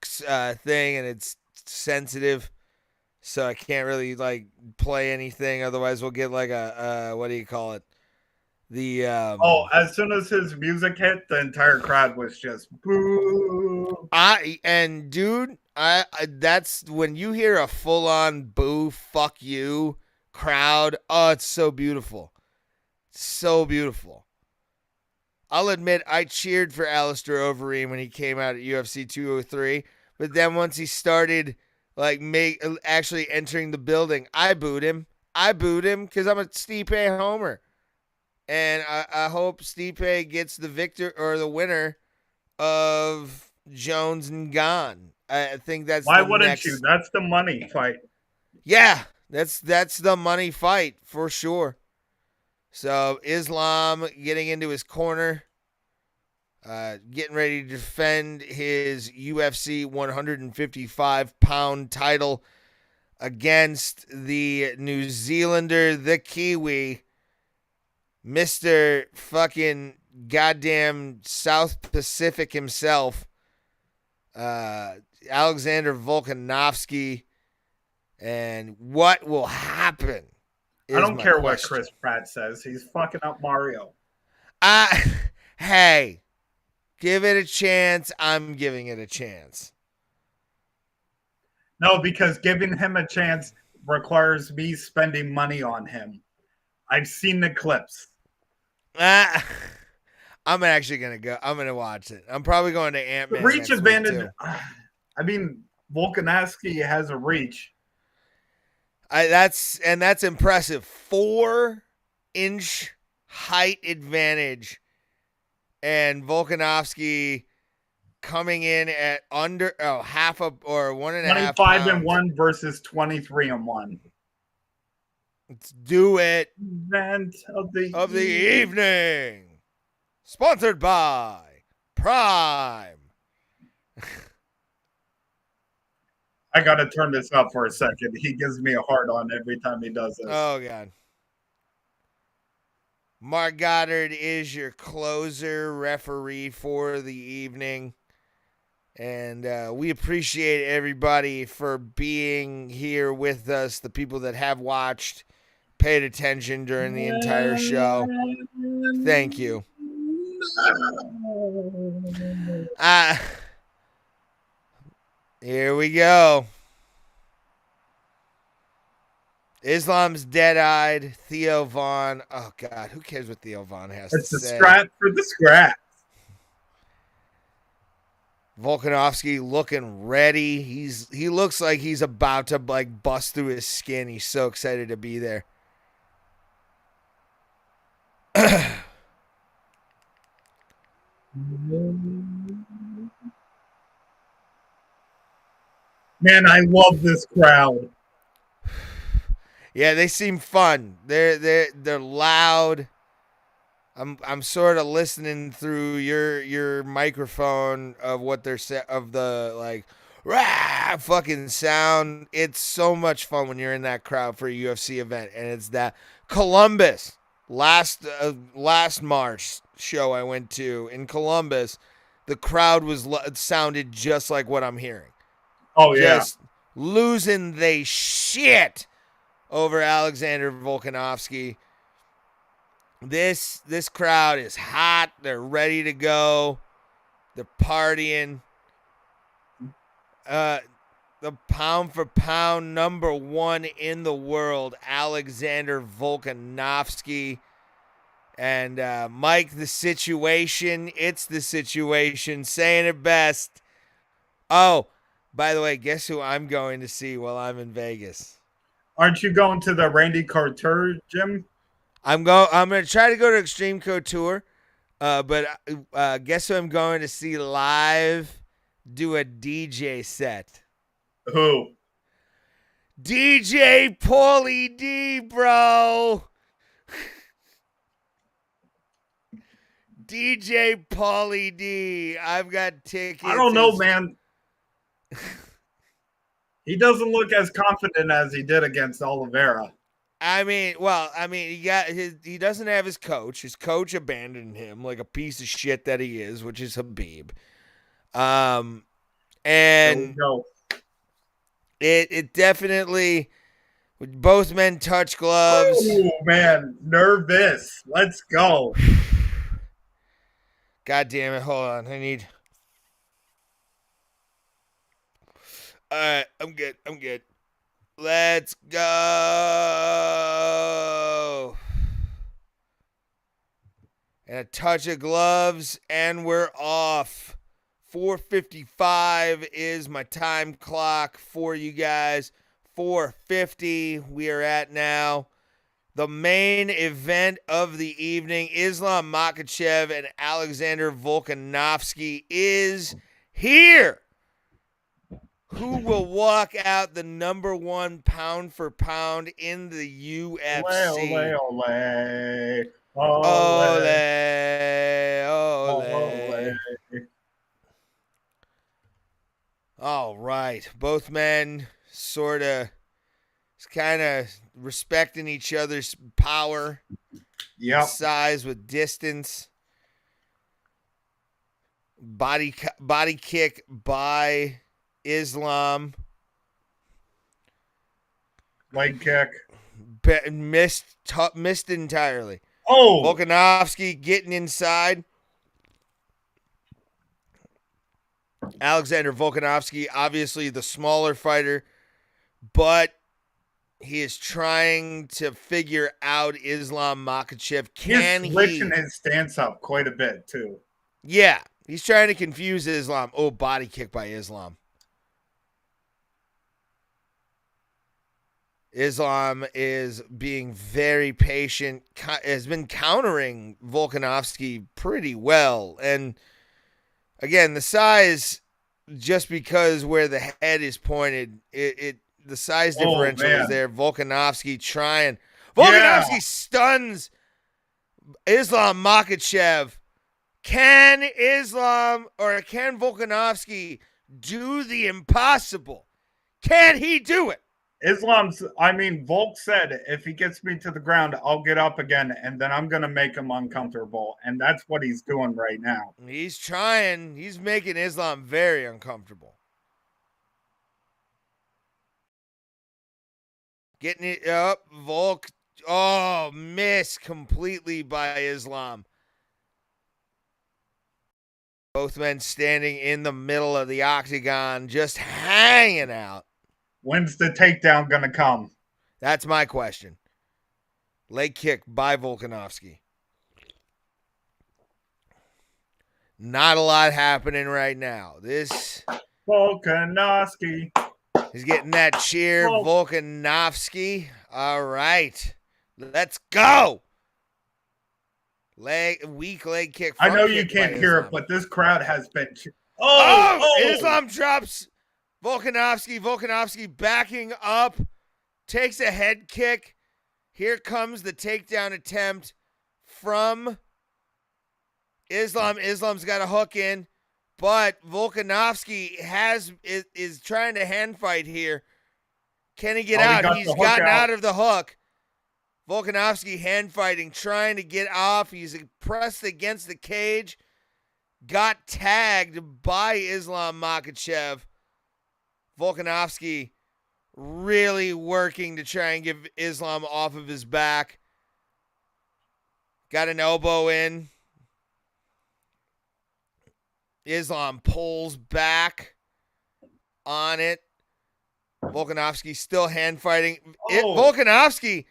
thing, and it's sensitive. So I can't really like play anything. Otherwise, we'll get like a what do you call it? The as soon as his music hit, the entire crowd was just boo. Dude, that's when you hear a full on boo, fuck you crowd. Oh, it's so beautiful, so beautiful. I'll admit I cheered for Alistair Overeem when he came out at UFC 203, but then once he started actually entering the building, I booed him. Because I'm a Stipe homer. And I hope Stipe gets the victor or the winner of Jones and Gane. I think that's why wouldn't you? That's the money fight. Yeah, that's the money fight for sure. So Islam getting into his corner, getting ready to defend his UFC 155-pound title against the New Zealander, the Kiwi, Mr. fucking goddamn South Pacific himself, Alexander Volkanovsky. And what will happen? I don't care what Chris Pratt says. He's fucking up Mario. Hey, give it a chance. I'm giving it a chance. No, because giving him a chance requires me spending money on him. I've seen the clips. I'm actually going to go. I'm going to watch it. I'm probably going to Ant-Man. Reach advantage. I mean, Volkanovsky has a reach. That's impressive. 4-inch height advantage. And Volkanovsky coming in at under half or 1.5 25-1 versus 23-1. Let's do it. Event of the evening. Sponsored by Prime. I gotta turn this up for a second. He gives me a hard on every time he does this. Oh, God. Mark Goddard is your closer referee for the evening. And we appreciate everybody for being here with us, the people that have watched, paid attention during the entire show. Thank you. Here we go. Islam's dead-eyed. Theo Vaughn. Oh, God. Who cares what Theo Vaughn has It's to a say? strat for the scrap. Volkanovsky looking ready. He looks like he's about to like bust through his skin. He's so excited to be there. Man, I love this crowd. Yeah, they seem fun. They're loud. I'm sort of listening through your microphone of what they're of the like rah fucking sound. It's so much fun when you're in that crowd for a UFC event, and it's that Columbus last March show I went to in Columbus. The crowd sounded just like what I'm hearing. Oh yeah, Just losing they shit over Alexander Volkanovsky. This crowd is hot. They're ready to go. They're partying. The pound for pound number one in the world, Alexander Volkanovsky. And Mike, the situation. It's the situation. Saying it best. Oh, by the way, guess who I'm going to see while I'm in Vegas? aren't you going to the Randy Couture gym? I'm gonna try to go to Extreme Couture, but guess who I'm going to see live do a DJ set? Who? DJ Paulie D, bro. DJ Paulie D. I've got tickets. I don't know, man. He doesn't look as confident as he did against Oliveira. He doesn't have his coach. His coach abandoned him like a piece of shit that he is, which is Habib. And it definitely, both men touch gloves. Oh man, nervous. Let's go. God damn it! Hold on, I need. All right, I'm good. Let's go. And a touch of gloves, and we're off. 4:55 is my time clock for you guys. 4:50 we are at now. The main event of the evening, Islam Makhachev and Alexander Volkanovsky, is here. Who will walk out the number one pound for pound in the UFC? Ole, ole, ole, ole, ole. All right. Both men sort of kind of respecting each other's power, size with distance. Body kick by Islam. Leg kick. Missed entirely. Oh! Volkanovsky getting inside. Alexander Volkanovsky, obviously the smaller fighter, but he is trying to figure out Islam Makhachev. He's switching his stance up quite a bit, too. Yeah, he's trying to confuse Islam. Oh, body kick by Islam. Islam is being very patient, has been countering Volkanovsky pretty well. And again, the size, just because where the head is pointed, the size differential is there. Volkanovsky trying. Volkanovsky stuns Islam Makhachev. Can Volkanovsky do the impossible? Can he do it? Volk said, if he gets me to the ground, I'll get up again, and then I'm going to make him uncomfortable. And that's what he's doing right now. He's trying. He's making Islam very uncomfortable. Getting it up. Volk. Oh, missed completely by Islam. Both men standing in the middle of the octagon, just hanging out. When's the takedown going to come? That's my question. Leg kick by Volkanovsky. Not a lot happening right now. This Volkanovsky. He's getting that cheer. Volkanovsky. All right. Let's go. Weak leg kick. I know you can't hear it, but this crowd has been. Islam drops Volkanovsky. Volkanovsky backing up. Takes a head kick. Here comes the takedown attempt from Islam. Islam's got a hook in, but Volkanovsky is trying to hand fight here. Can he get out? He's gotten out of the hook. Volkanovsky hand fighting, trying to get off. He's pressed against the cage. Got tagged by Islam Makachev. Volkanovsky really working to try and get Islam off of his back. Got an elbow in. Islam pulls back on it. Volkanovsky still hand fighting. Volkanovsky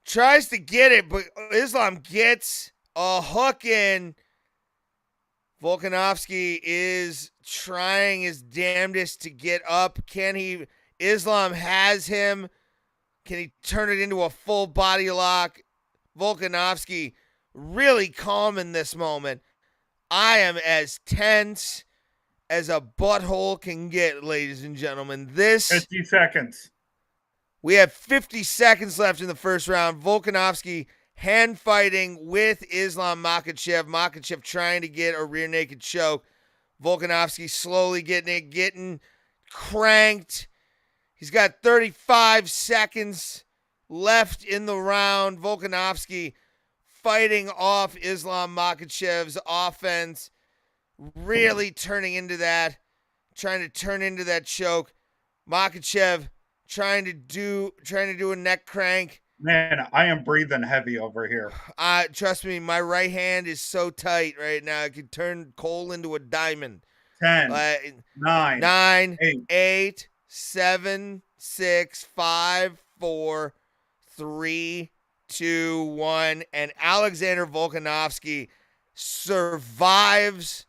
tries to get it, but Islam gets a hook in. Volkanovsky is trying his damnedest to get up. Can he? Islam has him. Can he turn it into a full body lock? Volkanovsky really calm in this moment. I am as tense as a butthole can get, ladies and gentlemen. 50 seconds. We have 50 seconds left in the first round. Volkanovsky hand fighting with Islam Makachev. Makachev trying to get a rear naked choke. Volkanovsky slowly getting cranked. He's got 35 seconds left in the round. Volkanovsky fighting off Islam Makachev's offense. Really turning into that. Trying to turn into that choke. Makachev trying to do a neck crank. Man, I am breathing heavy over here. Trust me, my right hand is so tight right now. I could turn coal into a diamond. 10, 9, 8, 7, 6, 5, 4, 3, 2, 1. And Alexander Volkanovsky survives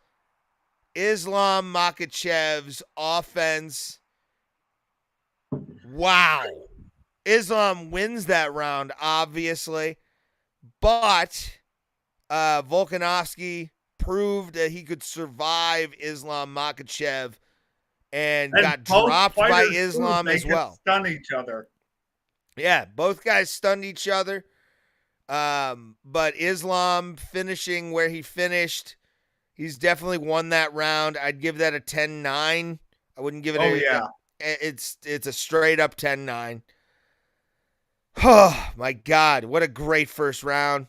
Islam Makachev's offense. Wow. Islam wins that round, obviously. But Volkanovsky proved that he could survive Islam Makachev and got dropped by Islam as well. Stun each other. Yeah, both guys stunned each other. But Islam finishing where he finished, he's definitely won that round. I'd give that a 10-9. I wouldn't give it it's a straight up 10-9. Oh, my God. What a great first round.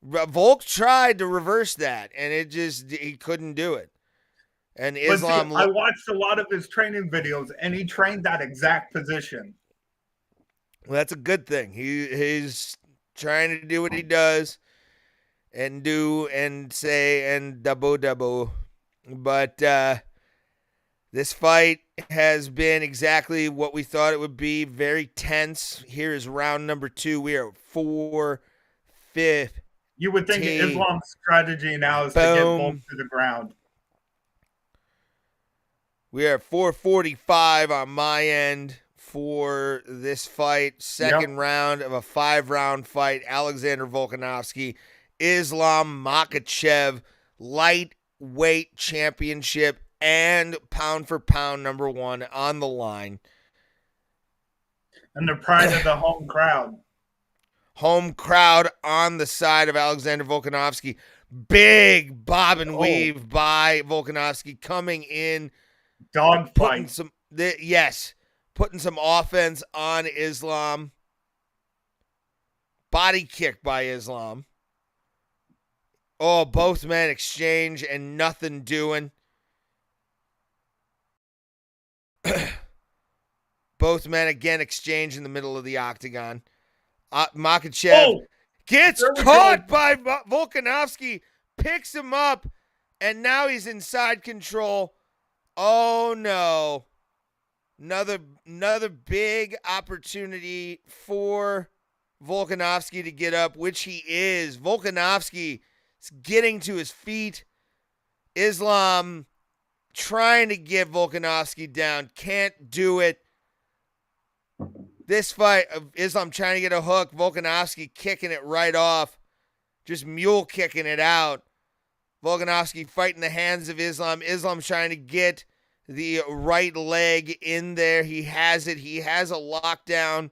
Volk tried to reverse that, and he couldn't do it. And Islam... I watched a lot of his training videos, and he trained that exact position. Well, that's a good thing. He's trying to do what he does and do and say and double. But this fight has been exactly what we thought it would be. Very tense. Here is round number 2. We are 4-5. You would think Islam's strategy now is to get Volk to the ground. We are 4:45 on my end for this fight. Second round of a 5-round fight. Alexander Volkanovsky, Islam Makachev, lightweight championship and pound for pound number 1 on the line. And the pride of the home crowd. home crowd on the side of Alexander Volkanovsky. Big bob and weave by Volkanovsky coming in. Dog Putting fight. putting some offense on Islam. Body kick by Islam. Oh, both men exchange and nothing doing. Both men again exchange in the middle of the octagon. Makachev gets caught by Volkanovsky, picks him up, and now he's in side control. Oh no. Another big opportunity for Volkanovsky to get up, which he is. Volkanovsky is getting to his feet. Islam trying to get Volkanovsky down. Can't do it. This fight, Islam trying to get a hook. Volkanovsky kicking it right off. Just mule kicking it out. Volkanovsky fighting the hands of Islam. Islam trying to get the right leg in there. He has it. He has a lockdown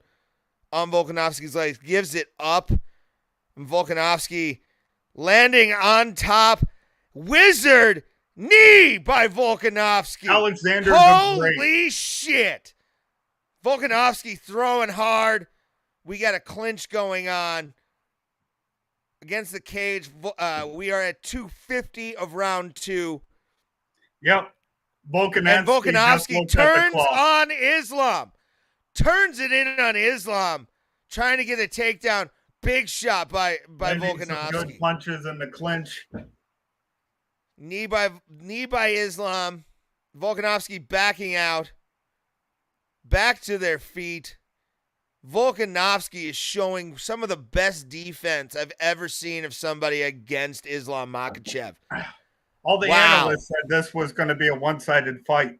on Volkanovsky's legs. Gives it up. And Volkanovsky landing on top. Wizard knee by Volkanovsky. Alexander, holy shit. Volkanovsky throwing hard. We got a clinch going on against the cage. We are at 250 of round 2. Yep. Volkanovsky turns on Islam. Turns it in on Islam. Trying to get a takedown. Big shot by Volkanovsky. Good punches in the clinch. Knee by Islam. Volkanovsky backing out. Back to their feet. Volkanovsky is showing some of the best defense I've ever seen of somebody against Islam Makhachev. All the analysts said this was going to be a one-sided fight.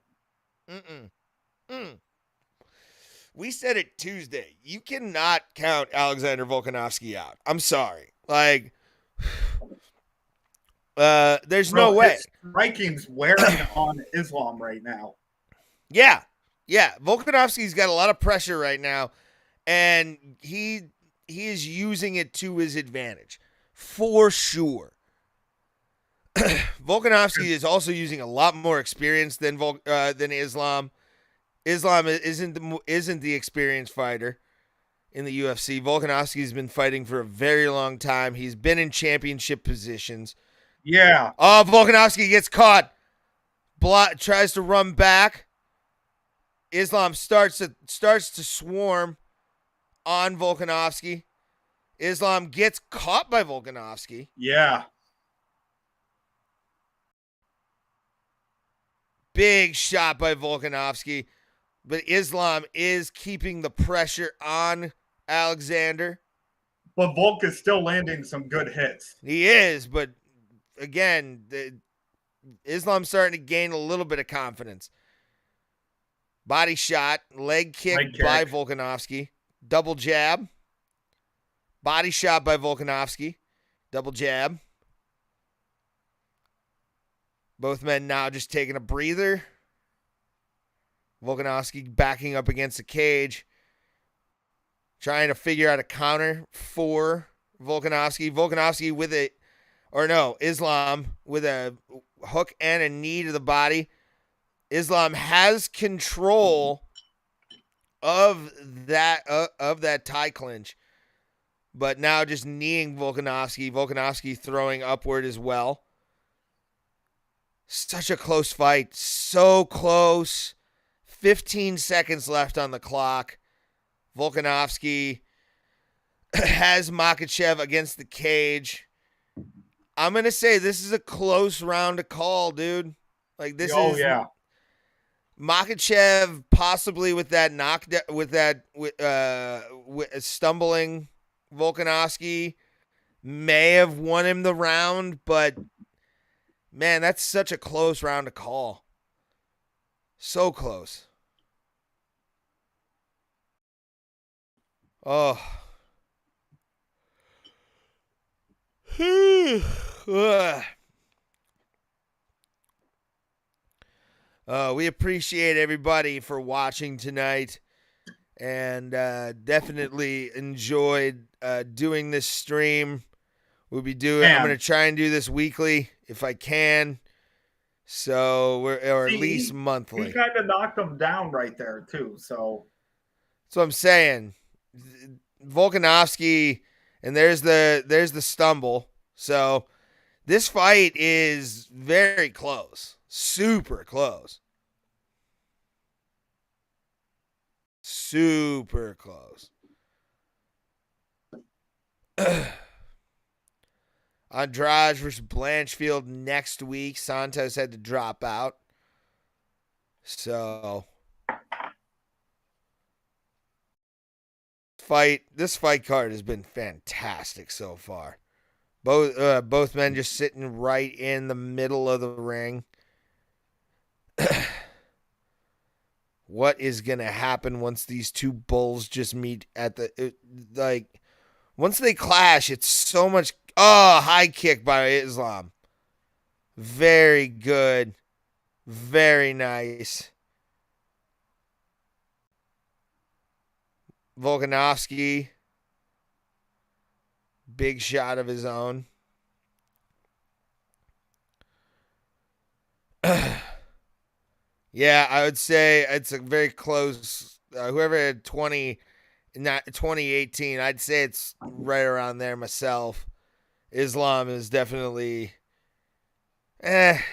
We said it Tuesday. You cannot count Alexander Volkanovsky out. I'm sorry. Like, there's no way. Striking's wearing on Islam right now. Yeah. Volkanovsky's got a lot of pressure right now, and he is using it to his advantage for sure. Volkanovsky is also using a lot more experience than Islam. Islam isn't the experienced fighter in the UFC. Volkanovsky's been fighting for a very long time. He's been in championship positions. Yeah. Oh, Volkanovsky gets caught. Tries to run back. Islam starts to swarm on Volkanovsky. Islam gets caught by Volkanovsky. Yeah. Big shot by Volkanovsky. But Islam is keeping the pressure on Alexander. But Volk is still landing some good hits. He is, but again, Islam's starting to gain a little bit of confidence. Body shot, leg kick by Volkanovsky. Double jab. Body shot by Volkanovsky. Double jab. Both men now just taking a breather. Volkanovsky backing up against the cage. Trying to figure out a counter for Volkanovsky. Islam with a hook and a knee to the body. Islam has control of that tie clinch, but now just kneeing Volkanovsky. Volkanovsky throwing upward as well. Such a close fight. So close. 15 seconds left on the clock. Volkanovsky has Makachev against the cage. I'm going to say this is a close round to call, dude. Like this is yeah. Makachev possibly with that knockdown, with stumbling Volkanovsky may have won him the round, but man, that's such a close round to call. So close. Oh. We appreciate everybody for watching tonight. and definitely enjoyed doing this stream. I'm going to try and do this weekly if I can. So or at least monthly. He kind of knocked him down right there too. So that's what I'm saying. Volkanovsky, and there's the stumble. So this fight is very close, super close, super close. Andrade versus Blanchfield next week. Santos had to drop out. So this fight card has been fantastic so far. Both men just sitting right in the middle of the ring. What is going to happen once these two bulls just meet at once they clash, it's so much. Oh, high kick by Islam. Very good. Very nice. Volkanovsky. Big shot of his own. Yeah, I would say it's a very close. Whoever had 2018, I'd say it's right around there myself. Islam is definitely,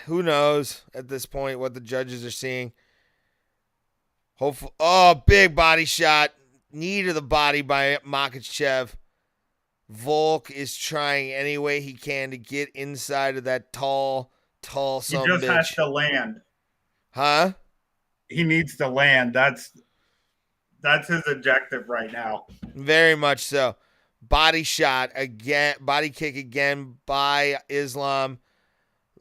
who knows at this point what the judges are seeing. Hopefully, big body shot. Knee to the body by Makachev. Volk is trying any way he can to get inside of that tall son he of a just bitch. has to land. Huh? He needs to land. That's his objective right now. Very much so. Body shot again. Body kick again by Islam.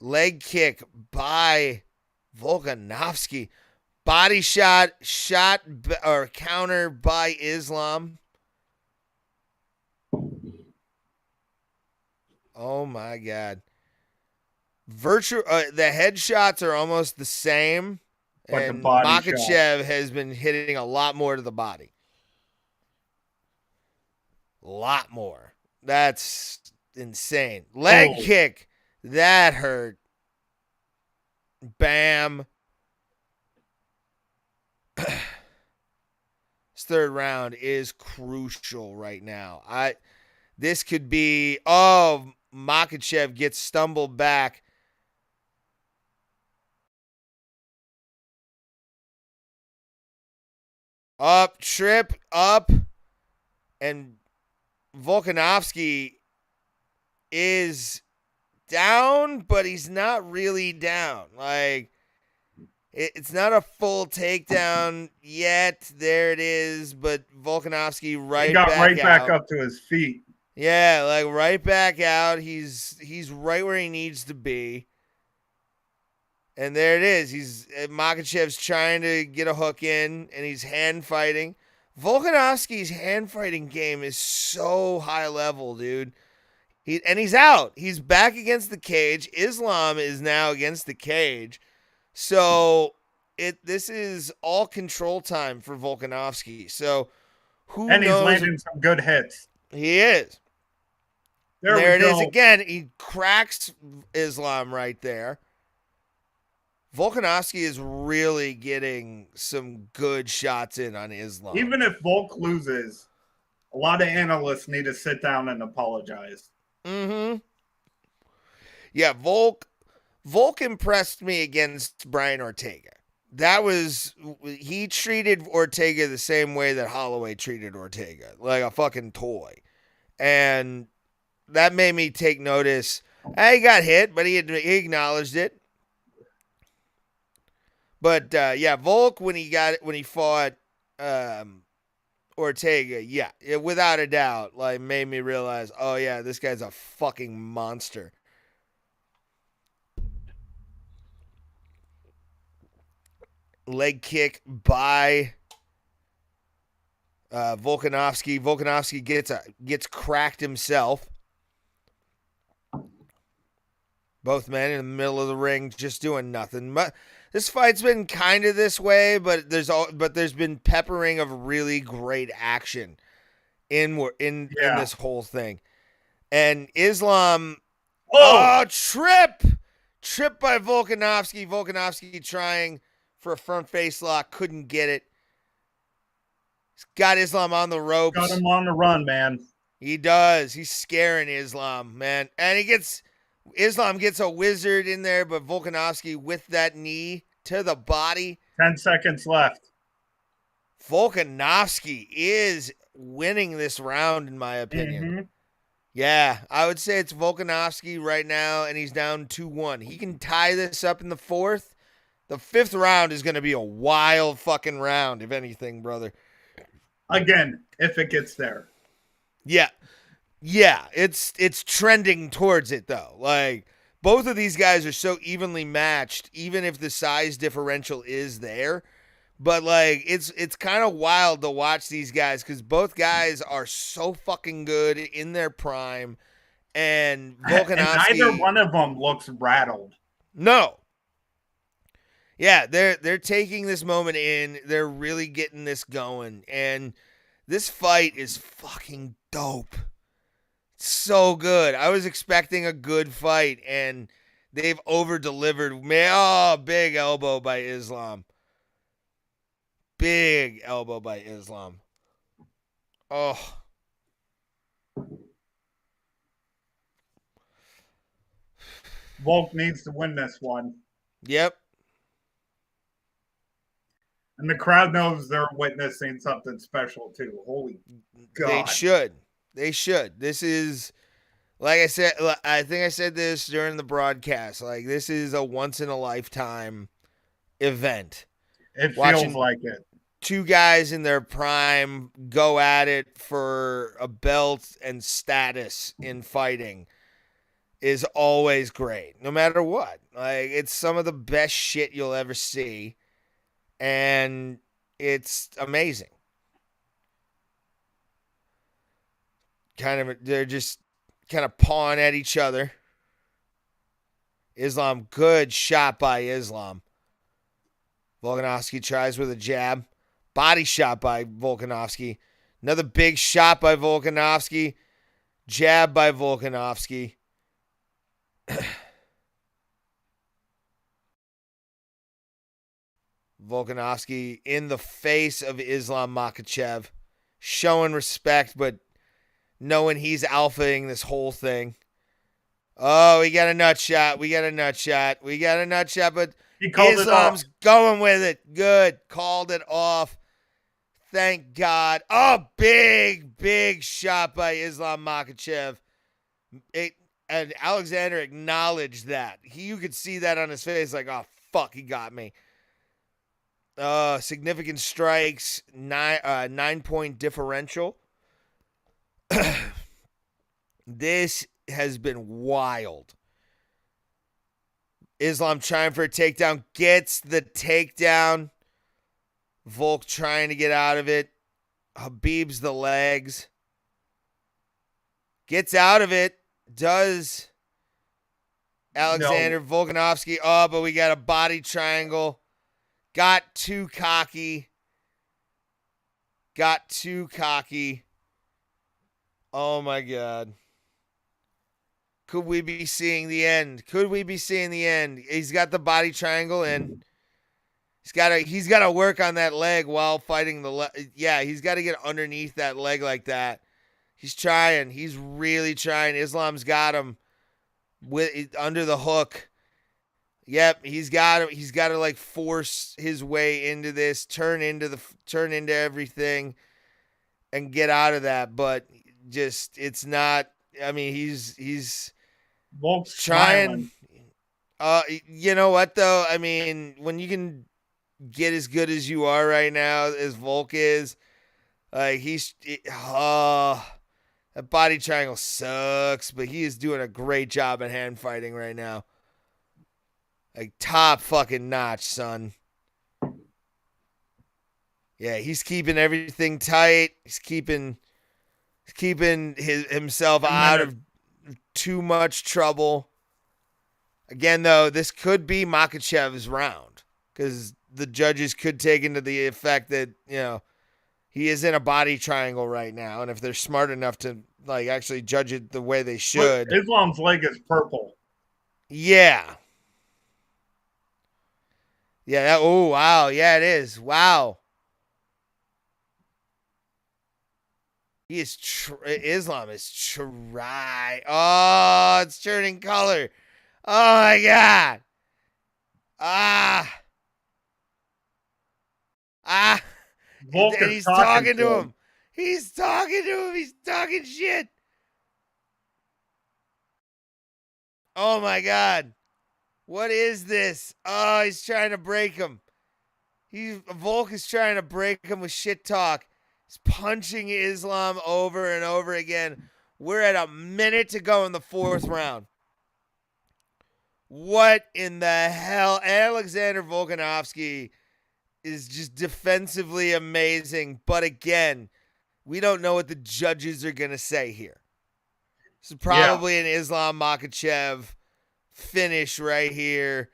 Leg kick by Volkanovsky. Body shot or counter by Islam. Oh my God. The headshots are almost the same. But and the body Makachev has been hitting a lot more to the body. A lot more. That's insane. Leg kick. That hurt. Bam. This third round is crucial right now. This could be, Makachev gets stumbled back. Trip up, and Volkanovsky is down, but he's not really down. Like, it's not a full takedown yet. There it is, but Volkanovsky he got back up to his feet. Yeah, like right back out. He's right where he needs to be. And there it is. Makhachev's trying to get a hook in, and he's hand fighting. Volkanovski's hand fighting game is so high level, dude. He's out. He's back against the cage. Islam is now against the cage. So this is all control time for Volkanovsky. So who knows? And he's landing some good hits. He is. There it is again. He cracks Islam right there. Volkanovsky is really getting some good shots in on Islam. Even if Volk loses, a lot of analysts need to sit down and apologize. Mm-hmm. Yeah, Volk impressed me against Brian Ortega. He treated Ortega the same way that Holloway treated Ortega, like a fucking toy. And that made me take notice. He got hit, but he acknowledged it. But Volk when he fought Ortega, without a doubt, like made me realize, oh yeah, this guy's a fucking monster. Leg kick by Volkanovsky. Volkanovsky gets cracked himself. Both men in the middle of the ring just doing nothing. This fight's been kind of this way, but there's been peppering of really great action in this whole thing. And Islam, trip by Volkanovski. Volkanovski trying for a front face lock, couldn't get it. He's got Islam on the ropes. Got him on the run, man. He does. He's scaring Islam, man. And Islam gets a wizard in there, but Volkanovski with that knee to the body. 10 seconds left. Volkanovski is winning this round, in my opinion. Mm-hmm. Yeah, I would say it's Volkanovski right now, and he's down 2-1. He can tie this up in the fourth. The fifth round is going to be a wild fucking round, if anything, brother. Again, if it gets there. Yeah, it's trending towards it, though. Like, both of these guys are so evenly matched, even if the size differential is there. But, like, it's kind of wild to watch these guys because both guys are so fucking good in their prime. And Volkanovski... And neither one of them looks rattled. No. Yeah, they're taking this moment in. They're really getting this going. And this fight is fucking dope. So good. I was expecting a good fight, and they've over-delivered. Big elbow by Islam. Big elbow by Islam. Oh. Volk needs to win this one. Yep. And the crowd knows they're witnessing something special, too. Holy God. They should. This is, like I said, I think I said this during the broadcast. Like, this is a once-in-a-lifetime event. It feels like it. Two guys in their prime go at it for a belt and status in fighting is always great, no matter what. Like, it's some of the best shit you'll ever see, and it's amazing. They're just kind of pawing at each other. Islam, good shot by Islam. Volkanovski tries with a jab. Body shot by Volkanovski. Another big shot by Volkanovski. Jab by Volkanovski. Volkanovski in the face of Islam Makhachev. Showing respect, but knowing he's alphaing this whole thing. Oh, we got a nut shot. But Islam's going with it. Good. Called it off. Thank God. Oh, big shot by Islam Makhachev. And Alexander acknowledged that. You could see that on his face, like, oh, fuck, he got me. Significant strikes, 9-point differential. This has been wild. Islam trying for a takedown, gets the takedown. Volk trying to get out of it. Habib's the legs. Gets out of it. Does Alexander Volkanovski. Oh, but we got a body triangle. Got too cocky. Oh, my God. Could we be seeing the end? He's got the body triangle, and he's got to work on that leg while fighting the leg. Yeah, he's got to get underneath that leg like that. He's trying. He's really trying. Islam's got him under the hook. Yep, he's got to like force his way into this, turn into everything, and get out of that. But just it's not. I mean, he's Volk's trying. You know what though? I mean, when you can get as good as you are right now, as Volk is, like that body triangle sucks, but he is doing a great job at hand fighting right now. Like top fucking notch, son. Yeah, he's keeping everything tight. He's keeping himself out of too much trouble. Again, though, this could be Makhachev's round because the judges could take into the effect that, he is in a body triangle right now. And if they're smart enough to, actually judge it the way they should. Look, Islam's leg is purple. Yeah. Yeah. Oh, wow. Yeah, it is. Wow. Islam is try. Oh, it's turning color. Oh my God. Volk and is he's talking to him. him. He's talking to him. He's talking shit. Oh my God. What is this? Oh, he's trying to break him. Volk is trying to break him with shit talk. He's punching Islam over and over again. We're at a minute to go in the 4th round. What in the hell? Alexander Volkanovsky is just defensively amazing. But again, we don't know what the judges are going to say here. This is probably an Islam Makachev finish right here.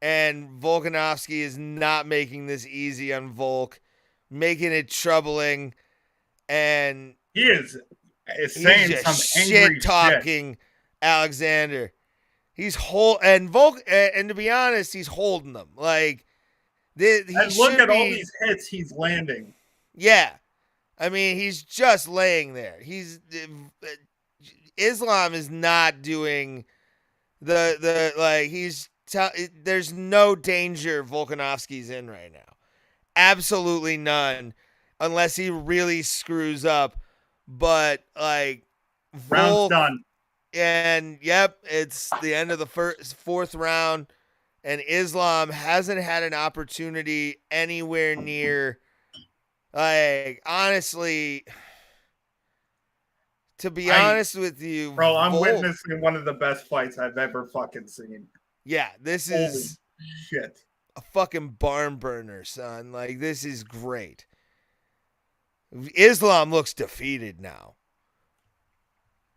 And Volkanovsky is not making this easy on Volk, making it troubling. And he is saying some angry shit talking Alexander. He's and Volk, and to be honest, he's holding them. Like, and look at all these hits he's landing. Yeah, I mean, he's just laying there. Islam is not doing there's no danger Volkanovski's in right now. Absolutely none, unless he really screws up. But round's done. And yep, it's the end of the 4th round, and Islam hasn't had an opportunity anywhere near. Honestly, to be honest with you, bro, I'm witnessing one of the best fights I've ever fucking seen. Yeah, this is shit. A fucking barn burner, son. This is great. Islam looks defeated now.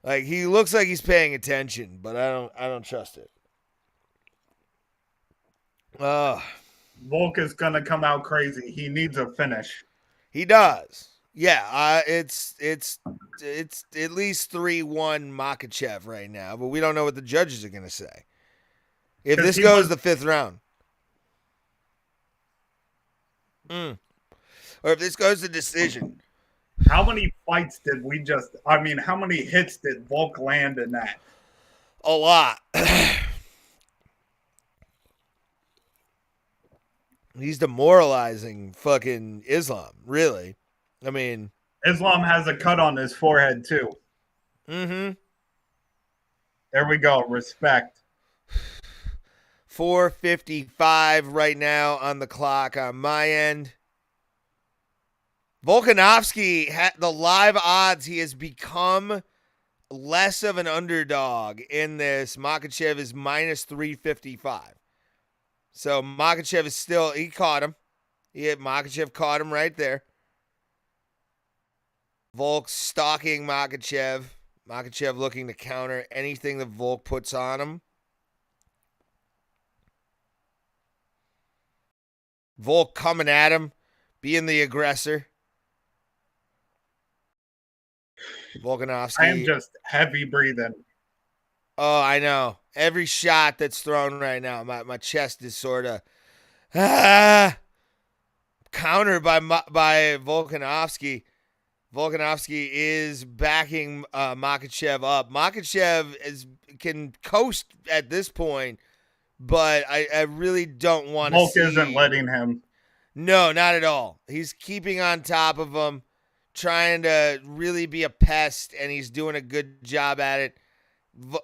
He looks like he's paying attention, but I don't trust it. Volk is gonna come out crazy. He needs a finish. He does. Yeah, it's at least 3-1 Makachev right now, but we don't know what the judges are gonna say. If this goes the 5th round. Or if this goes to decision. How many fights did how many hits did Volk land in that? A lot. He's demoralizing fucking Islam, really. I mean, Islam has a cut on his forehead too. Mm-hmm. There we go. Respect. 4:55 right now on the clock on my end. Volkanovsky, the live odds, he has become less of an underdog in this. Makachev is minus 355. So Makachev is still, he caught him. Makachev caught him right there. Volk stalking Makachev. Makachev looking to counter anything that Volk puts on him. Volk coming at him, being the aggressor. Volkanovsky. I am just heavy breathing. Oh, I know. Every shot that's thrown right now, my chest is sort of countered by Volkanovsky. Volkanovsky is backing Makhachev up. Makhachev can coast at this point, but I really don't want to see. Volk isn't letting him. No, not at all. He's keeping on top of him, trying to really be a pest, and he's doing a good job at it.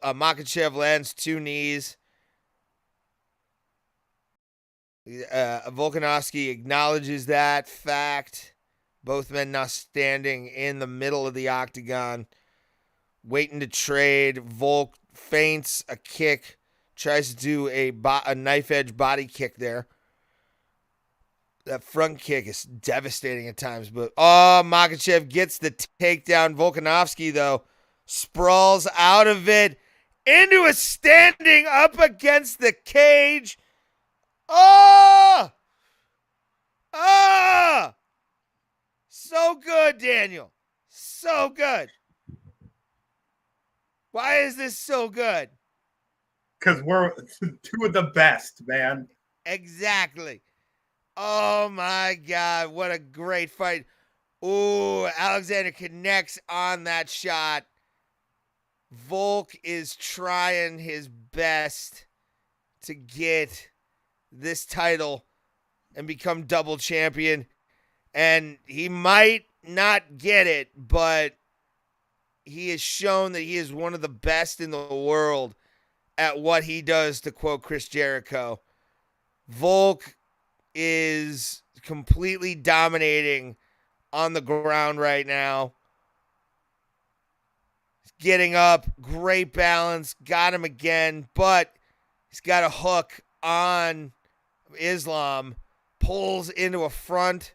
Makachev lands 2 knees. Volkanovsky acknowledges that fact. Both men now standing in the middle of the octagon, waiting to trade. Volk feints a kick, tries to do a knife edge body kick there. That front kick is devastating at times, but Makachev gets the takedown. Volkanovsky, though, sprawls out of it, into a standing up against the cage. Oh! Oh! So good, Daniel. So good. Why is this so good? Because we're two of the best, man. Exactly. Oh, my God. What a great fight. Ooh, Alexander connects on that shot. Volk is trying his best to get this title and become double champion. And he might not get it, but he has shown that he is one of the best in the world at what he does, to quote Chris Jericho. Volk is completely dominating on the ground right now. Getting up, great balance, got him again, but he's got a hook on Islam, pulls into a front,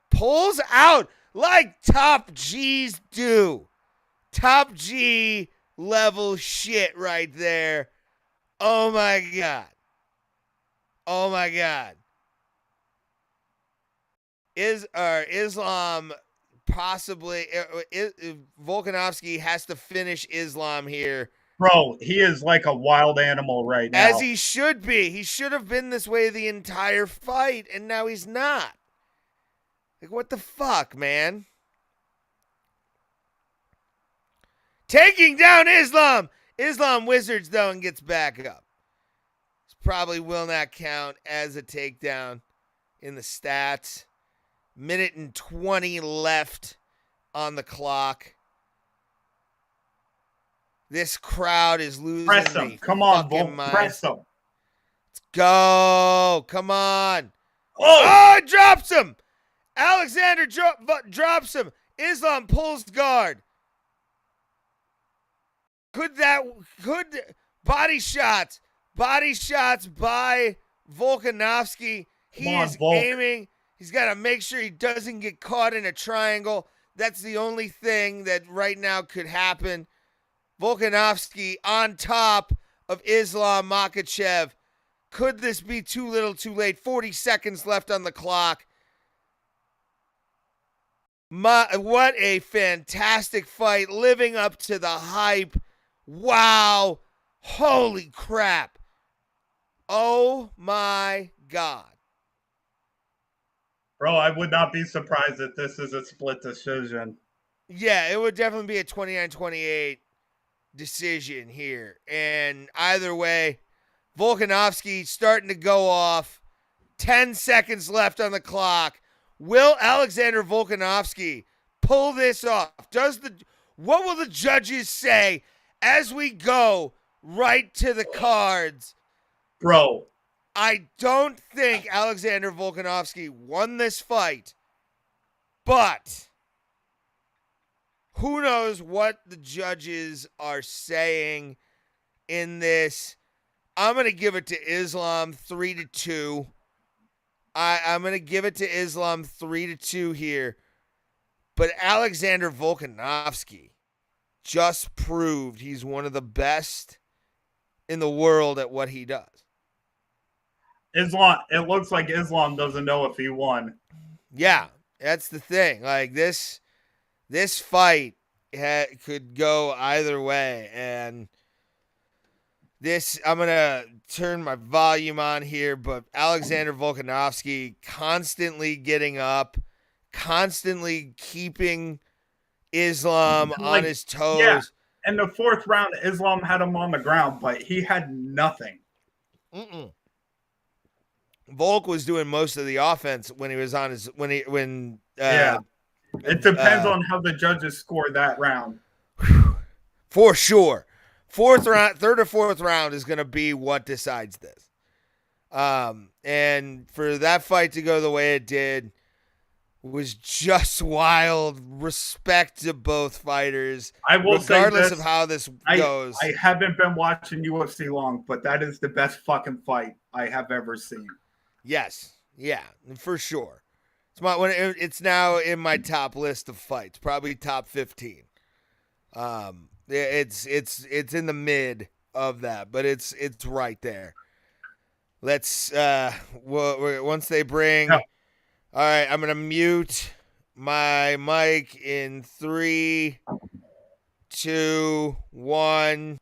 pulls out like top G's do. Top G level shit right there. Oh my God. Oh my God. Islam possibly Volkanovsky has to finish Islam here. Bro, he is like a wild animal right now. As he should be. He should have been this way the entire fight, and now he's not. Like, what the fuck, man? Taking down Islam. Islam wizards, though, and gets back up. This probably will not count as a takedown in the stats. Minute and 20 left on the clock. This crowd is losing. Press him. Come on, Volk. Press him. Let's go. Come on. Oh, It drops him. Alexander drops him. Islam pulls guard. Could body shots by Volkanovsky. He is aiming. He's got to make sure he doesn't get caught in a triangle. That's the only thing that right now could happen. Volkanovsky on top of Islam Makachev. Could this be too little too late? 40 seconds left on the clock. What a fantastic fight. Living up to the hype. Wow. Holy crap. Oh my God. bro, I would not be surprised if this is a split decision. Yeah, it would definitely be a 29-28 decision here. And either way, Volkanovsky starting to go off. 10 seconds left on the clock. Will Alexander Volkanovsky pull this off? What will the judges say as we go right to the cards? Bro, I don't think Alexander Volkanovsky won this fight, but who knows what the judges are saying in this. I'm going to give it to Islam 3-2. I'm going to give it to Islam 3-2 here. But Alexander Volkanovsky just proved he's one of the best in the world at what he does. Islam, it looks like Islam doesn't know if he won. Yeah, that's the thing. Like this fight could go either way, and I'm gonna turn my volume on here, but Alexander Volkanovsky constantly getting up, constantly keeping Islam on his toes. Yeah, in the fourth round, Islam had him on the ground, but he had nothing. Volk was doing most of the offense when he was on his yeah. It depends on how the judges score that round. For sure. Third or fourth round is going to be what decides this. And for that fight to go the way it did was just wild. Respect to both fighters. I will regardless say this, of how this goes. I haven't been watching UFC long, but that is the best fucking fight I have ever seen. Yes. Yeah, for sure. It's now in my top list of fights, probably top 15. It's in the mid of that, but it's right there. Let's once they bring. Yeah. All right, I'm gonna mute my mic in 3, 2, 1.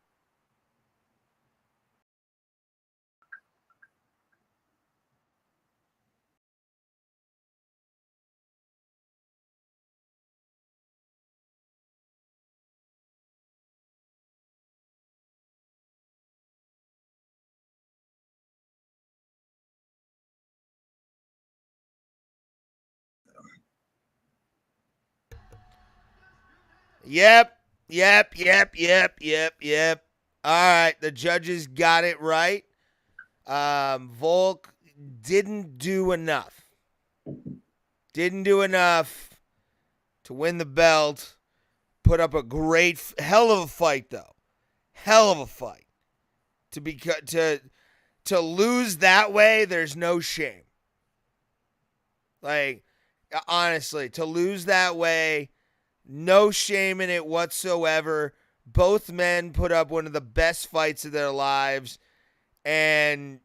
Yep. All right, the judges got it right. Volk didn't do enough. Didn't do enough to win the belt. Put up a great, hell of a fight, though. Hell of a fight. To lose that way, there's no shame. Like, honestly, to lose that way, no shame in it whatsoever. Both men put up one of the best fights of their lives, and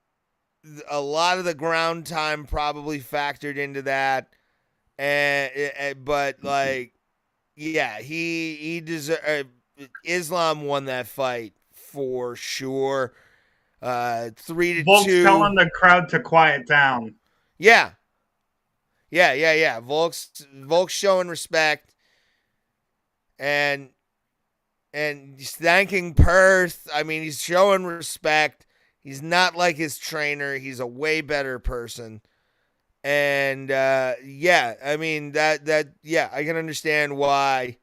a lot of the ground time probably factored into that. But like, yeah, he deserved. Islam won that fight for sure. 3-2. Volk's telling the crowd to quiet down. Yeah. Volk's showing respect, and he's thanking Perth. I mean, he's showing respect. He's not like his trainer. He's a way better person. And yeah, I mean that I can understand why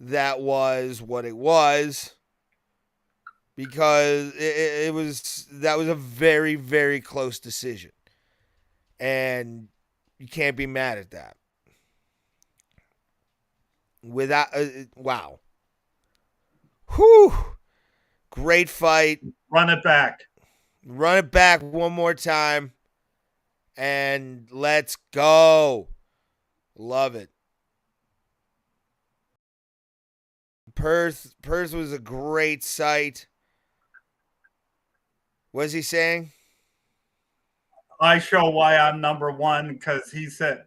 that was what it was, because that was a very, very close decision, and you can't be mad at that. Without wow, whew, great fight. Run it back One more time, and let's go. Love it. Perth was a great sight. What's he saying? I show why I'm number one, because he said,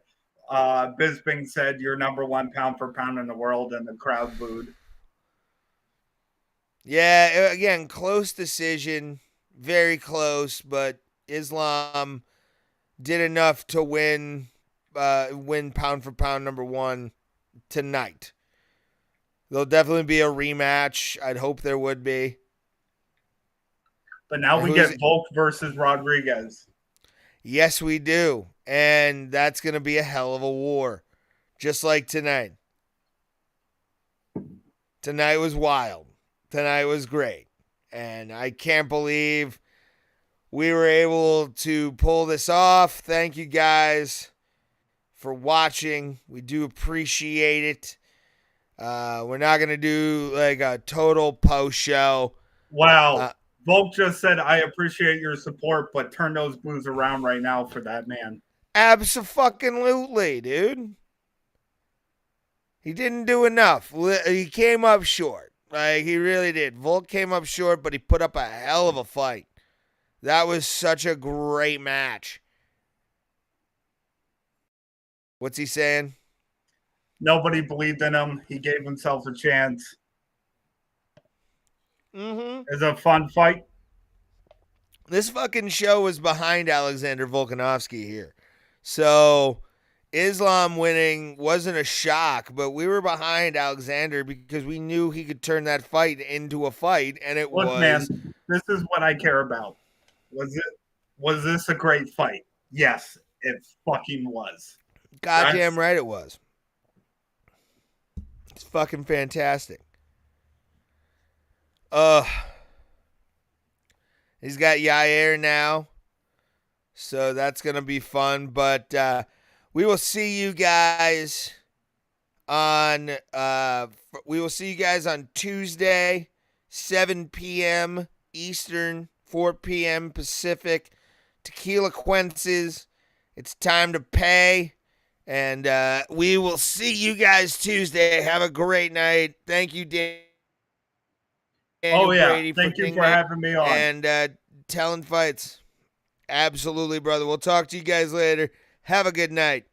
Bisping said, you're number one pound for pound in the world, and the crowd booed. Yeah, again, close decision. Very close, but Islam did enough to win pound for pound number one tonight. There'll definitely be a rematch. I'd hope there would be. But now we get Volk versus Rodriguez. Yes, we do. And that's going to be a hell of a war. Just like tonight. Tonight was wild. Tonight was great. And I can't believe we were able to pull this off. Thank you guys for watching. We do appreciate it. We're not going to do like a total post show. Wow. Volk just said, I appreciate your support, but turn those blues around right now for that man. Abso-fucking-lutely, dude. He didn't do enough. He came up short. Like, he really did. Volk came up short, but he put up a hell of a fight. That was such a great match. What's he saying? Nobody believed in him. He gave himself a chance. Mm-hmm. It's a fun fight. This fucking show was behind Alexander Volkanovsky here. So Islam winning wasn't a shock, but we were behind Alexander because we knew he could turn that fight into a fight, and it was. Look, man, this is what I care about. Was this a great fight? Yes, it fucking was. Goddamn right it was. It's fucking fantastic. He's got Yair now, so that's gonna be fun. But we will see you guys on Tuesday, 7 p.m. Eastern, 4 p.m. Pacific. Tequila Quences. It's time to pay. And we will see you guys Tuesday. Have a great night. Thank you, Dan. Oh yeah, Brady thank you King for Nick having me on. and telling fights. Absolutely, brother. We'll talk to you guys later. Have a good night.